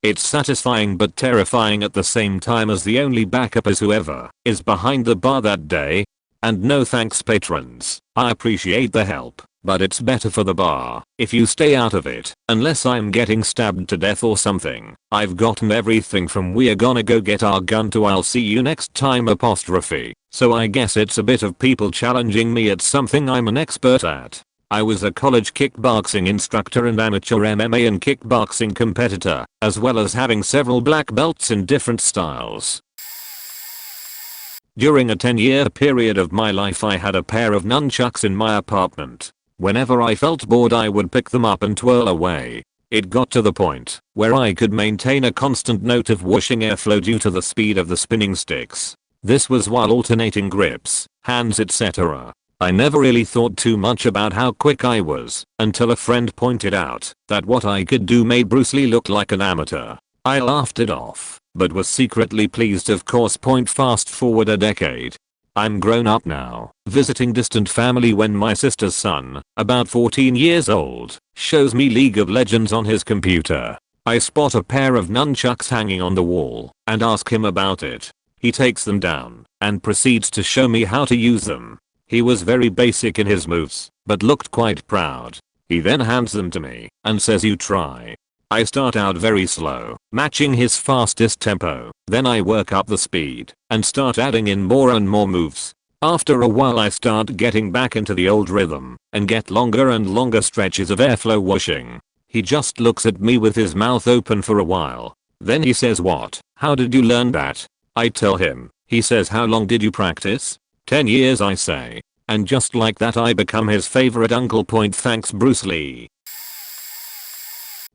It's satisfying but terrifying at the same time, as the only backup is whoever is behind the bar that day. And no thanks, patrons, I appreciate the help, but it's better for the bar if you stay out of it, unless I'm getting stabbed to death or something. I've gotten everything from "we're gonna go get our gun" to "I'll see you next time," so I guess it's a bit of people challenging me at something I'm an expert at. I was a college kickboxing instructor and amateur MMA and kickboxing competitor, as well as having several black belts in different styles. During a 10-year period of my life I had a pair of nunchucks in my apartment. Whenever I felt bored I would pick them up and twirl away. It got to the point where I could maintain a constant note of whooshing airflow due to the speed of the spinning sticks. This was while alternating grips, hands, etc. I never really thought too much about how quick I was until a friend pointed out that what I could do made Bruce Lee look like an amateur. I laughed it off, but was secretly pleased, of course. Fast forward a decade. I'm grown up now, visiting distant family when my sister's son, about 14 years old, shows me League of Legends on his computer. I spot a pair of nunchucks hanging on the wall and ask him about it. He takes them down and proceeds to show me how to use them. He was very basic in his moves, but looked quite proud. He then hands them to me and says, "You try." I start out very slow, matching his fastest tempo. Then I work up the speed and start adding in more and more moves. After a while I start getting back into the old rhythm and get longer and longer stretches of airflow washing. He just looks at me with his mouth open for a while. Then he says, "What? How did you learn that?" I tell him. He says, "How long did you practice?" 10 years, I say. And just like that I become his favorite uncle. Thanks Bruce Lee.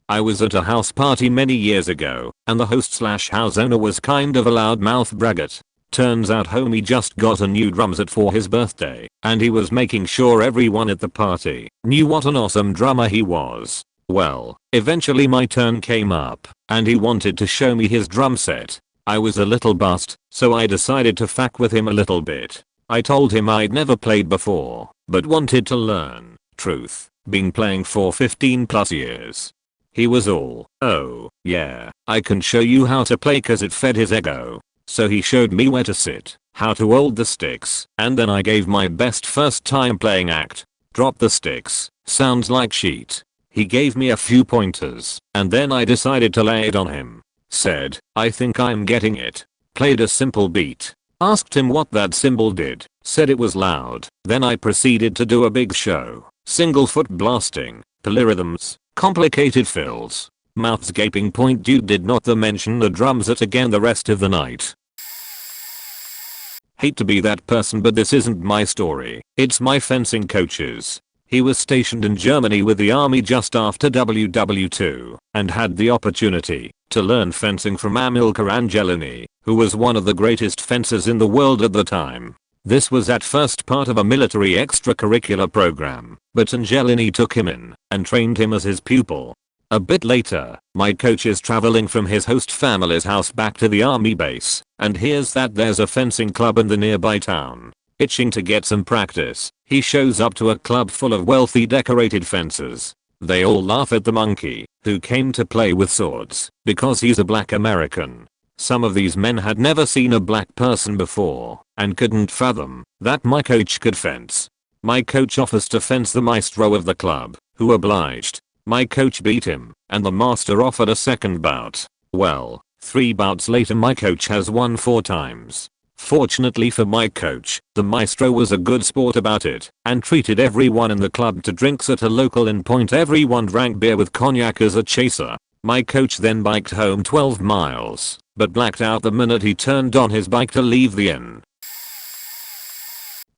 I was at a house party many years ago, and the host/house owner was kind of a loudmouth braggart. Turns out homie just got a new drum set for his birthday, and he was making sure everyone at the party knew what an awesome drummer he was. Well, eventually my turn came up, and he wanted to show me his drum set. I was a little buzzed, so I decided to fuck with him a little bit. I told him I'd never played before, but wanted to learn. Truth, been playing for 15 plus years. He was all, "Oh, yeah, I can show you how to play," cause it fed his ego. So he showed me where to sit, how to hold the sticks, and then I gave my best first time playing act. Drop the sticks, sounds like shit. He gave me a few pointers, and then I decided to lay it on him. Said, "I think I'm getting it." Played a simple beat. Asked him what that cymbal did. Said it was loud. Then I proceeded to do a big show. Single foot blasting, polyrhythms, complicated fills. Mouths gaping. Dude did not mention the drums at again the rest of the night. Hate to be that person, but this isn't my story. It's my fencing coach's. He was stationed in Germany with the army just after WW2 and had the opportunity to learn fencing from Amilcar Angelini, who was one of the greatest fencers in the world at the time. This was at first part of a military extracurricular program, but Angelini took him in and trained him as his pupil. A bit later, my coach is traveling from his host family's house back to the army base and hears that there's a fencing club in the nearby town. Itching to get some practice, he shows up to a club full of wealthy decorated fencers. They all laugh at the monkey, who came to play with swords, because he's a black American. Some of these men had never seen a black person before, and couldn't fathom that my coach could fence. My coach offers to fence the maestro of the club, who obliged. My coach beat him, and the master offered a second bout. Well, 3 bouts later my coach has won 4 times. Fortunately for my coach, the maestro was a good sport about it and treated everyone in the club to drinks at a local inn. Everyone drank beer with cognac as a chaser. My coach then biked home 12 miles, but blacked out the minute he turned on his bike to leave the inn.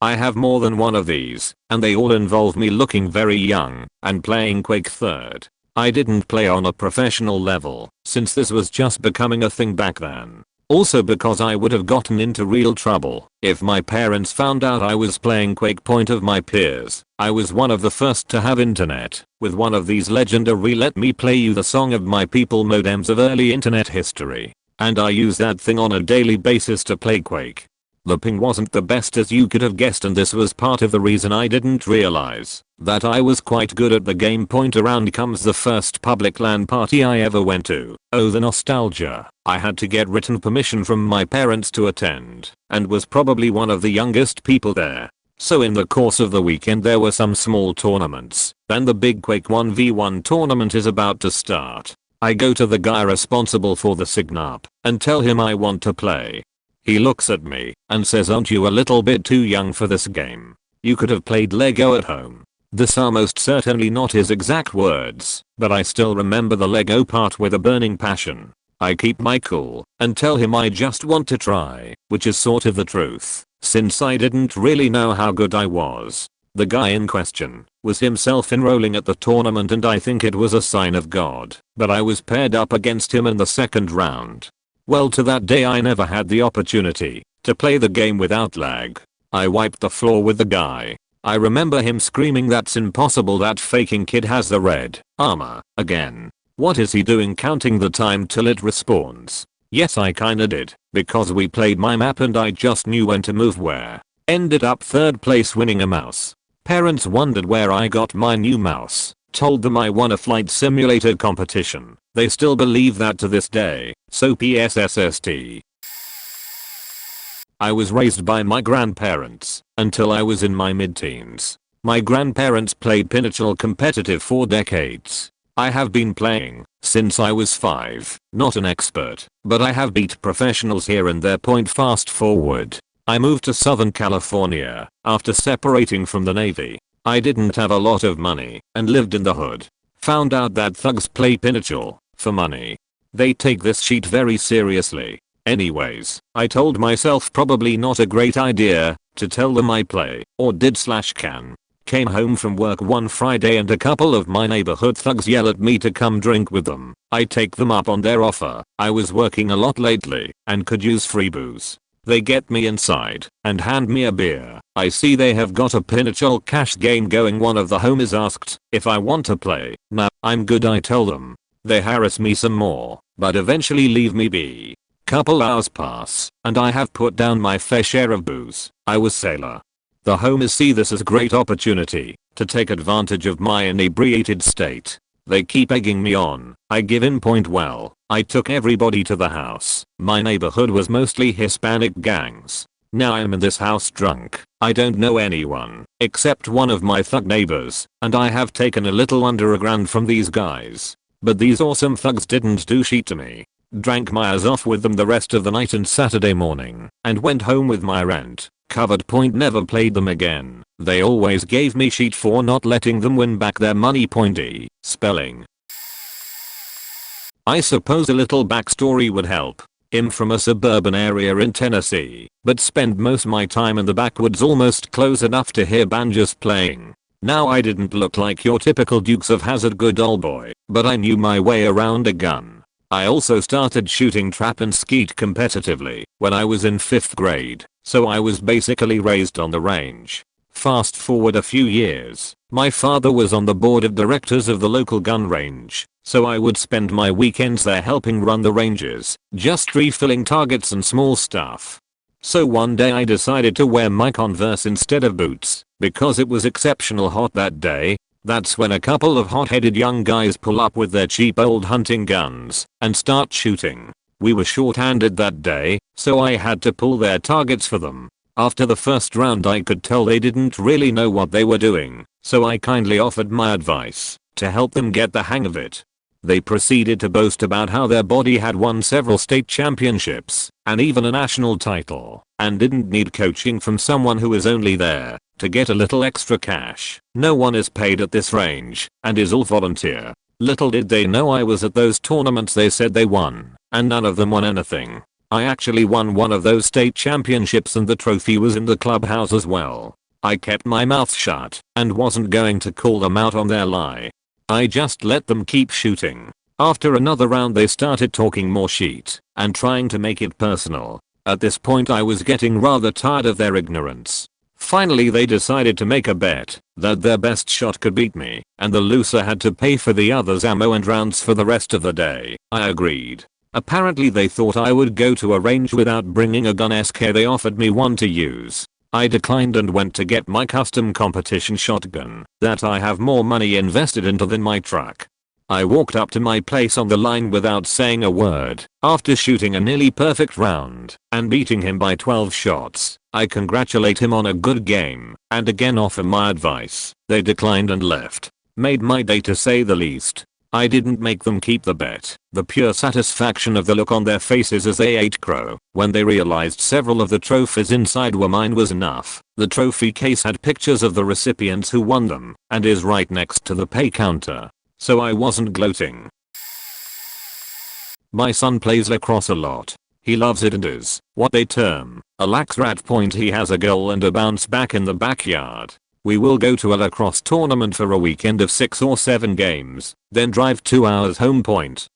I have more than one of these, and they all involve me looking very young and playing Quake 3rd. I didn't play on a professional level, since this was just becoming a thing back then. Also because I would have gotten into real trouble if my parents found out I was playing Quake. Of my peers, I was one of the first to have internet, with one of these legendary "let me play you the song of my people" modems of early internet history. And I use that thing on a daily basis to play Quake. The ping wasn't the best, as you could have guessed, and this was part of the reason I didn't realize that I was quite good at the game. Around comes the first public LAN party I ever went to. Oh, the nostalgia. I had to get written permission from my parents to attend, and was probably one of the youngest people there. So in the course of the weekend there were some small tournaments, then the big Quake 1v1 tournament is about to start. I go to the guy responsible for the sign-up and tell him I want to play. He looks at me and says, "Aren't you a little bit too young for this game? You could have played Lego at home." This are most certainly not his exact words, but I still remember the Lego part with a burning passion. I keep my cool and tell him I just want to try, which is sort of the truth, since I didn't really know how good I was. The guy in question was himself enrolling at the tournament, and I think it was a sign of God, but I was paired up against him in the second round. Well, to that day I never had the opportunity to play the game without lag. I wiped the floor with the guy. I remember him screaming, "That's impossible, that faking kid has the red armor again. What is he doing counting the time till it respawns?" Yes, I kinda did, because we played my map and I just knew when to move where. Ended up 3rd place winning a mouse. Parents wondered where I got my new mouse. Told them I won a flight simulator competition. They still believe that to this day. So PSSST. I was raised by my grandparents until I was in my mid-teens. My grandparents played pinochle competitive for decades. I have been playing since I was 5. Not an expert, but I have beat professionals here and there. Fast forward. I moved to Southern California after separating from the Navy. I didn't have a lot of money and lived in the hood. Found out that thugs play pinochle for money. They take this cheat very seriously. Anyways, I told myself probably not a great idea to tell them I play or did/can. Came home from work one Friday and a couple of my neighborhood thugs yell at me to come drink with them. I take them up on their offer. I was working a lot lately and could use free booze. They get me inside and hand me a beer. I see they have got a pinochle cash game going. One of the homies asked if I want to play. Nah, I'm good, I tell them. They harass me some more, but eventually leave me be. Couple hours pass and I have put down my fair share of booze. I was sailor. The homies see this as a great opportunity to take advantage of my inebriated state. They keep egging me on. I give in. Well, I took everybody to the house. My neighborhood was mostly Hispanic gangs. Now I'm in this house drunk. I don't know anyone except one of my thug neighbors, and I have taken a little under $1,000 from these guys. But these awesome thugs didn't do shit to me. Drank my ass off with them the rest of the night and Saturday morning and went home with my rent covered. Never played them again. They always gave me shit for not letting them win back their money. Spelling. I suppose a little backstory would help. I'm from a suburban area in Tennessee, but spend most my time in the backwoods, almost close enough to hear banjos playing. Now I didn't look like your typical Dukes of Hazzard good old boy, but I knew my way around a gun. I also started shooting trap and skeet competitively when I was in 5th grade, so I was basically raised on the range. Fast forward a few years, my father was on the board of directors of the local gun range, so I would spend my weekends there helping run the ranges, just refilling targets and small stuff. So one day I decided to wear my Converse instead of boots, because it was exceptional hot that day. That's when a couple of hot-headed young guys pull up with their cheap old hunting guns and start shooting. We were short-handed that day, so I had to pull their targets for them. After the first round I could tell they didn't really know what they were doing, so I kindly offered my advice to help them get the hang of it. They proceeded to boast about how their body had won several state championships and even a national title and didn't need coaching from someone who is only there to get a little extra cash. No one is paid at this range and is all volunteer. Little did they know I was at those tournaments they said they won, and none of them won anything. I actually won one of those state championships and the trophy was in the clubhouse as well. I kept my mouth shut and wasn't going to call them out on their lie. I just let them keep shooting. After another round they started talking more shit and trying to make it personal. At this point I was getting rather tired of their ignorance. Finally they decided to make a bet that their best shot could beat me and the loser had to pay for the other's ammo and rounds for the rest of the day. I agreed. Apparently they thought I would go to a range without bringing a gun. They offered me one to use. I declined and went to get my custom competition shotgun that I have more money invested into than my truck. I walked up to my place on the line without saying a word. After shooting a nearly perfect round and beating him by 12 shots, I congratulate him on a good game and again offer my advice. They declined and left. Made my day to say the least. I didn't make them keep the bet. The pure satisfaction of the look on their faces as they ate crow when they realized several of the trophies inside were mine was enough. The trophy case had pictures of the recipients who won them and is right next to the pay counter. So I wasn't gloating. My son plays lacrosse a lot. He loves it and is what they term a lax rat. He has a goal and a bounce back in the backyard. We will go to a lacrosse tournament for a weekend of 6 or 7 games, then drive 2 hours home.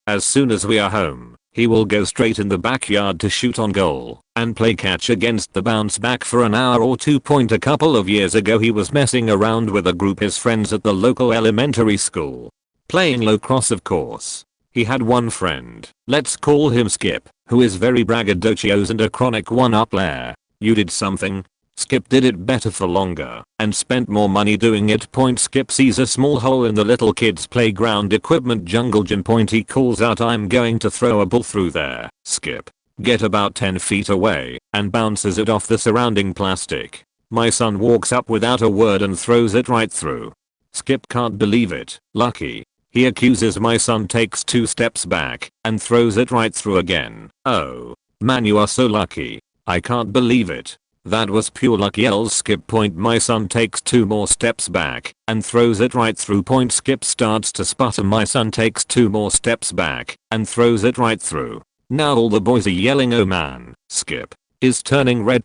As soon as we are home, he will go straight in the backyard to shoot on goal and play catch against the bounce back for an hour or 2. A couple of years ago he was messing around with a group his friends at the local elementary school. Playing lacrosse of course. He had one friend, let's call him Skip, who is very braggadocios and a chronic one-up player. You did something? Skip did it better for longer and spent more money doing it. Skip sees a small hole in the little kids playground equipment jungle gym. He calls out, "I'm going to throw a ball through there." Skip get about 10 feet away and bounces it off the surrounding plastic. My son walks up without a word and throws it right through. Skip can't believe it. Lucky. He accuses my son, takes 2 steps back and throws it right through again. "Oh man, you are so lucky. I can't believe it. That was pure luck," yells Skip. My son takes 2 more steps back and throws it right through. Skip starts to sputter. My son takes 2 more steps back and throws it right through. Now all the boys are yelling, "Oh man, Skip is turning red."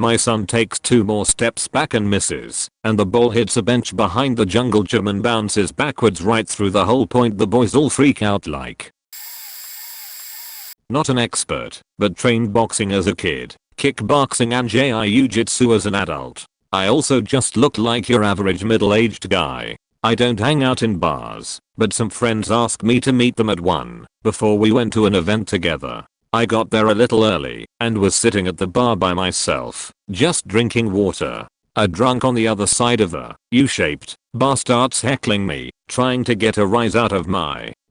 My son takes 2 more steps back and misses, and the ball hits a bench behind the jungle gym and bounces backwards right through the hole. The boys all freak out like. Not an expert, but trained boxing as a kid, kickboxing and jiu-jitsu as an adult. I also just look like your average middle-aged guy. I don't hang out in bars, but some friends asked me to meet them at 1 before we went to an event together. I got there a little early and was sitting at the bar by myself, just drinking water. A drunk on the other side of the U-shaped bar starts heckling me, trying to get a rise out of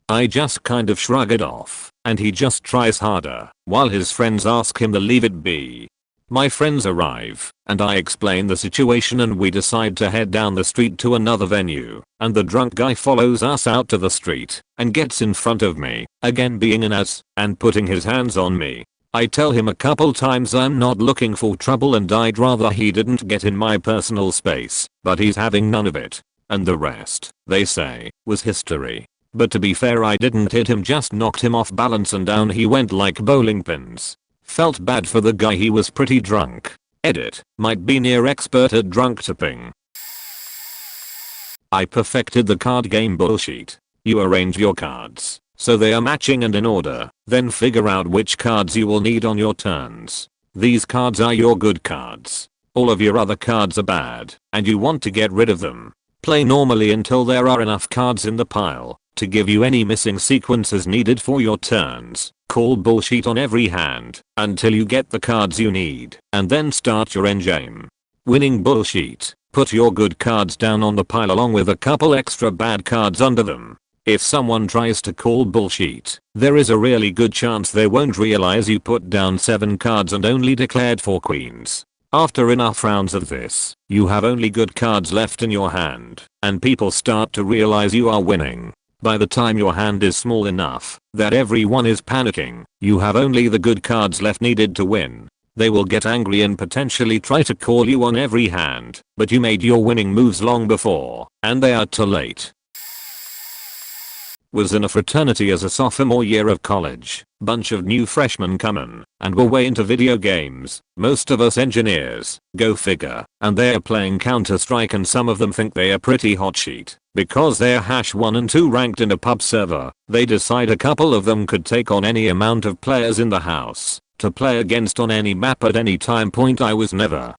I just kind of shrug it off, and he just tries harder, while his friends ask him to leave it be. My friends arrive, and I explain the situation, and we decide to head down the street to another venue, and the drunk guy follows us out to the street and gets in front of me, again being an ass, and putting his hands on me. I tell him a couple times I'm not looking for trouble and I'd rather he didn't get in my personal space, but he's having none of it. And the rest, they say, was history. But to be fair, I didn't hit him, just knocked him off balance and down he went like bowling pins. Felt bad for the guy, he was pretty drunk. Edit, might be near expert at drunk tipping. I perfected the card game bullshit. You arrange your cards so they are matching and in order, then figure out which cards you will need on your turns. These cards are your good cards. All of your other cards are bad, and you want to get rid of them. Play normally until there are enough cards in the pile to give you any missing sequences needed for your turns. Call bullshit on every hand until you get the cards you need, and then start your endgame. Winning bullshit. Put your good cards down on the pile along with a couple extra bad cards under them. If someone tries to call bullshit, there is a really good chance they won't realize you put down 7 cards and only declared 4 queens. After enough rounds of this, you have only good cards left in your hand, and people start to realize you are winning. By the time your hand is small enough that everyone is panicking, you have only the good cards left needed to win. They will get angry and potentially try to call you on every hand, but you made your winning moves long before, and they are too late. Was in a fraternity as a sophomore year of college. Bunch of new freshmen come in and were way into video games. Most of us engineers, go figure, and they are playing Counter-Strike, and some of them think they are pretty hot shit because they are #1 and 2 ranked in a pub server. They decide a couple of them could take on any amount of players in the house to play against on any map at any time. I was never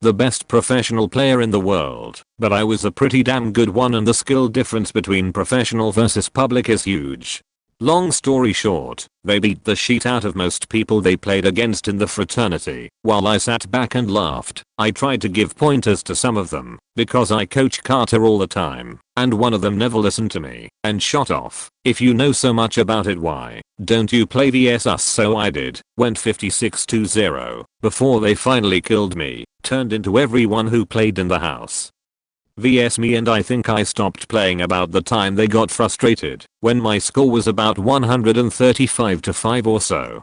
the best professional player in the world, but I was a pretty damn good one, and the skill difference between professional versus public is huge. Long story short, they beat the shit out of most people they played against in the fraternity, while I sat back and laughed. I tried to give pointers to some of them, because I coach Carter all the time, and one of them never listened to me, and shot off. If you know so much about it, why don't you play vs us? So I did, went 56-0, before they finally killed me, turned into everyone who played in the house vs me, and I think I stopped playing about the time they got frustrated, when my score was about 135-5 or so.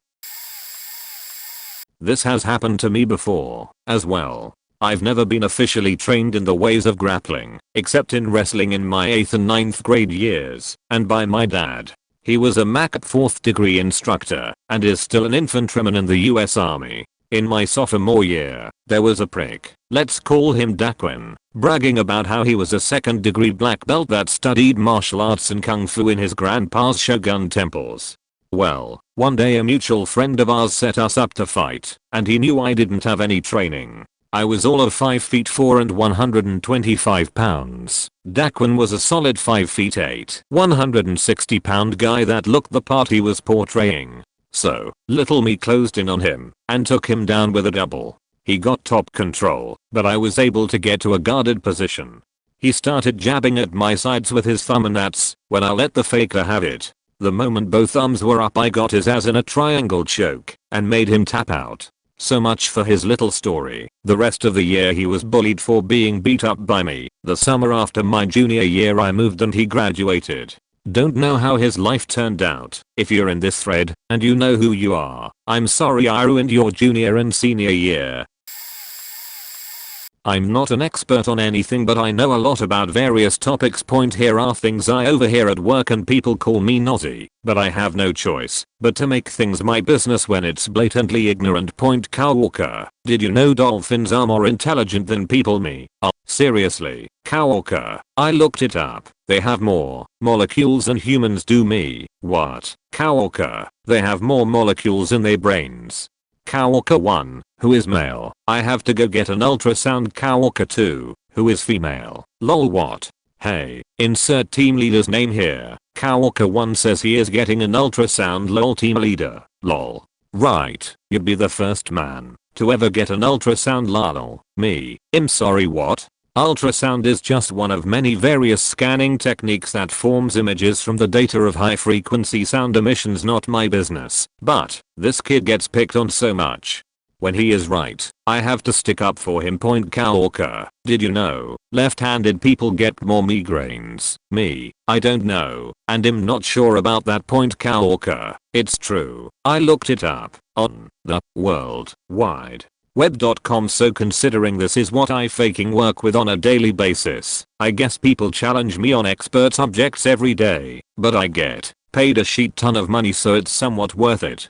This has happened to me before, as well. I've never been officially trained in the ways of grappling, except in wrestling in my 8th and 9th grade years, and by my dad. He was a MAC 4th degree instructor, and is still an infantryman in the US Army. In my sophomore year, there was a prick, let's call him Daquin, bragging about how he was a 2nd degree black belt that studied martial arts and kung fu in his grandpa's Shogun temples. Well, one day a mutual friend of ours set us up to fight, and he knew I didn't have any training. I was all of 5'4" and 125 pounds. Daquin was a solid 5'8", 160 pound guy that looked the part he was portraying. So, little me closed in on him and took him down with a double. He got top control, but I was able to get to a guarded position. He started jabbing at my sides with his thumb, and that's when I let the faker have it. The moment both thumbs were up, I got his ass in a triangle choke and made him tap out. So much for his little story. The rest of the year he was bullied for being beat up by me. The summer after my junior year I moved and he graduated. Don't know how his life turned out. If you're in this thread and you know who you are, I'm sorry I ruined your junior and senior year. I'm not an expert on anything, but I know a lot about various topics. Here are things I overhear at work and people call me nosy, but I have no choice but to make things my business when it's blatantly ignorant. Cow Walker, did you know dolphins are more intelligent than people? Me? Oh, seriously, Cow Walker, I looked it up. They have more molecules than humans do. Me? What? Cow Walker, they have more molecules in their brains. Cow Walker 1, who is male, I have to go get an ultrasound. Cow Walker 2, who is female, lol what? Hey, insert team leader's name here. Cow Walker 1 says he is getting an ultrasound, lol team leader, lol. Right, you'd be the first man to ever get an ultrasound, lol. Me, I'm sorry, what? Ultrasound is just one of many various scanning techniques that forms images from the data of high frequency sound emissions. Not my business, but this kid gets picked on so much. When he is right, I have to stick up for him. Cow Walker, did you know left-handed people get more migraines? Me, I don't know, and I'm not sure about that. Cow Walker, it's true. I looked it up on the World Wide Web.com. So considering this is what I faking work with on a daily basis, I guess people challenge me on expert subjects every day, but I get paid a shit ton of money, so it's somewhat worth it.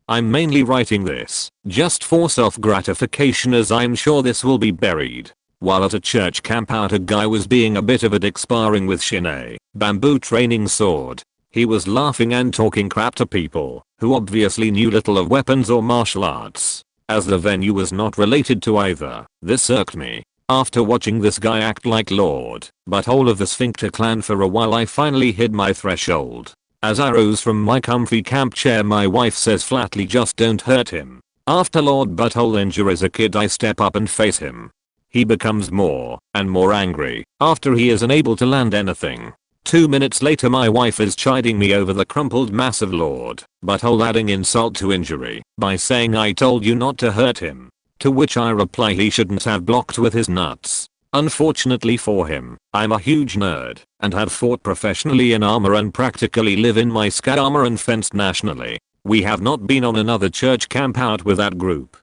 I'm mainly writing this just for self-gratification, as I'm sure this will be buried. While at a church campout, a guy was being a bit of a dick, sparring with Shin, bamboo training sword. He was laughing and talking crap to people who obviously knew little of weapons or martial arts, as the venue was not related to either. This irked me. After watching this guy act like Lord Butthole of the Sphincter clan for a while, I finally hid my threshold. As I rose from my comfy camp chair, my wife says flatly, just don't hurt him. After Lord Butthole injures a kid, I step up and face him. He becomes more and more angry after he is unable to land anything. 2 minutes later, my wife is chiding me over the crumpled mass of Lord Butthole, adding insult to injury by saying I told you not to hurt him. To which I reply he shouldn't have blocked with his nuts. Unfortunately for him, I'm a huge nerd and have fought professionally in armor and practically live in my scat armor and fenced nationally. We have not been on another church campout with that group.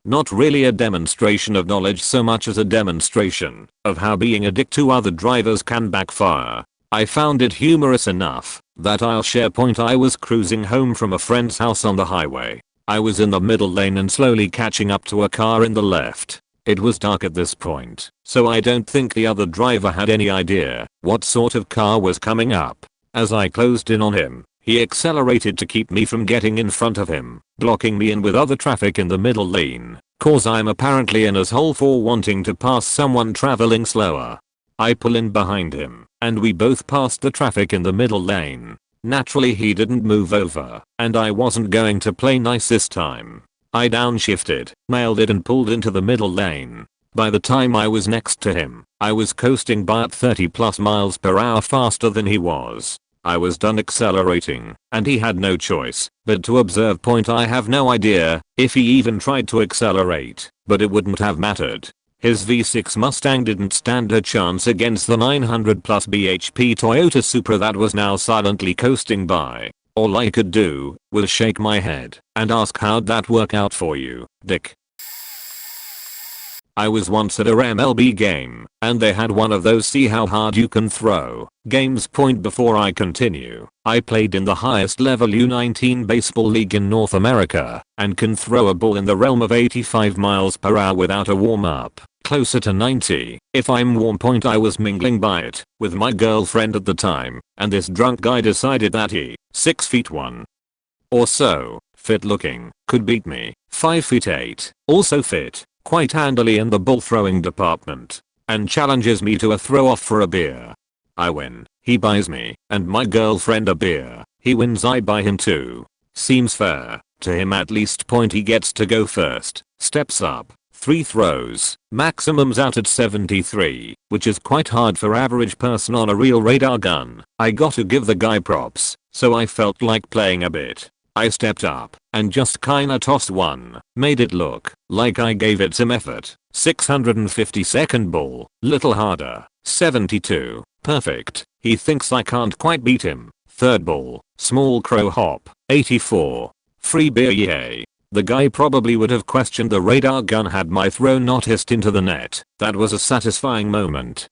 Not really a demonstration of knowledge so much as a demonstration of how being a dick to other drivers can backfire. I found it humorous enough that I'll share. I was cruising home from a friend's house on the highway. I was in the middle lane and slowly catching up to a car in the left. It was dark at this point, so I don't think the other driver had any idea what sort of car was coming up. As I closed in on him, he accelerated to keep me from getting in front of him, blocking me in with other traffic in the middle lane, cause I'm apparently an asshole for wanting to pass someone traveling slower. I pull in behind him, and we both passed the traffic in the middle lane. Naturally he didn't move over, and I wasn't going to play nice this time. I downshifted, nailed it, and pulled into the middle lane. By the time I was next to him, I was coasting by at 30+ miles per hour faster than he was. I was done accelerating, and he had no choice but to observe. I have no idea if he even tried to accelerate, but it wouldn't have mattered. His V6 Mustang didn't stand a chance against the 900+ bhp Toyota Supra that was now silently coasting by. All I could do was shake my head and ask, how'd that work out for you, dick? I was once at a MLB game, and they had one of those see how hard you can throw games. Before I continue, I played in the highest level U19 baseball league in North America, and can throw a ball in the realm of 85 miles per hour without a warm-up, closer to 90 if I'm warm. I was mingling by it with my girlfriend at the time, and this drunk guy decided that he, 6'1" or so, fit looking, could beat me, 5'8", also fit quite handily in the ball throwing department, and challenges me to a throw off for a beer. I win, he buys me and my girlfriend a beer. He wins, I buy him too. Seems fair. To him at least point he gets to go first, steps up, 3 throws, maximums out at 73, which is quite hard for average person on a real radar gun. I gotta give the guy props, so I felt like playing a bit. I stepped up and just kinda tossed one, made it look like I gave it some effort. 652nd ball, little harder, 72, perfect. He thinks I can't quite beat him. 3rd ball, small crow hop, 84. Free beer yay. The guy probably would have questioned the radar gun had my throw not hissed into the net. That was a satisfying moment.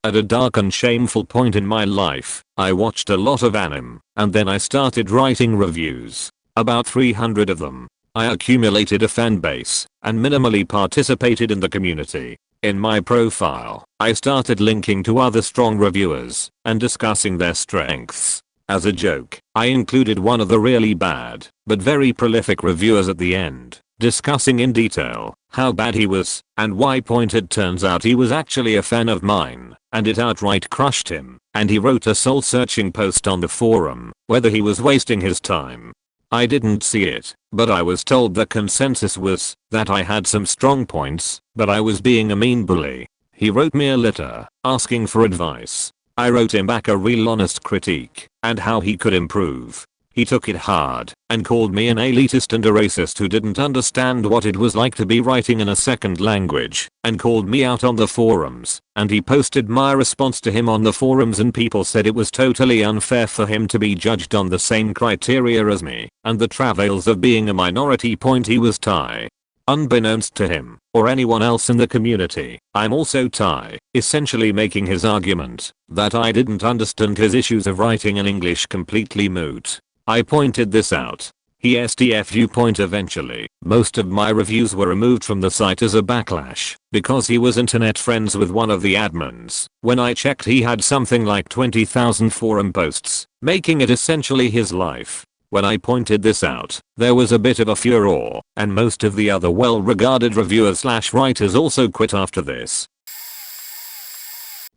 At a dark and shameful point in my life, I watched a lot of anime, and then I started writing reviews. About 300 of them. I accumulated a fan base, and minimally participated in the community. In my profile, I started linking to other strong reviewers, and discussing their strengths. As a joke, I included one of the really bad, but very prolific reviewers at the end, discussing in detail how bad he was, and why. It turns out he was actually a fan of mine, and it outright crushed him, and he wrote a soul-searching post on the forum, whether he was wasting his time. I didn't see it, but I was told the consensus was that I had some strong points, but I was being a mean bully. He wrote me a letter, asking for advice. I wrote him back a real honest critique, and how he could improve. He took it hard, and called me an elitist and a racist who didn't understand what it was like to be writing in a second language, and called me out on the forums, and he posted my response to him on the forums, and people said it was totally unfair for him to be judged on the same criteria as me, and the travails of being a minority. He was Thai. Unbeknownst to him, or anyone else in the community, I'm also Thai, essentially making his argument that I didn't understand his issues of writing in English completely moot. I pointed this out. He STFU. Eventually, most of my reviews were removed from the site as a backlash, because he was internet friends with one of the admins. When I checked, he had something like 20,000 forum posts, making it essentially his life. When I pointed this out, there was a bit of a furore, and most of the other well-regarded reviewers/writers also quit after this.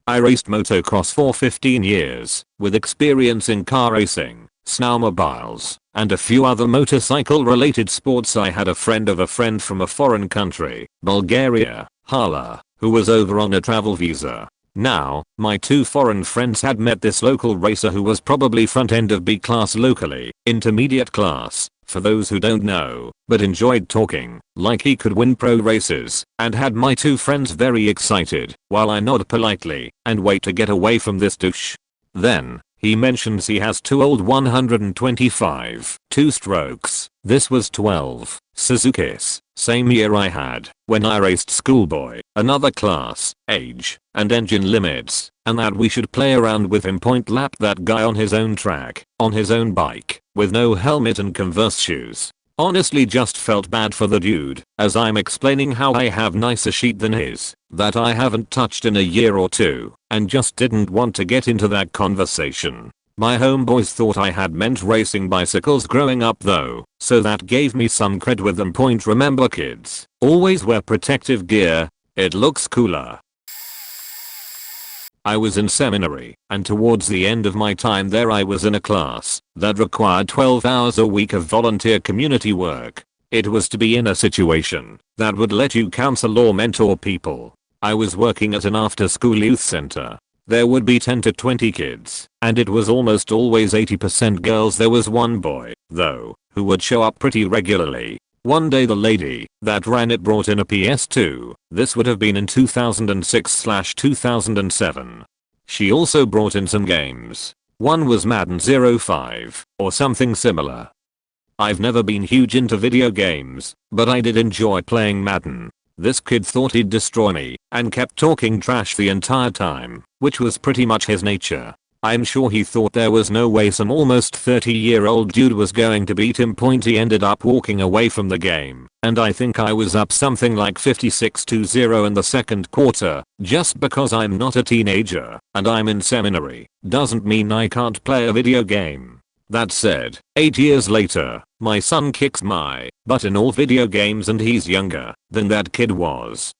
I raced motocross for 15 years, with experience in car racing, snowmobiles, and a few other motorcycle-related sports. I had a friend of a friend from a foreign country, Bulgaria, Hala, who was over on a travel visa. Now, my 2 foreign friends had met this local racer who was probably front end of B class locally, intermediate class, for those who don't know, but enjoyed talking, like he could win pro races, and had my 2 friends very excited, while I nod politely, and wait to get away from this douche. Then, he mentions he has 2 old 125 2-strokes. This was 12 Suzuki's, same year I had, when I raced schoolboy, another class, age, and engine limits, and that we should play around with him. Lap that guy on his own track, on his own bike, with no helmet and Converse shoes. Honestly just felt bad for the dude, as I'm explaining how I have nicer sheet than his, that I haven't touched in a year or 2, and just didn't want to get into that conversation. My homeboys thought I had meant racing bicycles growing up though, so that gave me some cred with them. Remember kids, always wear protective gear, it looks cooler. I was in seminary, and towards the end of my time there I was in a class that required 12 hours a week of volunteer community work. It was to be in a situation that would let you counsel or mentor people. I was working at an after-school youth center. There would be 10 to 20 kids, and it was almost always 80% girls. There was one boy, though, who would show up pretty regularly. One day the lady that ran it brought in a PS2. This would have been in 2006/2007. She also brought in some games. One was Madden 05, or something similar. I've never been huge into video games, but I did enjoy playing Madden. This kid thought he'd destroy me, and kept talking trash the entire time, which was pretty much his nature. I'm sure he thought there was no way some almost 30-year-old dude was going to beat him. He ended up walking away from the game, and I think I was up something like 56-0 in the second quarter. Just because I'm not a teenager, and I'm in seminary, doesn't mean I can't play a video game. That said, 8 years later, my son kicks my butt in all video games, and he's younger than that kid was.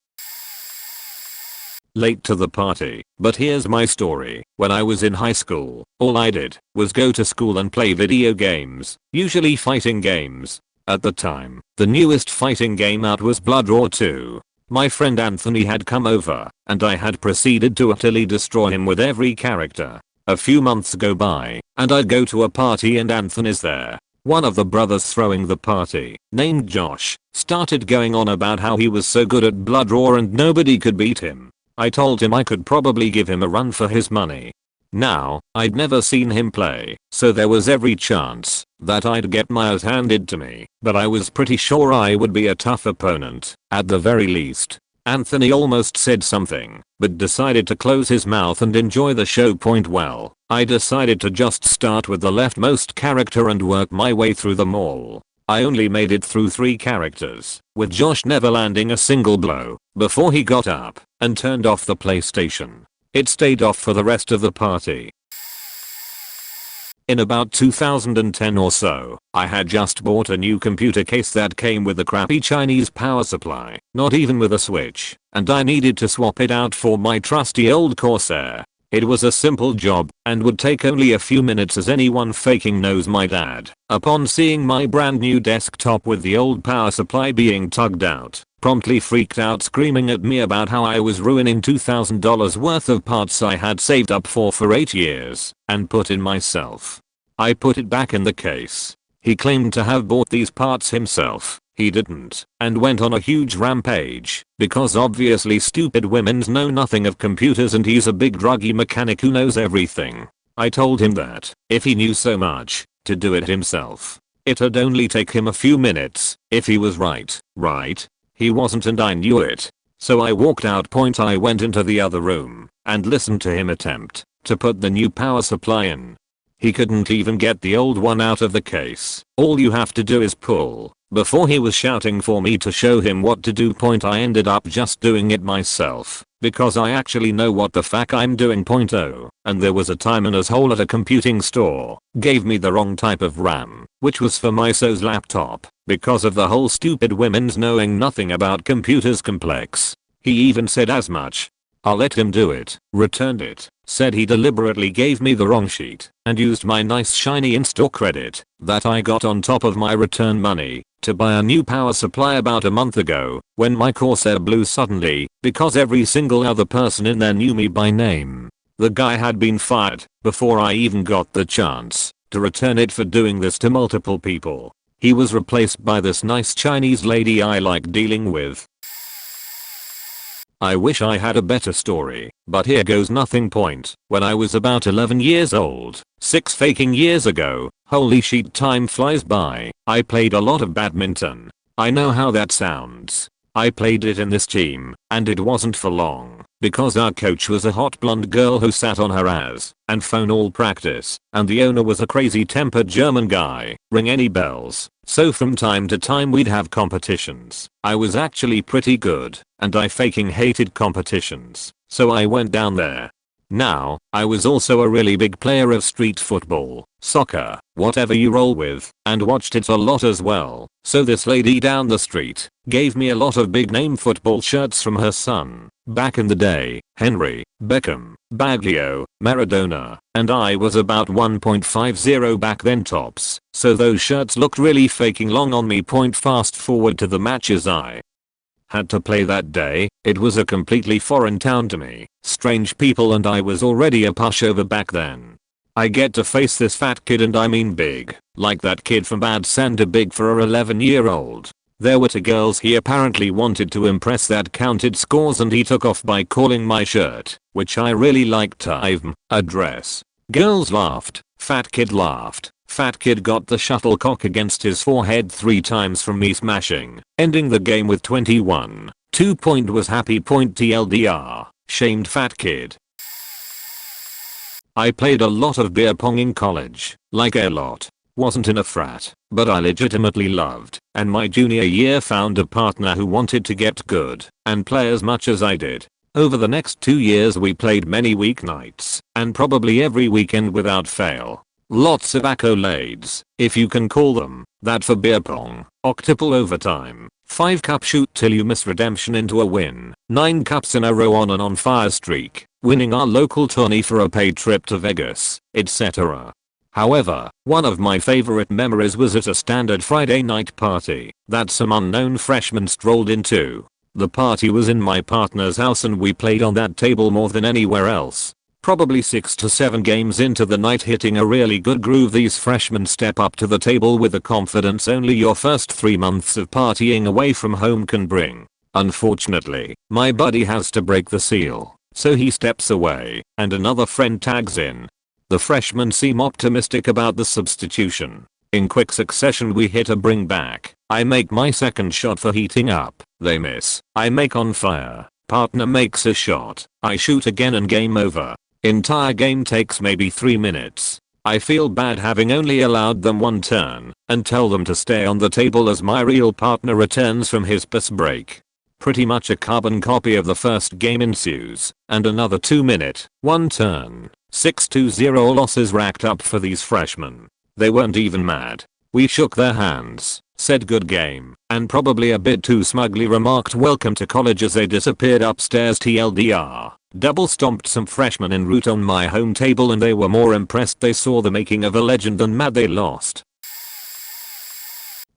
late to the party, but here's my story. When I was in high school, all I did was go to school and play video games, usually fighting games. At the time, the newest fighting game out was Blood Raw 2. My friend Anthony had come over, and I had proceeded to utterly destroy him with every character. A few months go by, and I'd go to a party and Anthony's there. One of the brothers throwing the party, named Josh, started going on about how he was so good at Blood Raw and nobody could beat him. I told him I could probably give him a run for his money. Now, I'd never seen him play, so there was every chance that I'd get my ass handed to me, but I was pretty sure I would be a tough opponent, at the very least. Anthony almost said something, but decided to close his mouth and enjoy the show. Well, I decided to just start with the leftmost character and work my way through them all. I only made it through 3 characters, with Josh never landing a single blow, before he got up and turned off the PlayStation. It stayed off for the rest of the party. In about 2010 or so, I had just bought a new computer case that came with a crappy Chinese power supply, not even with a switch, and I needed to swap it out for my trusty old Corsair. It was a simple job, and would take only a few minutes, as anyone faking knows my dad, upon seeing my brand new desktop with the old power supply being tugged out, promptly freaked out, screaming at me about how I was ruining $2,000 worth of parts I had saved up for 8 years, and put in myself. I put it back in the case. He claimed to have bought these parts himself. He didn't, and went on a huge rampage, because obviously stupid women know nothing of computers and he's a big druggy mechanic who knows everything. I told him that, if he knew so much, to do it himself. It'd only take him a few minutes, if he was right. He wasn't, and I knew it. So I walked out. I went into the other room, and listened to him attempt to put the new power supply in. He couldn't even get the old one out of the case. All you have to do is pull. Before he was shouting for me to show him what to do. I ended up just doing it myself, because I actually know what the fuck I'm doing. And there was a time an asshole at a computing store gave me the wrong type of RAM, which was for my SO's laptop, because of the whole stupid women's knowing nothing about computers complex. He even said as much. I'll let him do it, returned it, said he deliberately gave me the wrong sheet, and used my nice shiny in-store credit that I got on top of my return money to buy a new power supply about a month ago, when my Corsair blew suddenly, because every single other person in there knew me by name. The guy had been fired before I even got the chance to return it for doing this to multiple people. He was replaced by this nice Chinese lady I like dealing with. I wish I had a better story, but here goes nothing. When I was about 11 years old, 6 faking years ago, holy shit, time flies by, I played a lot of badminton. I know how that sounds. I played it in this team, and it wasn't for long, because our coach was a hot blonde girl who sat on her ass and phone all practice, and the owner was a crazy tempered German guy. Ring any bells? So from time to time we'd have competitions. I was actually pretty good, and I faking hated competitions, so I went down there. Now, I was also a really big player of street football, soccer, whatever you roll with, and watched it a lot as well. So this lady down the street gave me a lot of big name football shirts from her son. Back in the day, Henry, Beckham, Baglio, Maradona, and I was about 1.50 back then tops, so those shirts looked really faking long on me. Fast forward to the matches I had to play that day. It was a completely foreign town to me, strange people, and I was already a pushover back then. I get to face this fat kid, and I mean big, like that kid from Bad Santa, big for a 11-year-old. There were 2 girls he apparently wanted to impress that counted scores, and he took off by calling my shirt, which I really liked, a dress. Girls laughed, fat kid laughed. Fat kid got the shuttlecock against his forehead 3 times from me smashing, ending the game with 21. 2 was happy. TLDR, shamed fat kid. I played a lot of beer pong in college, like a lot. Wasn't in a frat, but I legitimately loved, and my junior year found a partner who wanted to get good and play as much as I did. Over the next 2 years we played many weeknights, and probably every weekend without fail. Lots of accolades, if you can call them that, for beer pong, octuple overtime, 5 cup shoot till you miss redemption into a win. 9 cups in a row on an on fire streak. Winning our local tourney for a paid trip to Vegas, etc. However, one of my favorite memories was at a standard Friday night party that some unknown freshman strolled into. The party was in my partner's house and we played on that table more than anywhere else. Probably 6 to 7 games into the night hitting a really good groove, these freshmen step up to the table with the confidence only your first 3 months of partying away from home can bring. Unfortunately, my buddy has to break the seal, so he steps away and another friend tags in. The freshmen seem optimistic about the substitution. In quick succession we hit a bring back. I make my second shot for heating up. They miss. I make on fire. Partner makes a shot. I shoot again and game over. Entire game takes maybe 3 minutes. I feel bad having only allowed them one turn and tell them to stay on the table as my real partner returns from his piss break. Pretty much a carbon copy of the first game ensues and another 2-minute, 1 turn, 6-0 losses racked up for these freshmen. They weren't even mad. We shook their hands, said good game, and probably a bit too smugly remarked welcome to college as they disappeared upstairs TLDR. Double stomped some freshmen en route on my home table and they were more impressed they saw the making of a legend than mad they lost.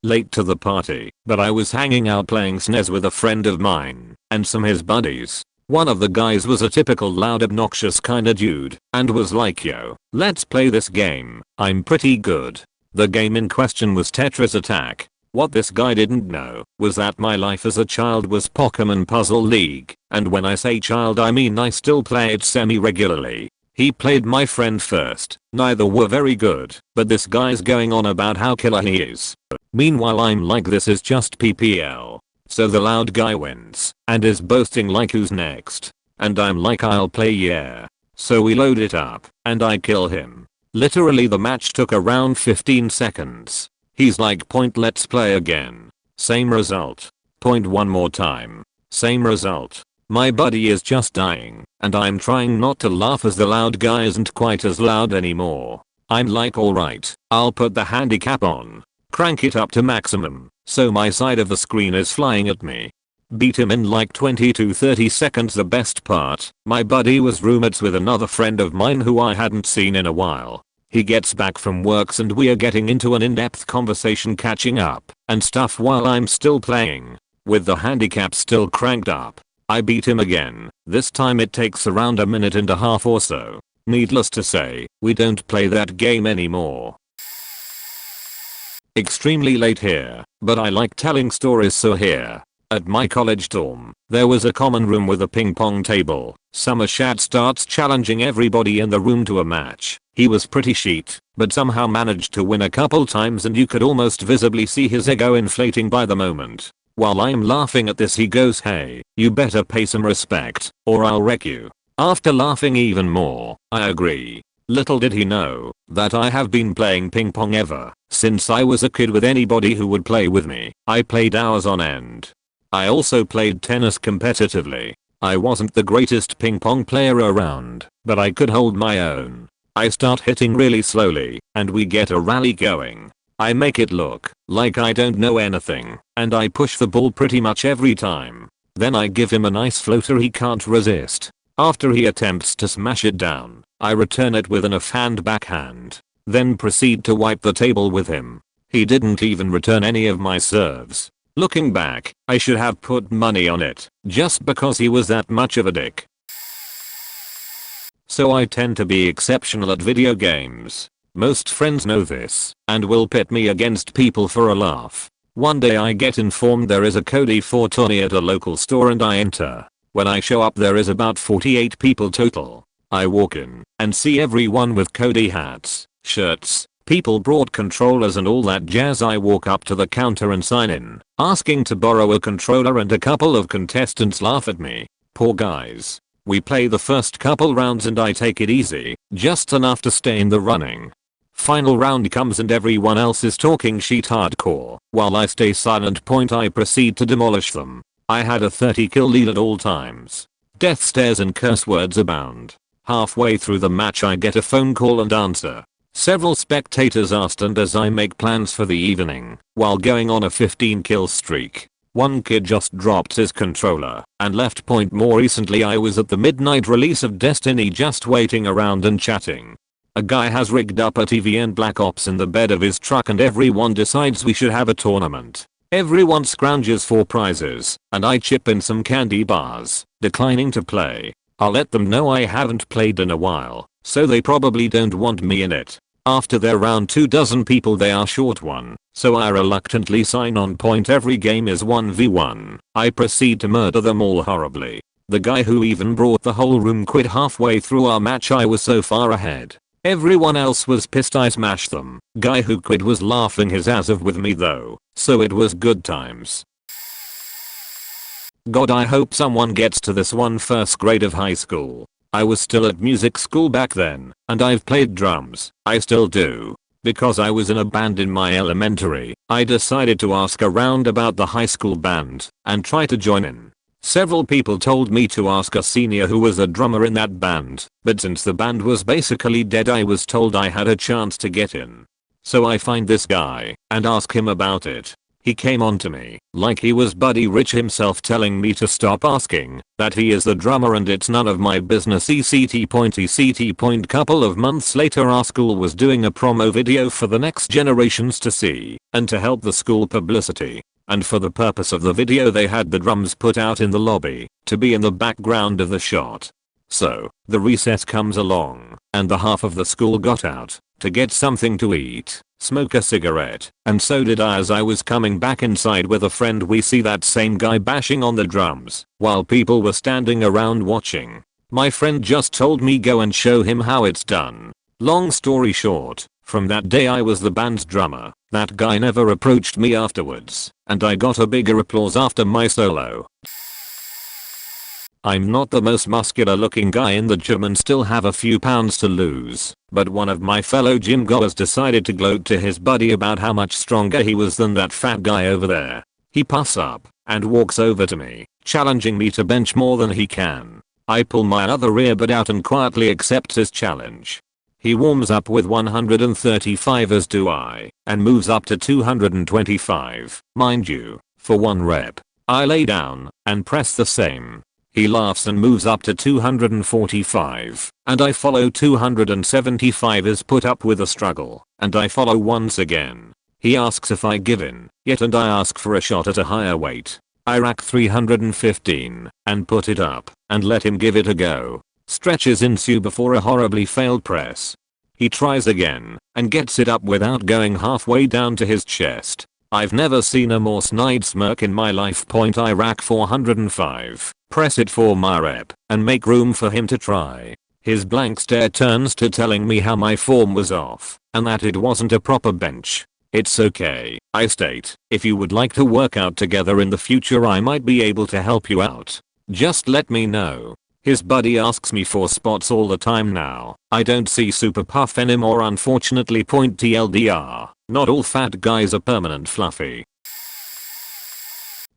Late to the party, but I was hanging out playing SNES with a friend of mine and some his buddies. One of the guys was a typical loud obnoxious kinda dude and was like, yo, let's play this game, I'm pretty good. The game in question was Tetris Attack. What this guy didn't know was that my life as a child was Pokemon Puzzle League, and when I say child I mean I still play it semi-regularly. He played my friend first, neither were very good, but this guy's going on about how killer he is. Meanwhile I'm like this is just PPL. So the loud guy wins, and is boasting like who's next. And I'm like I'll play yeah. So we load it up, and I kill him. Literally the match took around 15 seconds. He's like point let's play again. Same result. Point one more time. Same result. My buddy is just dying, and I'm trying not to laugh as the loud guy isn't quite as loud anymore. I'm like alright, I'll put the handicap on. Crank it up to maximum, so my side of the screen is flying at me. Beat him in like 20 to 30 seconds. The best part, my buddy was roommates with another friend of mine who I hadn't seen in a while. He gets back from works and we are getting into an in-depth conversation catching up and stuff while I'm still playing. With the handicap still cranked up, I beat him again. This time it takes around a minute and a half or so. Needless to say, we don't play that game anymore. Extremely late here, but I like telling stories so here. At my college dorm, there was a common room with a ping pong table. Summer Shad starts challenging everybody in the room to a match. He was pretty shit, but somehow managed to win a couple times and you could almost visibly see his ego inflating by the moment. While I'm laughing at this he goes, hey, you better pay some respect, or I'll wreck you. After laughing even more, I agree. Little did he know that I have been playing ping pong ever since I was a kid with anybody who would play with me. I played hours on end. I also played tennis competitively. I wasn't the greatest ping pong player around, but I could hold my own. I start hitting really slowly, and we get a rally going. I make it look like I don't know anything, and I push the ball pretty much every time. Then I give him a nice floater he can't resist. After he attempts to smash it down, I return it with an offhand backhand. Then proceed to wipe the table with him. He didn't even return any of my serves. Looking back, I should have put money on it, just because he was that much of a dick. So I tend to be exceptional at video games. Most friends know this, and will pit me against people for a laugh. One day I get informed there is a Cody 4 tourney at a local store and I enter. When I show up there is about 48 people total. I walk in and see everyone with Cody hats, shirts, people brought controllers and all that jazz. I walk up to the counter and sign in, asking to borrow a controller, and a couple of contestants laugh at me. Poor guys. We play the first couple rounds and I take it easy, just enough to stay in the running. Final round comes and everyone else is talking shit hardcore. While I stay silent, I proceed to demolish them. I had a 30 kill lead at all times. Death stares and curse words abound. Halfway through the match I get a phone call and answer. Several spectators asked, and as I make plans for the evening, while going on a 15 kill streak, One kid just dropped his controller and left. Point more recently I was at the midnight release of Destiny just waiting around and chatting. A guy has rigged up a TV and Black Ops in the bed of his truck and everyone decides we should have a tournament. Everyone scrounges for prizes and I chip in some candy bars, declining to play. I'll let them know I haven't played in a while, so they probably don't want me in it. After they're around 24 people they are short one, so I reluctantly sign on. Point every game is 1v1. I proceed to murder them all horribly. The guy who even brought the whole room quit halfway through our match. I was so far ahead. Everyone else was pissed I smashed them. Guy who quit was laughing his ass off with me though, so it was good times. God, I hope someone gets to this one. First grade of high school. I was still at music school back then, and I've played drums. I still do. Because I was in a band in my elementary, I decided to ask around about the high school band and try to join in. Several people told me to ask a senior who was a drummer in that band, but since the band was basically dead I was told I had a chance to get in. So I find this guy and ask him about it. He came on to me like he was Buddy Rich himself, telling me to stop asking, that he is the drummer and it's none of my business. ECT point. Couple of months later our school was doing a promo video for the next generations to see and to help the school publicity. And for the purpose of the video they had the drums put out in the lobby to be in the background of the shot. So the recess comes along and the half of the school got out to get something to eat, smoke a cigarette, and so did I. As I was coming back inside with a friend we see that same guy bashing on the drums while people were standing around watching. My friend just told me go and show him how it's done. Long story short, from that day I was the band's drummer. That guy never approached me afterwards, and I got a bigger applause after my solo. I'm not the most muscular looking guy in the gym and still have a few pounds to lose, but one of my fellow gym goers decided to gloat to his buddy about how much stronger he was than that fat guy over there. He puffs up and walks over to me, challenging me to bench more than he can. I pull my other earbud out and quietly accept his challenge. He warms up with 135 as do I, and moves up to 225, mind you, for one rep. I lay down and press the same. He laughs and moves up to 245, and I follow. 275 is put up with a struggle, and I follow once again. He asks if I give in, yet and I ask for a shot at a higher weight. I rack 315 and put it up and let him give it a go. Stretches ensue before a horribly failed press. He tries again and gets it up without going halfway down to his chest. I've never seen a more snide smirk in my life. Point I rack 405, press it for my rep, and make room for him to try. His blank stare turns to telling me how my form was off and that it wasn't a proper bench. It's okay, I state. If you would like to work out together in the future I might be able to help you out. Just let me know. His buddy asks me for spots all the time now. I don't see Super Puff anymore unfortunately. Point TLDR, not all fat guys are permanent fluffy.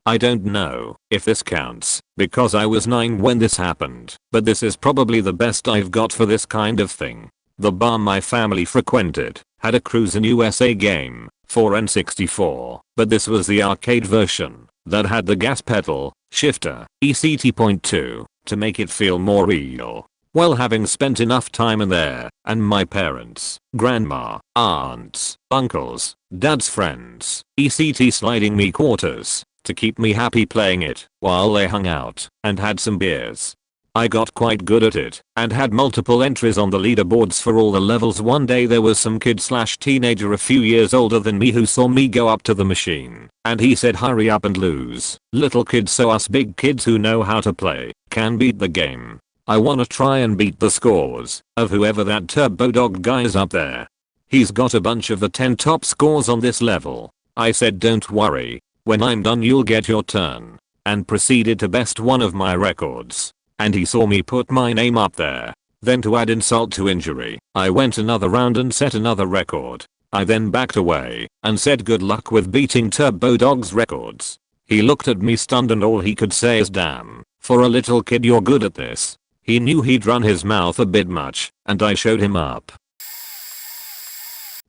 I don't know if this counts because I was 9 when this happened, but this is probably the best I've got for this kind of thing. The bar my family frequented had a Cruisin' USA game for N64, but this was the arcade version that had the gas pedal, shifter, ECT.2 to make it feel more real. Well, having spent enough time in there, and my parents, grandma, aunts, uncles, dad's friends, ECT sliding me quarters to keep me happy playing it while they hung out and had some beers. I got quite good at it and had multiple entries on the leaderboards for all the levels. One day there was some kid/teenager a few years older than me who saw me go up to the machine and he said hurry up and lose. Little kids, so us big kids who know how to play can beat the game. I wanna try and beat the scores of whoever that Turbo Dog guy is up there. He's got a bunch of the 10 top scores on this level. I said don't worry, when I'm done you'll get your turn, and proceeded to best one of my records. And he saw me put my name up there. Then to add insult to injury, I went another round and set another record. I then backed away and said good luck with beating Turbo Dog's records. He looked at me stunned and all he could say is damn, for a little kid you're good at this. He knew he'd run his mouth a bit much and I showed him up.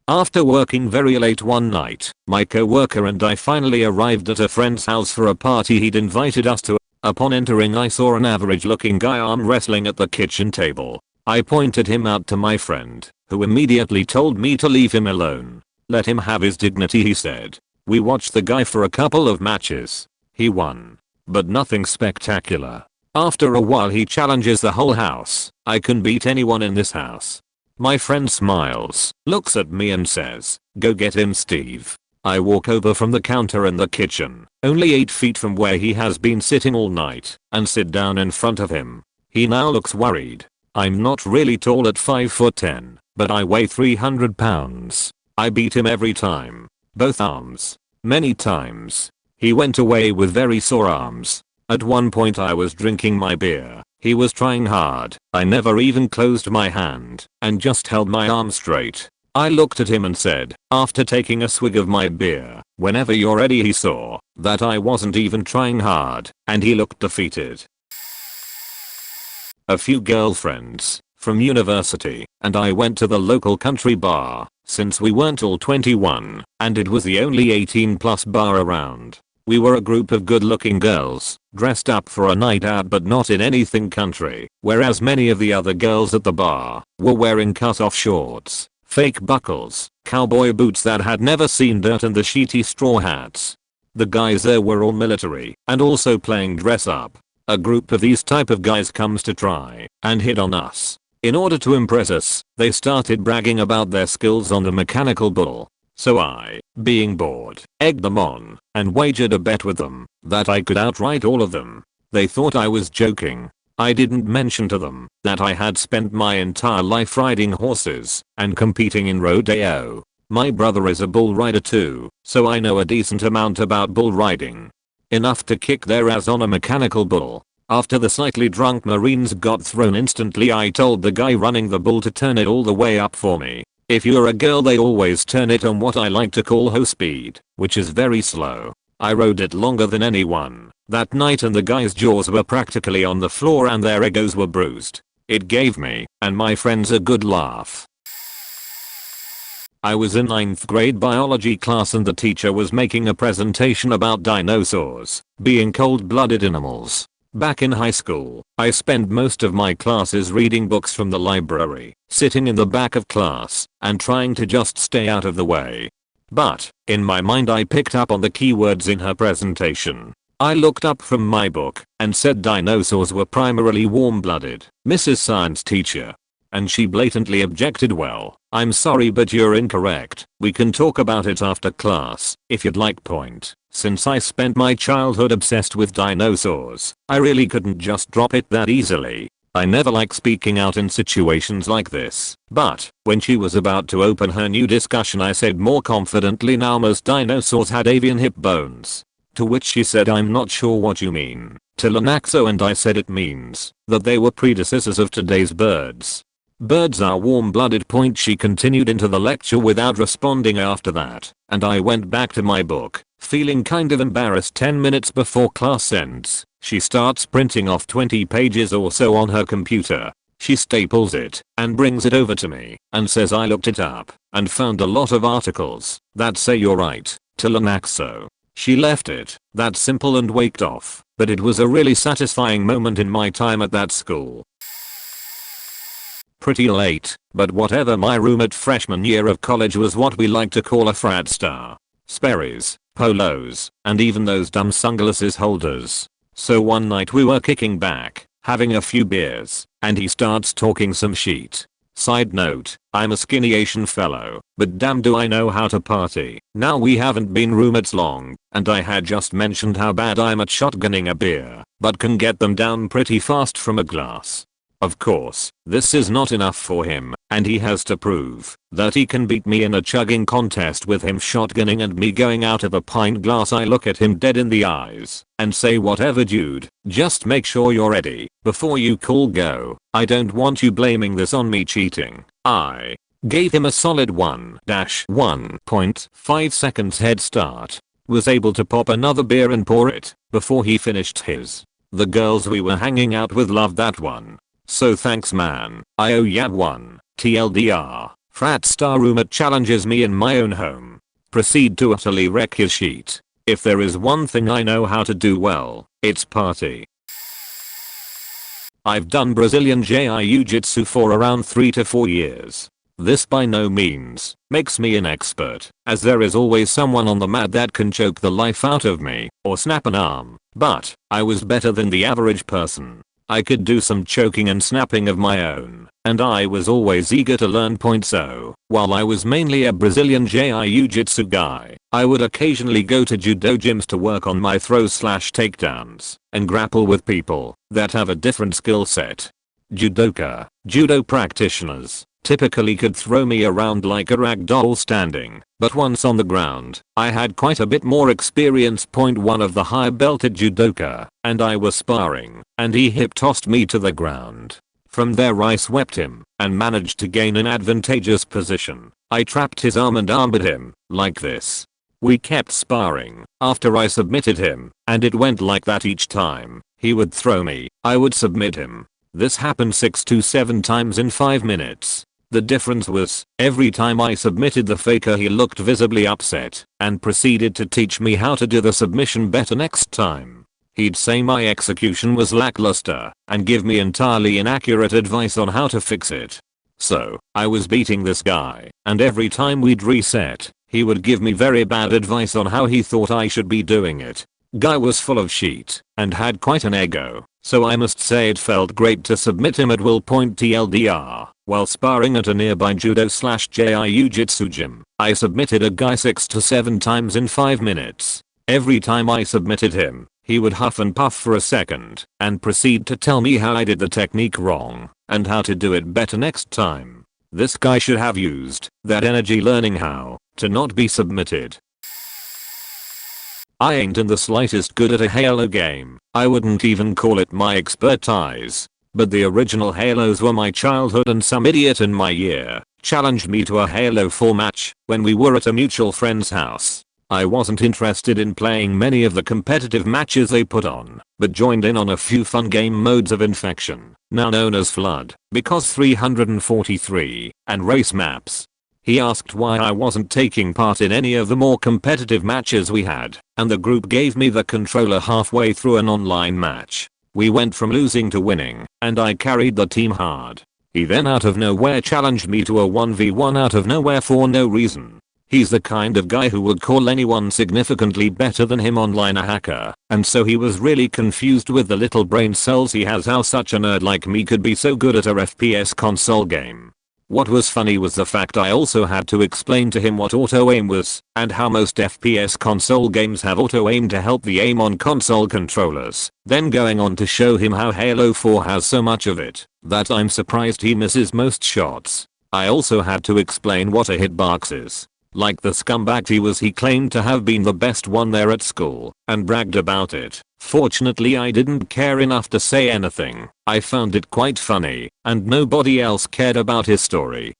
After working very late one night, my coworker and I finally arrived at a friend's house for a party he'd invited us to. Upon entering, I saw an average looking guy arm wrestling at the kitchen table. I pointed him out to my friend, who immediately told me to leave him alone. Let him have his dignity, he said. We watched the guy for a couple of matches. He won, but nothing spectacular. After a while he challenges the whole house. I can beat anyone in this house. My friend smiles, looks at me and says, "Go get him, Steve." I walk over from the counter in the kitchen, only 8 feet from where he has been sitting all night, and sit down in front of him. He now looks worried. I'm not really tall at 5'10", but I weigh 300 pounds. I beat him every time. Both arms. Many times. He went away with very sore arms. At one point I was drinking my beer. He was trying hard. I never even closed my hand and just held my arm straight. I looked at him and said, after taking a swig of my beer, "Whenever you're ready." He saw that I wasn't even trying hard and he looked defeated. A few girlfriends from university and I went to the local country bar since we weren't all 21 and it was the only 18+ bar around. We were a group of good-looking girls, dressed up for a night out but not in anything country, whereas many of the other girls at the bar were wearing cut-off shorts, fake buckles, cowboy boots that had never seen dirt and the sheety straw hats. The guys there were all military and also playing dress up. A group of these type of guys comes to try and hit on us. In order to impress us, they started bragging about their skills on the mechanical bull. So I, being bored, egged them on and wagered a bet with them that I could outright all of them. They thought I was joking. I didn't mention to them that I had spent my entire life riding horses and competing in rodeo. My brother is a bull rider too, so I know a decent amount about bull riding. Enough to kick their ass on a mechanical bull. After the slightly drunk Marines got thrown instantly, I told the guy running the bull to turn it all the way up for me. If you're a girl, they always turn it on what I like to call hoe speed, which is very slow. I rode it longer than anyone that night and the guys' jaws were practically on the floor and their egos were bruised. It gave me and my friends a good laugh. I was in 9th grade biology class and the teacher was making a presentation about dinosaurs being cold-blooded animals. Back in high school, I spent most of my classes reading books from the library, sitting in the back of class, and trying to just stay out of the way. But, in my mind I picked up on the keywords in her presentation. I looked up from my book, and said dinosaurs were primarily warm-blooded, Mrs. Science teacher. And she blatantly objected. "Well, I'm sorry but you're incorrect. We can talk about it after class, if you'd like." Since I spent my childhood obsessed with dinosaurs, I really couldn't just drop it that easily. I never like speaking out in situations like this. But, when she was about to open her new discussion, I said more confidently, "Now most dinosaurs had avian hip bones." To which she said, "I'm not sure what you mean, Tilanaxo," and I said it means that they were predecessors of today's birds. Birds are warm-blooded. She continued into the lecture without responding after that, and I went back to my book, feeling kind of embarrassed. 10 minutes before class ends, she starts printing off 20 pages or so on her computer. She staples it and brings it over to me and says, "I looked it up and found a lot of articles that say you're right, Tilanaxo." She left it that simple and walked off, but it was a really satisfying moment in my time at that school. Pretty late, but whatever. My roommate freshman year of college was what we like to call a frat star. Sperry's, polos, and even those dumb sunglasses holders. So one night we were kicking back, having a few beers, and he starts talking some shit. Side note, I'm a skinny Asian fellow, but damn do I know how to party. Now we haven't been roommates long, and I had just mentioned how bad I'm at shotgunning a beer, but can get them down pretty fast from a glass. Of course, this is not enough for him, and he has to prove that he can beat me in a chugging contest with him shotgunning and me going out of a pint glass. I look at him dead in the eyes and say, "Whatever dude, just make sure you're ready before you call go. I don't want you blaming this on me cheating." I gave him a solid 1-1.5 seconds head start. Was able to pop another beer and pour it before he finished his. The girls we were hanging out with loved that one. So thanks man. I owe ya one. TLDR. Frat star roommate challenges me in my own home. Proceed to utterly wreck his sheet. If there is one thing I know how to do well, it's party. I've done Brazilian Jiu-Jitsu for around 3 to 4 years. This by no means makes me an expert, as there is always someone on the mat that can choke the life out of me or snap an arm, but I was better than the average person. I could do some choking and snapping of my own, and I was always eager to learn. So, while I was mainly a Brazilian Jiu-Jitsu guy, I would occasionally go to judo gyms to work on my throws/takedowns and grapple with people that have a different skill set. Judo practitioners typically could throw me around like a rag doll standing, but once on the ground, I had quite a bit more experience. One of the high belted judoka and I were sparring, and he hip tossed me to the ground. From there I swept him and managed to gain an advantageous position. I trapped his arm and armbarred him like this. We kept sparring after I submitted him, and it went like that each time. He would throw me, I would submit him. This happened 6 to 7 times in 5 minutes. The difference was, every time I submitted the faker he looked visibly upset and proceeded to teach me how to do the submission better next time. He'd say my execution was lackluster and give me entirely inaccurate advice on how to fix it. So, I was beating this guy, and every time we'd reset, he would give me very bad advice on how he thought I should be doing it. Guy was full of shit and had quite an ego, so I must say it felt great to submit him at will. TLDR, while sparring at a nearby judo/Jiu-Jitsu gym, I submitted a guy 6 to 7 times in 5 minutes. Every time I submitted him, he would huff and puff for a second and proceed to tell me how I did the technique wrong and how to do it better next time. This guy should have used that energy learning how to not be submitted. I ain't in the slightest good at a Halo game. I wouldn't even call it my expertise. But the original Halos were my childhood, and some idiot in my year challenged me to a Halo 4 match when we were at a mutual friend's house. I wasn't interested in playing many of the competitive matches they put on, but joined in on a few fun game modes of Infection, now known as Flood, because 343, and race maps. He asked why I wasn't taking part in any of the more competitive matches we had, and the group gave me the controller halfway through an online match. We went from losing to winning, and I carried the team hard. He then out of nowhere challenged me to a 1v1 out of nowhere for no reason. He's the kind of guy who would call anyone significantly better than him online a hacker, and so he was really confused with the little brain cells he has how such a nerd like me could be so good at a FPS console game. What was funny was the fact I also had to explain to him what auto-aim was, and how most FPS console games have auto-aim to help the aim on console controllers, then going on to show him how Halo 4 has so much of it that I'm surprised he misses most shots. I also had to explain what a hitbox is. Like the scumbag he claimed to have been the best one there at school, and bragged about it. Fortunately I didn't care enough to say anything. I found it quite funny, and nobody else cared about his story.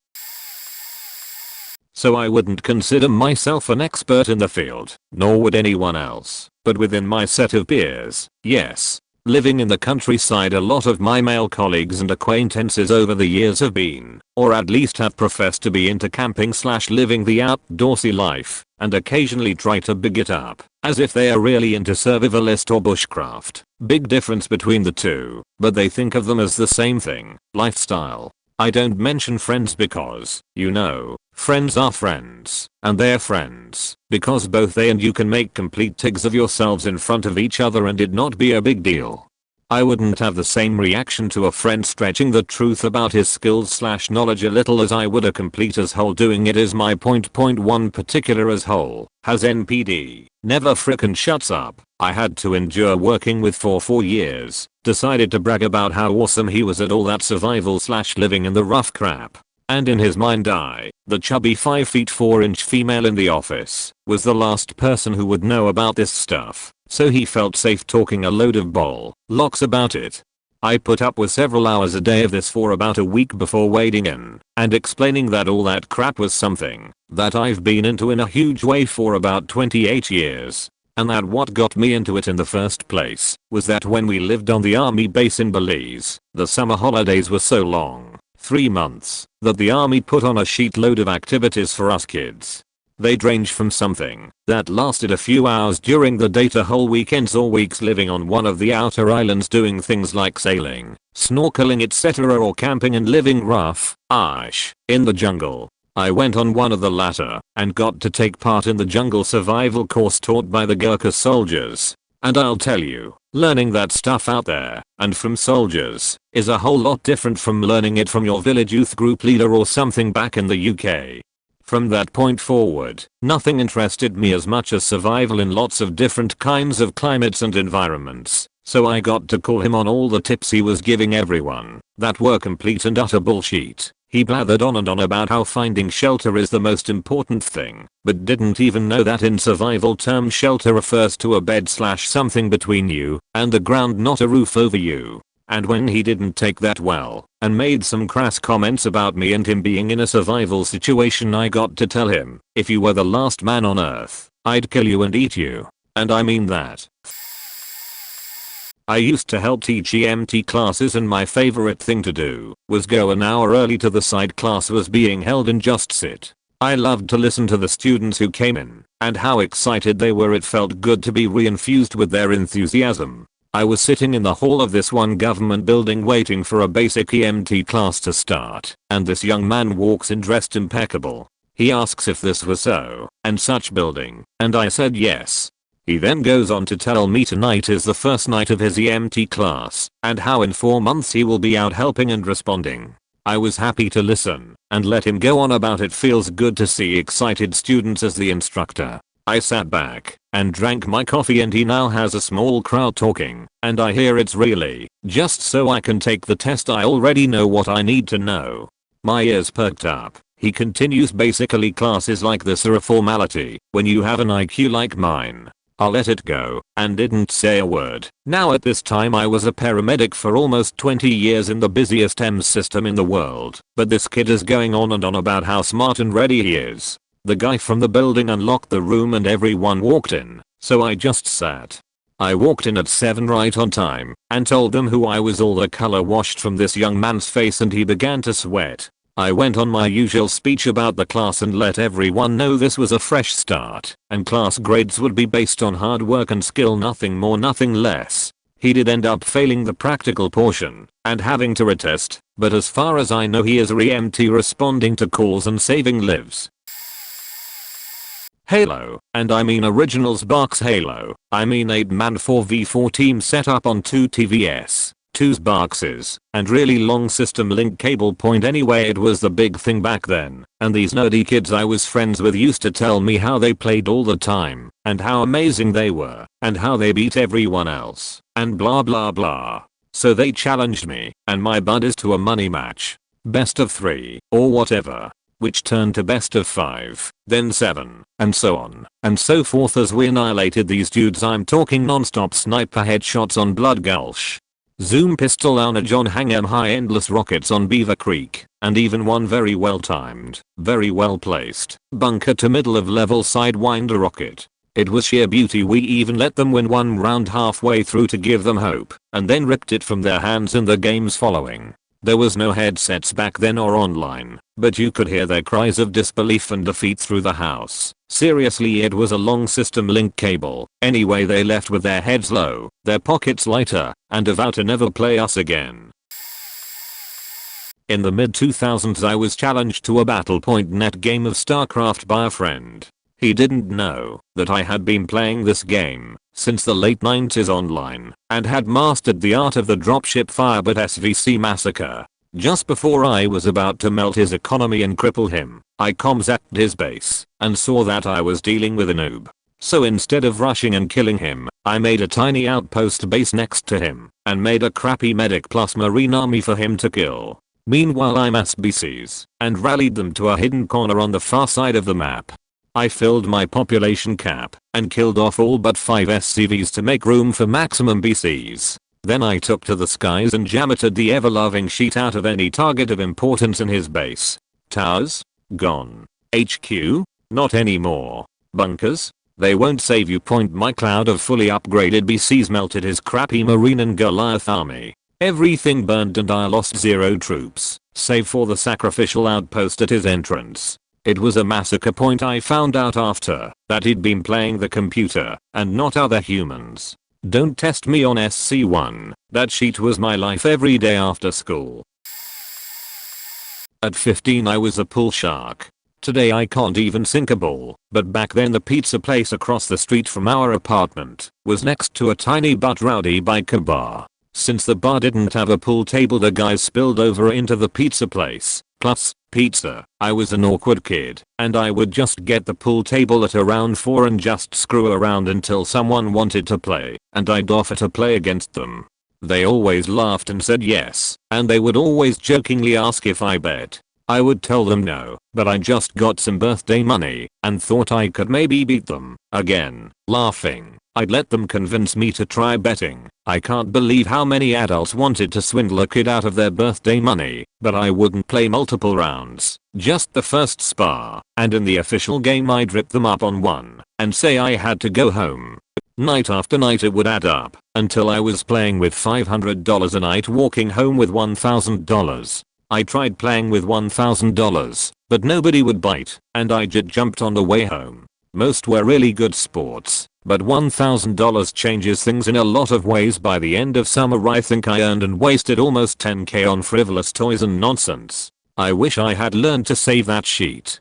So I wouldn't consider myself an expert in the field, nor would anyone else, but within my set of peers, yes. Living in the countryside, a lot of my male colleagues and acquaintances over the years have been, or at least have professed to be, into camping/living the outdoorsy life, and occasionally try to big it up, as if they are really into survivalist or bushcraft. Big difference between the two, but they think of them as the same thing, lifestyle. I don't mention friends because, you know, friends are friends, and they're friends, because both they and you can make complete tigs of yourselves in front of each other and it not be a big deal. I wouldn't have the same reaction to a friend stretching the truth about his skills/knowledge a little as I would a complete asshole doing it. Is my point. One particular asshole has NPD, never frickin' shuts up. I had to endure working with for 4 years, decided to brag about how awesome he was at all that survival/living in the rough crap. And in his mind I, the chubby 5 feet 4 inch female in the office, was the last person who would know about this stuff, so he felt safe talking a load of locks about it. I put up with several hours a day of this for about a week before wading in and explaining that all that crap was something that I've been into in a huge way for about 28 years. And that what got me into it in the first place was that when we lived on the army base in Belize, the summer holidays were so long. 3 months that the army put on a sheet load of activities for us kids. They'd range from something that lasted a few hours during the day to whole weekends or weeks living on one of the outer islands doing things like sailing, snorkeling etc. or camping and living rough-ish in the jungle. I went on one of the latter and got to take part in the jungle survival course taught by the Gurkha soldiers. And I'll tell you, learning that stuff out there and from soldiers is a whole lot different from learning it from your village youth group leader or something back in the UK. From that point forward, nothing interested me as much as survival in lots of different kinds of climates and environments, so I got to call him on all the tips he was giving everyone that were complete and utter bullshit. He blathered on and on about how finding shelter is the most important thing, but didn't even know that in survival terms shelter refers to a bed / something between you and the ground, not a roof over you. And when he didn't take that well and made some crass comments about me and him being in a survival situation, I got to tell him, if you were the last man on earth, I'd kill you and eat you. And I mean that. I used to help teach EMT classes and my favorite thing to do was go an hour early to the side class was being held and just sit. I loved to listen to the students who came in and how excited they were. It felt good to be reinfused with their enthusiasm. I was sitting in the hall of this one government building waiting for a basic EMT class to start, and this young man walks in dressed impeccable. He asks if this was so and such building, and I said yes. He then goes on to tell me tonight is the first night of his EMT class and how in 4 months he will be out helping and responding. I was happy to listen and let him go on about it. Feels good to see excited students as the instructor. I sat back and drank my coffee and he now has a small crowd talking and I hear it's really just so I can take the test. I already know what I need to know. My ears perked up. He continues, basically classes like this are a formality when you have an IQ like mine. I let it go and didn't say a word. Now at this time I was a paramedic for almost 20 years in the busiest EMS system in the world, but this kid is going on and on about how smart and ready he is. The guy from the building unlocked the room and everyone walked in, so I just sat. I walked in at 7 right on time and told them who I was. All the color washed from this young man's face and he began to sweat. I went on my usual speech about the class and let everyone know this was a fresh start and class grades would be based on hard work and skill, nothing more nothing less. He did end up failing the practical portion and having to retest, but as far as I know he is a EMT responding to calls and saving lives. Halo, and I mean originals box Halo. I mean 8-man 4v4 team set up on 2 TVS, 2's boxes, and really long system link cable point. Anyway, it was the big thing back then, and these nerdy kids I was friends with used to tell me how they played all the time, and how amazing they were, and how they beat everyone else, and blah blah blah. So they challenged me and my buddies to a money match. Best of 3, or whatever, which turned to best of 5, then 7, and so on and so forth as we annihilated these dudes. I'm talking non-stop sniper headshots on Blood Gulch, zoom pistol on a John Hangem high, endless rockets on Beaver Creek, and even one very well timed, very well placed bunker to middle of level sidewinder rocket. It was sheer beauty. We even let them win one round halfway through to give them hope, and then ripped it from their hands in the games following. There was no headsets back then or online, but you could hear their cries of disbelief and defeat through the house. Seriously, it was a long system link cable. Anyway, they left with their heads low, their pockets lighter, and a vow to never play us again. In the mid 2000s I was challenged to a Battle.net game of StarCraft by a friend. He didn't know that I had been playing this game since the late 90s online and had mastered the art of the dropship firebot SVC massacre. Just before I was about to melt his economy and cripple him, I comms-zapped his base and saw that I was dealing with a noob. So instead of rushing and killing him, I made a tiny outpost base next to him and made a crappy medic plus marine army for him to kill. Meanwhile I massed BCs and rallied them to a hidden corner on the far side of the map. I filled my population cap and killed off all but 5 SCVs to make room for maximum BCs. Then I took to the skies and jammeted the ever-loving shit out of any target of importance in his base. Towers? Gone. HQ? Not anymore. Bunkers? They won't save you. My cloud of fully upgraded BCs melted his crappy Marine and Goliath army. Everything burned and I lost 0 troops. save for the sacrificial outpost at his entrance. It was a massacre point. I found out after that he'd been playing the computer and not other humans. Don't test me on SC1. That sheet was my life every day after school. At 15 I was a pool shark. Today I can't even sink a ball, but back then the pizza place across the street from our apartment was next to a tiny but rowdy biker bar. Since the bar didn't have a pool table, the guys spilled over into the pizza place. Plus, pizza. I was an awkward kid, and I would just get the pool table at around 4 and just screw around until someone wanted to play, and I'd offer to play against them. They always laughed and said yes, and they would always jokingly ask if I bet. I would tell them no, but I just got some birthday money and thought I could maybe beat them. Again, laughing, I'd let them convince me to try betting. I can't believe how many adults wanted to swindle a kid out of their birthday money, but I wouldn't play multiple rounds, just the first spar, and in the official game I'd rip them up on one and say I had to go home. Night after night it would add up until I was playing with $500 a night, walking home with $1,000. I tried playing with $1,000, but nobody would bite, and I just jumped on the way home. Most were really good sports, but $1,000 changes things in a lot of ways. By the end of summer I think I earned and wasted almost $10,000 on frivolous toys and nonsense. I wish I had learned to save that sheet.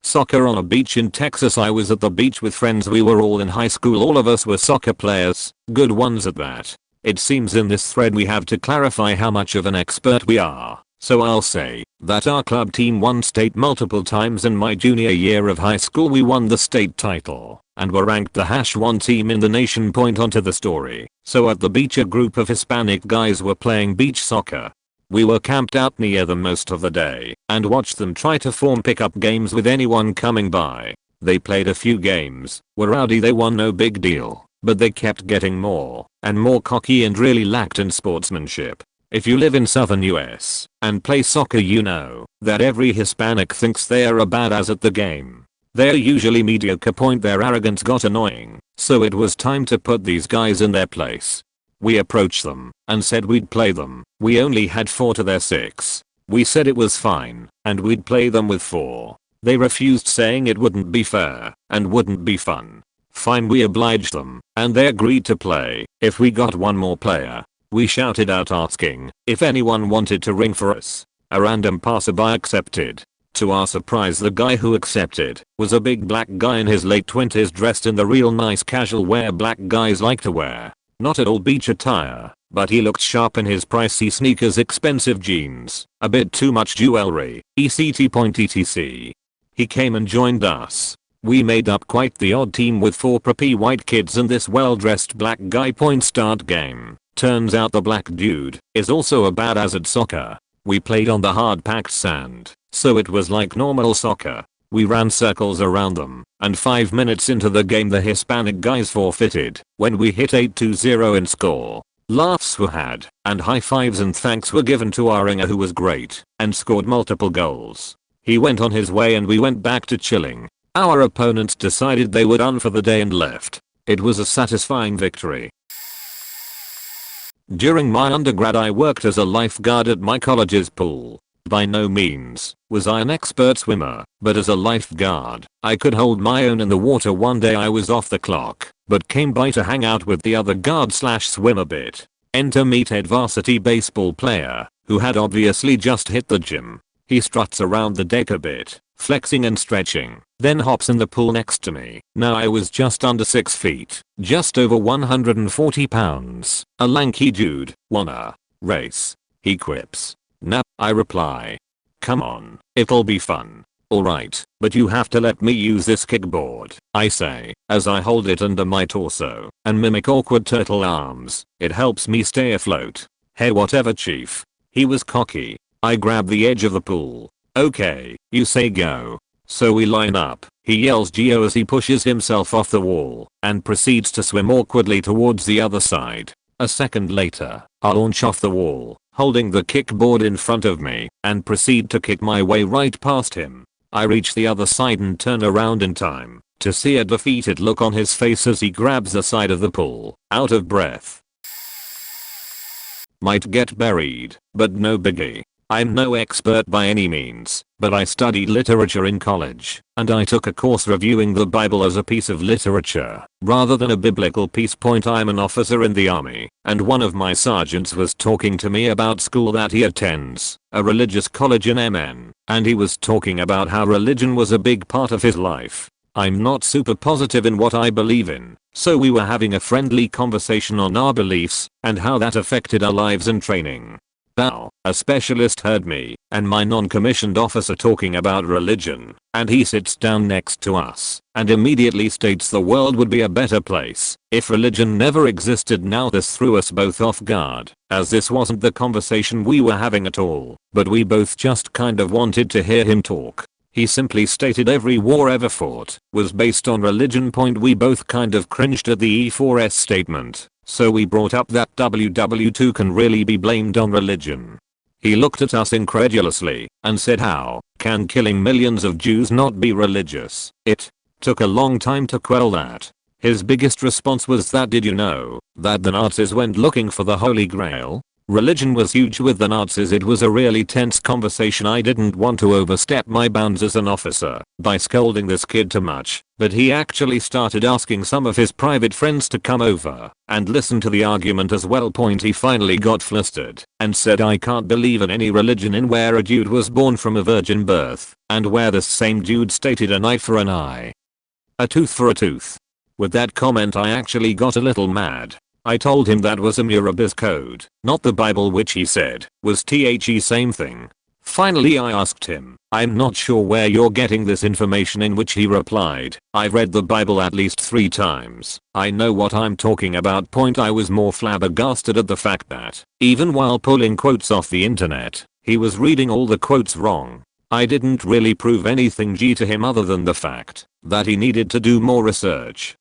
Soccer on a beach in Texas. I was at the beach with friends. We were all in high school. All of us were soccer players, good ones at that. It seems in this thread we have to clarify how much of an expert we are, so I'll say that our club team won state multiple times. In my junior year of high school we won the state title and were ranked the #1 team in the nation. Point onto the story. So at the beach a group of Hispanic guys were playing beach soccer. We were camped out near them most of the day and watched them try to form pickup games with anyone coming by. They played a few games, were rowdy, they won, no big deal, but they kept getting more and more cocky and really lacked in sportsmanship. If you live in southern US and play soccer you know that every Hispanic thinks they are a badass at the game. They're usually mediocre. Point their arrogance got annoying, so it was time to put these guys in their place. We approached them and said we'd play them. We only had 4 to their 6. We said it was fine and we'd play them with 4. They refused, saying it wouldn't be fair and wouldn't be fun. Fine, we obliged them and they agreed to play if we got one more player. We shouted out asking if anyone wanted to ring for us. A random passerby accepted. To our surprise the guy who accepted was a big black guy in his late 20s, dressed in the real nice casual wear black guys like to wear. Not at all beach attire, but he looked sharp in his pricey sneakers, expensive jeans, a bit too much jewelry, etc. He came and joined us. We made up quite the odd team with 4 preppy white kids and this well-dressed black guy. Start game. Turns out the black dude is also a badass at soccer. We played on the hard-packed sand, so it was like normal soccer. We ran circles around them, and 5 minutes into the game the Hispanic guys forfeited when we hit 8-0 in score. Laughs were had, and high fives and thanks were given to our ringer, who was great and scored multiple goals. He went on his way and we went back to chilling. Our opponents decided they were done for the day and left. It was a satisfying victory. During my undergrad I worked as a lifeguard at my college's pool. By no means was I an expert swimmer, but as a lifeguard, I could hold my own in the water. One day I was off the clock, but came by to hang out with the other guard/swim a bit. Enter meathead varsity baseball player, who had obviously just hit the gym. He struts around the deck a bit, flexing and stretching, then hops in the pool next to me. Now I was just under 6 feet, just over 140 pounds, a lanky dude. Wanna race? He quips. Nah, I reply. Come on, it'll be fun. Alright, but you have to let me use this kickboard, I say, as I hold it under my torso and mimic awkward turtle arms. It helps me stay afloat. Hey, whatever, chief. He was cocky. I grab the edge of the pool. Okay, you say go. So we line up. He yells Geo as he pushes himself off the wall and proceeds to swim awkwardly towards the other side. A second later, I launch off the wall, holding the kickboard in front of me, and proceed to kick my way right past him. I reach the other side and turn around in time to see a defeated look on his face as he grabs the side of the pool, out of breath. might get buried, but no biggie. I'm no expert by any means, but I studied literature in college, and I took a course reviewing the Bible as a piece of literature, rather than a biblical piece. I'm an officer in the army, and one of my sergeants was talking to me about school that he attends, a religious college in MN, and he was talking about how religion was a big part of his life. I'm not super positive in what I believe in, so we were having a friendly conversation on our beliefs, and how that affected our lives and training. Now, a specialist heard me and my non-commissioned officer talking about religion, and he sits down next to us and immediately states the world would be a better place if religion never existed. Now this threw us both off guard, as this wasn't the conversation we were having at all, but we both just kind of wanted to hear him talk. He simply stated every war ever fought was based on religion. We both kind of cringed at the E4S statement. So we brought up that WW2 can really be blamed on religion. He looked at us incredulously and said, how can killing millions of Jews not be religious? It took a long time to quell that. His biggest response was that, did you know that the Nazis went looking for the Holy Grail? Religion was huge with the Nazis. It was a really tense conversation. I didn't want to overstep my bounds as an officer by scolding this kid too much, but he actually started asking some of his private friends to come over and listen to the argument as well. He finally got flustered and said, I can't believe in any religion in where a dude was born from a virgin birth and where this same dude stated an eye for an eye, a tooth for a tooth. With that comment I actually got a little mad. I told him that was a Murabiz code, not the Bible, which he said was the same thing. Finally I asked him, I'm not sure where you're getting this information, in which he replied, I've read the Bible at least 3 times. I know what I'm talking about. I was more flabbergasted at the fact that, even while pulling quotes off the internet, he was reading all the quotes wrong. I didn't really prove anything to him other than the fact that he needed to do more research.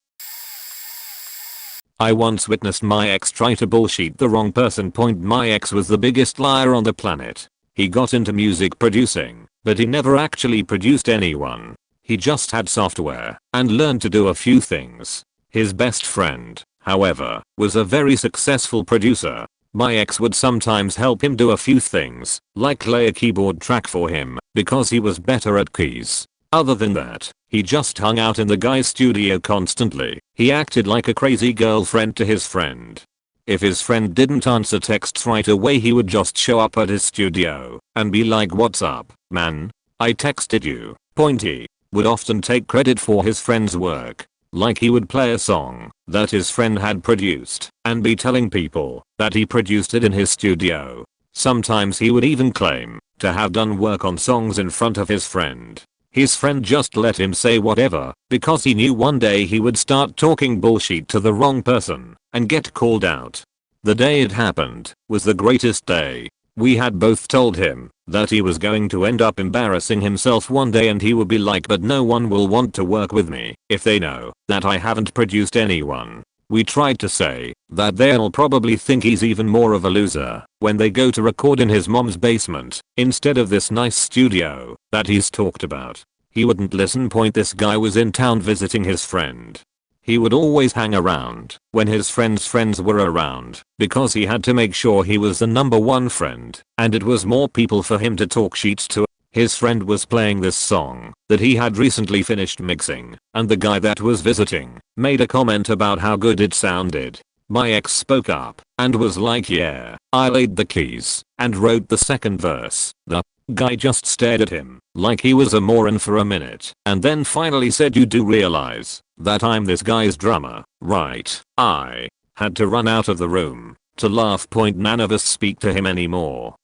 I once witnessed my ex try to bullshit the wrong person. My ex was the biggest liar on the planet. He got into music producing, but he never actually produced anyone. He just had software and learned to do a few things. His best friend, however, was a very successful producer. My ex would sometimes help him do a few things, like lay a keyboard track for him, because he was better at keys. Other than that, he just hung out in the guy's studio constantly. He acted like a crazy girlfriend to his friend. If his friend didn't answer texts right away, he would just show up at his studio and be like, what's up, man? I texted you. He would often take credit for his friend's work. Like he would play a song that his friend had produced and be telling people that he produced it in his studio. Sometimes he would even claim to have done work on songs in front of his friend. His friend just let him say whatever because he knew one day he would start talking bullshit to the wrong person and get called out. The day it happened was the greatest day. We had both told him that he was going to end up embarrassing himself one day, and he would be like, but no one will want to work with me if they know that I haven't produced anyone. We tried to say that they'll probably think he's even more of a loser when they go to record in his mom's basement instead of this nice studio that he's talked about. He wouldn't listen. This guy was in town visiting his friend. He would always hang around when his friends' friends were around because he had to make sure he was the number one friend, and it was more people for him to talk shit to. His friend was playing this song that he had recently finished mixing, and the guy that was visiting made a comment about how good it sounded. My ex spoke up and was like, yeah, I laid the keys and wrote the second verse. The guy just stared at him like he was a moron for a minute, and then finally said, you do realize that I'm this guy's drummer, right? I had to run out of the room to laugh. None of us speak to him anymore.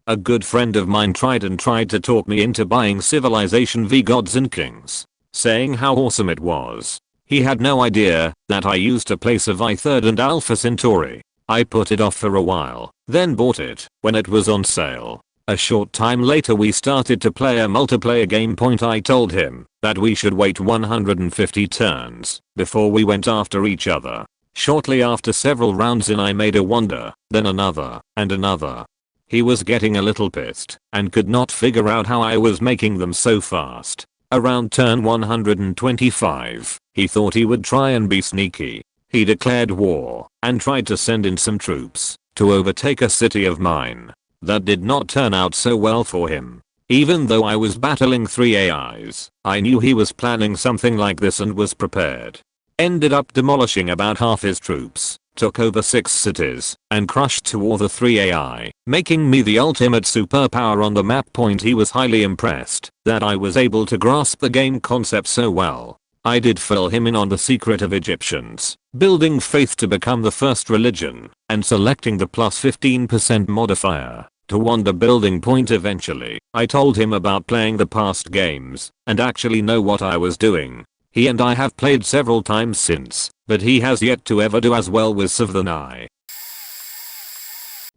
A good friend of mine tried to talk me into buying Civilization V Gods and Kings, saying how awesome it was. He had no idea that I used to play Civ 3rd and Alpha Centauri. I put it off for a while, then bought it when it was on sale. A short time later we started to play a multiplayer game. I told him that we should wait 150 turns before we went after each other. Shortly after several rounds in, I made a wonder, then another, and another. He was getting a little pissed and could not figure out how I was making them so fast. Around turn 125, he thought he would try and be sneaky. He declared war and tried to send in some troops to overtake a city of mine. That did not turn out so well for him. Even though I was battling 3 AIs, I knew he was planning something like this and was prepared. Ended up demolishing about half his troops, took over 6 cities, and crushed 2 of the 3 AI, making me the ultimate superpower on the map. He was highly impressed that I was able to grasp the game concept so well. I did fill him in on the secret of Egyptians, building faith to become the first religion, and selecting the plus 15% modifier to wonder building point. Eventually, I told him about playing the past games and actually know what I was doing. He and I have played several times since, but he has yet to ever do as well with Civ than I.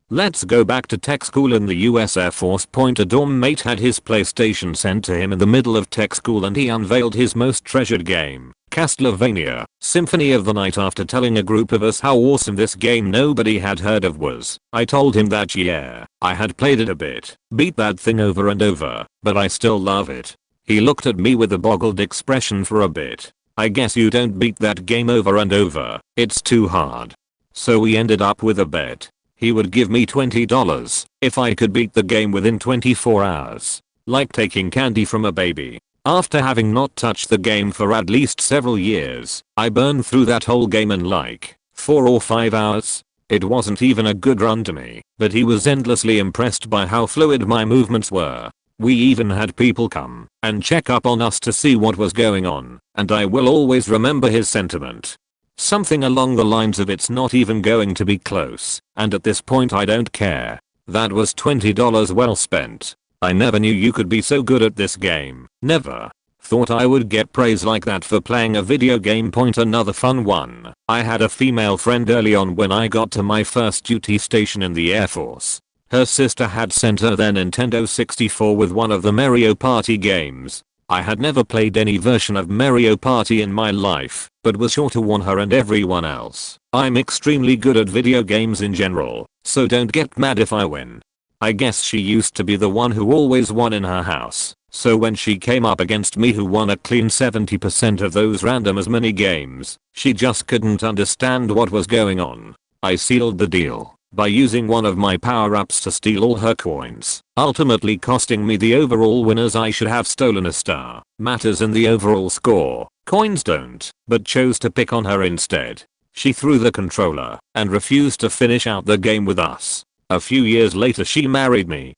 Let's go back to tech school in the US Air Force. A dorm mate had his PlayStation sent to him in the middle of tech school and he unveiled his most treasured game, Castlevania, Symphony of the Night, after telling a group of us how awesome this game nobody had heard of was. I told him that yeah, I had played it a bit, beat that thing over and over, but I still love it. He looked at me with a boggled expression for a bit. I guess you don't beat that game over and over, it's too hard. So we ended up with a bet. He would give me $20 if I could beat the game within 24 hours. Like taking candy from a baby. After having not touched the game for at least several years, I burned through that whole game in like 4 or 5 hours. It wasn't even a good run to me, but he was endlessly impressed by how fluid my movements were. We even had people come and check up on us to see what was going on, and I will always remember his sentiment. Something along the lines of "it's not even going to be close, and at this point I don't care." That was $20 well spent. I never knew you could be so good at this game. Never thought I would get praise like that for playing a video game. Another fun one. I had a female friend early on when I got to my first duty station in the Air Force. Her sister had sent her their Nintendo 64 with one of the Mario Party games. I had never played any version of Mario Party in my life, but was sure to warn her and everyone else. I'm extremely good at video games in general, so don't get mad if I win. I guess she used to be the one who always won in her house, so when she came up against me who won a clean 70% of those random as mini games, she just couldn't understand what was going on. I sealed the deal by using one of my power-ups to steal all her coins, ultimately costing me the overall win as I should have stolen a star. Matters in the overall score. Coins don't, but chose to pick on her instead. She threw the controller and refused to finish out the game with us. A few years later she married me.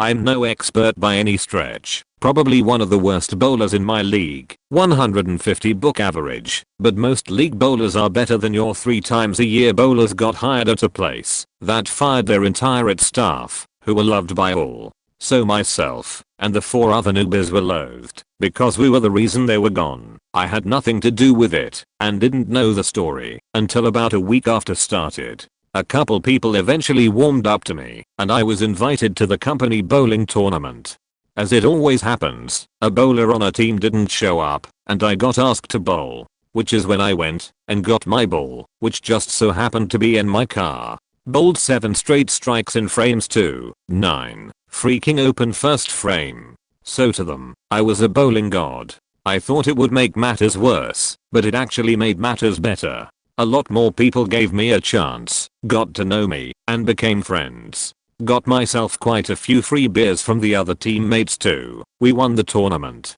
I'm no expert by any stretch, probably one of the worst bowlers in my league, 150 book average, but most league bowlers are better than your 3 times a year bowlers. Got hired at a place that fired their entire staff, who were loved by all. So myself and the 4 other newbies were loathed, because we were the reason they were gone. I had nothing to do with it, and didn't know the story until about a week after started. A couple people eventually warmed up to me, and I was invited to the company bowling tournament. As it always happens, a bowler on a team didn't show up, and I got asked to bowl, which is when I went and got my ball, which just so happened to be in my car. Bowled 7 straight strikes in frames 2, 9, freaking open first frame. So to them, I was a bowling god. I thought it would make matters worse, but it actually made matters better. A lot more people gave me a chance, got to know me, and became friends. Got myself quite a few free beers from the other teammates too. We won the tournament.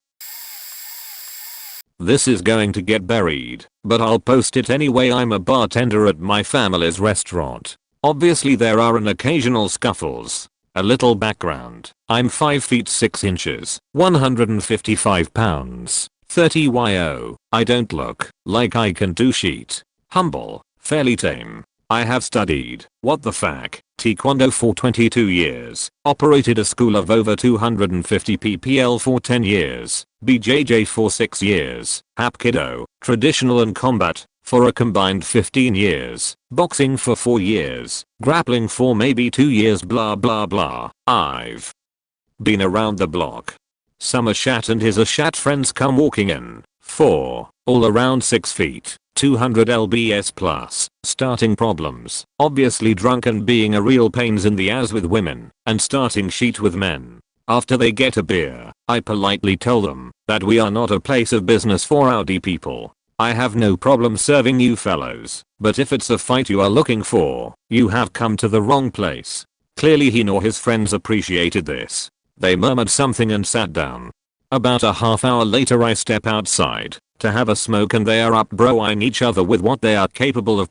This is going to get buried, but I'll post it anyway. I'm a bartender at my family's restaurant. Obviously there are an occasional scuffles. A little background. I'm 5 feet 6 inches, 155 pounds, 30 yo. I don't look like I can do shit. Humble, fairly tame. I have studied, what the fuck, Taekwondo for 22 years, operated a school of over 250 PPL for 10 years, BJJ for 6 years, Hapkido, traditional and combat, for a combined 15 years, boxing for 4 years, grappling for maybe 2 years, blah blah blah. I've been around the block. Some Ashat and his Ashat friends come walking in, 4, all around 6 feet. 200 lbs plus, starting problems, obviously drunk and being a real pains in the ass with women, and starting shit with men. After they get a beer, I politely tell them that we are not a place of business for rowdy people. I have no problem serving you fellows, but if it's a fight you are looking for, you have come to the wrong place. Clearly he nor his friends appreciated this. They murmured something and sat down. About a half hour later I step outside to have a smoke and they are up broing each other with what they are capable of.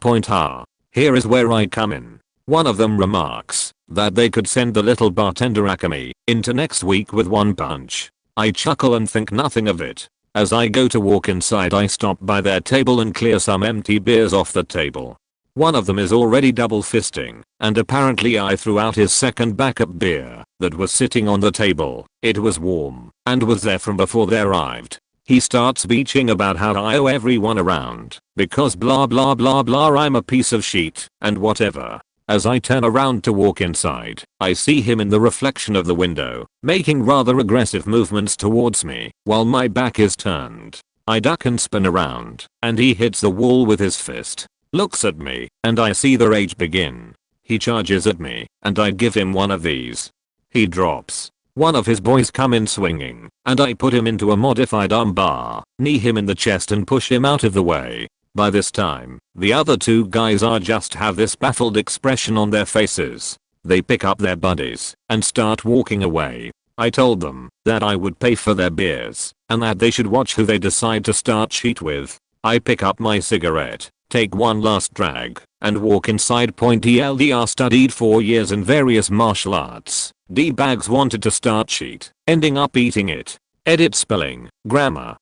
Here is where I come in. One of them remarks that they could send the little bartender Akami into next week with one punch. I chuckle and think nothing of it. As I go to walk inside I stop by their table and clear some empty beers off the table. One of them is already double fisting, and apparently I threw out his second backup beer that was sitting on the table. It was warm and was there from before they arrived. He starts bitching about how I owe everyone around because blah blah blah blah, I'm a piece of shit and whatever. As I turn around to walk inside, I see him in the reflection of the window, making rather aggressive movements towards me while my back is turned. I duck and spin around, and he hits the wall with his fist, looks at me, and I see the rage begin. He charges at me, and I give him one of these. He drops. One of his boys come in swinging, and I put him into a modified armbar, knee him in the chest and push him out of the way. By this time, the other two guys are just have this baffled expression on their faces. They pick up their buddies and start walking away. I told them that I would pay for their beers and that they should watch who they decide to start shit with. I pick up my cigarette, take one last drag, and walk inside. TLDR studied 4 years in various martial arts. D-bags wanted to start sheet, ending up eating it. Edit spelling, grammar.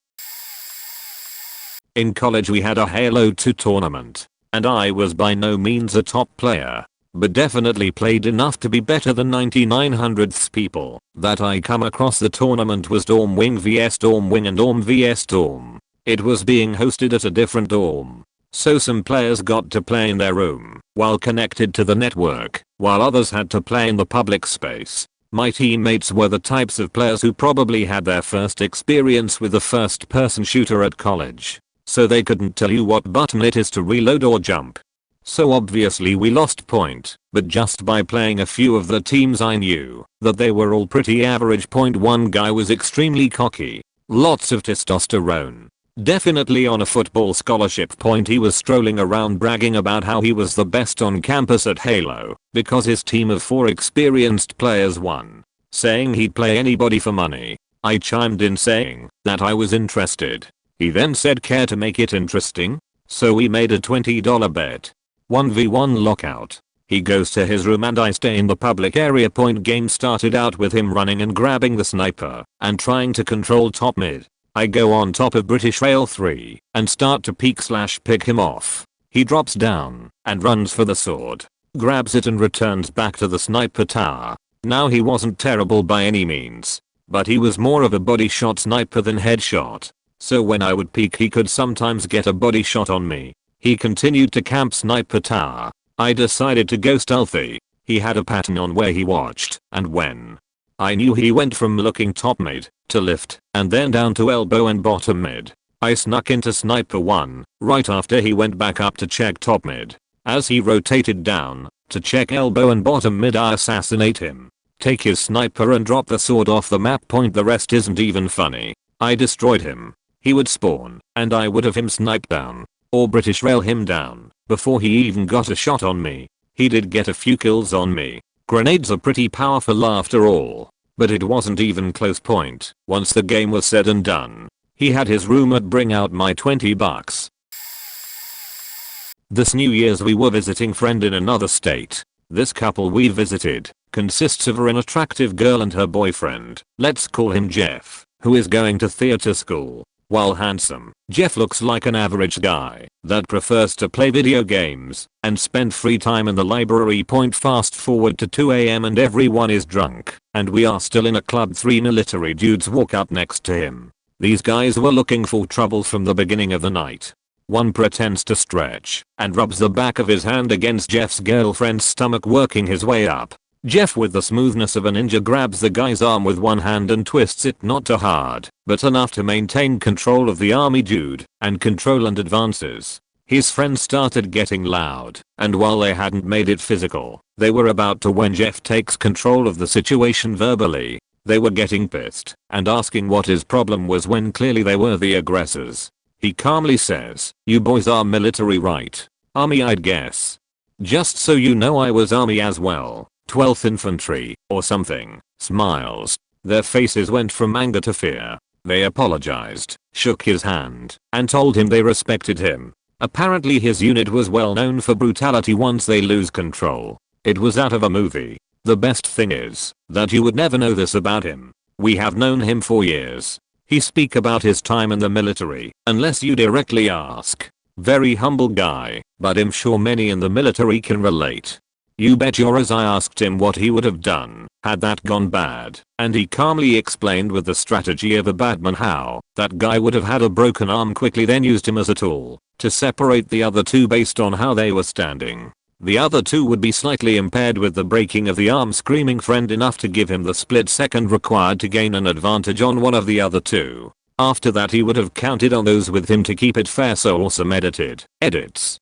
In college we had a Halo 2 tournament, and I was by no means a top player, but definitely played enough to be better than 9900ths people that I come across. The tournament was Dorm Wing vs Dorm Wing and Dorm vs Dorm. It was being hosted at a different dorm, so some players got to play in their room while connected to the network, while others had to play in the public space. My teammates were the types of players who probably had their first experience with a first-person shooter at college, so they couldn't tell you what button it is to reload or jump. So obviously we lost point, but just by playing a few of the teams I knew that they were all pretty average. One guy was extremely cocky, lots of testosterone, definitely on a football scholarship. He was strolling around bragging about how he was the best on campus at Halo because his team of 4 experienced players won, saying he'd play anybody for money. I chimed in saying that I was interested. He then said, care to make it interesting? So we made a $20 bet. 1v1 lockout. He goes to his room and I stay in the public area. Game started out with him running and grabbing the sniper and trying to control top mid. I go on top of British Rail 3 and start to pick him off. He drops down and runs for the sword, grabs it and returns back to the sniper tower. Now he wasn't terrible by any means, but he was more of a body shot sniper than headshot. So when I would peek he could sometimes get a body shot on me. He continued to camp sniper tower. I decided to go stealthy. He had a pattern on where he watched, and when I knew he went from looking top mid to lift and then down to elbow and bottom mid, I snuck into sniper 1 right after he went back up to check top mid. As he rotated down to check elbow and bottom mid, I assassinate him, take his sniper and drop the sword off the map. The rest isn't even funny. I destroyed him. He would spawn, and I would have him sniped down, or British Rail him down, before he even got a shot on me. He did get a few kills on me. Grenades are pretty powerful after all, but it wasn't even close. Once the game was said and done, he had his roommate bring out my $20. This New Year's we were visiting friend in another state. This couple we visited consists of an attractive girl and her boyfriend, let's call him Jeff, who is going to theater school. While handsome, Jeff looks like an average guy that prefers to play video games and spend free time in the library. Fast forward to 2 AM and everyone is drunk, and we are still in a club. 3 military dudes walk up next to him. These guys were looking for trouble from the beginning of the night. One pretends to stretch and rubs the back of his hand against Jeff's girlfriend's stomach, working his way up. Jeff, with the smoothness of a ninja, grabs the guy's arm with one hand and twists it not too hard, but enough to maintain control of the army dude and control and advances. His friends started getting loud, and while they hadn't made it physical, they were about to when Jeff takes control of the situation verbally. They were getting pissed and asking what his problem was when clearly they were the aggressors. He calmly says, "You boys are military, right? Army, I'd guess. Just so you know, I was Army as well. 12th Infantry, or something." Smiles. Their faces went from anger to fear. They apologized, shook his hand, and told him they respected him. Apparently his unit was well known for brutality once they lose control. It was out of a movie. The best thing is that you would never know this about him. We have known him for years. He speak about his time in the military, unless you directly ask. Very humble guy, but I'm sure many in the military can relate. You bet yours I asked him what he would have done had that gone bad, and he calmly explained with the strategy of a badman how that guy would have had a broken arm quickly, then used him as a tool to separate the other two based on how they were standing. The other two would be slightly impaired with the breaking of the arm, screaming friend enough to give him the split second required to gain an advantage on one of the other two. After that he would have counted on those with him to keep it fair. So awesome edits.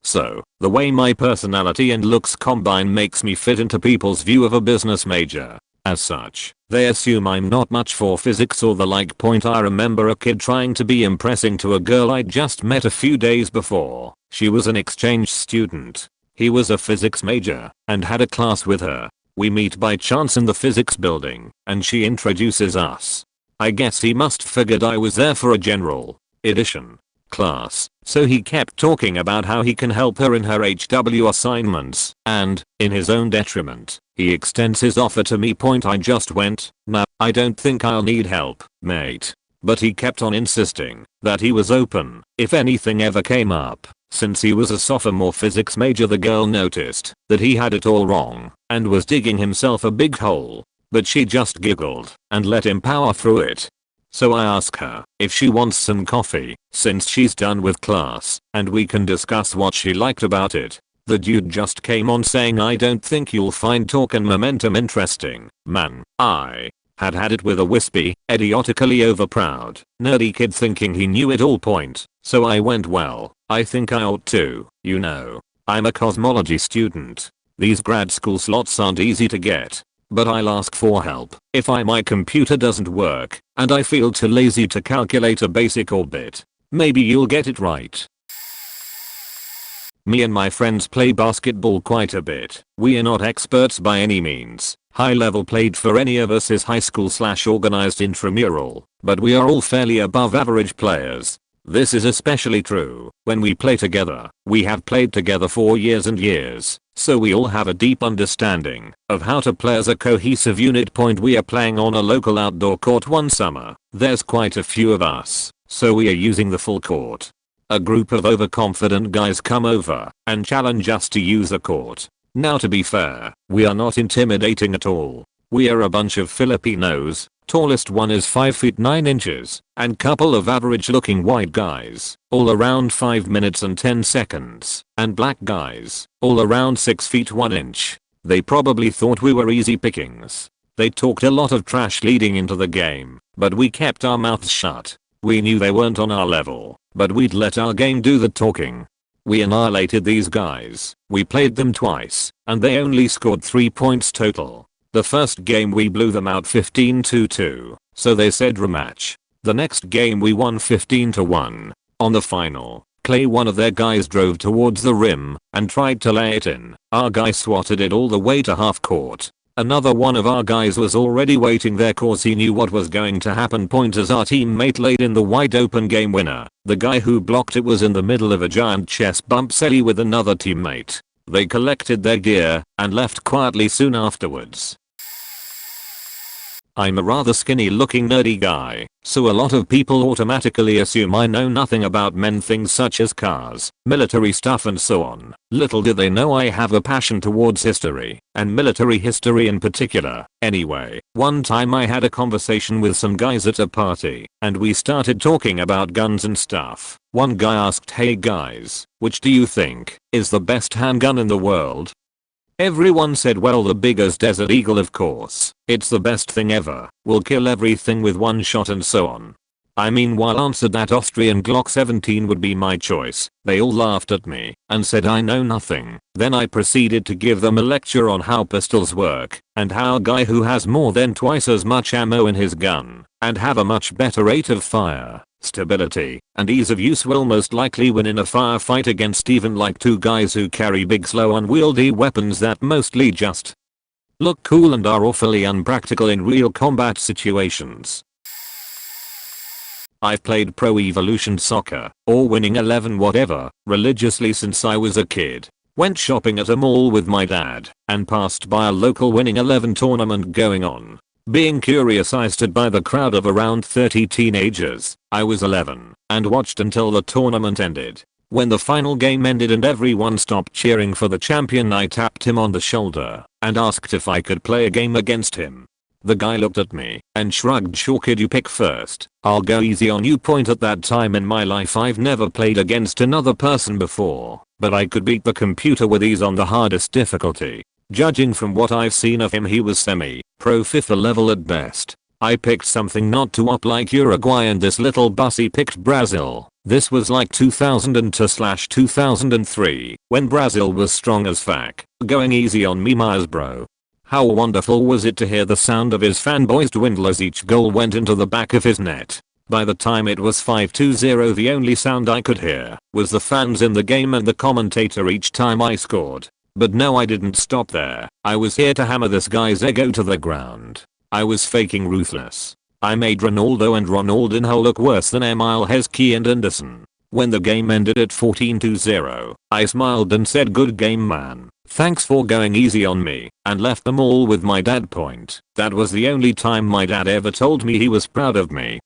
So, the way my personality and looks combine makes me fit into people's view of a business major. As such, they assume I'm not much for physics or the like. Point: I remember a kid trying to be impressing to a girl I'd just met a few days before. She was an exchange student. He was a physics major and had a class with her. We meet by chance in the physics building and she introduces us. I guess he must figured I was there for a general edition class, so he kept talking about how he can help her in her HW assignments, and, in his own detriment, he extends his offer to me. Point: I just went, "Nah, I don't think I'll need help, mate." But he kept on insisting that he was open if anything ever came up. Since he was a sophomore physics major, the girl noticed that he had it all wrong and was digging himself a big hole, but she just giggled and let him power through it. So I ask her if she wants some coffee since she's done with class and we can discuss what she liked about it. The dude just came on saying, "I don't think you'll find talk and momentum interesting, man." I had it with a wispy, idiotically overproud, nerdy kid thinking he knew it all point. So I went, "Well, I think I ought to, you know. I'm a cosmology student. These grad school slots aren't easy to get. But I'll ask for help if my computer doesn't work and I feel too lazy to calculate a basic orbit. Maybe you'll get it right." Me and my friends play basketball quite a bit. We are not experts by any means. High level played for any of us is high school / organized intramural, but we are all fairly above average players. This is especially true when we play together. We have played together for years and years, so we all have a deep understanding of how to play as a cohesive unit. Point: we are playing on a local outdoor court one summer. There's quite a few of us, so we are using the full court. A group of overconfident guys come over and challenge us to use the court. Now, to be fair, we are not intimidating at all. We are a bunch of Filipinos. Tallest one is 5 feet 9 inches, and couple of average looking white guys, all around 5 minutes and 10 seconds, and black guys, all around 6 feet 1 inch. They probably thought we were easy pickings. They talked a lot of trash leading into the game, but we kept our mouths shut. We knew they weren't on our level, but we'd let our game do the talking. We annihilated these guys. We played them twice, and they only scored 3 points total. The first game we blew them out 15-2, so they said rematch. The next game we won 15-1. On the final, Clay, one of their guys, drove towards the rim and tried to lay it in. Our guy swatted it all the way to half court. Another one of our guys was already waiting there cause he knew what was going to happen. Point: as our teammate laid in the wide open game winner, the guy who blocked it was in the middle of a giant chest bump celly with another teammate. They collected their gear and left quietly soon afterwards. I'm a rather skinny looking nerdy guy, so a lot of people automatically assume I know nothing about men things such as cars, military stuff and so on. Little do they know I have a passion towards history, and military history in particular. Anyway, one time I had a conversation with some guys at a party, and we started talking about guns and stuff. One guy asked, "Hey guys, which do you think is the best handgun in the world?" Everyone said, "Well, the biggest Desert Eagle, of course. It's the best thing ever. Will kill everything with one shot," and so on. I meanwhile answered that Austrian Glock 17 would be my choice. They all laughed at me and said I know nothing. Then I proceeded to give them a lecture on how pistols work and how a guy who has more than twice as much ammo in his gun and have a much better rate of fire stability, and ease of use will most likely win in a firefight against even like two guys who carry big slow unwieldy weapons that mostly just look cool and are awfully unpractical in real combat situations. I've played Pro Evolution Soccer, or Winning 11 whatever, religiously since I was a kid. Went shopping at a mall with my dad, and passed by a local Winning 11 tournament going on. Being curious, I stood by the crowd of around 30 teenagers. I was 11, and watched until the tournament ended. When the final game ended and everyone stopped cheering for the champion, I tapped him on the shoulder and asked if I could play a game against him. The guy looked at me and shrugged. Sure kid, you pick first. I'll go easy on you. At that time in my life I've never played against another person before, but I could beat the computer with ease on the hardest difficulty. Judging from what I've seen of him, he was semi-pro FIFA level at best. I picked something not too up like Uruguay, and this little bussy picked Brazil. This was like 2002/2003 when Brazil was strong as fuck. Going easy on me, Myers bro. How wonderful was it to hear the sound of his fanboys dwindle as each goal went into the back of his net. By the time it was 5-2-0, the only sound I could hear was the fans in the game and the commentator each time I scored. But no, I didn't stop there. I was here to hammer this guy's ego to the ground. I was faking ruthless. I made Ronaldo and Ronaldinho look worse than Emile Heskey and Anderson. When the game ended at 14-0, I smiled and said, "Good game, man. Thanks for going easy on me," and left them all with my dad. That was the only time my dad ever told me he was proud of me.